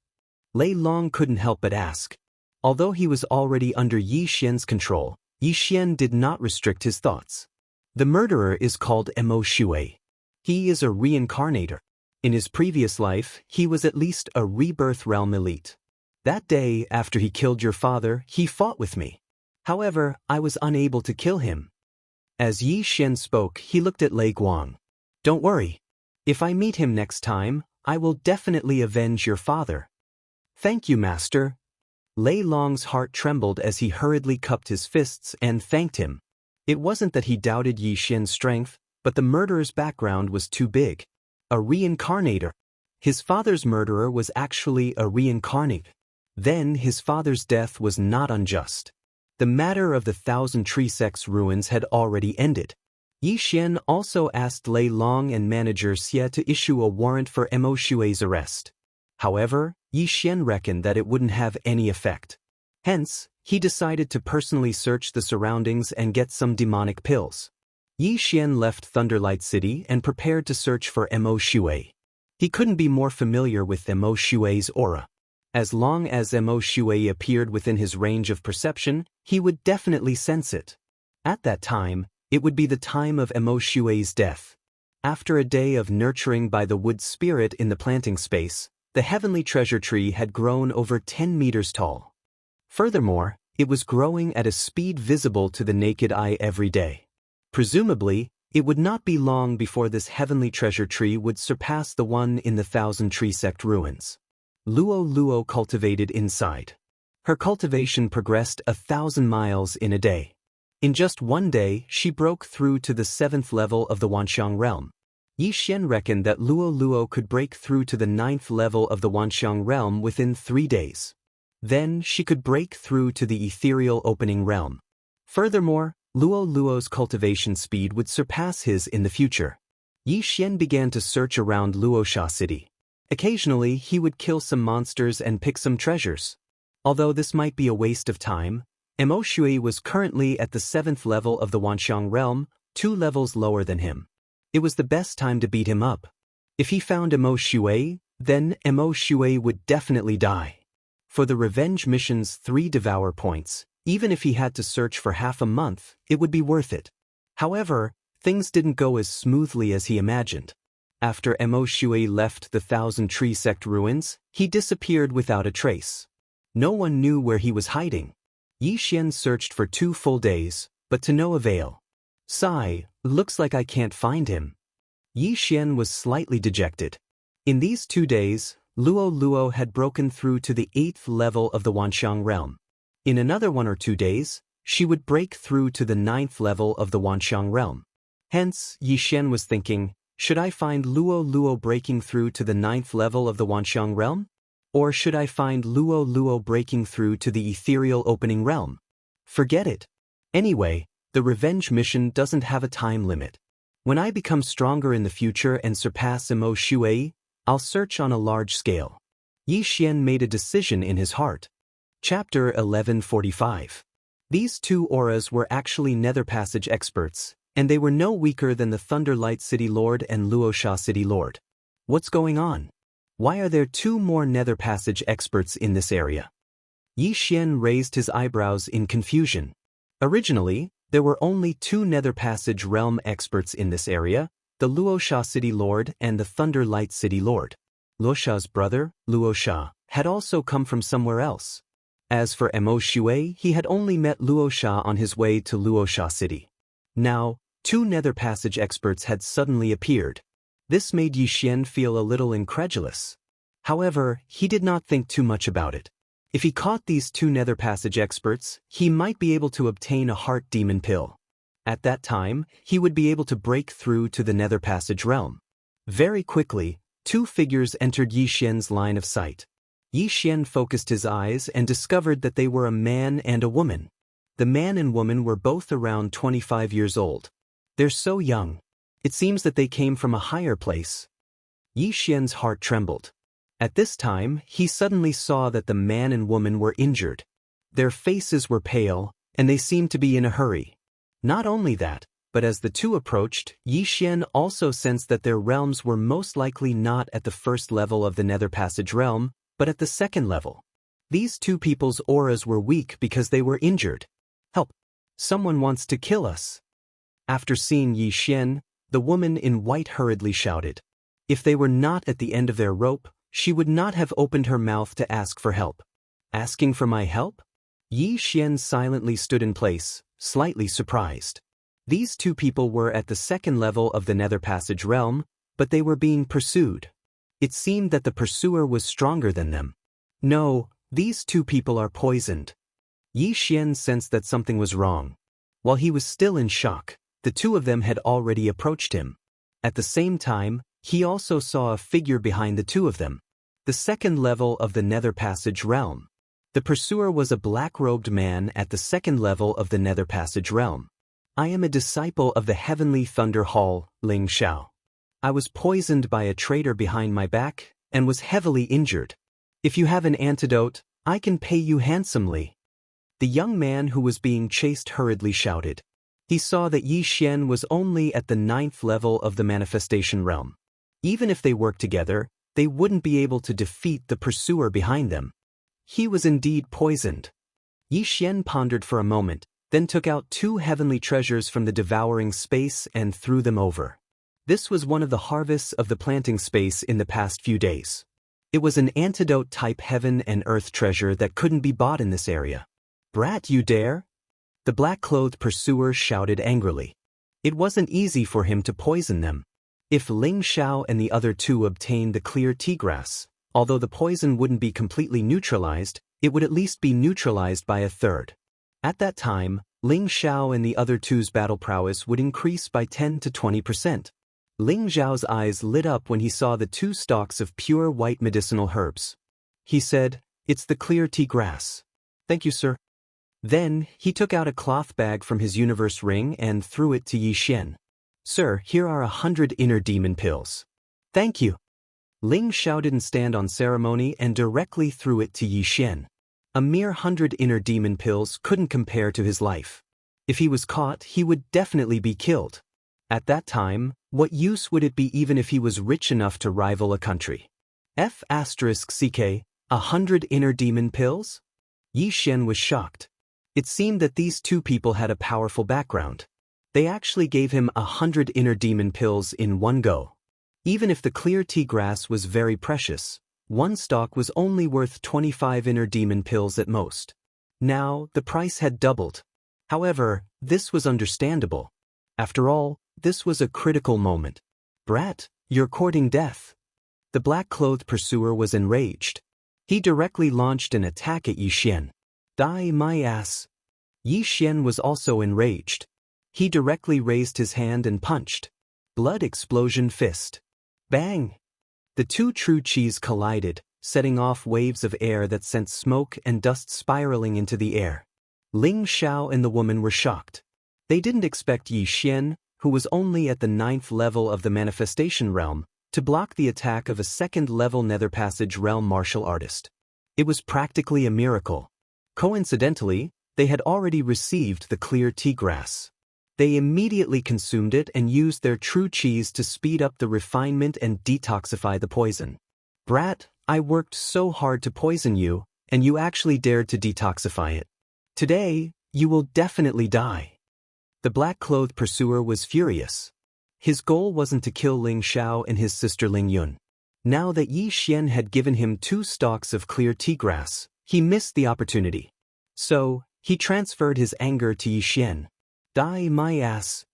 Lei Long couldn't help but ask. Although he was already under Yi Xian's control, Yi Xian did not restrict his thoughts. The murderer is called Mo Shui. He is a reincarnator. In his previous life, he was at least a rebirth realm elite. That day, after he killed your father, he fought with me. However, I was unable to kill him. As Yi Xian spoke, he looked at Lei Guang. Don't worry. If I meet him next time, I will definitely avenge your father. Thank you, master. Lei Long's heart trembled as he hurriedly cupped his fists and thanked him. It wasn't that he doubted Yi Xian's strength, but the murderer's background was too big. A reincarnator. His father's murderer was actually a reincarnate. Then his father's death was not unjust. The matter of the Thousand Tree Sect's ruins had already ended. Yi Xian also asked Lei Long and manager Xie to issue a warrant for Mo Shui's arrest. However, Yi Xian reckoned that it wouldn't have any effect. Hence, he decided to personally search the surroundings and get some demonic pills. Yi Xian left Thunderlight City and prepared to search for Mo Shui. He couldn't be more familiar with Mo Shui's aura. As long as Mo Shui appeared within his range of perception, he would definitely sense it. At that time, it would be the time of Mo Shui's death. After a day of nurturing by the wood spirit in the planting space, the heavenly treasure tree had grown over 10 meters tall. Furthermore, it was growing at a speed visible to the naked eye every day. Presumably, it would not be long before this heavenly treasure tree would surpass the one in the Thousand Tree Sect ruins. Luo cultivated inside. Her cultivation progressed 1,000 miles in a day. In just one day, she broke through to the 7th level of the Wanxiang realm. Yi Xian reckoned that Luo could break through to the 9th level of the Wanxiang realm within 3 days. Then she could break through to the ethereal opening realm. Furthermore, Luo's cultivation speed would surpass his in the future. Yi Xian began to search around Luosha City. Occasionally, he would kill some monsters and pick some treasures. Although this might be a waste of time, Mo Shui was currently at the 7th level of the Wanxiang realm, 2 levels lower than him. It was the best time to beat him up. If he found Mo Shui, then Mo Shui would definitely die. For the revenge mission's 3 devour points, even if he had to search for half a month, it would be worth it. However, things didn't go as smoothly as he imagined. After Mo Shui left the Thousand Tree Sect ruins, he disappeared without a trace. No one knew where he was hiding. Yi Xian searched for 2 full days, but to no avail. Sigh, looks like I can't find him. Yi Xian was slightly dejected. In these 2 days, Luo Luo had broken through to the 8th level of the Wanxiang realm. In another 1 or 2 days, she would break through to the 9th level of the Wanxiang realm. Hence, Yi Xian was thinking, should I find Luo Luo breaking through to the 9th level of the Wanxiang realm? Or should I find Luo Luo breaking through to the ethereal opening realm? Forget it. Anyway, the revenge mission doesn't have a time limit. When I become stronger in the future and surpass Mo Shui, I'll search on a large scale. Yi Xian made a decision in his heart. Chapter 1145. These 2 auras were actually Nether Passage experts, and they were no weaker than the Thunderlight City Lord and Luosha City Lord. What's going on? Why are there 2 more Nether Passage experts in this area? Yi Xian raised his eyebrows in confusion. Originally, there were only 2 Nether Passage realm experts in this area, the Luosha City Lord and the Thunderlight City Lord. Luosha's brother, Luosha, had also come from somewhere else. As for Mo Shui, he had only met Luosha on his way to Luosha City. Now, 2 Nether Passage experts had suddenly appeared. This made Yi Xian feel a little incredulous. However, he did not think too much about it. If he caught these 2 Nether Passage experts, he might be able to obtain a Heart Demon Pill. At that time, he would be able to break through to the Nether Passage realm. Very quickly, 2 figures entered Yi Xian's line of sight. Yi Xian focused his eyes and discovered that they were a man and a woman. The man and woman were both around 25 years old. They're so young. It seems that they came from a higher place. Yi Xian's heart trembled. At this time, he suddenly saw that the man and woman were injured. Their faces were pale, and they seemed to be in a hurry. Not only that, but as the 2 approached, Yi Xian also sensed that their realms were most likely not at the 1st level of the Nether Passage realm, but at the 2nd level. These 2 people's auras were weak because they were injured. Help! Someone wants to kill us. After seeing Yi Xian, the woman in white hurriedly shouted. If they were not at the end of their rope, she would not have opened her mouth to ask for help. Asking for my help? Yi Xian silently stood in place, slightly surprised. These 2 people were at the 2nd level of the Nether Passage realm, but they were being pursued. It seemed that the pursuer was stronger than them. No, these 2 people are poisoned. Yi Xian sensed that something was wrong. While he was still in shock, the 2 of them had already approached him. At the same time, he also saw a figure behind the 2 of them. The 2nd level of the Nether Passage realm. The pursuer was a black-robed man at the 2nd level of the Nether Passage realm. I am a disciple of the Heavenly Thunder Hall, Ling Xiao. I was poisoned by a traitor behind my back, and was heavily injured. If you have an antidote, I can pay you handsomely. The young man who was being chased hurriedly shouted. He saw that Yi Xian was only at the 9th level of the manifestation realm. Even if they worked together, they wouldn't be able to defeat the pursuer behind them. He was indeed poisoned. Yi Xian pondered for a moment, then took out 2 heavenly treasures from the devouring space and threw them over. This was one of the harvests of the planting space in the past few days. It was an antidote-type heaven and earth treasure that couldn't be bought in this area. Brat, you dare? The black-clothed pursuer shouted angrily. It wasn't easy for him to poison them. If Ling Xiao and the other 2 obtained the clear tea grass, although the poison wouldn't be completely neutralized, it would at least be neutralized by a third. At that time, Ling Xiao and the other 2's battle prowess would increase by 10 to 20%. Ling Xiao's eyes lit up when he saw the 2 stalks of pure white medicinal herbs. He said, "It's the clear tea grass. Thank you, sir." Then, he took out a cloth bag from his universe ring and threw it to Yi Xian. "Sir, here are 100 inner demon pills." "Thank you." Ling Xiao didn't stand on ceremony and directly threw it to Yi Xian. A mere 100 inner demon pills couldn't compare to his life. If he was caught, he would definitely be killed. At that time, what use would it be even if he was rich enough to rival a country? F***ck, 100 inner demon pills? Yi Xian was shocked. It seemed that these two people had a powerful background. They actually gave him 100 inner demon pills in one go. Even if the clear tea grass was very precious, one stalk was only worth 25 inner demon pills at most. Now, the price had doubled. However, this was understandable. After all, this was a critical moment. Brat, you're courting death. The black-clothed pursuer was enraged. He directly launched an attack at Yi Xian. Die my ass. Yi Xian was also enraged. He directly raised his hand and punched. Blood explosion fist. Bang! The two true chis collided, setting off waves of air that sent smoke and dust spiraling into the air. Ling Xiao and the woman were shocked. They didn't expect Yi Xian, who was only at the 9th level of the manifestation realm, to block the attack of a 2nd-level Nether Passage realm martial artist. It was practically a miracle. Coincidentally, they had already received the clear tea grass. They immediately consumed it and used their true chis to speed up the refinement and detoxify the poison. Brat, I worked so hard to poison you, and you actually dared to detoxify it. Today, you will definitely die. The black-clothed pursuer was furious. His goal wasn't to kill Ling Xiao and his sister Ling Yun. Now that Yi Xian had given him 2 stalks of clear tea grass, he missed the opportunity. So, he transferred his anger to Yi Xian. Die my ass.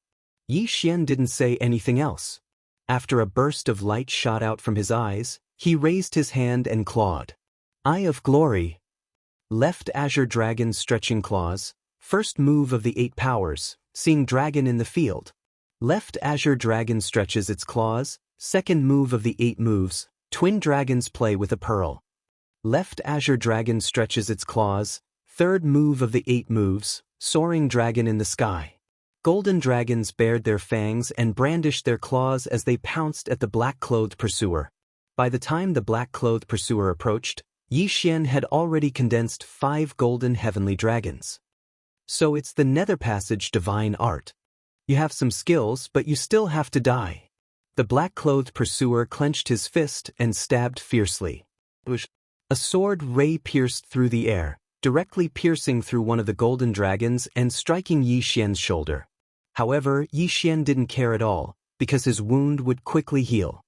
Yi Xian didn't say anything else. After a burst of light shot out from his eyes, he raised his hand and clawed. Eye of Glory. Left Azure Dragon stretching claws, first move of the 8 powers, seeing dragon in the field. Left Azure Dragon stretches its claws, second move of the 8 moves, twin dragons play with a pearl. Left Azure Dragon stretches its claws, third move of the 8 moves, soaring dragon in the sky. Golden dragons bared their fangs and brandished their claws as they pounced at the black-clothed pursuer. By the time the black-clothed pursuer approached, Yi Xian had already condensed 5 golden heavenly dragons. So it's the Nether Passage divine art. You have some skills, but you still have to die. The black-clothed pursuer clenched his fist and stabbed fiercely. A sword ray pierced through the air, directly piercing through one of the golden dragons and striking Yi Xian's shoulder. However, Yi Xian didn't care at all, because his wound would quickly heal.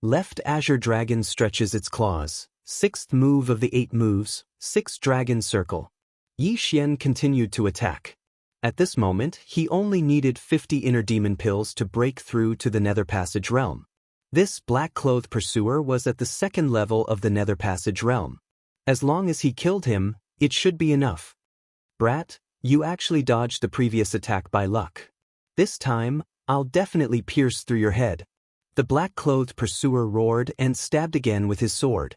Left Azure Dragon stretches its claws, 6th move of the 8 moves, 6 dragon circle. Yi Xian continued to attack. At this moment, he only needed 50 inner demon pills to break through to the Nether Passage realm. This black-clothed pursuer was at the 2nd level of the Nether Passage realm. As long as he killed him, it should be enough. Brat, you actually dodged the previous attack by luck. This time, I'll definitely pierce through your head. The black-clothed pursuer roared and stabbed again with his sword.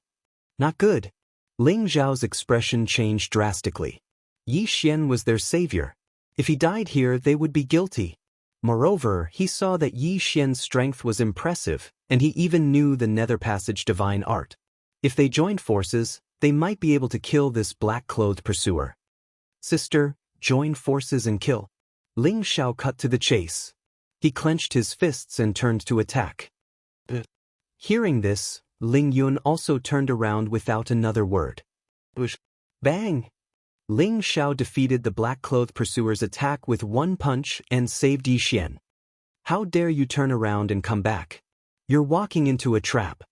Not good. Ling Zhao's expression changed drastically. Yi Xian was their savior. If he died here, they would be guilty. Moreover, he saw that Yi Xian's strength was impressive, and he even knew the Nether Passage divine art. If they joined forces, they might be able to kill this black-clothed pursuer. Sister, join forces and kill. Ling Xiao cut to the chase. He clenched his fists and turned to attack. Hearing this, Ling Yun also turned around without another word. Bang! Ling Xiao defeated the black-clothed pursuer's attack with one punch and saved Yi Xian. How dare you turn around and come back? You're walking into a trap.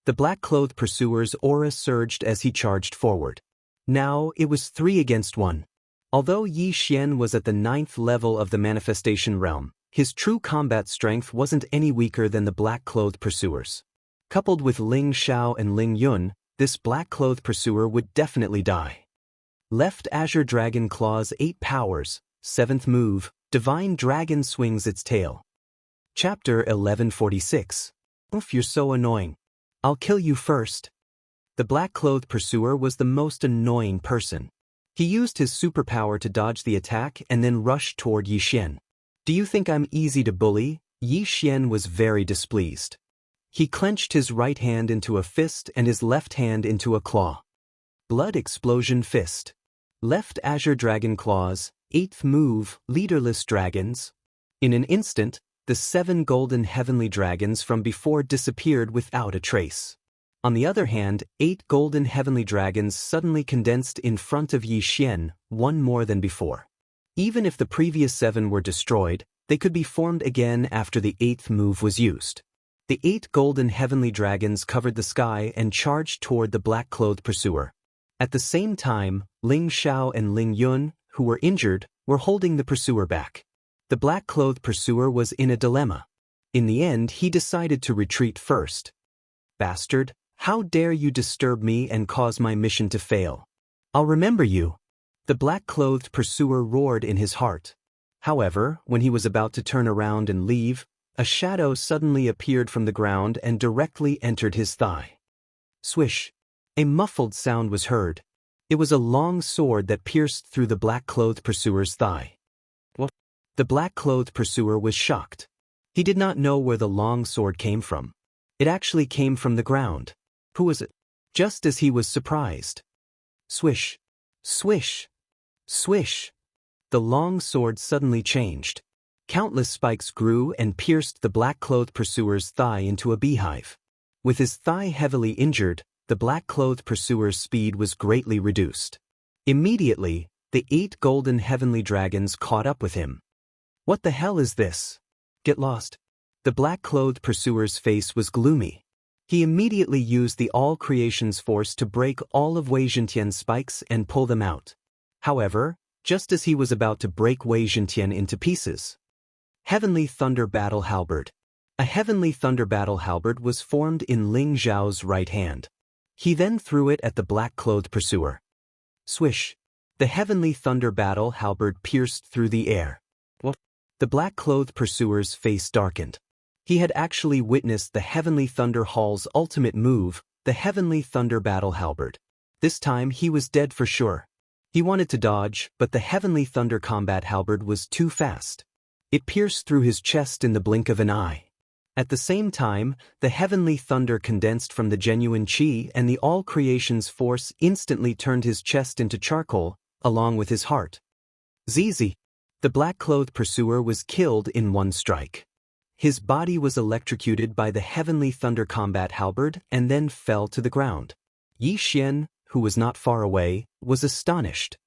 The black-clothed pursuer's aura surged as he charged forward. Now it was 3 against 1. Although Yi Xian was at the 9th level of the manifestation realm, his true combat strength wasn't any weaker than the black-clothed pursuers. Coupled with Ling Xiao and Ling Yun, this black-clothed pursuer would definitely die. Left Azure Dragon claws 8 powers, 7th move, Divine Dragon swings its tail. Chapter 1146. Oof, you're so annoying. I'll kill you first. The black-clothed pursuer was the most annoying person. He used his superpower to dodge the attack and then rushed toward Yi Xian. Do you think I'm easy to bully? Yi Xian was very displeased. He clenched his right hand into a fist and his left hand into a claw. Blood Explosion Fist. Left Azure Dragon Claws, 8th move, Leaderless Dragons. In an instant, the 7 golden heavenly dragons from before disappeared without a trace. On the other hand, 8 golden heavenly dragons suddenly condensed in front of Yi Xian, one more than before. Even if the previous 7 were destroyed, they could be formed again after the 8th move was used. The 8 golden heavenly dragons covered the sky and charged toward the black-clothed pursuer. At the same time, Ling Xiao and Ling Yun, who were injured, were holding the pursuer back. The black-clothed pursuer was in a dilemma. In the end, he decided to retreat first. "Bastard, how dare you disturb me and cause my mission to fail? I'll remember you." The black-clothed pursuer roared in his heart. However, when he was about to turn around and leave, a shadow suddenly appeared from the ground and directly entered his thigh. Swish! A muffled sound was heard. It was a long sword that pierced through the black-clothed pursuer's thigh. What? The black-clothed pursuer was shocked. He did not know where the long sword came from. It actually came from the ground. Who was it? Just as he was surprised. Swish! Swish! Swish! The long sword suddenly changed. Countless spikes grew and pierced the black-clothed pursuer's thigh into a beehive. With his thigh heavily injured, the black-clothed pursuer's speed was greatly reduced. Immediately, the 8 golden heavenly dragons caught up with him. "What the hell is this? Get lost." The black-clothed pursuer's face was gloomy. He immediately used the all-creation's force to break all of Wei Zhentian's spikes and pull them out. However, just as he was about to break Wei Zhentian into pieces, Heavenly Thunder Battle Halberd. A Heavenly Thunder Battle Halberd was formed in Ling Zhao's right hand. He then threw it at the black-clothed pursuer. Swish! The Heavenly Thunder Battle Halberd pierced through the air. What? The black-clothed pursuer's face darkened. He had actually witnessed the Heavenly Thunder Hall's ultimate move, the Heavenly Thunder Battle Halberd. This time he was dead for sure. He wanted to dodge, but the Heavenly Thunder Combat Halberd was too fast. It pierced through his chest in the blink of an eye. At the same time, the heavenly thunder condensed from the genuine chi and the all-creation's force instantly turned his chest into charcoal, along with his heart. Zizi! The black-clothed pursuer was killed in one strike. His body was electrocuted by the heavenly thunder combat halberd and then fell to the ground. Yi Xian, who was not far away, was astonished.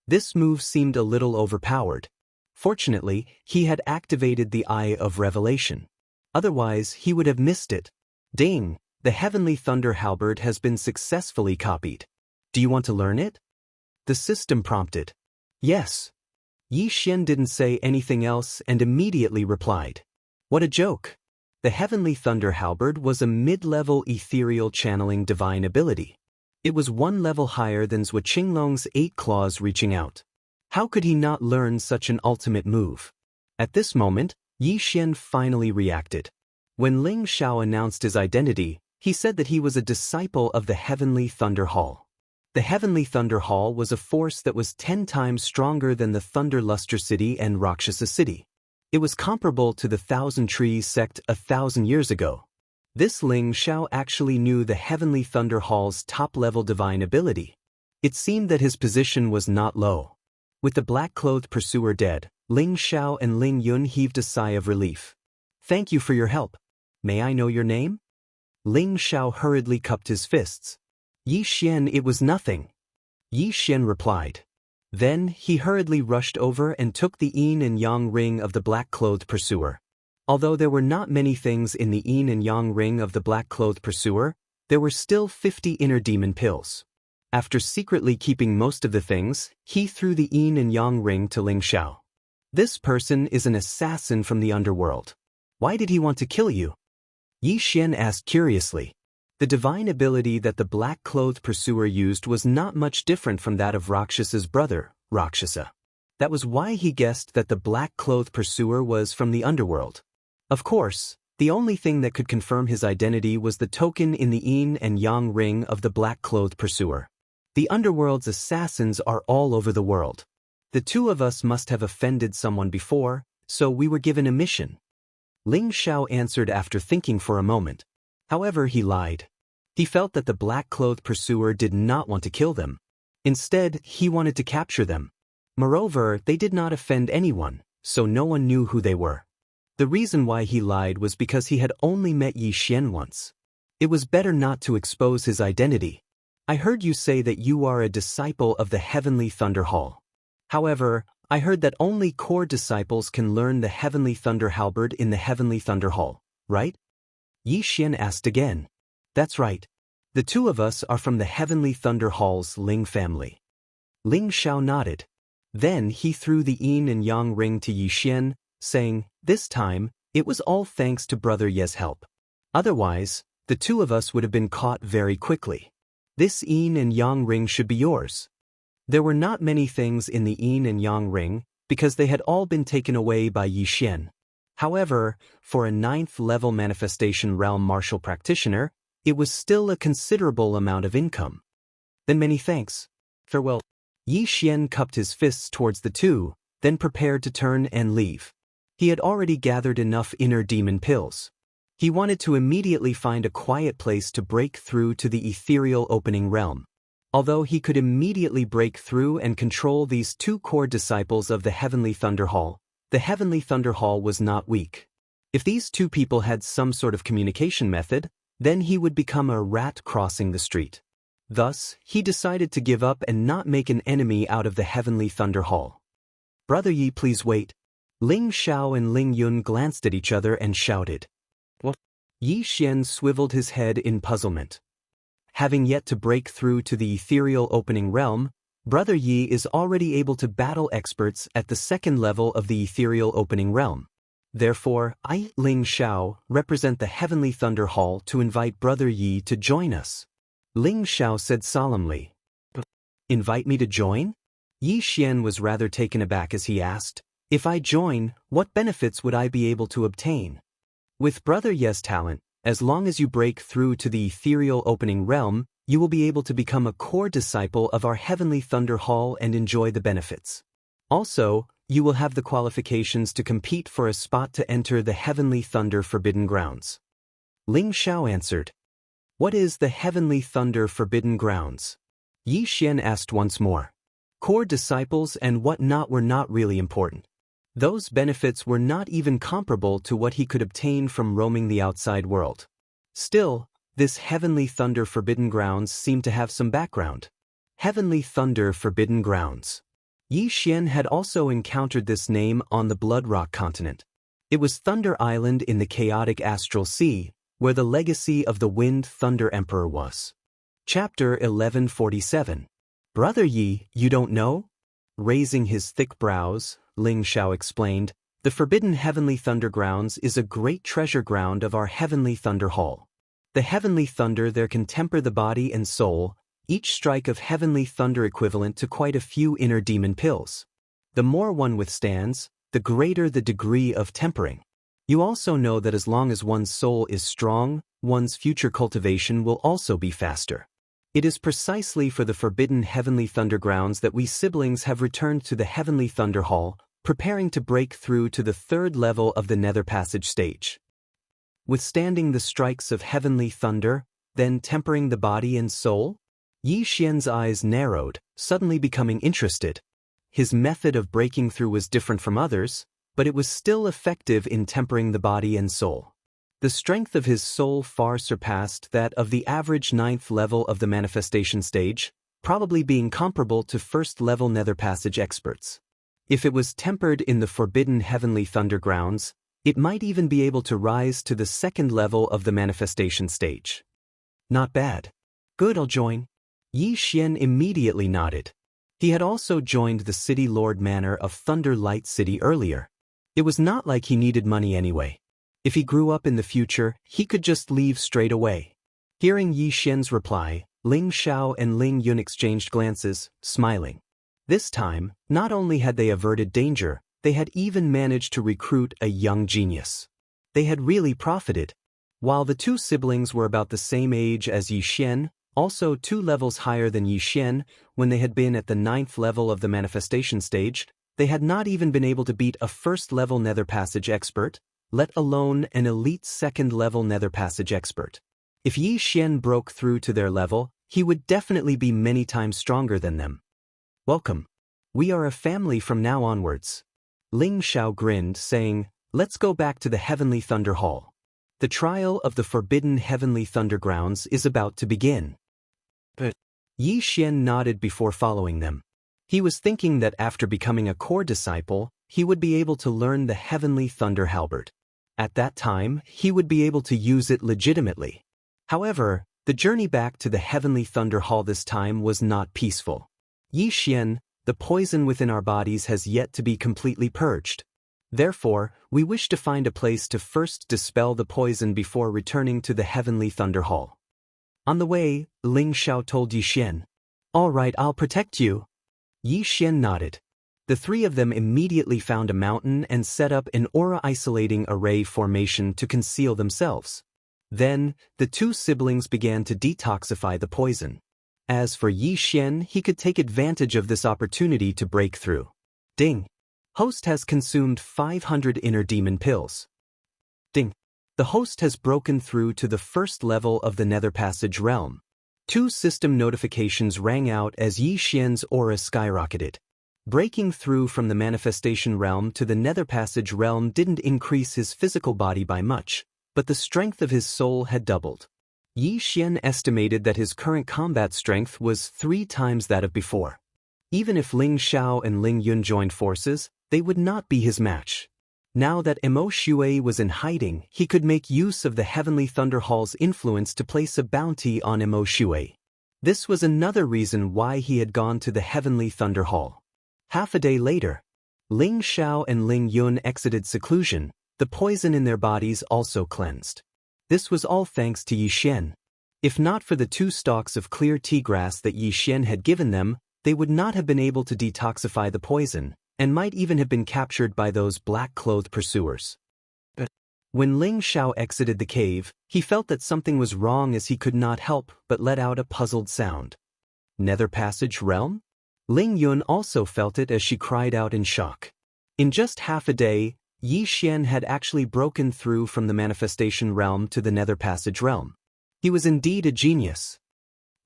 This move seemed a little overpowered. Fortunately, he had activated the Eye of Revelation. Otherwise, he would have missed it. Ding! The Heavenly Thunder Halberd has been successfully copied. Do you want to learn it? The system prompted. Yes. Yi Xian didn't say anything else and immediately replied. What a joke! The Heavenly Thunder Halberd was a mid-level ethereal channeling divine ability. It was one level higher than Zhou Qinglong's 8 claws reaching out. How could he not learn such an ultimate move? At this moment, Yi Xian finally reacted. When Ling Xiao announced his identity, he said that he was a disciple of the Heavenly Thunder Hall. The Heavenly Thunder Hall was a force that was 10 times stronger than the Thunder Luster City and Rakshasa City. It was comparable to the Thousand Trees sect 1,000 years ago. This Ling Xiao actually knew the Heavenly Thunder Hall's top-level divine ability. It seemed that his position was not low. With the black-clothed pursuer dead, Ling Xiao and Ling Yun heaved a sigh of relief. Thank you for your help. May I know your name? Ling Xiao hurriedly cupped his fists. Yi Xian, it was nothing. Yi Xian replied. Then he hurriedly rushed over and took the yin and yang ring of the black-clothed pursuer. Although there were not many things in the yin and yang ring of the black-clothed pursuer, there were still 50 inner demon pills. After secretly keeping most of the things, he threw the yin and yang ring to Ling Xiao. This person is an assassin from the underworld. Why did he want to kill you? Yi Xian asked curiously. The divine ability that the black-clothed pursuer used was not much different from that of Rakshasa's brother, Rakshasa. That was why he guessed that the black-clothed pursuer was from the underworld. Of course, the only thing that could confirm his identity was the token in the yin and yang ring of the black-clothed pursuer. The underworld's assassins are all over the world. The two of us must have offended someone before, so we were given a mission. Ling Xiao answered after thinking for a moment. However, he lied. He felt that the black-clothed pursuer did not want to kill them. Instead, he wanted to capture them. Moreover, they did not offend anyone, so no one knew who they were. The reason why he lied was because he had only met Yi Xian once. It was better not to expose his identity. I heard you say that you are a disciple of the Heavenly Thunder Hall. However, I heard that only core disciples can learn the Heavenly Thunder Halberd in the Heavenly Thunder Hall, right? Yi Xian asked again. That's right. The two of us are from the Heavenly Thunder Hall's Ling family. Ling Xiao nodded. Then he threw the yin and yang ring to Yi Xian, saying, this time, it was all thanks to Brother Ye's help. Otherwise, the two of us would have been caught very quickly. This yin and yang ring should be yours. There were not many things in the yin and yang ring, because they had all been taken away by Yi Xian. However, for a 9th-level manifestation realm martial practitioner, it was still a considerable amount of income. Then many thanks. Farewell. Yi Xian cupped his fists towards the two, then prepared to turn and leave. He had already gathered enough inner demon pills. He wanted to immediately find a quiet place to break through to the ethereal opening realm. Although he could immediately break through and control these two core disciples of the Heavenly Thunder Hall, the Heavenly Thunder Hall was not weak. If these two people had some sort of communication method, then he would become a rat crossing the street. Thus, he decided to give up and not make an enemy out of the Heavenly Thunder Hall. Brother Yi, please wait. Ling Xiao and Ling Yun glanced at each other and shouted. What? Yi Xian swiveled his head in puzzlement. Having yet to break through to the ethereal opening realm, Brother Yi is already able to battle experts at the 2nd level of the ethereal opening realm. Therefore, I, Ling Xiao, represent the Heavenly Thunder Hall to invite Brother Yi to join us. Ling Xiao said solemnly. Invite me to join? Yi Xian was rather taken aback as he asked, if I join, what benefits would I be able to obtain? With Brother Ye's talent, as long as you break through to the ethereal opening realm, you will be able to become a core disciple of our Heavenly Thunder Hall and enjoy the benefits. Also, you will have the qualifications to compete for a spot to enter the Heavenly Thunder Forbidden Grounds. Ling Xiao answered. What is the Heavenly Thunder Forbidden Grounds? Yi Xian asked once more. Core disciples and whatnot were not really important. Those benefits were not even comparable to what he could obtain from roaming the outside world. Still, this Heavenly Thunder Forbidden Grounds seemed to have some background. Heavenly Thunder Forbidden Grounds. Yi Xian had also encountered this name on the Blood Rock continent. It was Thunder Island in the chaotic astral sea, where the legacy of the Wind Thunder Emperor was. Chapter 1147. Brother Yi, you don't know? Raising his thick brows, Ling Xiao explained, the Forbidden Heavenly Thunder Grounds is a great treasure ground of our Heavenly Thunder Hall. The Heavenly Thunder there can temper the body and soul, each strike of Heavenly Thunder equivalent to quite a few inner demon pills. The more one withstands, the greater the degree of tempering. You also know that as long as one's soul is strong, one's future cultivation will also be faster. It is precisely for the Forbidden Heavenly Thunder Grounds that we siblings have returned to the Heavenly Thunder Hall, preparing to break through to the 3rd level of the Nether Passage stage. Withstanding the strikes of Heavenly Thunder, then tempering the body and soul? Yi Xian's eyes narrowed, suddenly becoming interested. His method of breaking through was different from others, but it was still effective in tempering the body and soul. The strength of his soul far surpassed that of the average 9th level of the manifestation stage, probably being comparable to 1st-level Nether Passage experts. If it was tempered in the Forbidden Heavenly Thunder Grounds, it might even be able to rise to the 2nd level of the manifestation stage. Not bad. Good, I'll join. Yi Xian immediately nodded. He had also joined the City Lord Manor of Thunder Light City earlier. It was not like he needed money anyway. If he grew up in the future, he could just leave straight away. Hearing Yi Xian's reply, Ling Xiao and Ling Yun exchanged glances, smiling. This time, not only had they averted danger, they had even managed to recruit a young genius. They had really profited. While the two siblings were about the same age as Yi Xian, also 2 levels higher than Yi Xian, when they had been at the 9th level of the manifestation stage, they had not even been able to beat a 1st-level Nether Passage expert, let alone an elite 2nd-level Nether Passage expert. If Yi Xian broke through to their level, he would definitely be many times stronger than them. Welcome. We are a family from now onwards. Ling Xiao grinned, saying, let's go back to the Heavenly Thunder Hall. The trial of the forbidden Heavenly Thunder Grounds is about to begin. But Yi Xian nodded before following them. He was thinking that after becoming a core disciple, he would be able to learn the Heavenly Thunder Halberd. At that time, he would be able to use it legitimately. However, the journey back to the Heavenly Thunder Hall this time was not peaceful. Yi Xian, the poison within our bodies has yet to be completely purged. Therefore, we wish to find a place to first dispel the poison before returning to the Heavenly Thunder Hall. On the way, Ling Xiao told Yi Xian, all right, I'll protect you. Yi Xian nodded. The three of them immediately found a mountain and set up an aura-isolating array formation to conceal themselves. Then, the two siblings began to detoxify the poison. As for Yi Xian, he could take advantage of this opportunity to break through. Ding. Host has consumed 500 inner demon pills. Ding. The host has broken through to the first level of the Nether Passage realm. 2 system notifications rang out as Yi Xian's aura skyrocketed. Breaking through from the manifestation realm to the Nether Passage realm didn't increase his physical body by much, but the strength of his soul had doubled. Yi Xian estimated that his current combat strength was 3 times that of before. Even if Ling Xiao and Ling Yun joined forces, they would not be his match. Now that Mo Shui was in hiding, he could make use of the Heavenly Thunder Hall's influence to place a bounty on Mo Shui. This was another reason why he had gone to the Heavenly Thunder Hall. Half a day later, Ling Xiao and Ling Yun exited seclusion, the poison in their bodies also cleansed. This was all thanks to Yi Xian. If not for the 2 stalks of clear tea grass that Yi Xian had given them, they would not have been able to detoxify the poison, and might even have been captured by those black-clothed pursuers. But when Ling Xiao exited the cave, he felt that something was wrong as he could not help but let out a puzzled sound. Nether Passage Realm? Ling Yun also felt it as she cried out in shock. In just half a day, Yi Xian had actually broken through from the manifestation realm to the Nether Passage realm. He was indeed a genius.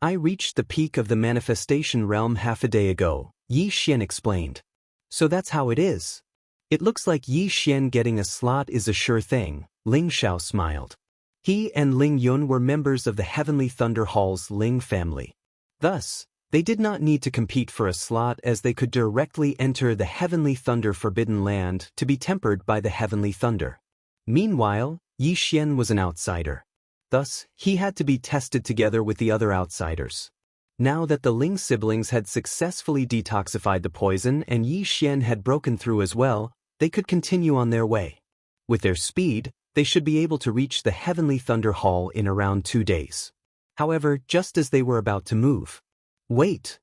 I reached the peak of the manifestation realm half a day ago, Yi Xian explained. So that's how it is. It looks like Yi Xian getting a slot is a sure thing, Ling Xiao smiled. He and Ling Yun were members of the Heavenly Thunder Hall's Ling family. Thus, they did not need to compete for a slot as they could directly enter the Heavenly Thunder Forbidden Land to be tempered by the Heavenly Thunder. Meanwhile, Yi Xian was an outsider. Thus, he had to be tested together with the other outsiders. Now that the Ling siblings had successfully detoxified the poison and Yi Xian had broken through as well, they could continue on their way. With their speed, they should be able to reach the Heavenly Thunder Hall in around 2 days. However, just as they were about to move, wait!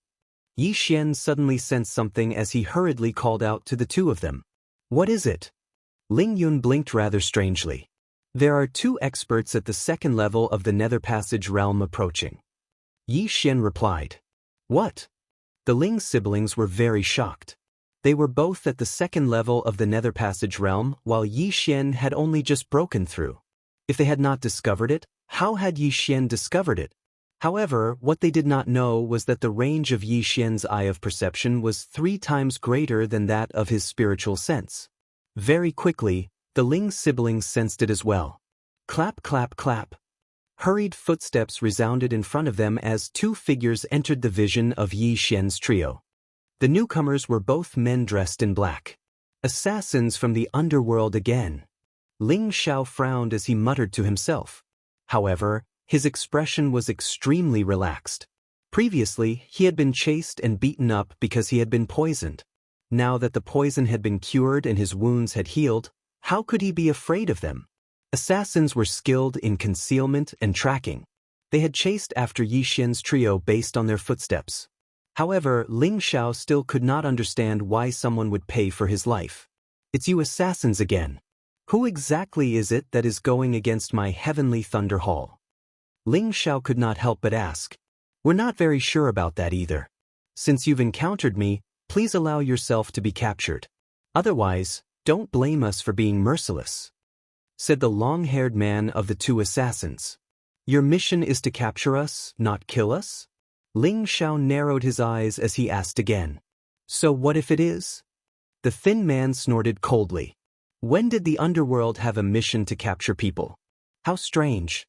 Yi Xian suddenly sensed something as he hurriedly called out to the 2 of them. What is it? Ling Yun blinked rather strangely. There are 2 experts at the 2nd level of the Nether Passage realm approaching. Yi Xian replied. What? The Ling siblings were very shocked. They were both at the 2nd level of the Nether Passage realm while Yi Xian had only just broken through. If they had not discovered it, how had Yi Xian discovered it? However, what they did not know was that the range of Yi Xian's eye of perception was 3 times greater than that of his spiritual sense. Very quickly, the Ling siblings sensed it as well. Clap, clap, clap. Hurried footsteps resounded in front of them as 2 figures entered the vision of Yi Xian's trio. The newcomers were both men dressed in black. Assassins from the underworld again. Ling Xiao frowned as he muttered to himself. However, his expression was extremely relaxed. Previously, he had been chased and beaten up because he had been poisoned. Now that the poison had been cured and his wounds had healed, how could he be afraid of them? Assassins were skilled in concealment and tracking. They had chased after Yi Xian's trio based on their footsteps. However, Ling Xiao still could not understand why someone would pay for his life. It's you assassins again. Who exactly is it that is going against my Heavenly Thunder Hall? Ling Xiao could not help but ask. We're not very sure about that either. Since you've encountered me, please allow yourself to be captured. Otherwise, don't blame us for being merciless, said the long-haired man of the 2 assassins. Your mission is to capture us, not kill us? Ling Xiao narrowed his eyes as he asked again. So what if it is? The thin man snorted coldly. When did the underworld have a mission to capture people? How strange.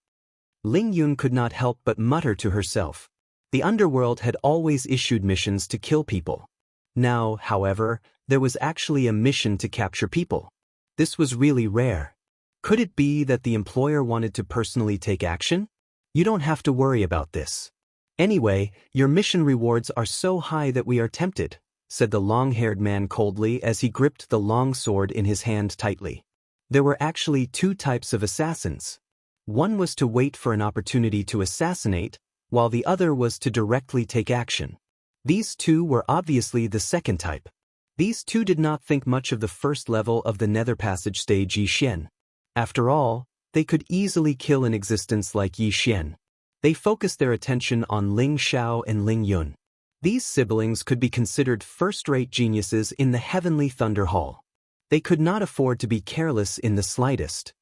Ling Yun could not help but mutter to herself. The underworld had always issued missions to kill people. Now, however, there was actually a mission to capture people. This was really rare. Could it be that the employer wanted to personally take action? You don't have to worry about this. Anyway, your mission rewards are so high that we are tempted, said the long-haired man coldly as he gripped the long sword in his hand tightly. There were actually two types of assassins. One was to wait for an opportunity to assassinate, while the other was to directly take action. These two were obviously the second type. These two did not think much of the first level of the Nether Passage stage Yi Xian. After all, they could easily kill an existence like Yi Xian. They focused their attention on Ling Xiao and Ling Yun. These siblings could be considered first-rate geniuses in the Heavenly Thunder Hall. They could not afford to be careless in the slightest.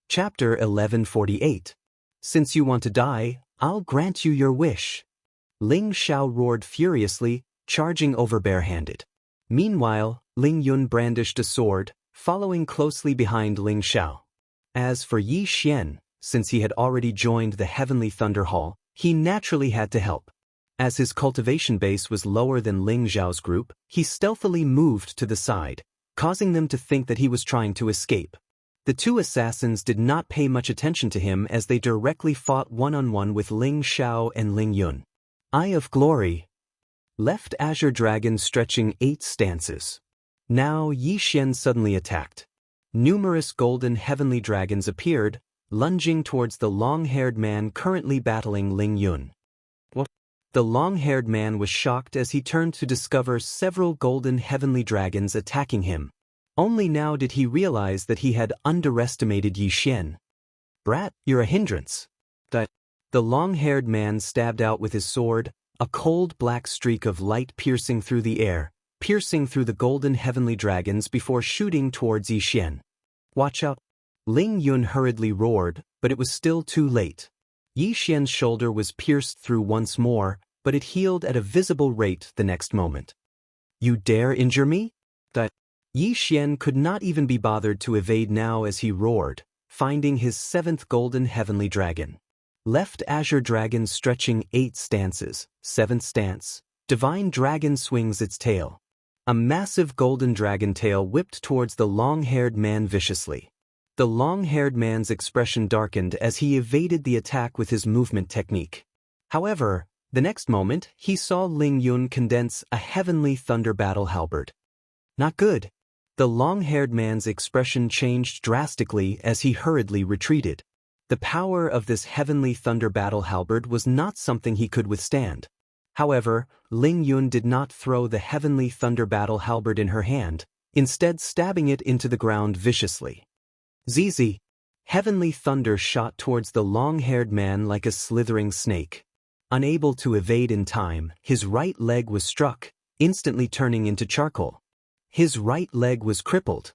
Chapter 1148. Since you want to die, I'll grant you your wish. Ling Xiao roared furiously, charging over barehanded. Meanwhile, Ling Yun brandished a sword, following closely behind Ling Xiao. As for Yi Xian, since he had already joined the Heavenly Thunder Hall, he naturally had to help. As his cultivation base was lower than Ling Xiao's group, he stealthily moved to the side, causing them to think that he was trying to escape. The two assassins did not pay much attention to him as they directly fought one-on-one with Ling Xiao and Ling Yun. Eye of Glory. Left Azure Dragon stretching 8 stances. Now Yi Xian suddenly attacked. Numerous golden heavenly dragons appeared, lunging towards the long-haired man currently battling Ling Yun. What? The long-haired man was shocked as he turned to discover several golden heavenly dragons attacking him. Only now did he realize that he had underestimated Yi Xian. Brat, you're a hindrance. The long-haired man stabbed out with his sword, a cold black streak of light piercing through the air, piercing through the golden heavenly dragons before shooting towards Yi Xian. Watch out. Ling Yun hurriedly roared, but it was still too late. Yi Xian's shoulder was pierced through once more, but it healed at a visible rate the next moment. You dare injure me? Yi Xian could not even be bothered to evade now as he roared, finding his 7th golden heavenly dragon. Left Azure Dragon stretching 8 stances, 7th stance. Divine Dragon swings its tail. A massive golden dragon tail whipped towards the long-haired man viciously. The long-haired man's expression darkened as he evaded the attack with his movement technique. However, the next moment, he saw Ling Yun condense a heavenly thunder battle halberd. Not good. The long-haired man's expression changed drastically as he hurriedly retreated. The power of this heavenly thunder battle halberd was not something he could withstand. However, Ling Yun did not throw the heavenly thunder battle halberd in her hand, instead stabbing it into the ground viciously. ZZ. Heavenly thunder shot towards the long-haired man like a slithering snake. Unable to evade in time, his right leg was struck, instantly turning into charcoal. His right leg was crippled.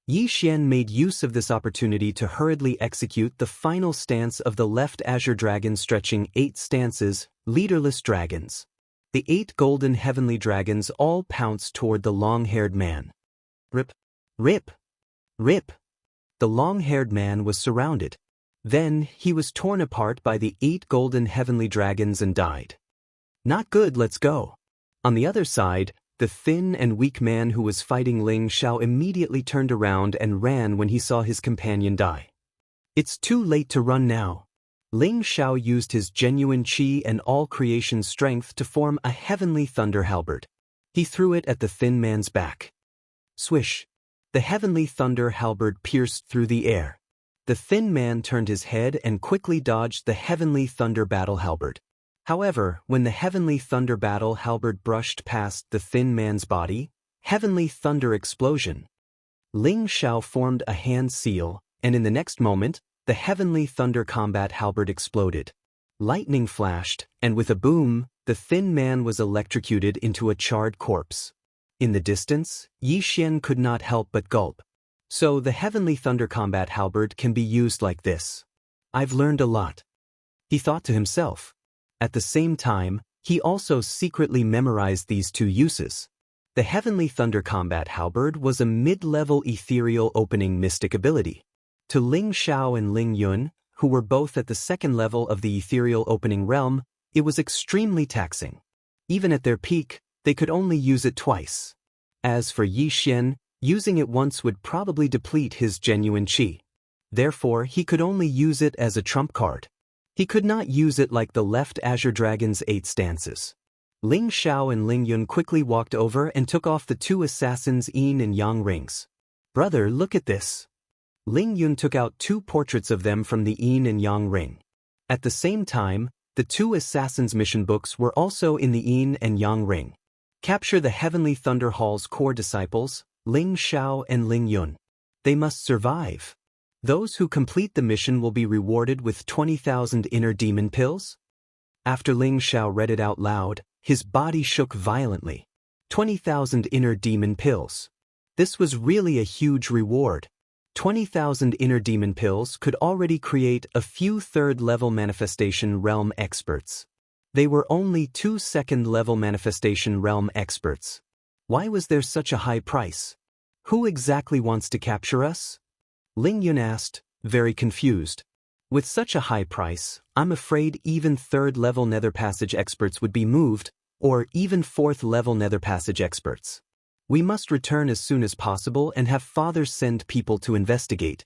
Yi Xian made use of this opportunity to hurriedly execute the final stance of the left Azure Dragon stretching 8 stances, leaderless dragons. The 8 golden heavenly dragons all pounced toward the long-haired man. Rip! Rip! Rip! The long-haired man was surrounded. Then, he was torn apart by the 8 golden heavenly dragons and died. Not good, let's go. On the other side, the thin and weak man who was fighting Ling Xiao immediately turned around and ran when he saw his companion die. It's too late to run now. Ling Xiao used his genuine qi and all creation strength to form a heavenly thunder halberd. He threw it at the thin man's back. Swish! The heavenly thunder halberd pierced through the air. The thin man turned his head and quickly dodged the heavenly thunder battle halberd. However, when the heavenly thunder battle halberd brushed past the thin man's body, heavenly thunder explosion. Ling Xiao formed a hand seal, and in the next moment, the heavenly thunder combat halberd exploded. Lightning flashed, and with a boom, the thin man was electrocuted into a charred corpse. In the distance, Yi Xian could not help but gulp. So the heavenly thunder combat halberd can be used like this. I've learned a lot, he thought to himself. At the same time, he also secretly memorized these two uses. The Heavenly Thunder Combat Halberd was a mid-level ethereal opening mystic ability. To Ling Xiao and Ling Yun, who were both at the second level of the ethereal opening realm, it was extremely taxing. Even at their peak, they could only use it twice. As for Yi Xian, using it once would probably deplete his genuine qi. Therefore, he could only use it as a trump card. He could not use it like the left Azure Dragon's 8 stances. Ling Xiao and Ling Yun quickly walked over and took off the two assassins' yin and yang rings. Brother, look at this. Ling Yun took out two portraits of them from the yin and yang ring. At the same time, the two assassins' mission books were also in the yin and yang ring. Capture the Heavenly Thunder Hall's core disciples, Ling Xiao and Ling Yun. They must survive. Those who complete the mission will be rewarded with 20,000 inner demon pills. After Ling Xiao read it out loud, his body shook violently. 20,000 inner demon pills. This was really a huge reward. 20,000 inner demon pills could already create a few third-level manifestation realm experts. They were only 2 second-level manifestation realm experts. Why was there such a high price? Who exactly wants to capture us? Ling Yun asked, very confused. With such a high price, I'm afraid even third-level Nether Passage experts would be moved, or even fourth-level Nether Passage experts. We must return as soon as possible and have Father send people to investigate.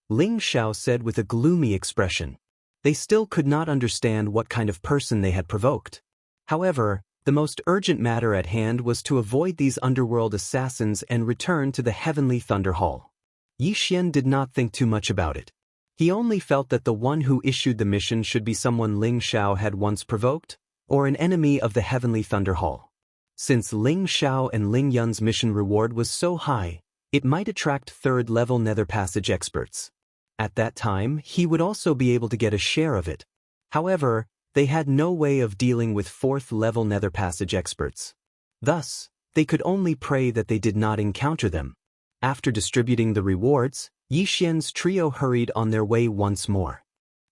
Ling Xiao said with a gloomy expression. They still could not understand what kind of person they had provoked. However, the most urgent matter at hand was to avoid these underworld assassins and return to the Heavenly Thunder Hall. Yi Xian did not think too much about it. He only felt that the one who issued the mission should be someone Ling Xiao had once provoked, or an enemy of the Heavenly Thunder Hall. Since Ling Xiao and Ling Yun's mission reward was so high, it might attract third-level Nether Passage experts. At that time, he would also be able to get a share of it. However, they had no way of dealing with fourth-level Nether Passage experts. Thus, they could only pray that they did not encounter them. After distributing the rewards, Yi Xian's trio hurried on their way once more.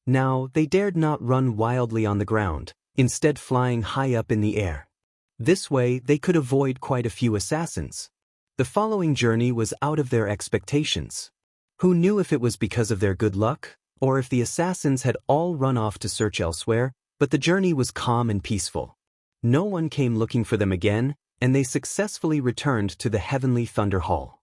Now, they dared not run wildly on the ground, instead flying high up in the air. This way, they could avoid quite a few assassins. The following journey was out of their expectations. Who knew if it was because of their good luck, or if the assassins had all run off to search elsewhere, but the journey was calm and peaceful. No one came looking for them again, and they successfully returned to the Heavenly Thunder Hall.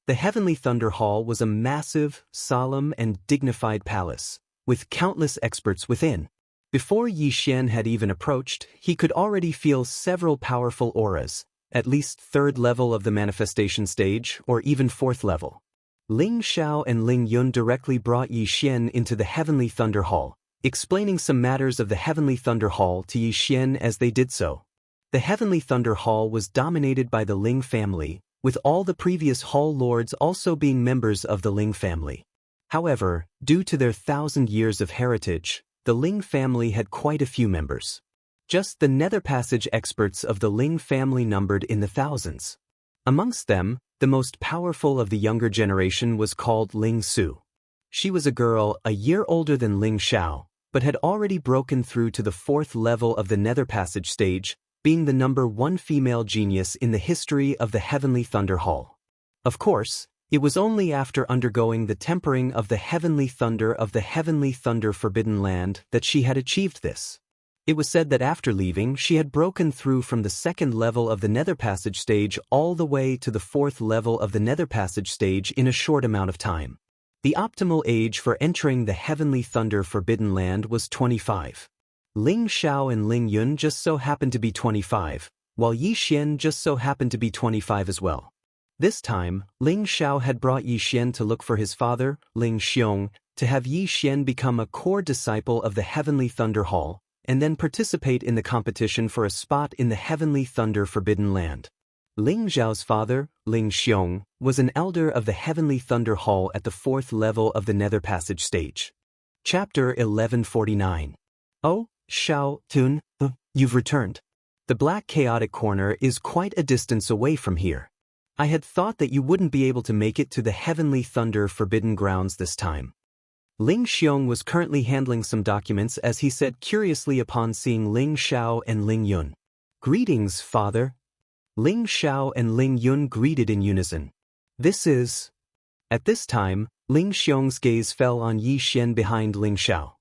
The Heavenly Thunder Hall was a massive, solemn, and dignified palace, with countless experts within. Before Yi Xian had even approached, he could already feel several powerful auras, at least third level of the manifestation stage, or even fourth level. Ling Xiao and Ling Yun directly brought Yi Xian into the Heavenly Thunder Hall, explaining some matters of the Heavenly Thunder Hall to Yi Xian as they did so. The Heavenly Thunder Hall was dominated by the Ling family, with all the previous Hall Lords also being members of the Ling family. However, due to their 1,000 years of heritage, the Ling family had quite a few members. Just the Nether Passage experts of the Ling family numbered in the thousands. Amongst them, the most powerful of the younger generation was called Ling Su. She was a girl a year older than Ling Xiao, but had already broken through to the 4th level of the Nether Passage stage, being the number 1 female genius in the history of the Heavenly Thunder Hall. Of course, it was only after undergoing the tempering of the Heavenly Thunder of the Heavenly Thunder Forbidden Land that she had achieved this. It was said that after leaving, she had broken through from the 2nd level of the Nether Passage stage all the way to the 4th level of the Nether Passage stage in a short amount of time. The optimal age for entering the Heavenly Thunder Forbidden Land was 25. Ling Xiao and Ling Yun just so happened to be 25, while Yi Xian just so happened to be 25 as well. This time, Ling Xiao had brought Yi Xian to look for his father, Ling Xiong, to have Yi Xian become a core disciple of the Heavenly Thunder Hall, and then participate in the competition for a spot in the Heavenly Thunder Forbidden Land. Ling Xiao's father, Ling Xiong, was an elder of the Heavenly Thunder Hall at the 4th level of the Nether Passage stage. Chapter 1149. Oh, Xiao Tun, you've returned. The Black Chaotic Corner is quite a distance away from here. I had thought that you wouldn't be able to make it to the Heavenly Thunder Forbidden Grounds this time. Ling Xiong was currently handling some documents as he said curiously upon seeing Ling Xiao and Ling Yun. "Greetings, father." Ling Xiao and Ling Yun greeted in unison. "This is..." At this time, Ling Xiong's gaze fell on Yi Xian behind Ling Xiao.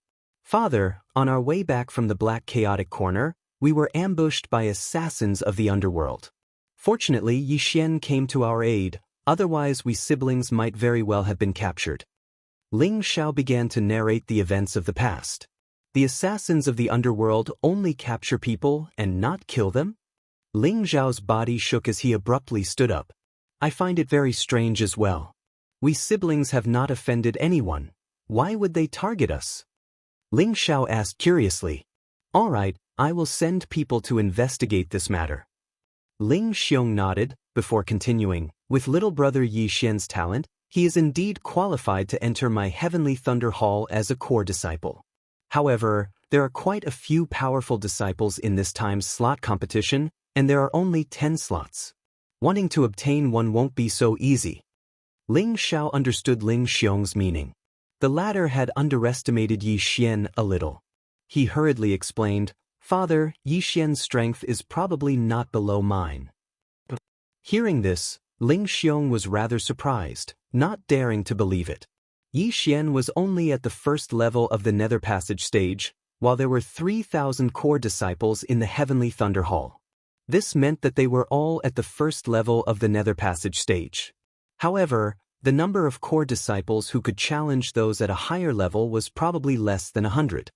"Father, on our way back from the Black Chaotic Corner, we were ambushed by assassins of the underworld. Fortunately, Yi Xian came to our aid, otherwise we siblings might very well have been captured." Ling Xiao began to narrate the events of the past. "The assassins of the underworld only capture people and not kill them?" Ling Xiao's body shook as he abruptly stood up. "I find it very strange as well. We siblings have not offended anyone. Why would they target us?" Ling Xiao asked curiously. "All right, I will send people to investigate this matter." Ling Xiong nodded, before continuing, "With little brother Yi Xian's talent, he is indeed qualified to enter my Heavenly Thunder Hall as a core disciple. However, there are quite a few powerful disciples in this time's slot competition, and there are only 10 slots. Wanting to obtain one won't be so easy." Ling Xiao understood Ling Xiong's meaning. The latter had underestimated Yi Xian a little. He hurriedly explained, "Father, Yi Xian's strength is probably not below mine." Hearing this, Ling Xiong was rather surprised, not daring to believe it. Yi Xian was only at the first level of the Nether Passage stage, while there were 3,000 core disciples in the Heavenly Thunder Hall. This meant that they were all at the first level of the Nether Passage stage. However, the number of core disciples who could challenge those at a higher level was probably less than 100.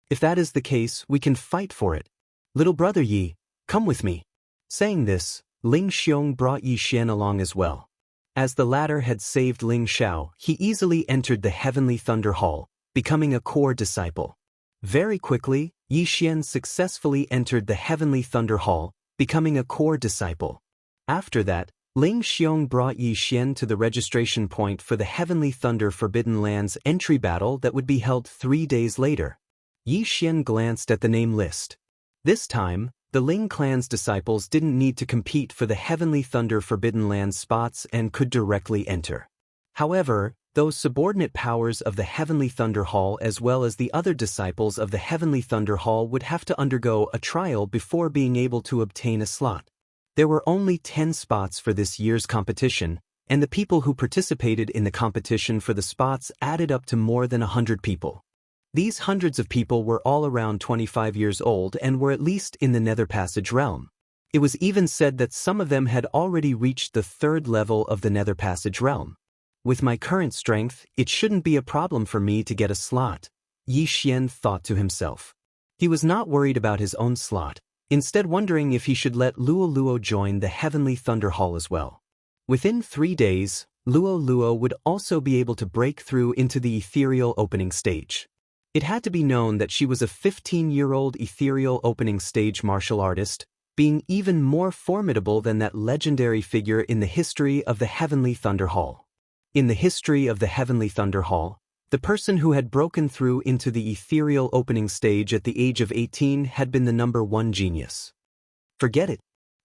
"If that is the case, we can fight for it. Little brother Yi, come with me." Saying this, Ling Xiong brought Yi Xian along as well. As the latter had saved Ling Xiao, he easily entered the Heavenly Thunder Hall, becoming a core disciple. Very quickly, Yi Xian successfully entered the Heavenly Thunder Hall, becoming a core disciple. After that, Ling Xiong brought Yi Xian to the registration point for the Heavenly Thunder Forbidden Lands entry battle that would be held 3 days later. Yi Xian glanced at the name list. This time, the Ling clan's disciples didn't need to compete for the Heavenly Thunder Forbidden Lands spots and could directly enter. However, those subordinate powers of the Heavenly Thunder Hall as well as the other disciples of the Heavenly Thunder Hall would have to undergo a trial before being able to obtain a slot. There were only 10 spots for this year's competition, and the people who participated in the competition for the spots added up to more than 100 people. These hundreds of people were all around 25 years old and were at least in the Nether Passage realm. It was even said that some of them had already reached the 3rd level of the Nether Passage realm. "With my current strength, it shouldn't be a problem for me to get a slot," Yi Xian thought to himself. He was not worried about his own slot, instead wondering if he should let Luo Luo join the Heavenly Thunder Hall as well. Within 3 days, Luo Luo would also be able to break through into the ethereal opening stage. It had to be known that she was a 15-year-old ethereal opening stage martial artist, being even more formidable than that legendary figure in the history of the Heavenly Thunder Hall. In the history of the Heavenly Thunder Hall, the person who had broken through into the ethereal opening stage at the age of 18 had been the number 1 genius. Forget it.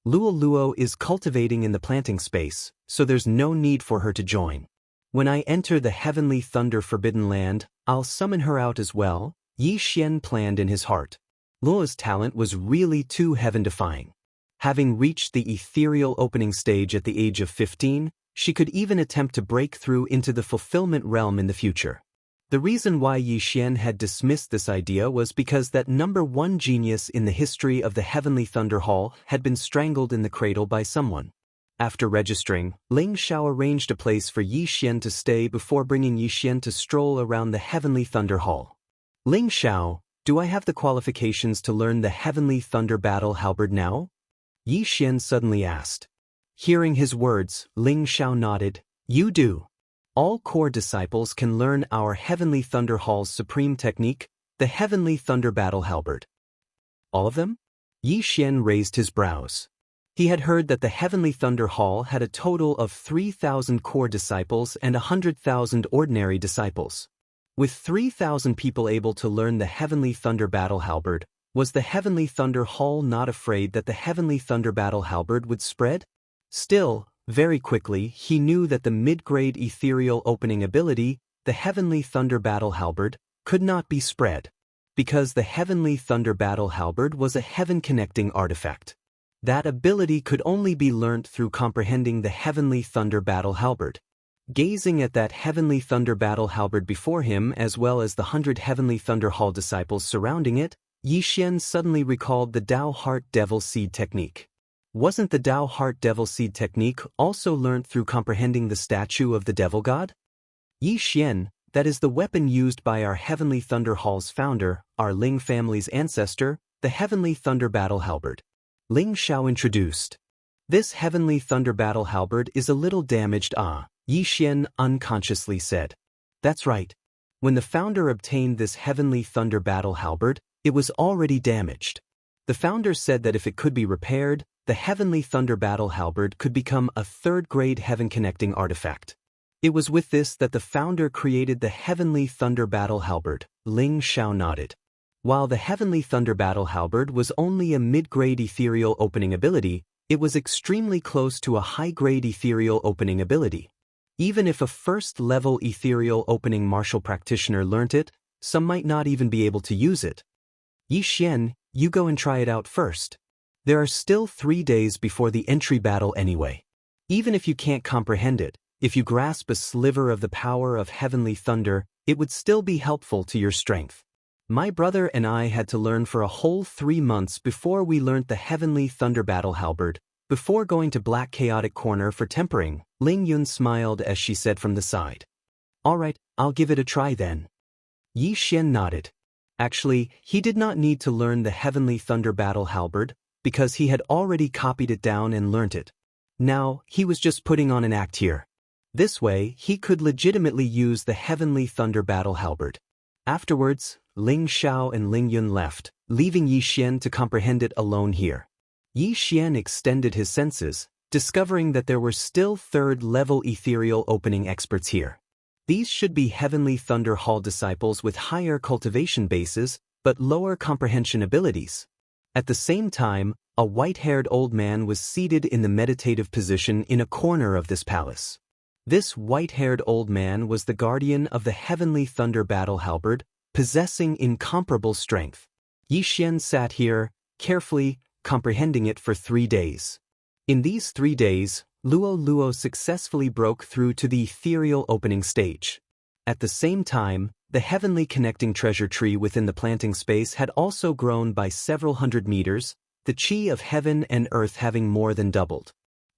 Luo Luo is cultivating in the planting space, so there's no need for her to join. When I enter the Heavenly Thunder Forbidden Land, I'll summon her out as well, Yi Xian planned in his heart. Luo's talent was really too heaven-defying. Having reached the ethereal opening stage at the age of 15, she could even attempt to break through into the fulfillment realm in the future. The reason why Yi Xian had dismissed this idea was because that number 1 genius in the history of the Heavenly Thunder Hall had been strangled in the cradle by someone. After registering, Ling Xiao arranged a place for Yi Xian to stay before bringing Yi Xian to stroll around the Heavenly Thunder Hall. "Ling Xiao, do I have the qualifications to learn the Heavenly Thunder Battle Halberd now?" Yi Xian suddenly asked. Hearing his words, Ling Xiao nodded. "You do. All core disciples can learn our Heavenly Thunder Hall's supreme technique, the Heavenly Thunder Battle Halberd." "All of them?" Yi Xian raised his brows. He had heard that the Heavenly Thunder Hall had a total of 3,000 core disciples and 100,000 ordinary disciples. With 3,000 people able to learn the Heavenly Thunder Battle Halberd, was the Heavenly Thunder Hall not afraid that the Heavenly Thunder Battle Halberd would spread? Still, very quickly he knew that the mid-grade ethereal opening ability, the Heavenly Thunder Battle Halberd, could not be spread. Because the Heavenly Thunder Battle Halberd was a heaven-connecting artifact. That ability could only be learnt through comprehending the Heavenly Thunder Battle Halberd. Gazing at that Heavenly Thunder Battle Halberd before him as well as the 100 Heavenly Thunder Hall disciples surrounding it, Yi Xian suddenly recalled the Tao Heart Devil Seed technique. Wasn't the Tao Heart Devil Seed technique also learnt through comprehending the statue of the Devil God? Yi Xian, that is the weapon used by our Heavenly Thunder Hall's founder, our Ling family's ancestor, the Heavenly Thunder Battle Halberd. Ling Xiao introduced. This Heavenly Thunder Battle Halberd is a little damaged, Yi Xian unconsciously said. That's right. When the founder obtained this Heavenly Thunder Battle Halberd, it was already damaged. The founder said that if it could be repaired, the Heavenly Thunder Battle Halberd could become a third-grade heaven-connecting artifact. It was with this that the founder created the Heavenly Thunder Battle Halberd. Ling Xiao nodded. While the Heavenly Thunder Battle Halberd was only a mid-grade ethereal opening ability, it was extremely close to a high-grade ethereal opening ability. Even if a first-level ethereal opening martial practitioner learnt it, some might not even be able to use it. Yi Xian, you go and try it out first. There are still 3 days before the entry battle anyway. Even if you can't comprehend it, if you grasp a sliver of the power of Heavenly Thunder, it would still be helpful to your strength. My brother and I had to learn for a whole 3 months before we learnt the Heavenly Thunder Battle Halberd, before going to Black Chaotic Corner for tempering. Ling Yun smiled as she said from the side. Alright, I'll give it a try then. Yi Xian nodded. Actually, he did not need to learn the Heavenly Thunder Battle Halberd, because he had already copied it down and learnt it. Now, he was just putting on an act here. This way, he could legitimately use the Heavenly Thunder Battle Halberd. Afterwards, Ling Xiao and Ling Yun left, leaving Yi Xian to comprehend it alone here. Yi Xian extended his senses, discovering that there were still third-level ethereal opening experts here. These should be Heavenly Thunder Hall disciples with higher cultivation bases, but lower comprehension abilities. At the same time, a white-haired old man was seated in the meditative position in a corner of this palace. This white-haired old man was the guardian of the Heavenly Thunder Battle Halberd, possessing incomparable strength. Yi Xian sat here, carefully comprehending it for 3 days. In these 3 days, Luo successfully broke through to the ethereal opening stage. At the same time, the heavenly connecting treasure tree within the planting space had also grown by several hundred meters, the chi of heaven and earth having more than doubled.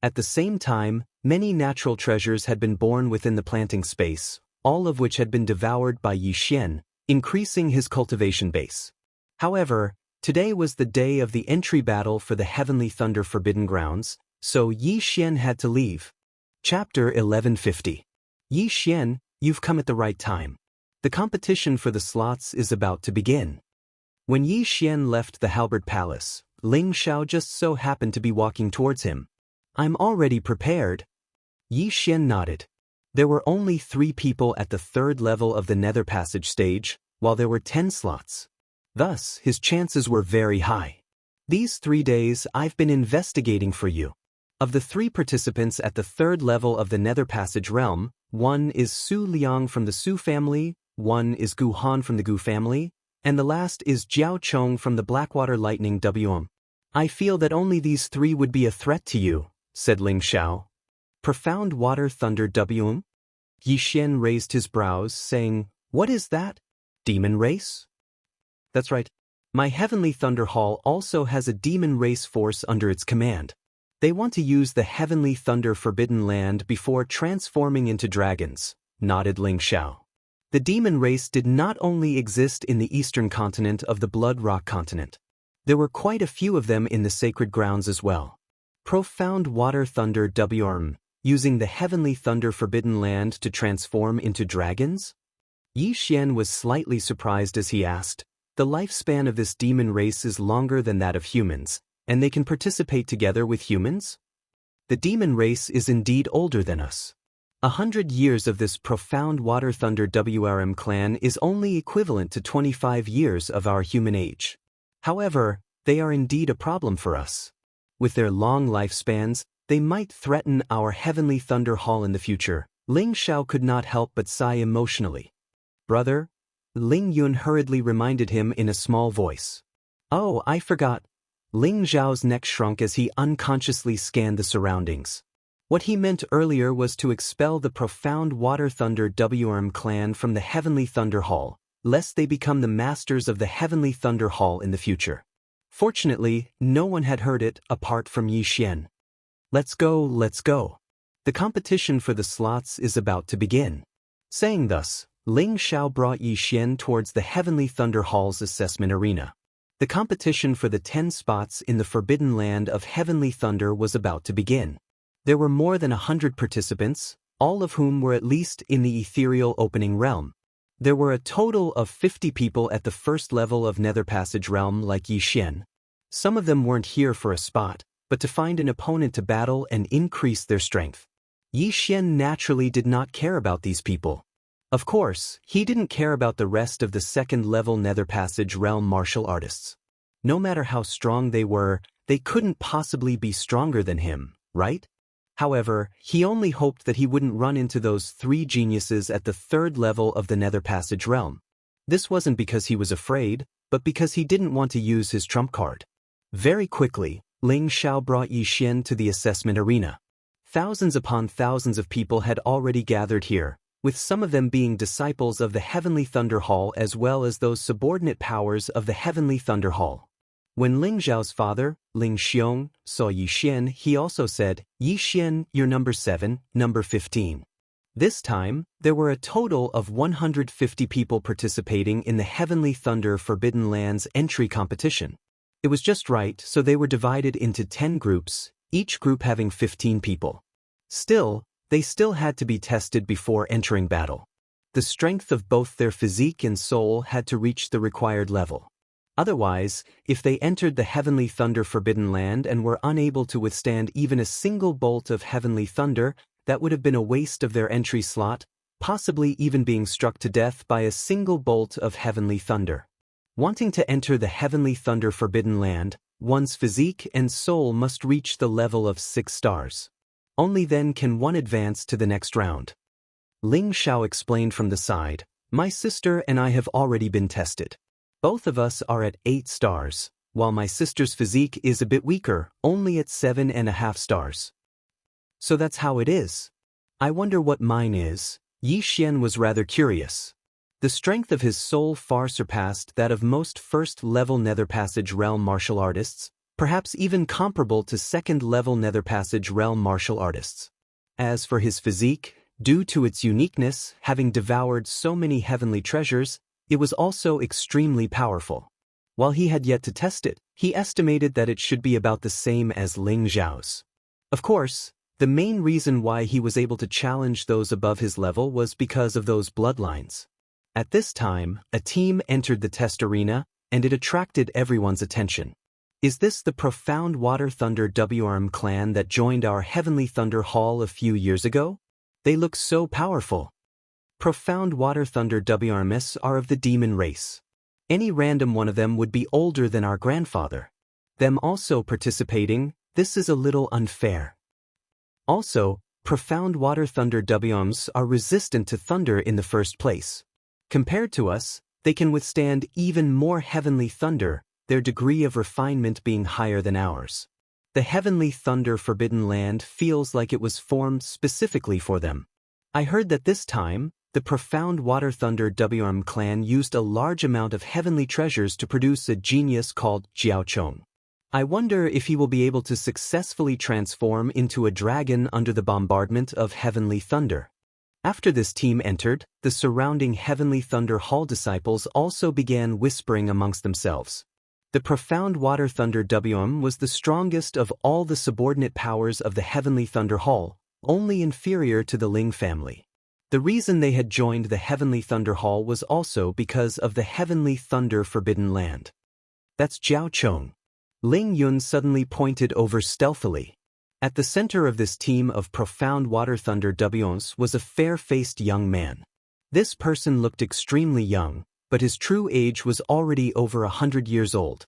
At the same time, many natural treasures had been born within the planting space, all of which had been devoured by Yi Xian, increasing his cultivation base. However, today was the day of the entry battle for the Heavenly Thunder Forbidden Grounds, so Yi Xian had to leave. Chapter 1150. Yi Xian, you've come at the right time. The competition for the slots is about to begin. When Yi Xian left the Halberd Palace, Ling Xiao just so happened to be walking towards him. I'm already prepared. Yi Xian nodded. There were only 3 people at the 3rd level of the Nether Passage stage, while there were 10 slots. Thus, his chances were very high. These 3 days I've been investigating for you. Of the 3 participants at the 3rd level of the Nether Passage realm, 1 is Su Liang from the Su family, 1 is Gu Han from the Gu family, and the last is Jiao Chong from the Blackwater Lightning WM. I feel that only these 3 would be a threat to you, said Ling Xiao. Profound Water Thunder WM? Yi Xian raised his brows, saying, What is that? Demon race? That's right. My Heavenly Thunder Hall also has a demon race force under its command. They want to use the Heavenly Thunder Forbidden Land before transforming into dragons, nodded Ling Xiao. The demon race did not only exist in the eastern continent of the Blood Rock continent. There were quite a few of them in the sacred grounds as well. Profound Water Thunder WRM, using the Heavenly Thunder Forbidden Land to transform into dragons? Yi Xian was slightly surprised as he asked, The lifespan of this demon race is longer than that of humans, and they can participate together with humans? The demon race is indeed older than us. 100 years of this Profound Water Thunder WRM clan is only equivalent to 25 years of our human age. However, they are indeed a problem for us. With their long lifespans, they might threaten our Heavenly Thunder Hall in the future, Ling Xiao could not help but sigh emotionally. Brother? Ling Yun hurriedly reminded him in a small voice. Oh, I forgot. Ling Zhao's neck shrunk as he unconsciously scanned the surroundings. What he meant earlier was to expel the profound Water Thunder WRM clan from the Heavenly Thunder Hall, lest they become the masters of the Heavenly Thunder Hall in the future. Fortunately, no one had heard it apart from Yi Xian. Let's go, let's go. The competition for the slots is about to begin. Saying thus, Ling Xiao brought Yi Xian towards the Heavenly Thunder Hall's assessment arena. The competition for the 10 spots in the Forbidden Land of Heavenly Thunder was about to begin. There were more than 100 participants, all of whom were at least in the ethereal opening realm. There were a total of 50 people at the first level of Nether Passage realm like Yi Xian. Some of them weren't here for a spot, but to find an opponent to battle and increase their strength. Yi Xian naturally did not care about these people. Of course, he didn't care about the rest of the second-level Nether Passage realm martial artists. No matter how strong they were, they couldn't possibly be stronger than him, right? However, he only hoped that he wouldn't run into those 3 geniuses at the third level of the Nether Passage realm. This wasn't because he was afraid, but because he didn't want to use his trump card. Very quickly, Ling Xiao brought Yi Xian to the assessment arena. Thousands upon thousands of people had already gathered here, with some of them being disciples of the Heavenly Thunder Hall as well as those subordinate powers of the Heavenly Thunder Hall. When Ling Zhao's father, Ling Xiong, saw Yi Xian, he also said, Yi Xian, you're number 7, number 15. This time, there were a total of 150 people participating in the Heavenly Thunder Forbidden Lands entry competition. It was just right, so they were divided into 10 groups, each group having 15 people. Still, they still had to be tested before entering battle. The strength of both their physique and soul had to reach the required level. Otherwise, if they entered the Heavenly Thunder Forbidden Land and were unable to withstand even a single bolt of Heavenly Thunder, that would have been a waste of their entry slot, possibly even being struck to death by a single bolt of Heavenly Thunder. Wanting to enter the Heavenly Thunder Forbidden Land, one's physique and soul must reach the level of 6 stars. Only then can one advance to the next round. Ling Xiao explained from the side, my sister and I have already been tested. Both of us are at 8 stars, while my sister's physique is a bit weaker, only at 7.5 stars. So that's how it is. I wonder what mine is. Yi Xian was rather curious. The strength of his soul far surpassed that of most first-level Nether Passage realm martial artists, perhaps even comparable to second-level Nether Passage realm martial artists. As for his physique, due to its uniqueness, having devoured so many heavenly treasures, it was also extremely powerful. While he had yet to test it, he estimated that it should be about the same as Ling Zhao's. Of course, the main reason why he was able to challenge those above his level was because of those bloodlines. At this time, a team entered the test arena, and it attracted everyone's attention. Is this the profound Water Thunder WRM clan that joined our Heavenly Thunder Hall a few years ago? They look so powerful. Profound Water Thunder WRMs are of the demon race. Any random one of them would be older than our grandfather. Them also participating, this is a little unfair. Also, Profound Water Thunder WRMs are resistant to thunder in the first place. Compared to us, they can withstand even more heavenly thunder, their degree of refinement being higher than ours. The Heavenly Thunder Forbidden Land feels like it was formed specifically for them. I heard that this time, the Profound Water Thunder WRM clan used a large amount of heavenly treasures to produce a genius called Jiaochong. I wonder if he will be able to successfully transform into a dragon under the bombardment of heavenly thunder. After this team entered, the surrounding Heavenly Thunder Hall disciples also began whispering amongst themselves. The Profound Water Thunder WM was the strongest of all the subordinate powers of the Heavenly Thunder Hall, only inferior to the Ling family. The reason they had joined the Heavenly Thunder Hall was also because of the Heavenly Thunder Forbidden Land. That's Jiao Chong. Ling Yun suddenly pointed over stealthily. At the center of this team of Profound Water Thunder WMs was a fair-faced young man. This person looked extremely young, but his true age was already over 100 years old.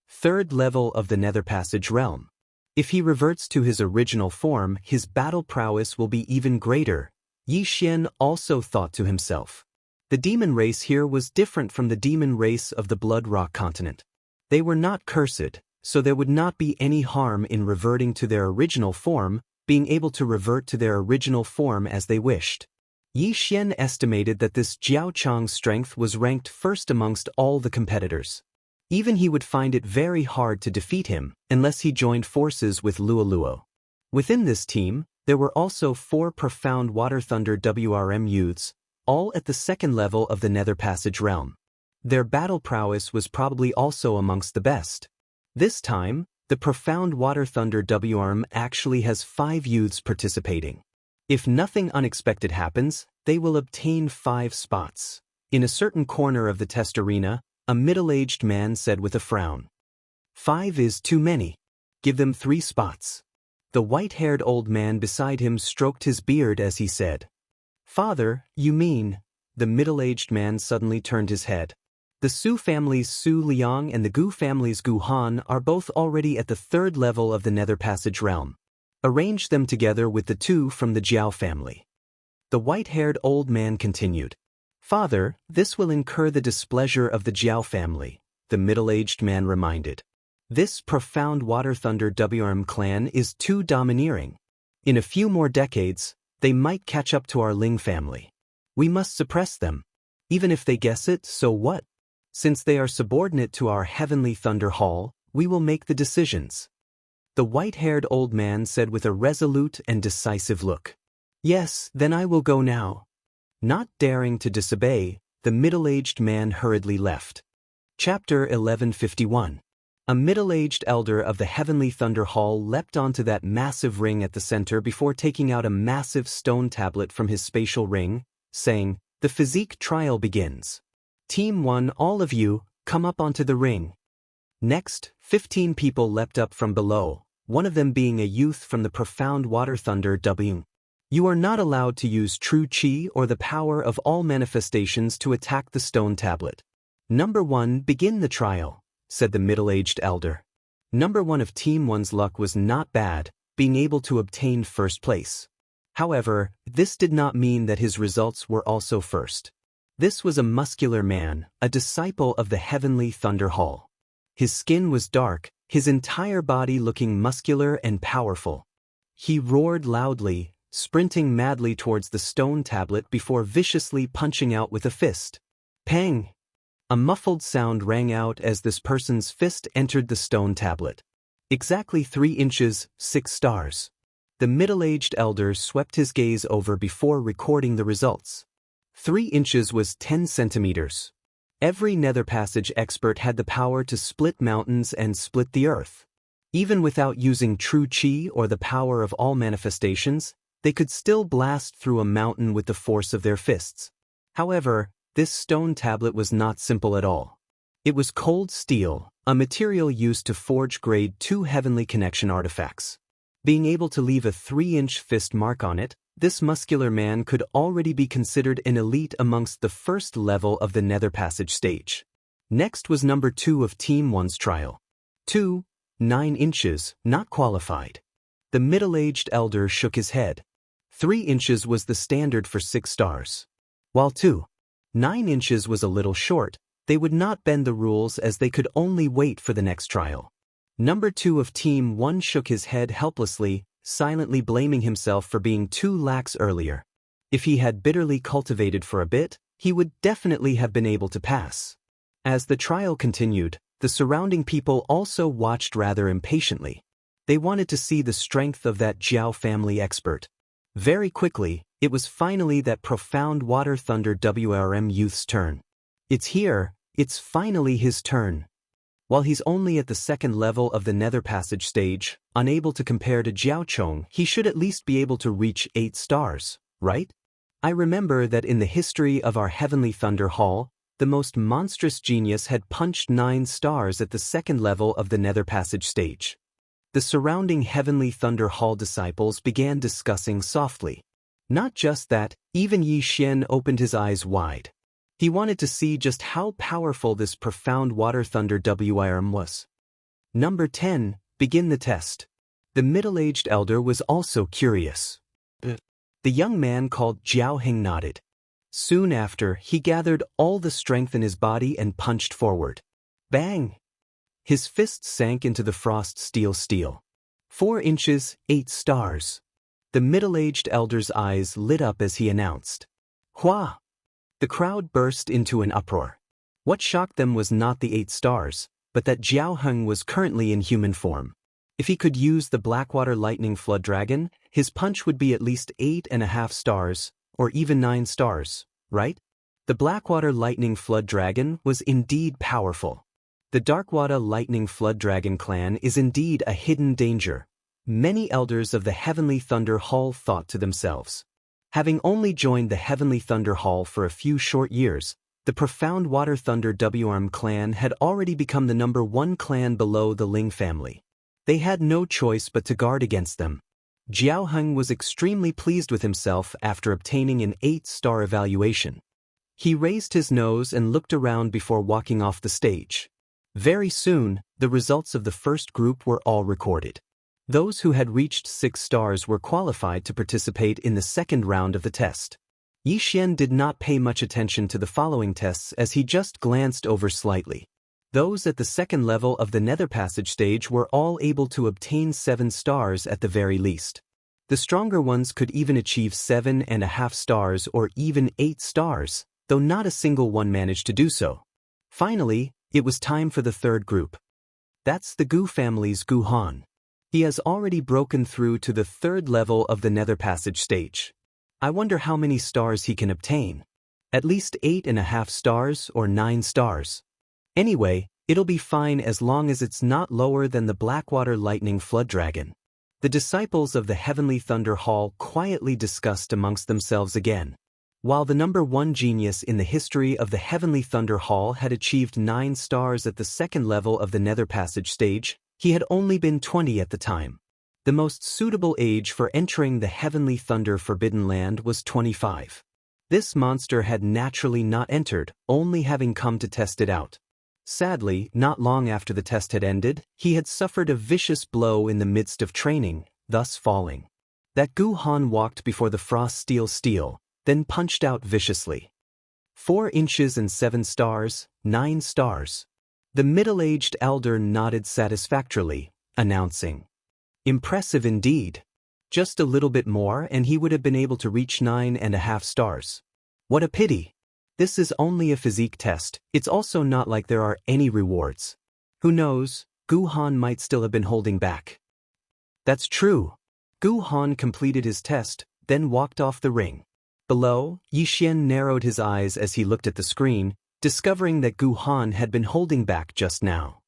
Third level of the Nether Passage realm. If he reverts to his original form, his battle prowess will be even greater, Yi Xian also thought to himself. The demon race here was different from the demon race of the Blood Rock continent. They were not cursed, so there would not be any harm in reverting to their original form, being able to revert to their original form as they wished. Yi Xian estimated that this Jiao Chang's strength was ranked first amongst all the competitors. Even he would find it very hard to defeat him unless he joined forces with Luoluo. Within this team, there were also 4 profound Water Thunder WRM youths, all at the second level of the Nether Passage realm. Their battle prowess was probably also amongst the best. This time, the profound Water Thunder WRM actually has 5 youths participating. If nothing unexpected happens, they will obtain 5 spots. In a certain corner of the test arena, a middle-aged man said with a frown. 5 is too many. Give them 3 spots. The white-haired old man beside him stroked his beard as he said. Father, you mean? The middle-aged man suddenly turned his head. The Su family's Su Liang and the Gu family's Gu Han are both already at the 3rd level of the Nether Passage realm. Arrange them together with the 2 from the Jiao family. The white-haired old man continued. Father, this will incur the displeasure of the Jiao family, the middle-aged man reminded. This profound Water Thunder WRM clan is too domineering. In a few more decades, they might catch up to our Ling family. We must suppress them. Even if they guess it, so what? Since they are subordinate to our Heavenly Thunder Hall, we will make the decisions. The white-haired old man said with a resolute and decisive look. Yes, then I will go now. Not daring to disobey, the middle-aged man hurriedly left. Chapter 1151. A middle-aged elder of the Heavenly Thunder Hall leapt onto that massive ring at the center before taking out a massive stone tablet from his spatial ring, saying, The physique trial begins. Team 1, all of you, come up onto the ring. Next, 15 people leapt up from below, one of them being a youth from the profound Water Thunder W. You are not allowed to use true chi or the power of all manifestations to attack the stone tablet. Number 1, begin the trial, said the middle-aged elder. Number 1 of Team 1's luck was not bad, being able to obtain first place. However, this did not mean that his results were also first. This was a muscular man, a disciple of the Heavenly Thunder Hall. His skin was dark, his entire body looking muscular and powerful. He roared loudly, sprinting madly towards the stone tablet before viciously punching out with a fist. Pang! A muffled sound rang out as this person's fist entered the stone tablet. Exactly 3 inches, 6 stars. The middle-aged elder swept his gaze over before recording the results. 3 inches was 10 centimeters. Every Nether Passage expert had the power to split mountains and split the earth. Even without using true chi or the power of all manifestations, they could still blast through a mountain with the force of their fists. However, this stone tablet was not simple at all. It was cold steel, a material used to forge grade 2 heavenly connection artifacts. Being able to leave a 3-inch fist mark on it, this muscular man could already be considered an elite amongst the first level of the Nether Passage stage. Next was number 2 of Team 1's trial. 2, 9 inches, not qualified. The middle-aged elder shook his head. 3 inches was the standard for 6 stars. While 2, 9 inches was a little short, they would not bend the rules as they could only wait for the next trial. Number 2 of Team 1 shook his head helplessly, silently blaming himself for being too lax earlier. If he had bitterly cultivated for a bit, he would definitely have been able to pass. As the trial continued, the surrounding people also watched rather impatiently. They wanted to see the strength of that Jiao family expert. Very quickly, it was finally that profound Water Thunder WRM youth's turn. It's here, it's finally his turn. While he's only at the 2nd level of the Nether Passage stage, unable to compare to Jiao Chong, he should at least be able to reach 8 stars, right? I remember that in the history of our Heavenly Thunder Hall, the most monstrous genius had punched 9 stars at the 2nd level of the Nether Passage stage. The surrounding Heavenly Thunder Hall disciples began discussing softly. Not just that, even Yi Xian opened his eyes wide. He wanted to see just how powerful this profound Water Thunder WRM was. Number 10, begin the test. The middle-aged elder was also curious. The young man called Jiao Heng nodded. Soon after, he gathered all the strength in his body and punched forward. Bang! His fist sank into the frost steel. 4 inches, 8 stars. The middle-aged elder's eyes lit up as he announced. Hua! The crowd burst into an uproar. What shocked them was not the 8 stars, but that Jiao Heng was currently in human form. If he could use the Blackwater Lightning Flood Dragon, his punch would be at least 8.5 stars, or even 9 stars, right? The Blackwater Lightning Flood Dragon was indeed powerful. The Darkwater Lightning Flood Dragon clan is indeed a hidden danger. Many elders of the Heavenly Thunder Hall thought to themselves. Having only joined the Heavenly Thunder Hall for a few short years, the Profound Water Thunder WRM clan had already become the #1 clan below the Ling family. They had no choice but to guard against them. Jiao Heng was extremely pleased with himself after obtaining an 8-star evaluation. He raised his nose and looked around before walking off the stage. Very soon, the results of the first group were all recorded. Those who had reached 6 stars were qualified to participate in the second round of the test. Yi Xian did not pay much attention to the following tests as he just glanced over slightly. Those at the second level of the Nether Passage stage were all able to obtain 7 stars at the very least. The stronger ones could even achieve 7.5 stars or even 8 stars, though not a single one managed to do so. Finally, it was time for the third group. That's the Gu family's Gu Han. He has already broken through to the third level of the Nether Passage stage. I wonder how many stars he can obtain. At least 8.5 stars or 9 stars. Anyway, it'll be fine as long as it's not lower than the Blackwater Lightning Flood Dragon. The disciples of the Heavenly Thunder Hall quietly discussed amongst themselves again. While the #1 genius in the history of the Heavenly Thunder Hall had achieved 9 stars at the second level of the Nether Passage stage, he had only been 20 at the time. The most suitable age for entering the Heavenly Thunder Forbidden Land was 25. This monster had naturally not entered, only having come to test it out. Sadly, not long after the test had ended, he had suffered a vicious blow in the midst of training, thus falling. That Gu Han walked before the frost steel, then punched out viciously. 4 inches and 7 stars, 9 stars. The middle-aged elder nodded satisfactorily, announcing, "Impressive indeed. Just a little bit more and he would have been able to reach 9.5 stars. What a pity. This is only a physique test, it's also not like there are any rewards. Who knows, Gu Han might still have been holding back." That's true. Gu Han completed his test, then walked off the ring. Below, Yi Xian narrowed his eyes as he looked at the screen, discovering that Gu Han had been holding back just now.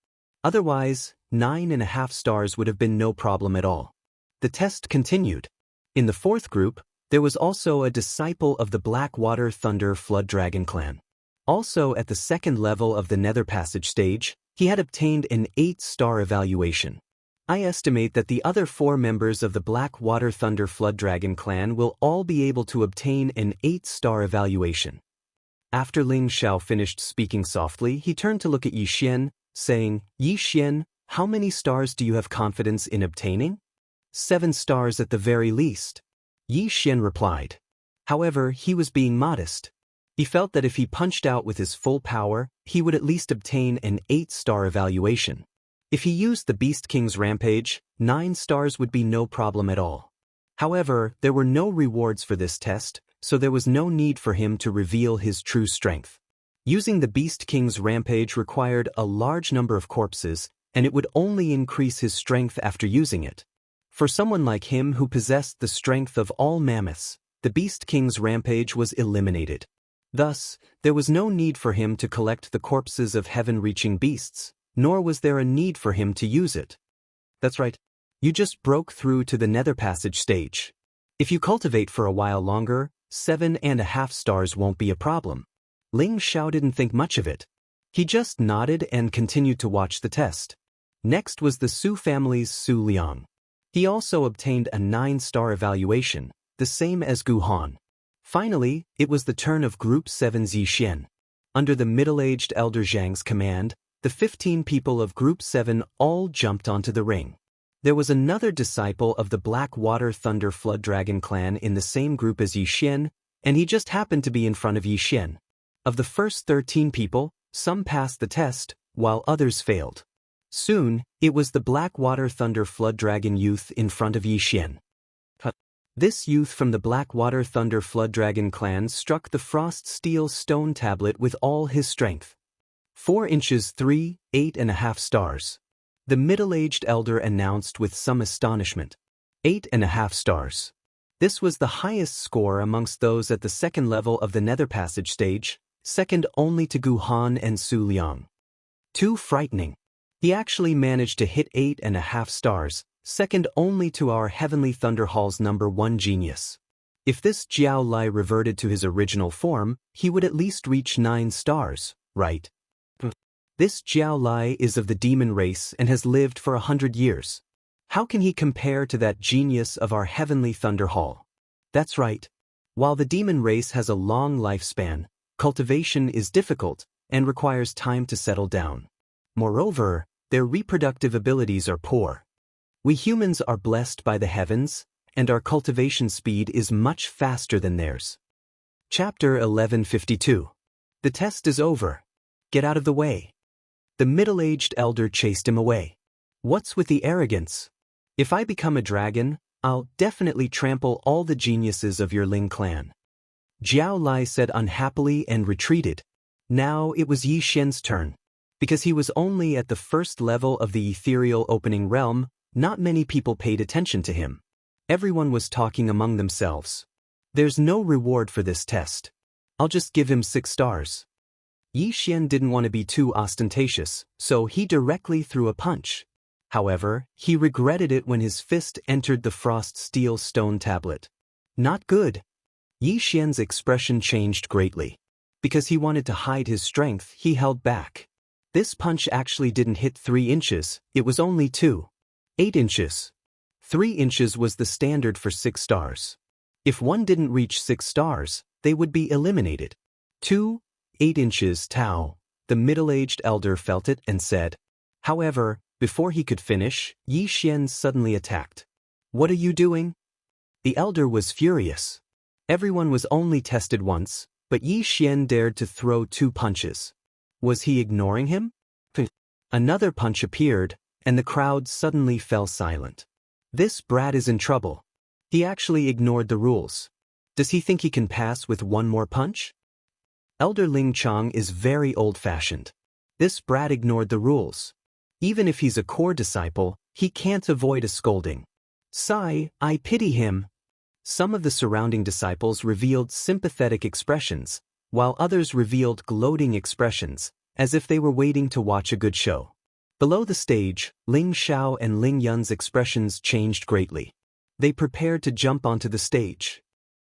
Otherwise, 9.5 stars would have been no problem at all. The test continued. In the fourth group, there was also a disciple of the Blackwater Thunder Flood Dragon clan. Also at the second level of the Nether Passage stage, he had obtained an 8-star evaluation. I estimate that the other 4 members of the Blackwater Thunder Flood Dragon clan will all be able to obtain an 8-star evaluation. After Ling Xiao finished speaking softly, he turned to look at Yi Xian, saying, "Yi Xian, how many stars do you have confidence in obtaining?" 7 stars at the very least. Yi Xian replied. However, he was being modest. He felt that if he punched out with his full power, he would at least obtain an 8-star evaluation. If he used the Beast King's Rampage, 9 stars would be no problem at all. However, there were no rewards for this test, so there was no need for him to reveal his true strength. Using the Beast King's Rampage required a large number of corpses, and it would only increase his strength after using it. For someone like him who possessed the strength of all mammoths, the Beast King's Rampage was eliminated. Thus, there was no need for him to collect the corpses of heaven-reaching beasts, nor was there a need for him to use it. That's right, you just broke through to the Nether Passage stage. If you cultivate for a while longer, 7.5 stars won't be a problem. Ling Xiao didn't think much of it. He just nodded and continued to watch the test. Next was the Su family's Su Liang. He also obtained a 9-star evaluation, the same as Gu Han. Finally, it was the turn of Group 7's Yi Xian. Under the middle-aged Elder Zhang's command, the 15 people of Group 7 all jumped onto the ring. There was another disciple of the Black Water Thunder Flood Dragon clan in the same group as Yi Xian, and he just happened to be in front of Yi Xian. Of the first 13 people, some passed the test, while others failed. Soon, it was the Blackwater Thunder Flood Dragon youth in front of Yi Xian. This youth from the Blackwater Thunder Flood Dragon clan struck the Frost Steel Stone Tablet with all his strength. 4 inches 8.5 stars. The middle-aged elder announced with some astonishment. 8.5 stars. This was the highest score amongst those at the second level of the Nether Passage stage, second only to Gu Han and Su Liang. Too frightening. He actually managed to hit 8.5 stars, second only to our Heavenly Thunder Hall's #1 genius. If this Jiao Lai reverted to his original form, he would at least reach 9 stars, right? This Jiao Lai is of the demon race and has lived for 100 years. How can he compare to that genius of our Heavenly Thunder Hall? That's right. While the demon race has a long lifespan, cultivation is difficult and requires time to settle down. Moreover, their reproductive abilities are poor. We humans are blessed by the heavens, and our cultivation speed is much faster than theirs. Chapter 1152. The test is over. Get out of the way. The middle-aged elder chased him away. What's with the arrogance? If I become a dragon, I'll definitely trample all the geniuses of your Ling clan. Jiao Lai said unhappily and retreated. Now it was Yi Xian's turn. Because he was only at the first level of the ethereal opening realm, not many people paid attention to him. Everyone was talking among themselves. There's no reward for this test. I'll just give him 6 stars. Yi Xian didn't want to be too ostentatious, so he directly threw a punch. However, he regretted it when his fist entered the Frost Steel Stone Tablet. Not good. Yi Xian's expression changed greatly. Because he wanted to hide his strength, he held back. This punch actually didn't hit 3 inches, it was only 2.8 inches. 3 inches was the standard for 6 stars. If one didn't reach 6 stars, they would be eliminated. 2.8 inches Tao. The middle-aged elder felt it and said. However, before he could finish, Yi Xian suddenly attacked. What are you doing? The elder was furious. Everyone was only tested once, but Yi Xian dared to throw 2 punches. Was he ignoring him? Another punch appeared, and the crowd suddenly fell silent. This brat is in trouble. He actually ignored the rules. Does he think he can pass with 1 more punch? Elder Ling Chang is very old-fashioned. This brat ignored the rules. Even if he's a core disciple, he can't avoid a scolding. Sigh, I pity him. Some of the surrounding disciples revealed sympathetic expressions, while others revealed gloating expressions, as if they were waiting to watch a good show. Below the stage, Ling Xiao and Ling Yun's expressions changed greatly. They prepared to jump onto the stage.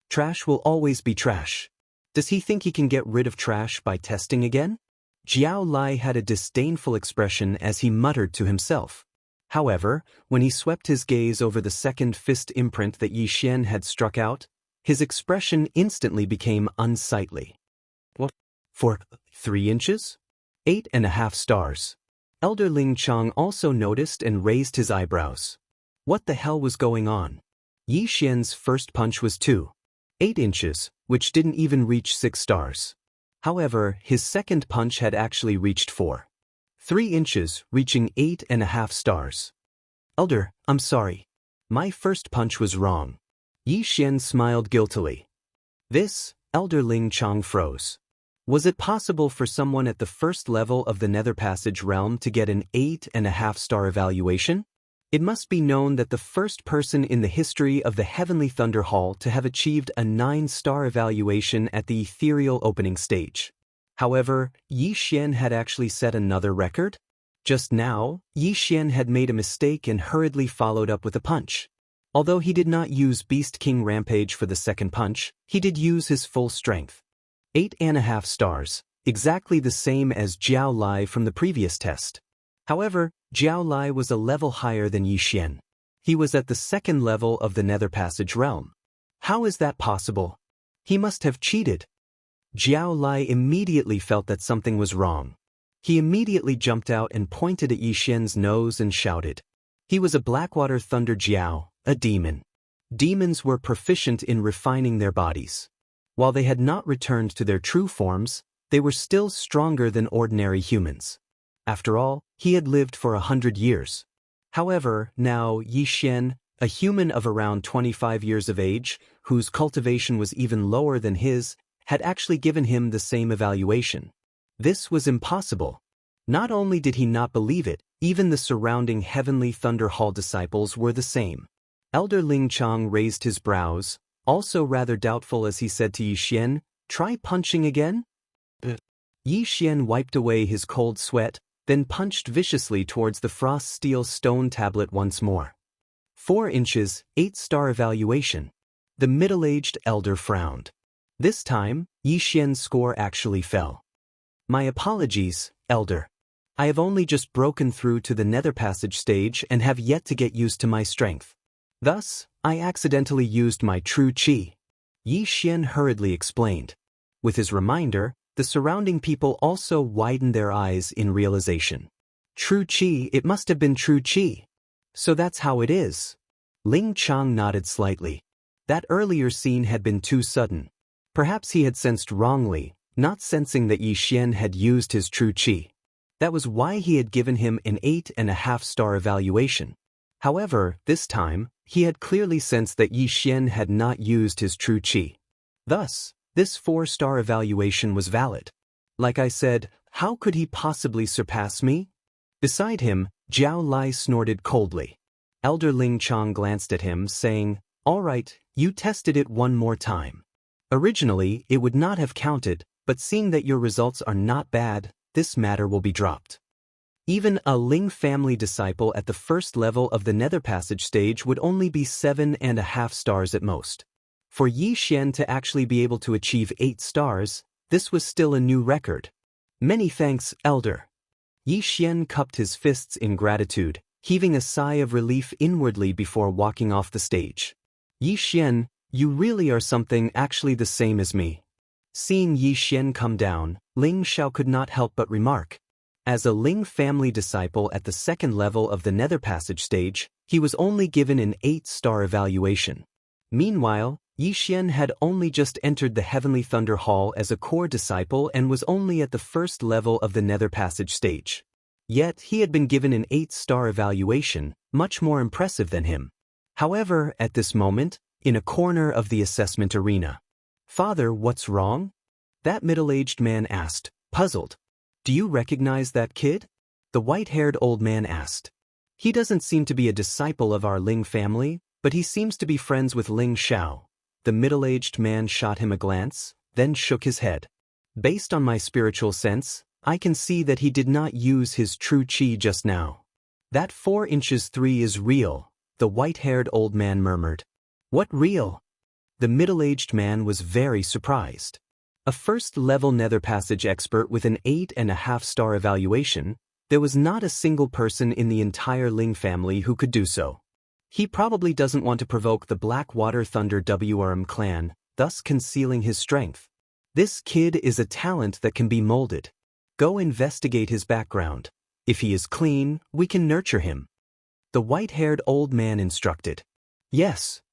Trash will always be trash. Does he think he can get rid of trash by testing again? Jiao Lai had a disdainful expression as he muttered to himself. However, when he swept his gaze over the second fist imprint that Yi Xian had struck out, his expression instantly became unsightly. What? For 3 inches? 8.5 stars. Elder Ling Chang also noticed and raised his eyebrows. What the hell was going on? Yi Xian's first punch was 2.8 inches, which didn't even reach 6 stars. However, his second punch had actually reached 4.3 inches, reaching 8.5 stars. Elder, I'm sorry. My first punch was wrong. Yi Xian smiled guiltily. This, Elder Ling Chang froze. Was it possible for someone at the first level of the Nether Passage realm to get an 8.5 star evaluation? It must be known that the first person in the history of the Heavenly Thunder Hall to have achieved a 9-star evaluation at the ethereal opening stage. However, Yi Xian had actually set another record. Just now, Yi Xian had made a mistake and hurriedly followed up with a punch. Although he did not use Beast King Rampage for the second punch, he did use his full strength. 8.5 stars, exactly the same as Jiao Lai from the previous test. However, Jiao Lai was a level higher than Yi Xian. He was at the second level of the Nether Passage realm. How is that possible? He must have cheated. Jiao Lai immediately felt that something was wrong. He immediately jumped out and pointed at Yi Xian's nose and shouted. He was a Blackwater Thunder Jiao, a demon. Demons were proficient in refining their bodies. While they had not returned to their true forms, they were still stronger than ordinary humans. After all, he had lived for 100 years. However, now Yi Xian, a human of around 25 years of age, whose cultivation was even lower than his, had actually given him the same evaluation. This was impossible. Not only did he not believe it, even the surrounding Heavenly Thunder Hall disciples were the same. Elder Ling Chang raised his brows, also rather doubtful as he said to Yi Xian, "Try punching again?" Yi Xian wiped away his cold sweat, then punched viciously towards the frost steel stone tablet once more. 4 inches, 8-star evaluation. The middle-aged elder frowned. This time, Yi Xian's score actually fell. "My apologies, elder. I have only just broken through to the nether passage stage and have yet to get used to my strength. Thus, I accidentally used my true qi," Yi Xian hurriedly explained. With his reminder, the surrounding people also widened their eyes in realization. True qi, it must have been true qi. So that's how it is. Ling Chang nodded slightly. That earlier scene had been too sudden. Perhaps he had sensed wrongly, not sensing that Yi Xian had used his true qi. That was why he had given him an 8.5-star evaluation. However, this time, he had clearly sensed that Yi Xian had not used his true qi. Thus, this 4-star evaluation was valid. Like I said, how could he possibly surpass me? Beside him, Zhao Lai snorted coldly. Elder Ling Chang glanced at him, saying, "All right, you tested it one more time. Originally, it would not have counted, but seeing that your results are not bad, this matter will be dropped." Even a Ling family disciple at the first level of the Nether Passage stage would only be 7.5 stars at most. For Yi Xian to actually be able to achieve 8 stars, this was still a new record. "Many thanks, Elder." Yi Xian cupped his fists in gratitude, heaving a sigh of relief inwardly before walking off the stage. "Yi Xian, you really are something actually the same as me." Seeing Yi Xian come down, Ling Xiao could not help but remark. As a Ling family disciple at the second level of the Nether Passage stage, he was only given an 8-star evaluation. Meanwhile, Yi Xian had only just entered the Heavenly Thunder Hall as a core disciple and was only at the first level of the Nether Passage stage. Yet he had been given an 8-star evaluation, much more impressive than him. However, at this moment, in a corner of the assessment arena, "Father, what's wrong?" that middle-aged man asked, puzzled. "Do you recognize that kid?" the white-haired old man asked. "He doesn't seem to be a disciple of our Ling family, but he seems to be friends with Ling Xiao." The middle-aged man shot him a glance, then shook his head. "Based on my spiritual sense, I can see that he did not use his true qi just now." "That 4 inches 3 is real," the white-haired old man murmured. "What real?" The middle-aged man was very surprised. A first-level Nether Passage expert with an 8.5-star evaluation, there was not a single person in the entire Ling family who could do so. He probably doesn't want to provoke the Blackwater Thunder WRM clan, thus concealing his strength. This kid is a talent that can be molded. Go investigate his background. If he is clean, we can nurture him. The white-haired old man instructed. Yes.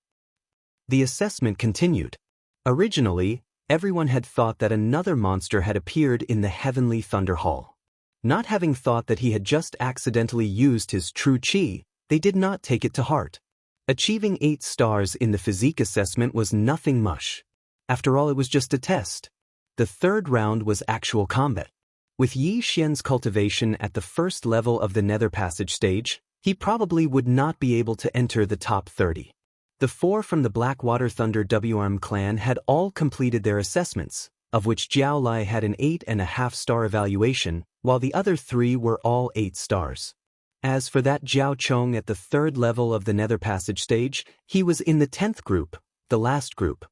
The assessment continued. Originally, everyone had thought that another monster had appeared in the Heavenly Thunder Hall. Not having thought that he had just accidentally used his true qi, they did not take it to heart. Achieving 8 stars in the physique assessment was nothing much. After all, it was just a test. The third round was actual combat. With Yi Xian's cultivation at the first level of the Nether Passage stage, he probably would not be able to enter the top 30. The 4 from the Blackwater Thunder WRM clan had all completed their assessments, of which Zhao Lai had an 8.5-star evaluation, while the other 3 were all 8 stars. As for that Zhao Chong at the third level of the Nether Passage stage, he was in the 10th group, the last group.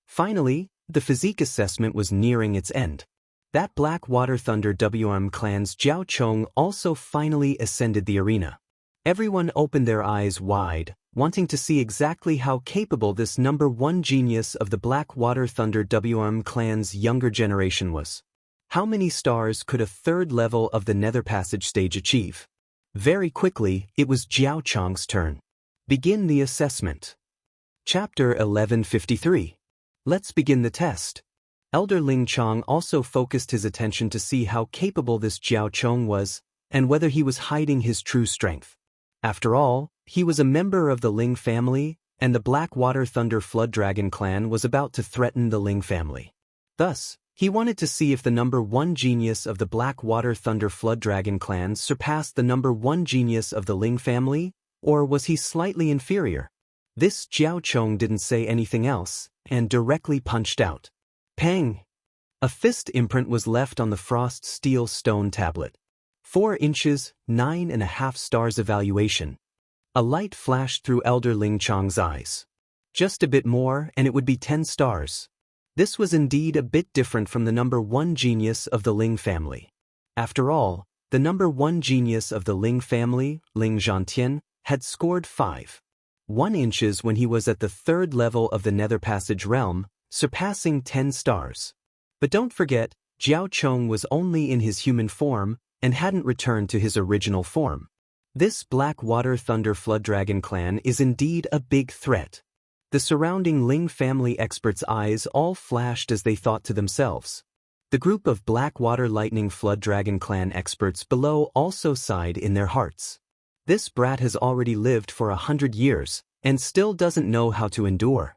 Finally, the physique assessment was nearing its end. That Blackwater Thunder WRM clan's Zhao Chong also finally ascended the arena. Everyone opened their eyes wide, wanting to see exactly how capable this number 1 genius of the Blackwater Thunder WRM clan's younger generation was. How many stars could a third level of the Nether Passage stage achieve? Very quickly, it was Jiao Chong's turn. Begin the assessment. Chapter 1153. Let's begin the test. Elder Ling Chong also focused his attention to see how capable this Jiao Chong was, and whether he was hiding his true strength. After all, he was a member of the Ling family, and the Blackwater Thunder Flood Dragon clan was about to threaten the Ling family. Thus, he wanted to see if the number 1 genius of the Blackwater Thunder Flood Dragon clan surpassed the number 1 genius of the Ling family, or was he slightly inferior? This Jiao Chong didn't say anything else, and directly punched out. Pang! A fist imprint was left on the frost steel stone tablet. 4 inches, 9.5 stars evaluation. A light flashed through Elder Ling Chong's eyes. Just a bit more and it would be 10 stars. This was indeed a bit different from the number 1 genius of the Ling family. After all, the number 1 genius of the Ling family, Ling Zhantian, had scored 5.1 inches when he was at the 3rd level of the Nether Passage realm, surpassing 10 stars. But don't forget, Jiao Chong was only in his human form and hadn't returned to his original form. This Blackwater Thunder Flood Dragon clan is indeed a big threat. The surrounding Ling family experts' eyes all flashed as they thought to themselves. The group of Blackwater Lightning Flood Dragon clan experts below also sighed in their hearts. This brat has already lived for 100 years, and still doesn't know how to endure.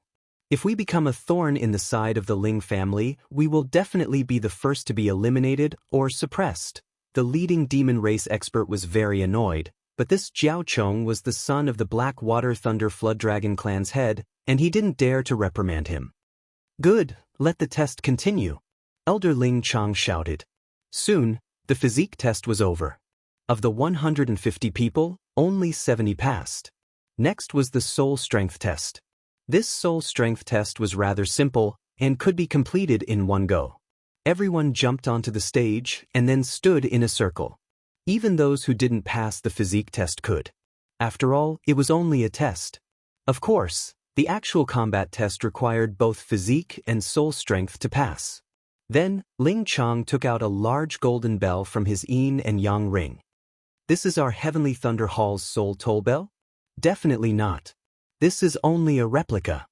If we become a thorn in the side of the Ling family, we will definitely be the first to be eliminated or suppressed. The leading demon race expert was very annoyed, but this Jiao Chong was the son of the Blackwater Thunder Flood Dragon clan's head, and he didn't dare to reprimand him. Good, let the test continue. Elder Ling Chong shouted. Soon, the physique test was over. Of the 150 people, only 70 passed. Next was the soul strength test. This soul strength test was rather simple and could be completed in one go. Everyone jumped onto the stage and then stood in a circle. Even those who didn't pass the physique test could. After all, it was only a test. Of course, the actual combat test required both physique and soul strength to pass. Then, Ling Chong took out a large golden bell from his yin and yang ring. This is our Heavenly Thunder Hall's soul toll bell? Definitely not. This is only a replica.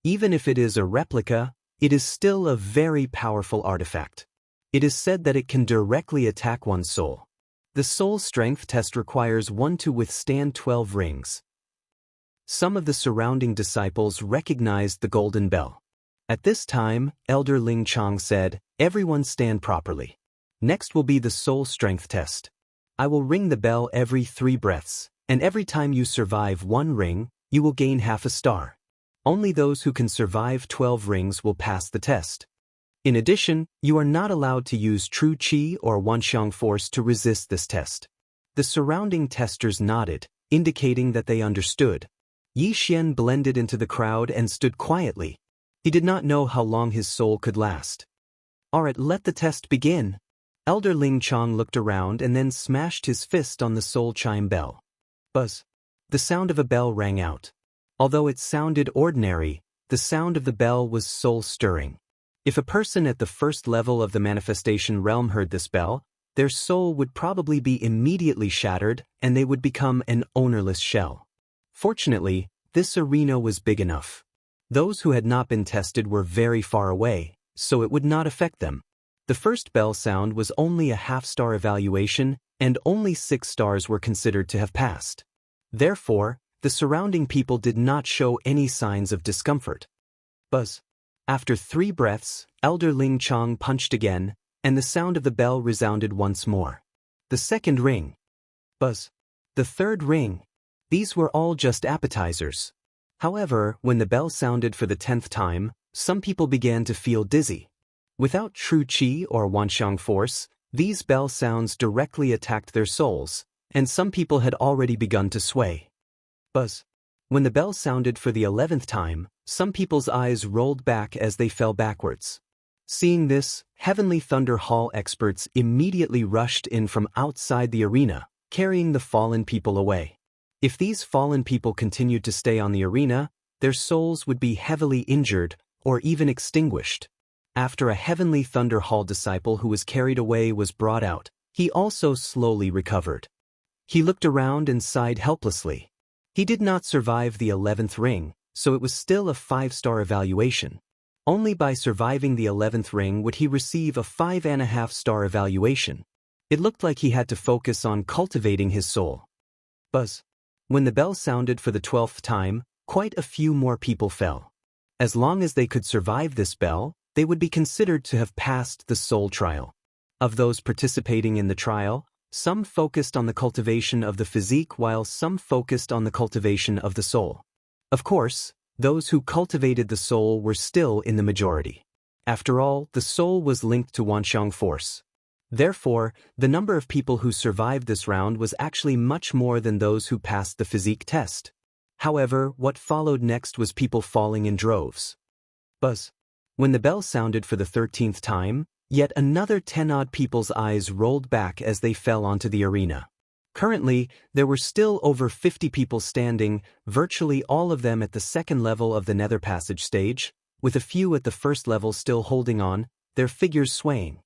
Even if it is a replica, it is still a very powerful artifact. It is said that it can directly attack one's soul. The soul strength test requires one to withstand 12 rings. Some of the surrounding disciples recognized the golden bell. At this time, Elder Ling Chong said, "Everyone stand properly. Next will be the soul strength test. I will ring the bell every 3 breaths, and every time you survive 1 ring, you will gain half a star. Only those who can survive 12 rings will pass the test. In addition, you are not allowed to use true qi or wanxiang force to resist this test." The surrounding testers nodded, indicating that they understood. Yi Xian blended into the crowd and stood quietly. He did not know how long his soul could last. Alright, let the test begin. Elder Ling Chong looked around and then smashed his fist on the soul chime bell. Buzz. The sound of a bell rang out. Although it sounded ordinary, the sound of the bell was soul-stirring. If a person at the first level of the manifestation realm heard this bell, their soul would probably be immediately shattered and they would become an ownerless shell. Fortunately, this arena was big enough. Those who had not been tested were very far away, so it would not affect them. The first bell sound was only a half-star evaluation, and only 6 stars were considered to have passed. Therefore, the surrounding people did not show any signs of discomfort. Buzz. After 3 breaths, Elder Ling Chong punched again, and the sound of the bell resounded once more. The second ring. Buzz. The third ring. These were all just appetizers. However, when the bell sounded for the 10th time, some people began to feel dizzy. Without true qi or wanxiang force, these bell sounds directly attacked their souls, and some people had already begun to sway. Buzz. When the bell sounded for the 11th time, some people's eyes rolled back as they fell backwards. Seeing this, Heavenly Thunder Hall experts immediately rushed in from outside the arena, carrying the fallen people away. If these fallen people continued to stay on the arena, their souls would be heavily injured or even extinguished. After a Heavenly Thunder Hall disciple who was carried away was brought out, he also slowly recovered. He looked around and sighed helplessly. He did not survive the 11th ring, so it was still a 5-star evaluation. Only by surviving the 11th ring would he receive a 5.5-star evaluation. It looked like he had to focus on cultivating his soul. Buzz. When the bell sounded for the 12th time, quite a few more people fell. As long as they could survive this bell, they would be considered to have passed the soul trial. Of those participating in the trial, some focused on the cultivation of the physique while some focused on the cultivation of the soul. Of course, those who cultivated the soul were still in the majority. After all, the soul was linked to Wanxiang force. Therefore, the number of people who survived this round was actually much more than those who passed the physique test. However, what followed next was people falling in droves. Buzz. When the bell sounded for the 13th time, yet another 10-odd people's eyes rolled back as they fell onto the arena. Currently, there were still over 50 people standing, virtually all of them at the second level of the nether passage stage, with a few at the first level still holding on, their figures swaying.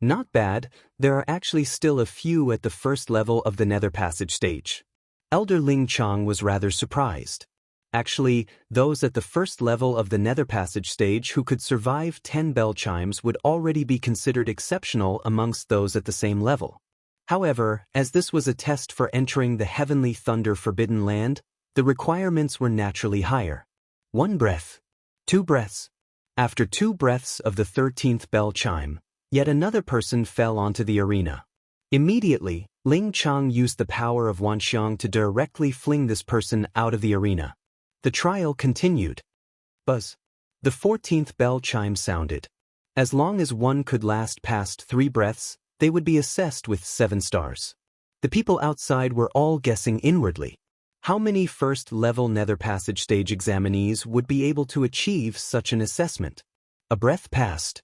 Not bad, there are actually still a few at the first level of the nether passage stage. Elder Ling Chang was rather surprised. Actually, those at the first level of the nether passage stage who could survive 10 bell chimes would already be considered exceptional amongst those at the same level. However, as this was a test for entering the Heavenly Thunder Forbidden Land, the requirements were naturally higher. 1 breath. 2 breaths. After 2 breaths of the 13th bell chime, yet another person fell onto the arena. Immediately, Ling Chang used the power of Wanxiang to directly fling this person out of the arena. The trial continued. Buzz. The 14th bell chime sounded. As long as one could last past 3 breaths, they would be assessed with 7 stars. The people outside were all guessing inwardly. How many first-level nether passage stage examinees would be able to achieve such an assessment? A breath passed.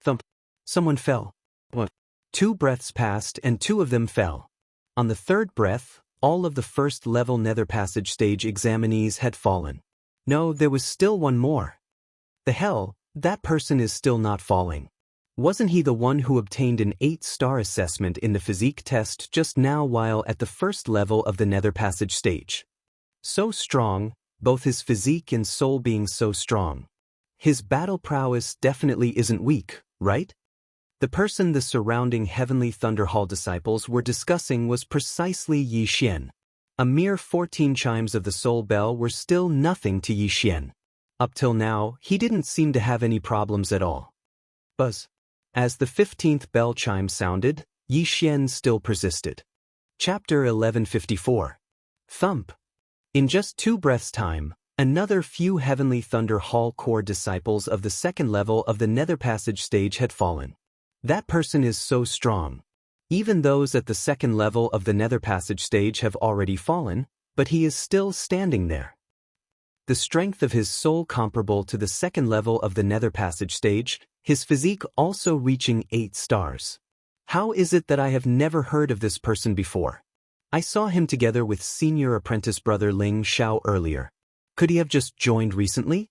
Thump. Someone fell. What? 2 breaths passed and 2 of them fell. On the 3rd breath, all of the first-level nether passage stage examinees had fallen. No, there was still one more. The hell, that person is still not falling. Wasn't he the one who obtained an 8-star assessment in the physique test just now while at the first level of the nether passage stage? So strong, both his physique and soul being so strong. His battle prowess definitely isn't weak, right? The person the surrounding Heavenly Thunder Hall disciples were discussing was precisely Yi Xian. A mere 14 chimes of the soul bell were still nothing to Yi Xian. Up till now, he didn't seem to have any problems at all. Buzz. As the 15th bell chime sounded, Yi Xian still persisted. Chapter 1154. Thump. In just 2 breaths' time, another few Heavenly Thunder Hall core disciples of the second level of the nether passage stage had fallen. That person is so strong. Even those at the second level of the nether passage stage have already fallen, but he is still standing there. The strength of his soul comparable to the second level of the nether passage stage, his physique also reaching 8 stars. How is it that I have never heard of this person before? I saw him together with senior apprentice brother Ling Xiao earlier. Could he have just joined recently?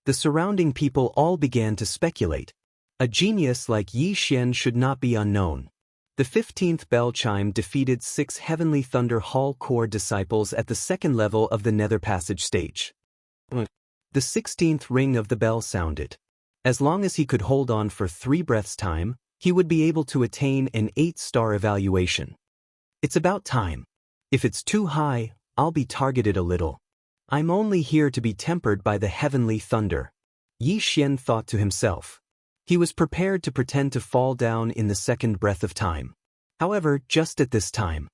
The surrounding people all began to speculate. A genius like Yi Xian should not be unknown. The 15th bell chime defeated 6 Heavenly Thunder Hall core disciples at the second level of the nether passage stage. The 16th ring of the bell sounded. As long as he could hold on for 3 breaths' time, he would be able to attain an 8-star evaluation. It's about time. If it's too high, I'll be targeted a little. I'm only here to be tempered by the heavenly thunder. Yi Xian thought to himself. He was prepared to pretend to fall down in the second breath of time. However, just at this time.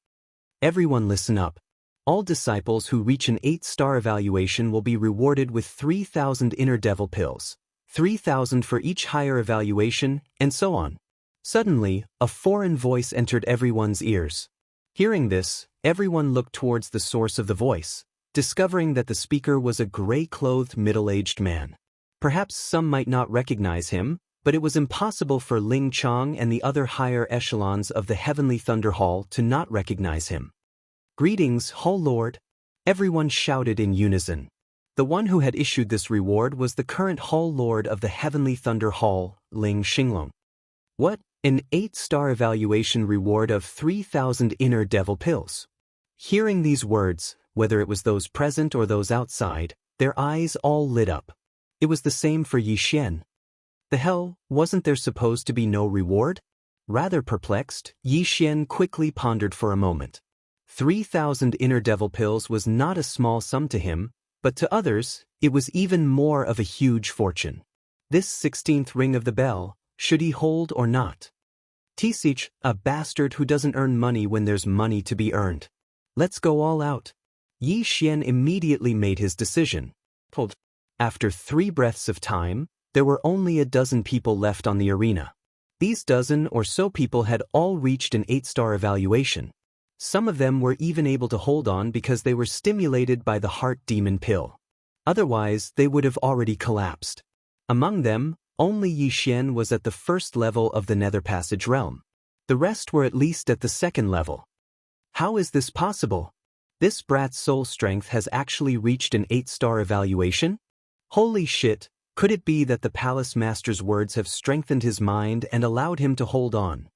Everyone listen up. All disciples who reach an 8-star evaluation will be rewarded with 3,000 inner devil pills. 3,000 for each higher evaluation, and so on. Suddenly, a foreign voice entered everyone's ears. Hearing this, everyone looked towards the source of the voice, discovering that the speaker was a gray-clothed middle-aged man. Perhaps some might not recognize him, but it was impossible for Ling Chang and the other higher echelons of the Heavenly Thunder Hall to not recognize him. Greetings, Hall Lord! Everyone shouted in unison. The one who had issued this reward was the current Hall Lord of the Heavenly Thunder Hall, Ling Xinglong. What? An 8-star evaluation reward of 3,000 inner devil pills. Hearing these words, whether it was those present or those outside, their eyes all lit up. It was the same for Yi Xian. The hell, wasn't there supposed to be no reward? Rather perplexed, Yi Xian quickly pondered for a moment. 3,000 inner devil pills was not a small sum to him, but to others, it was even more of a huge fortune. This 16th ring of the bell, should he hold or not? Tisich, a bastard who doesn't earn money when there's money to be earned. Let's go all out. Yi Xian immediately made his decision. After 3 breaths of time, there were only a dozen people left on the arena. These dozen or so people had all reached an 8-star evaluation. Some of them were even able to hold on because they were stimulated by the heart demon pill. Otherwise, they would have already collapsed. Among them, only Yi Xian was at the 1st level of the Nether Passage realm. The rest were at least at the 2nd level. How is this possible? This brat's soul strength has actually reached an 8-star evaluation? Holy shit, could it be that the Palace Master's words have strengthened his mind and allowed him to hold on?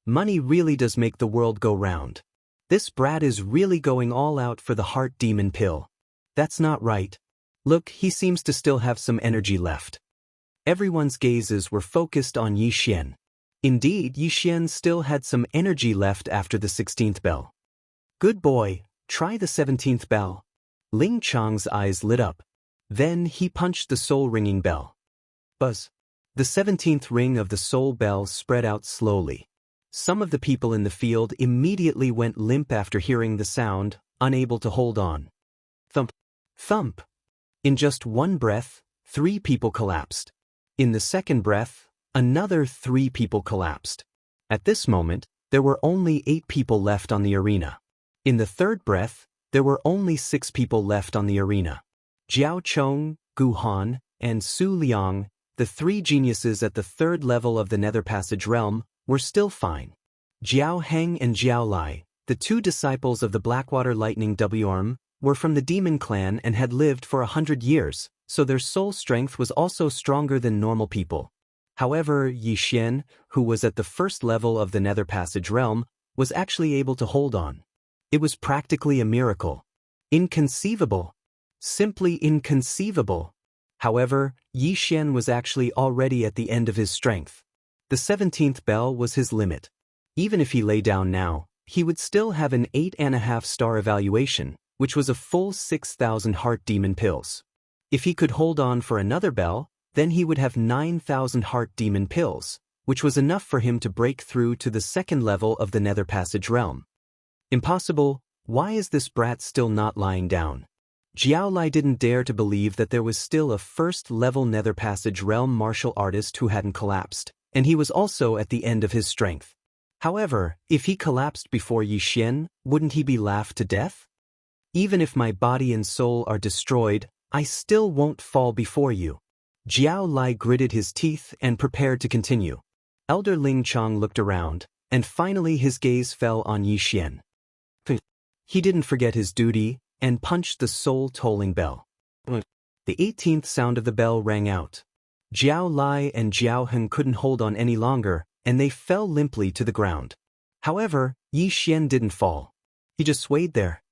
Money really does make the world go round. This brat is really going all out for the heart demon pill. That's not right. Look, he seems to still have some energy left. Everyone's gazes were focused on Yi Xian. Indeed, Yi Xian still had some energy left after the 16th bell. Good boy, try the 17th bell. Ling Chang's eyes lit up. Then he punched the soul-ringing bell. Buzz. The 17th ring of the soul bell spread out slowly. Some of the people in the field immediately went limp after hearing the sound, unable to hold on. Thump. Thump. In just one breath, 3 people collapsed. In the second breath, another 3 people collapsed. At this moment, there were only 8 people left on the arena. In the third breath, there were only 6 people left on the arena. Jiao Chong, Gu Han, and Su Liang, the 3 geniuses at the 3rd level of the Nether Passage realm, were still fine. Jiao Heng and Jiao Lai, the 2 disciples of the Blackwater Lightning Worm, were from the demon clan and had lived for 100 years, so their soul strength was also stronger than normal people. However, Yi Xian, who was at the 1st level of the Nether Passage realm, was actually able to hold on. It was practically a miracle. Inconceivable. Simply inconceivable. However, Yi Xian was actually already at the end of his strength. The 17th bell was his limit. Even if he lay down now, he would still have an 8.5-star evaluation, which was a full 6,000 heart demon pills. If he could hold on for another bell, then he would have 9,000 heart demon pills, which was enough for him to break through to the 2nd level of the Nether Passage realm. Impossible. Why is this brat still not lying down? Jiao Lai didn't dare to believe that there was still a 1st-level Nether Passage realm martial artist who hadn't collapsed, and he was also at the end of his strength. However, if he collapsed before Yi Xian, wouldn't he be laughed to death? Even if my body and soul are destroyed, I still won't fall before you. Jiao Lai gritted his teeth and prepared to continue. Elder Ling Chang looked around, and finally his gaze fell on Yi Xian. He didn't forget his duty, and punched the soul-tolling bell. The 18th sound of the bell rang out. Jiao Lai and Jiao Heng couldn't hold on any longer, and they fell limply to the ground. However, Yi Xian didn't fall. He just swayed there.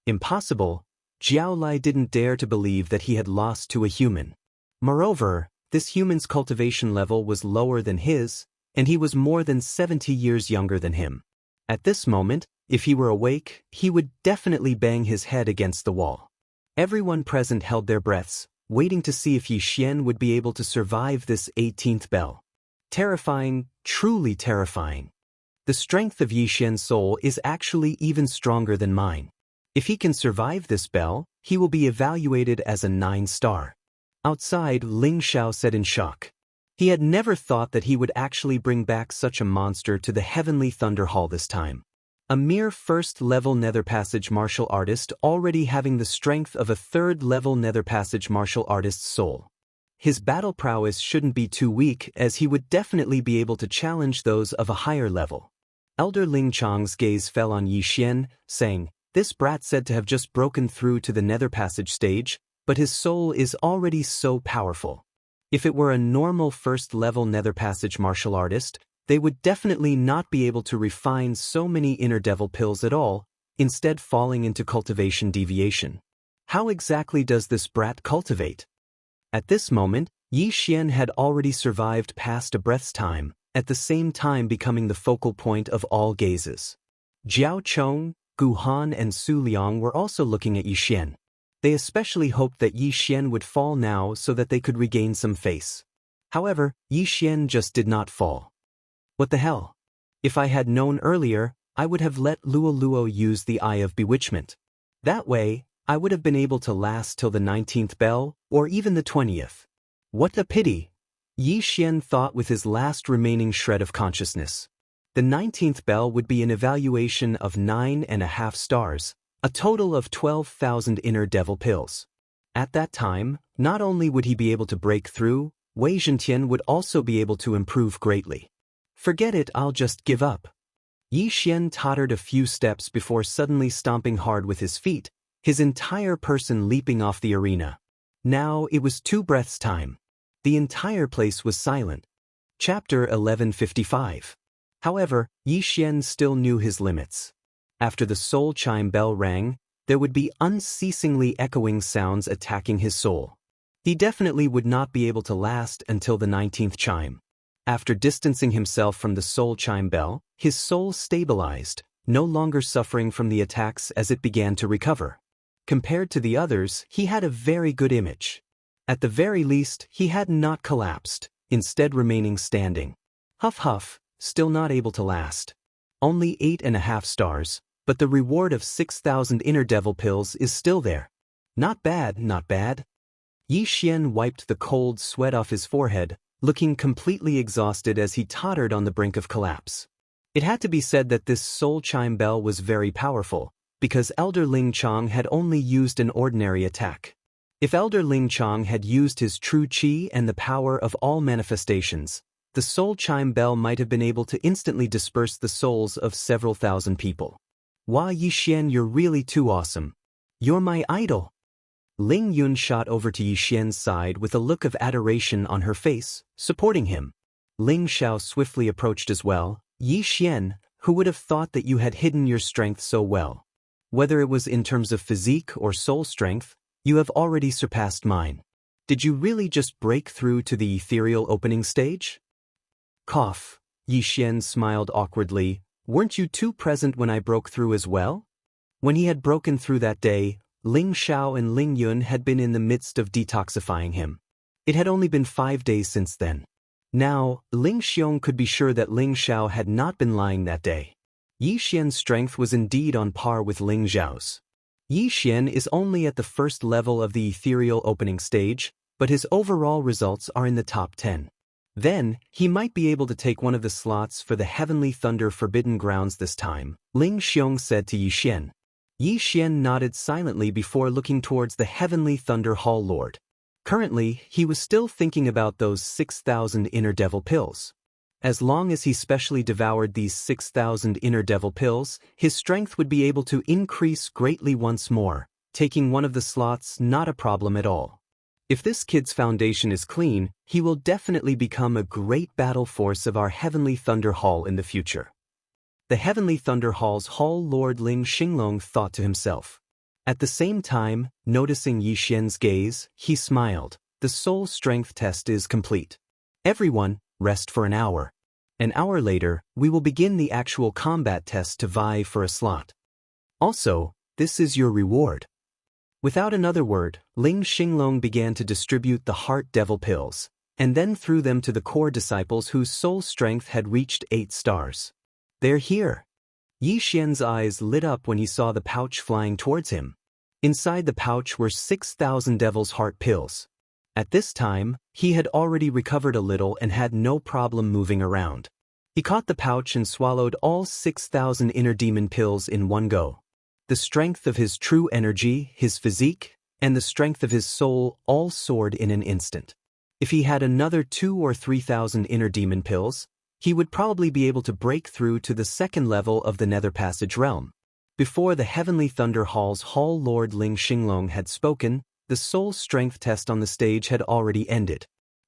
Impossible. Jiao Lai didn't dare to believe that he had lost to a human. Moreover, this human's cultivation level was lower than his, and he was more than 70 years younger than him. At this moment, if he were awake, he would definitely bang his head against the wall. Everyone present held their breaths, waiting to see if Yi Xian would be able to survive this 18th bell. Terrifying, truly terrifying. The strength of Yi Xian's soul is actually even stronger than mine. If he can survive this bell, he will be evaluated as a 9-star. Outside, Ling Xiao said in shock. He had never thought that he would actually bring back such a monster to the Heavenly Thunder Hall this time. A mere 1st-level Nether Passage martial artist already having the strength of a 3rd-level Nether Passage martial artist's soul. His battle prowess shouldn't be too weak, as he would definitely be able to challenge those of a higher level. Elder Ling Chang's gaze fell on Yi Xian, saying, "This brat said to have just broken through to the Nether Passage stage, but his soul is already so powerful. If it were a normal 1st-level Nether Passage martial artist, they would definitely not be able to refine so many inner devil pills at all, instead falling into cultivation deviation. How exactly does this brat cultivate? At this moment, Yi Xian had already survived past a breath's time, at the same time becoming the focal point of all gazes. Jiao Chong, Gu Han and Su Liang were also looking at Yi Xian. They especially hoped that Yi Xian would fall now so that they could regain some face. However, Yi Xian just did not fall. What the hell? If I had known earlier, I would have let Luo Luo use the Eye of Bewitchment. That way, I would have been able to last till the 19th bell, or even the 20th. What a pity! Yi Xian thought with his last remaining shred of consciousness. The 19th bell would be an evaluation of 9.5 stars, a total of 12,000 inner devil pills. At that time, not only would he be able to break through, Wei Zhentian would also be able to improve greatly. Forget it, I'll just give up. Yi Xian tottered a few steps before suddenly stomping hard with his feet, his entire person leaping off the arena. Now it was 2 breaths' time. The entire place was silent. Chapter 1155. However, Yi Xian still knew his limits. After the soul chime bell rang, there would be unceasingly echoing sounds attacking his soul. He definitely would not be able to last until the 19th chime. After distancing himself from the soul chime bell, his soul stabilized, no longer suffering from the attacks as it began to recover. Compared to the others, he had a very good image. At the very least, he had not collapsed, instead remaining standing. Huff huff, still not able to last. Only 8.5 stars, but the reward of 6,000 inner devil pills is still there. Not bad, not bad. Yi Xian wiped the cold sweat off his forehead, looking completely exhausted as he tottered on the brink of collapse. It had to be said that this soul chime bell was very powerful, because Elder Ling Chong had only used an ordinary attack. If Elder Ling Chong had used his true qi and the power of all manifestations, the soul chime bell might have been able to instantly disperse the souls of several thousand people. Wow, Yi Xian, you're really too awesome. You're my idol. Ling Yun shot over to Yi Xian's side with a look of adoration on her face, supporting him. Ling Xiao swiftly approached as well. Yi Xian, who would have thought that you had hidden your strength so well? Whether it was in terms of physique or soul strength, you have already surpassed mine. Did you really just break through to the ethereal opening stage? Cough. Yi Xian smiled awkwardly. Weren't you too present when I broke through as well? When he had broken through that day, Ling Xiao and Ling Yun had been in the midst of detoxifying him. It had only been 5 days since then. Now, Ling Xiong could be sure that Ling Xiao had not been lying that day. Yi Xian's strength was indeed on par with Ling Xiao's. Yi Xian is only at the first level of the ethereal opening stage, but his overall results are in the top 10. Then, he might be able to take one of the slots for the Heavenly Thunder Forbidden Grounds this time, Ling Xiong said to Yi Xian. Yi Xian nodded silently before looking towards the Heavenly Thunder Hall Lord. Currently, he was still thinking about those 6,000 inner devil pills. As long as he specially devoured these 6,000 inner devil pills, his strength would be able to increase greatly once more, taking one of the slots not a problem at all. If this kid's foundation is clean, he will definitely become a great battle force of our Heavenly Thunder Hall in the future. The Heavenly Thunder Hall's Hall Lord Ling Xinglong thought to himself. At the same time, noticing Yi Xian's gaze, he smiled. The soul strength test is complete. Everyone, rest for an hour. An hour later, we will begin the actual combat test to vie for a slot. Also, this is your reward. Without another word, Ling Xinglong began to distribute the Heart Devil Pills, and then threw them to the core disciples whose soul strength had reached 8 stars. They're here. Yi Xian's eyes lit up when he saw the pouch flying towards him. Inside the pouch were 6,000 Devil's Heart Pills. At this time, he had already recovered a little and had no problem moving around. He caught the pouch and swallowed all 6,000 inner demon pills in one go. The strength of his true energy, his physique, and the strength of his soul all soared in an instant. If he had another 2,000 or 3,000 inner demon pills, he would probably be able to break through to the second level of the Nether Passage realm. Before the Heavenly Thunder Hall's Hall Lord Ling Xinglong had spoken, the soul strength test on the stage had already ended.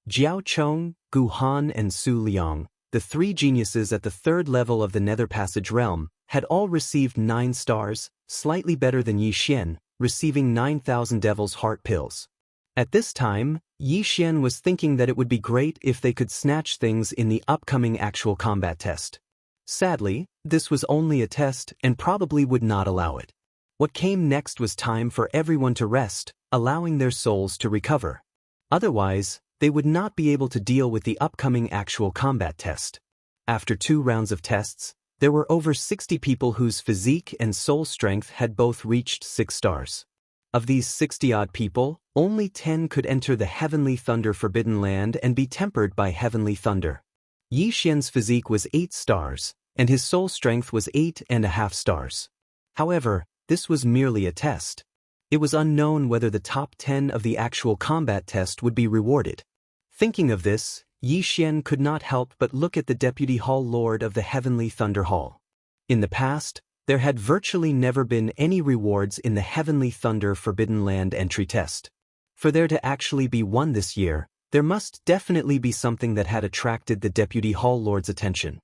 Jiao Chong, Gu Han and Su Liang, the three geniuses at the third level of the Nether Passage realm had all received 9 stars, slightly better than Yi Xian, receiving 9,000 Devil's Heart pills. At this time, Yi Xian was thinking that it would be great if they could snatch things in the upcoming actual combat test. Sadly, this was only a test and probably would not allow it. What came next was time for everyone to rest, allowing their souls to recover. Otherwise, they would not be able to deal with the upcoming actual combat test. After 2 rounds of tests, there were over 60 people whose physique and soul strength had both reached 6 stars. Of these 60-odd people, only 10 could enter the Heavenly Thunder Forbidden Land and be tempered by Heavenly Thunder. Yi Xian's physique was 8 stars, and his soul strength was 8.5 stars. However, this was merely a test. It was unknown whether the top 10 of the actual combat test would be rewarded. Thinking of this, Yi Xian could not help but look at the Deputy Hall Lord of the Heavenly Thunder Hall. In the past, there had virtually never been any rewards in the Heavenly Thunder Forbidden Land entry test. For there to actually be one this year, there must definitely be something that had attracted the Deputy Hall Lord's attention.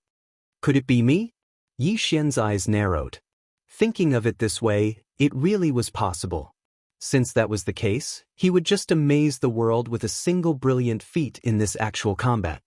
Could it be me? Yi Xian's eyes narrowed. Thinking of it this way, it really was possible. Since that was the case, he would just amaze the world with a single brilliant feat in this actual combat.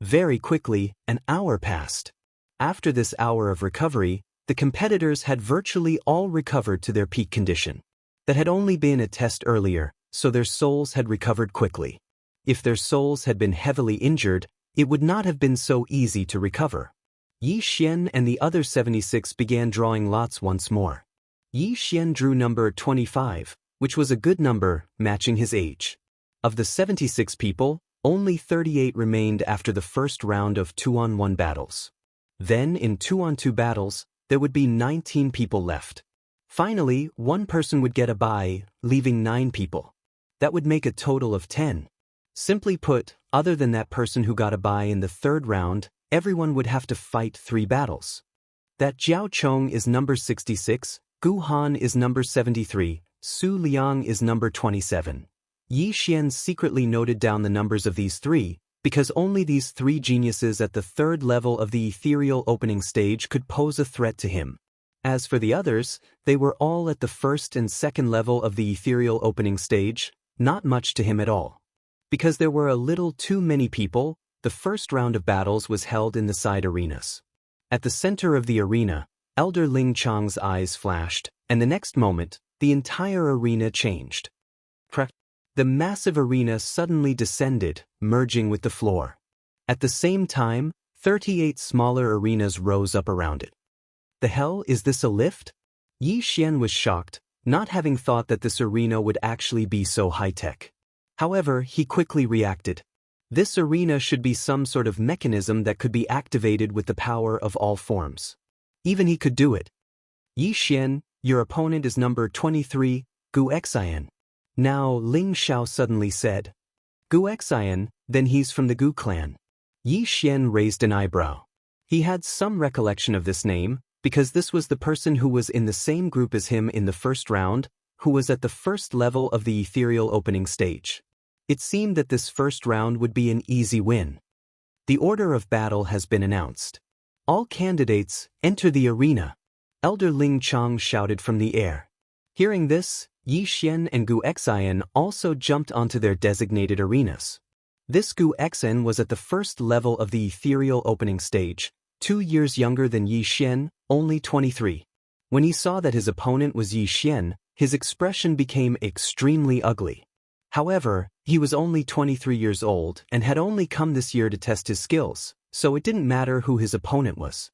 Very quickly, an hour passed. After this hour of recovery, the competitors had virtually all recovered to their peak condition. That had only been a test earlier, so their souls had recovered quickly. If their souls had been heavily injured, it would not have been so easy to recover. Yi Xian and the other 76 began drawing lots once more. Yi Xian drew number 25, which was a good number, matching his age. Of the 76 people, only 38 remained after the first round of 2-on-1 battles. Then, in 2-on-2 battles, there would be 19 people left. Finally, one person would get a bye, leaving 9 people. That would make a total of 10. Simply put, other than that person who got a bye in the third round, everyone would have to fight 3 battles. That Jiao Chong is number 66, Gu Han is number 73, Su Liang is number 27. Yi Xian secretly noted down the numbers of these 3, because only these 3 geniuses at the third level of the ethereal opening stage could pose a threat to him. As for the others, they were all at the first and second level of the ethereal opening stage, not much to him at all. Because there were a little too many people, the first round of battles was held in the side arenas. At the center of the arena, Elder Ling Chang's eyes flashed, and the next moment, the entire arena changed. The massive arena suddenly descended, merging with the floor. At the same time, 38 smaller arenas rose up around it. The hell, is this a lift? Yi Xian was shocked, not having thought that this arena would actually be so high-tech. However, he quickly reacted. This arena should be some sort of mechanism that could be activated with the power of all forms. Even he could do it. Yi Xian, your opponent is number 23, Gu Xian. Now, Ling Xiao suddenly said. Gu Xian, then he's from the Gu clan. Yi Xian raised an eyebrow. He had some recollection of this name, because this was the person who was in the same group as him in the first round, who was at the first level of the ethereal opening stage. It seemed that this first round would be an easy win. The order of battle has been announced. All candidates, enter the arena. Elder Ling Chang shouted from the air. Hearing this, Yi Xian and Gu Xian also jumped onto their designated arenas. This Gu Xian was at the first level of the ethereal opening stage, 2 years younger than Yi Xian, only 23. When he saw that his opponent was Yi Xian, his expression became extremely ugly. However, he was only 23 years old and had only come this year to test his skills, so it didn't matter who his opponent was.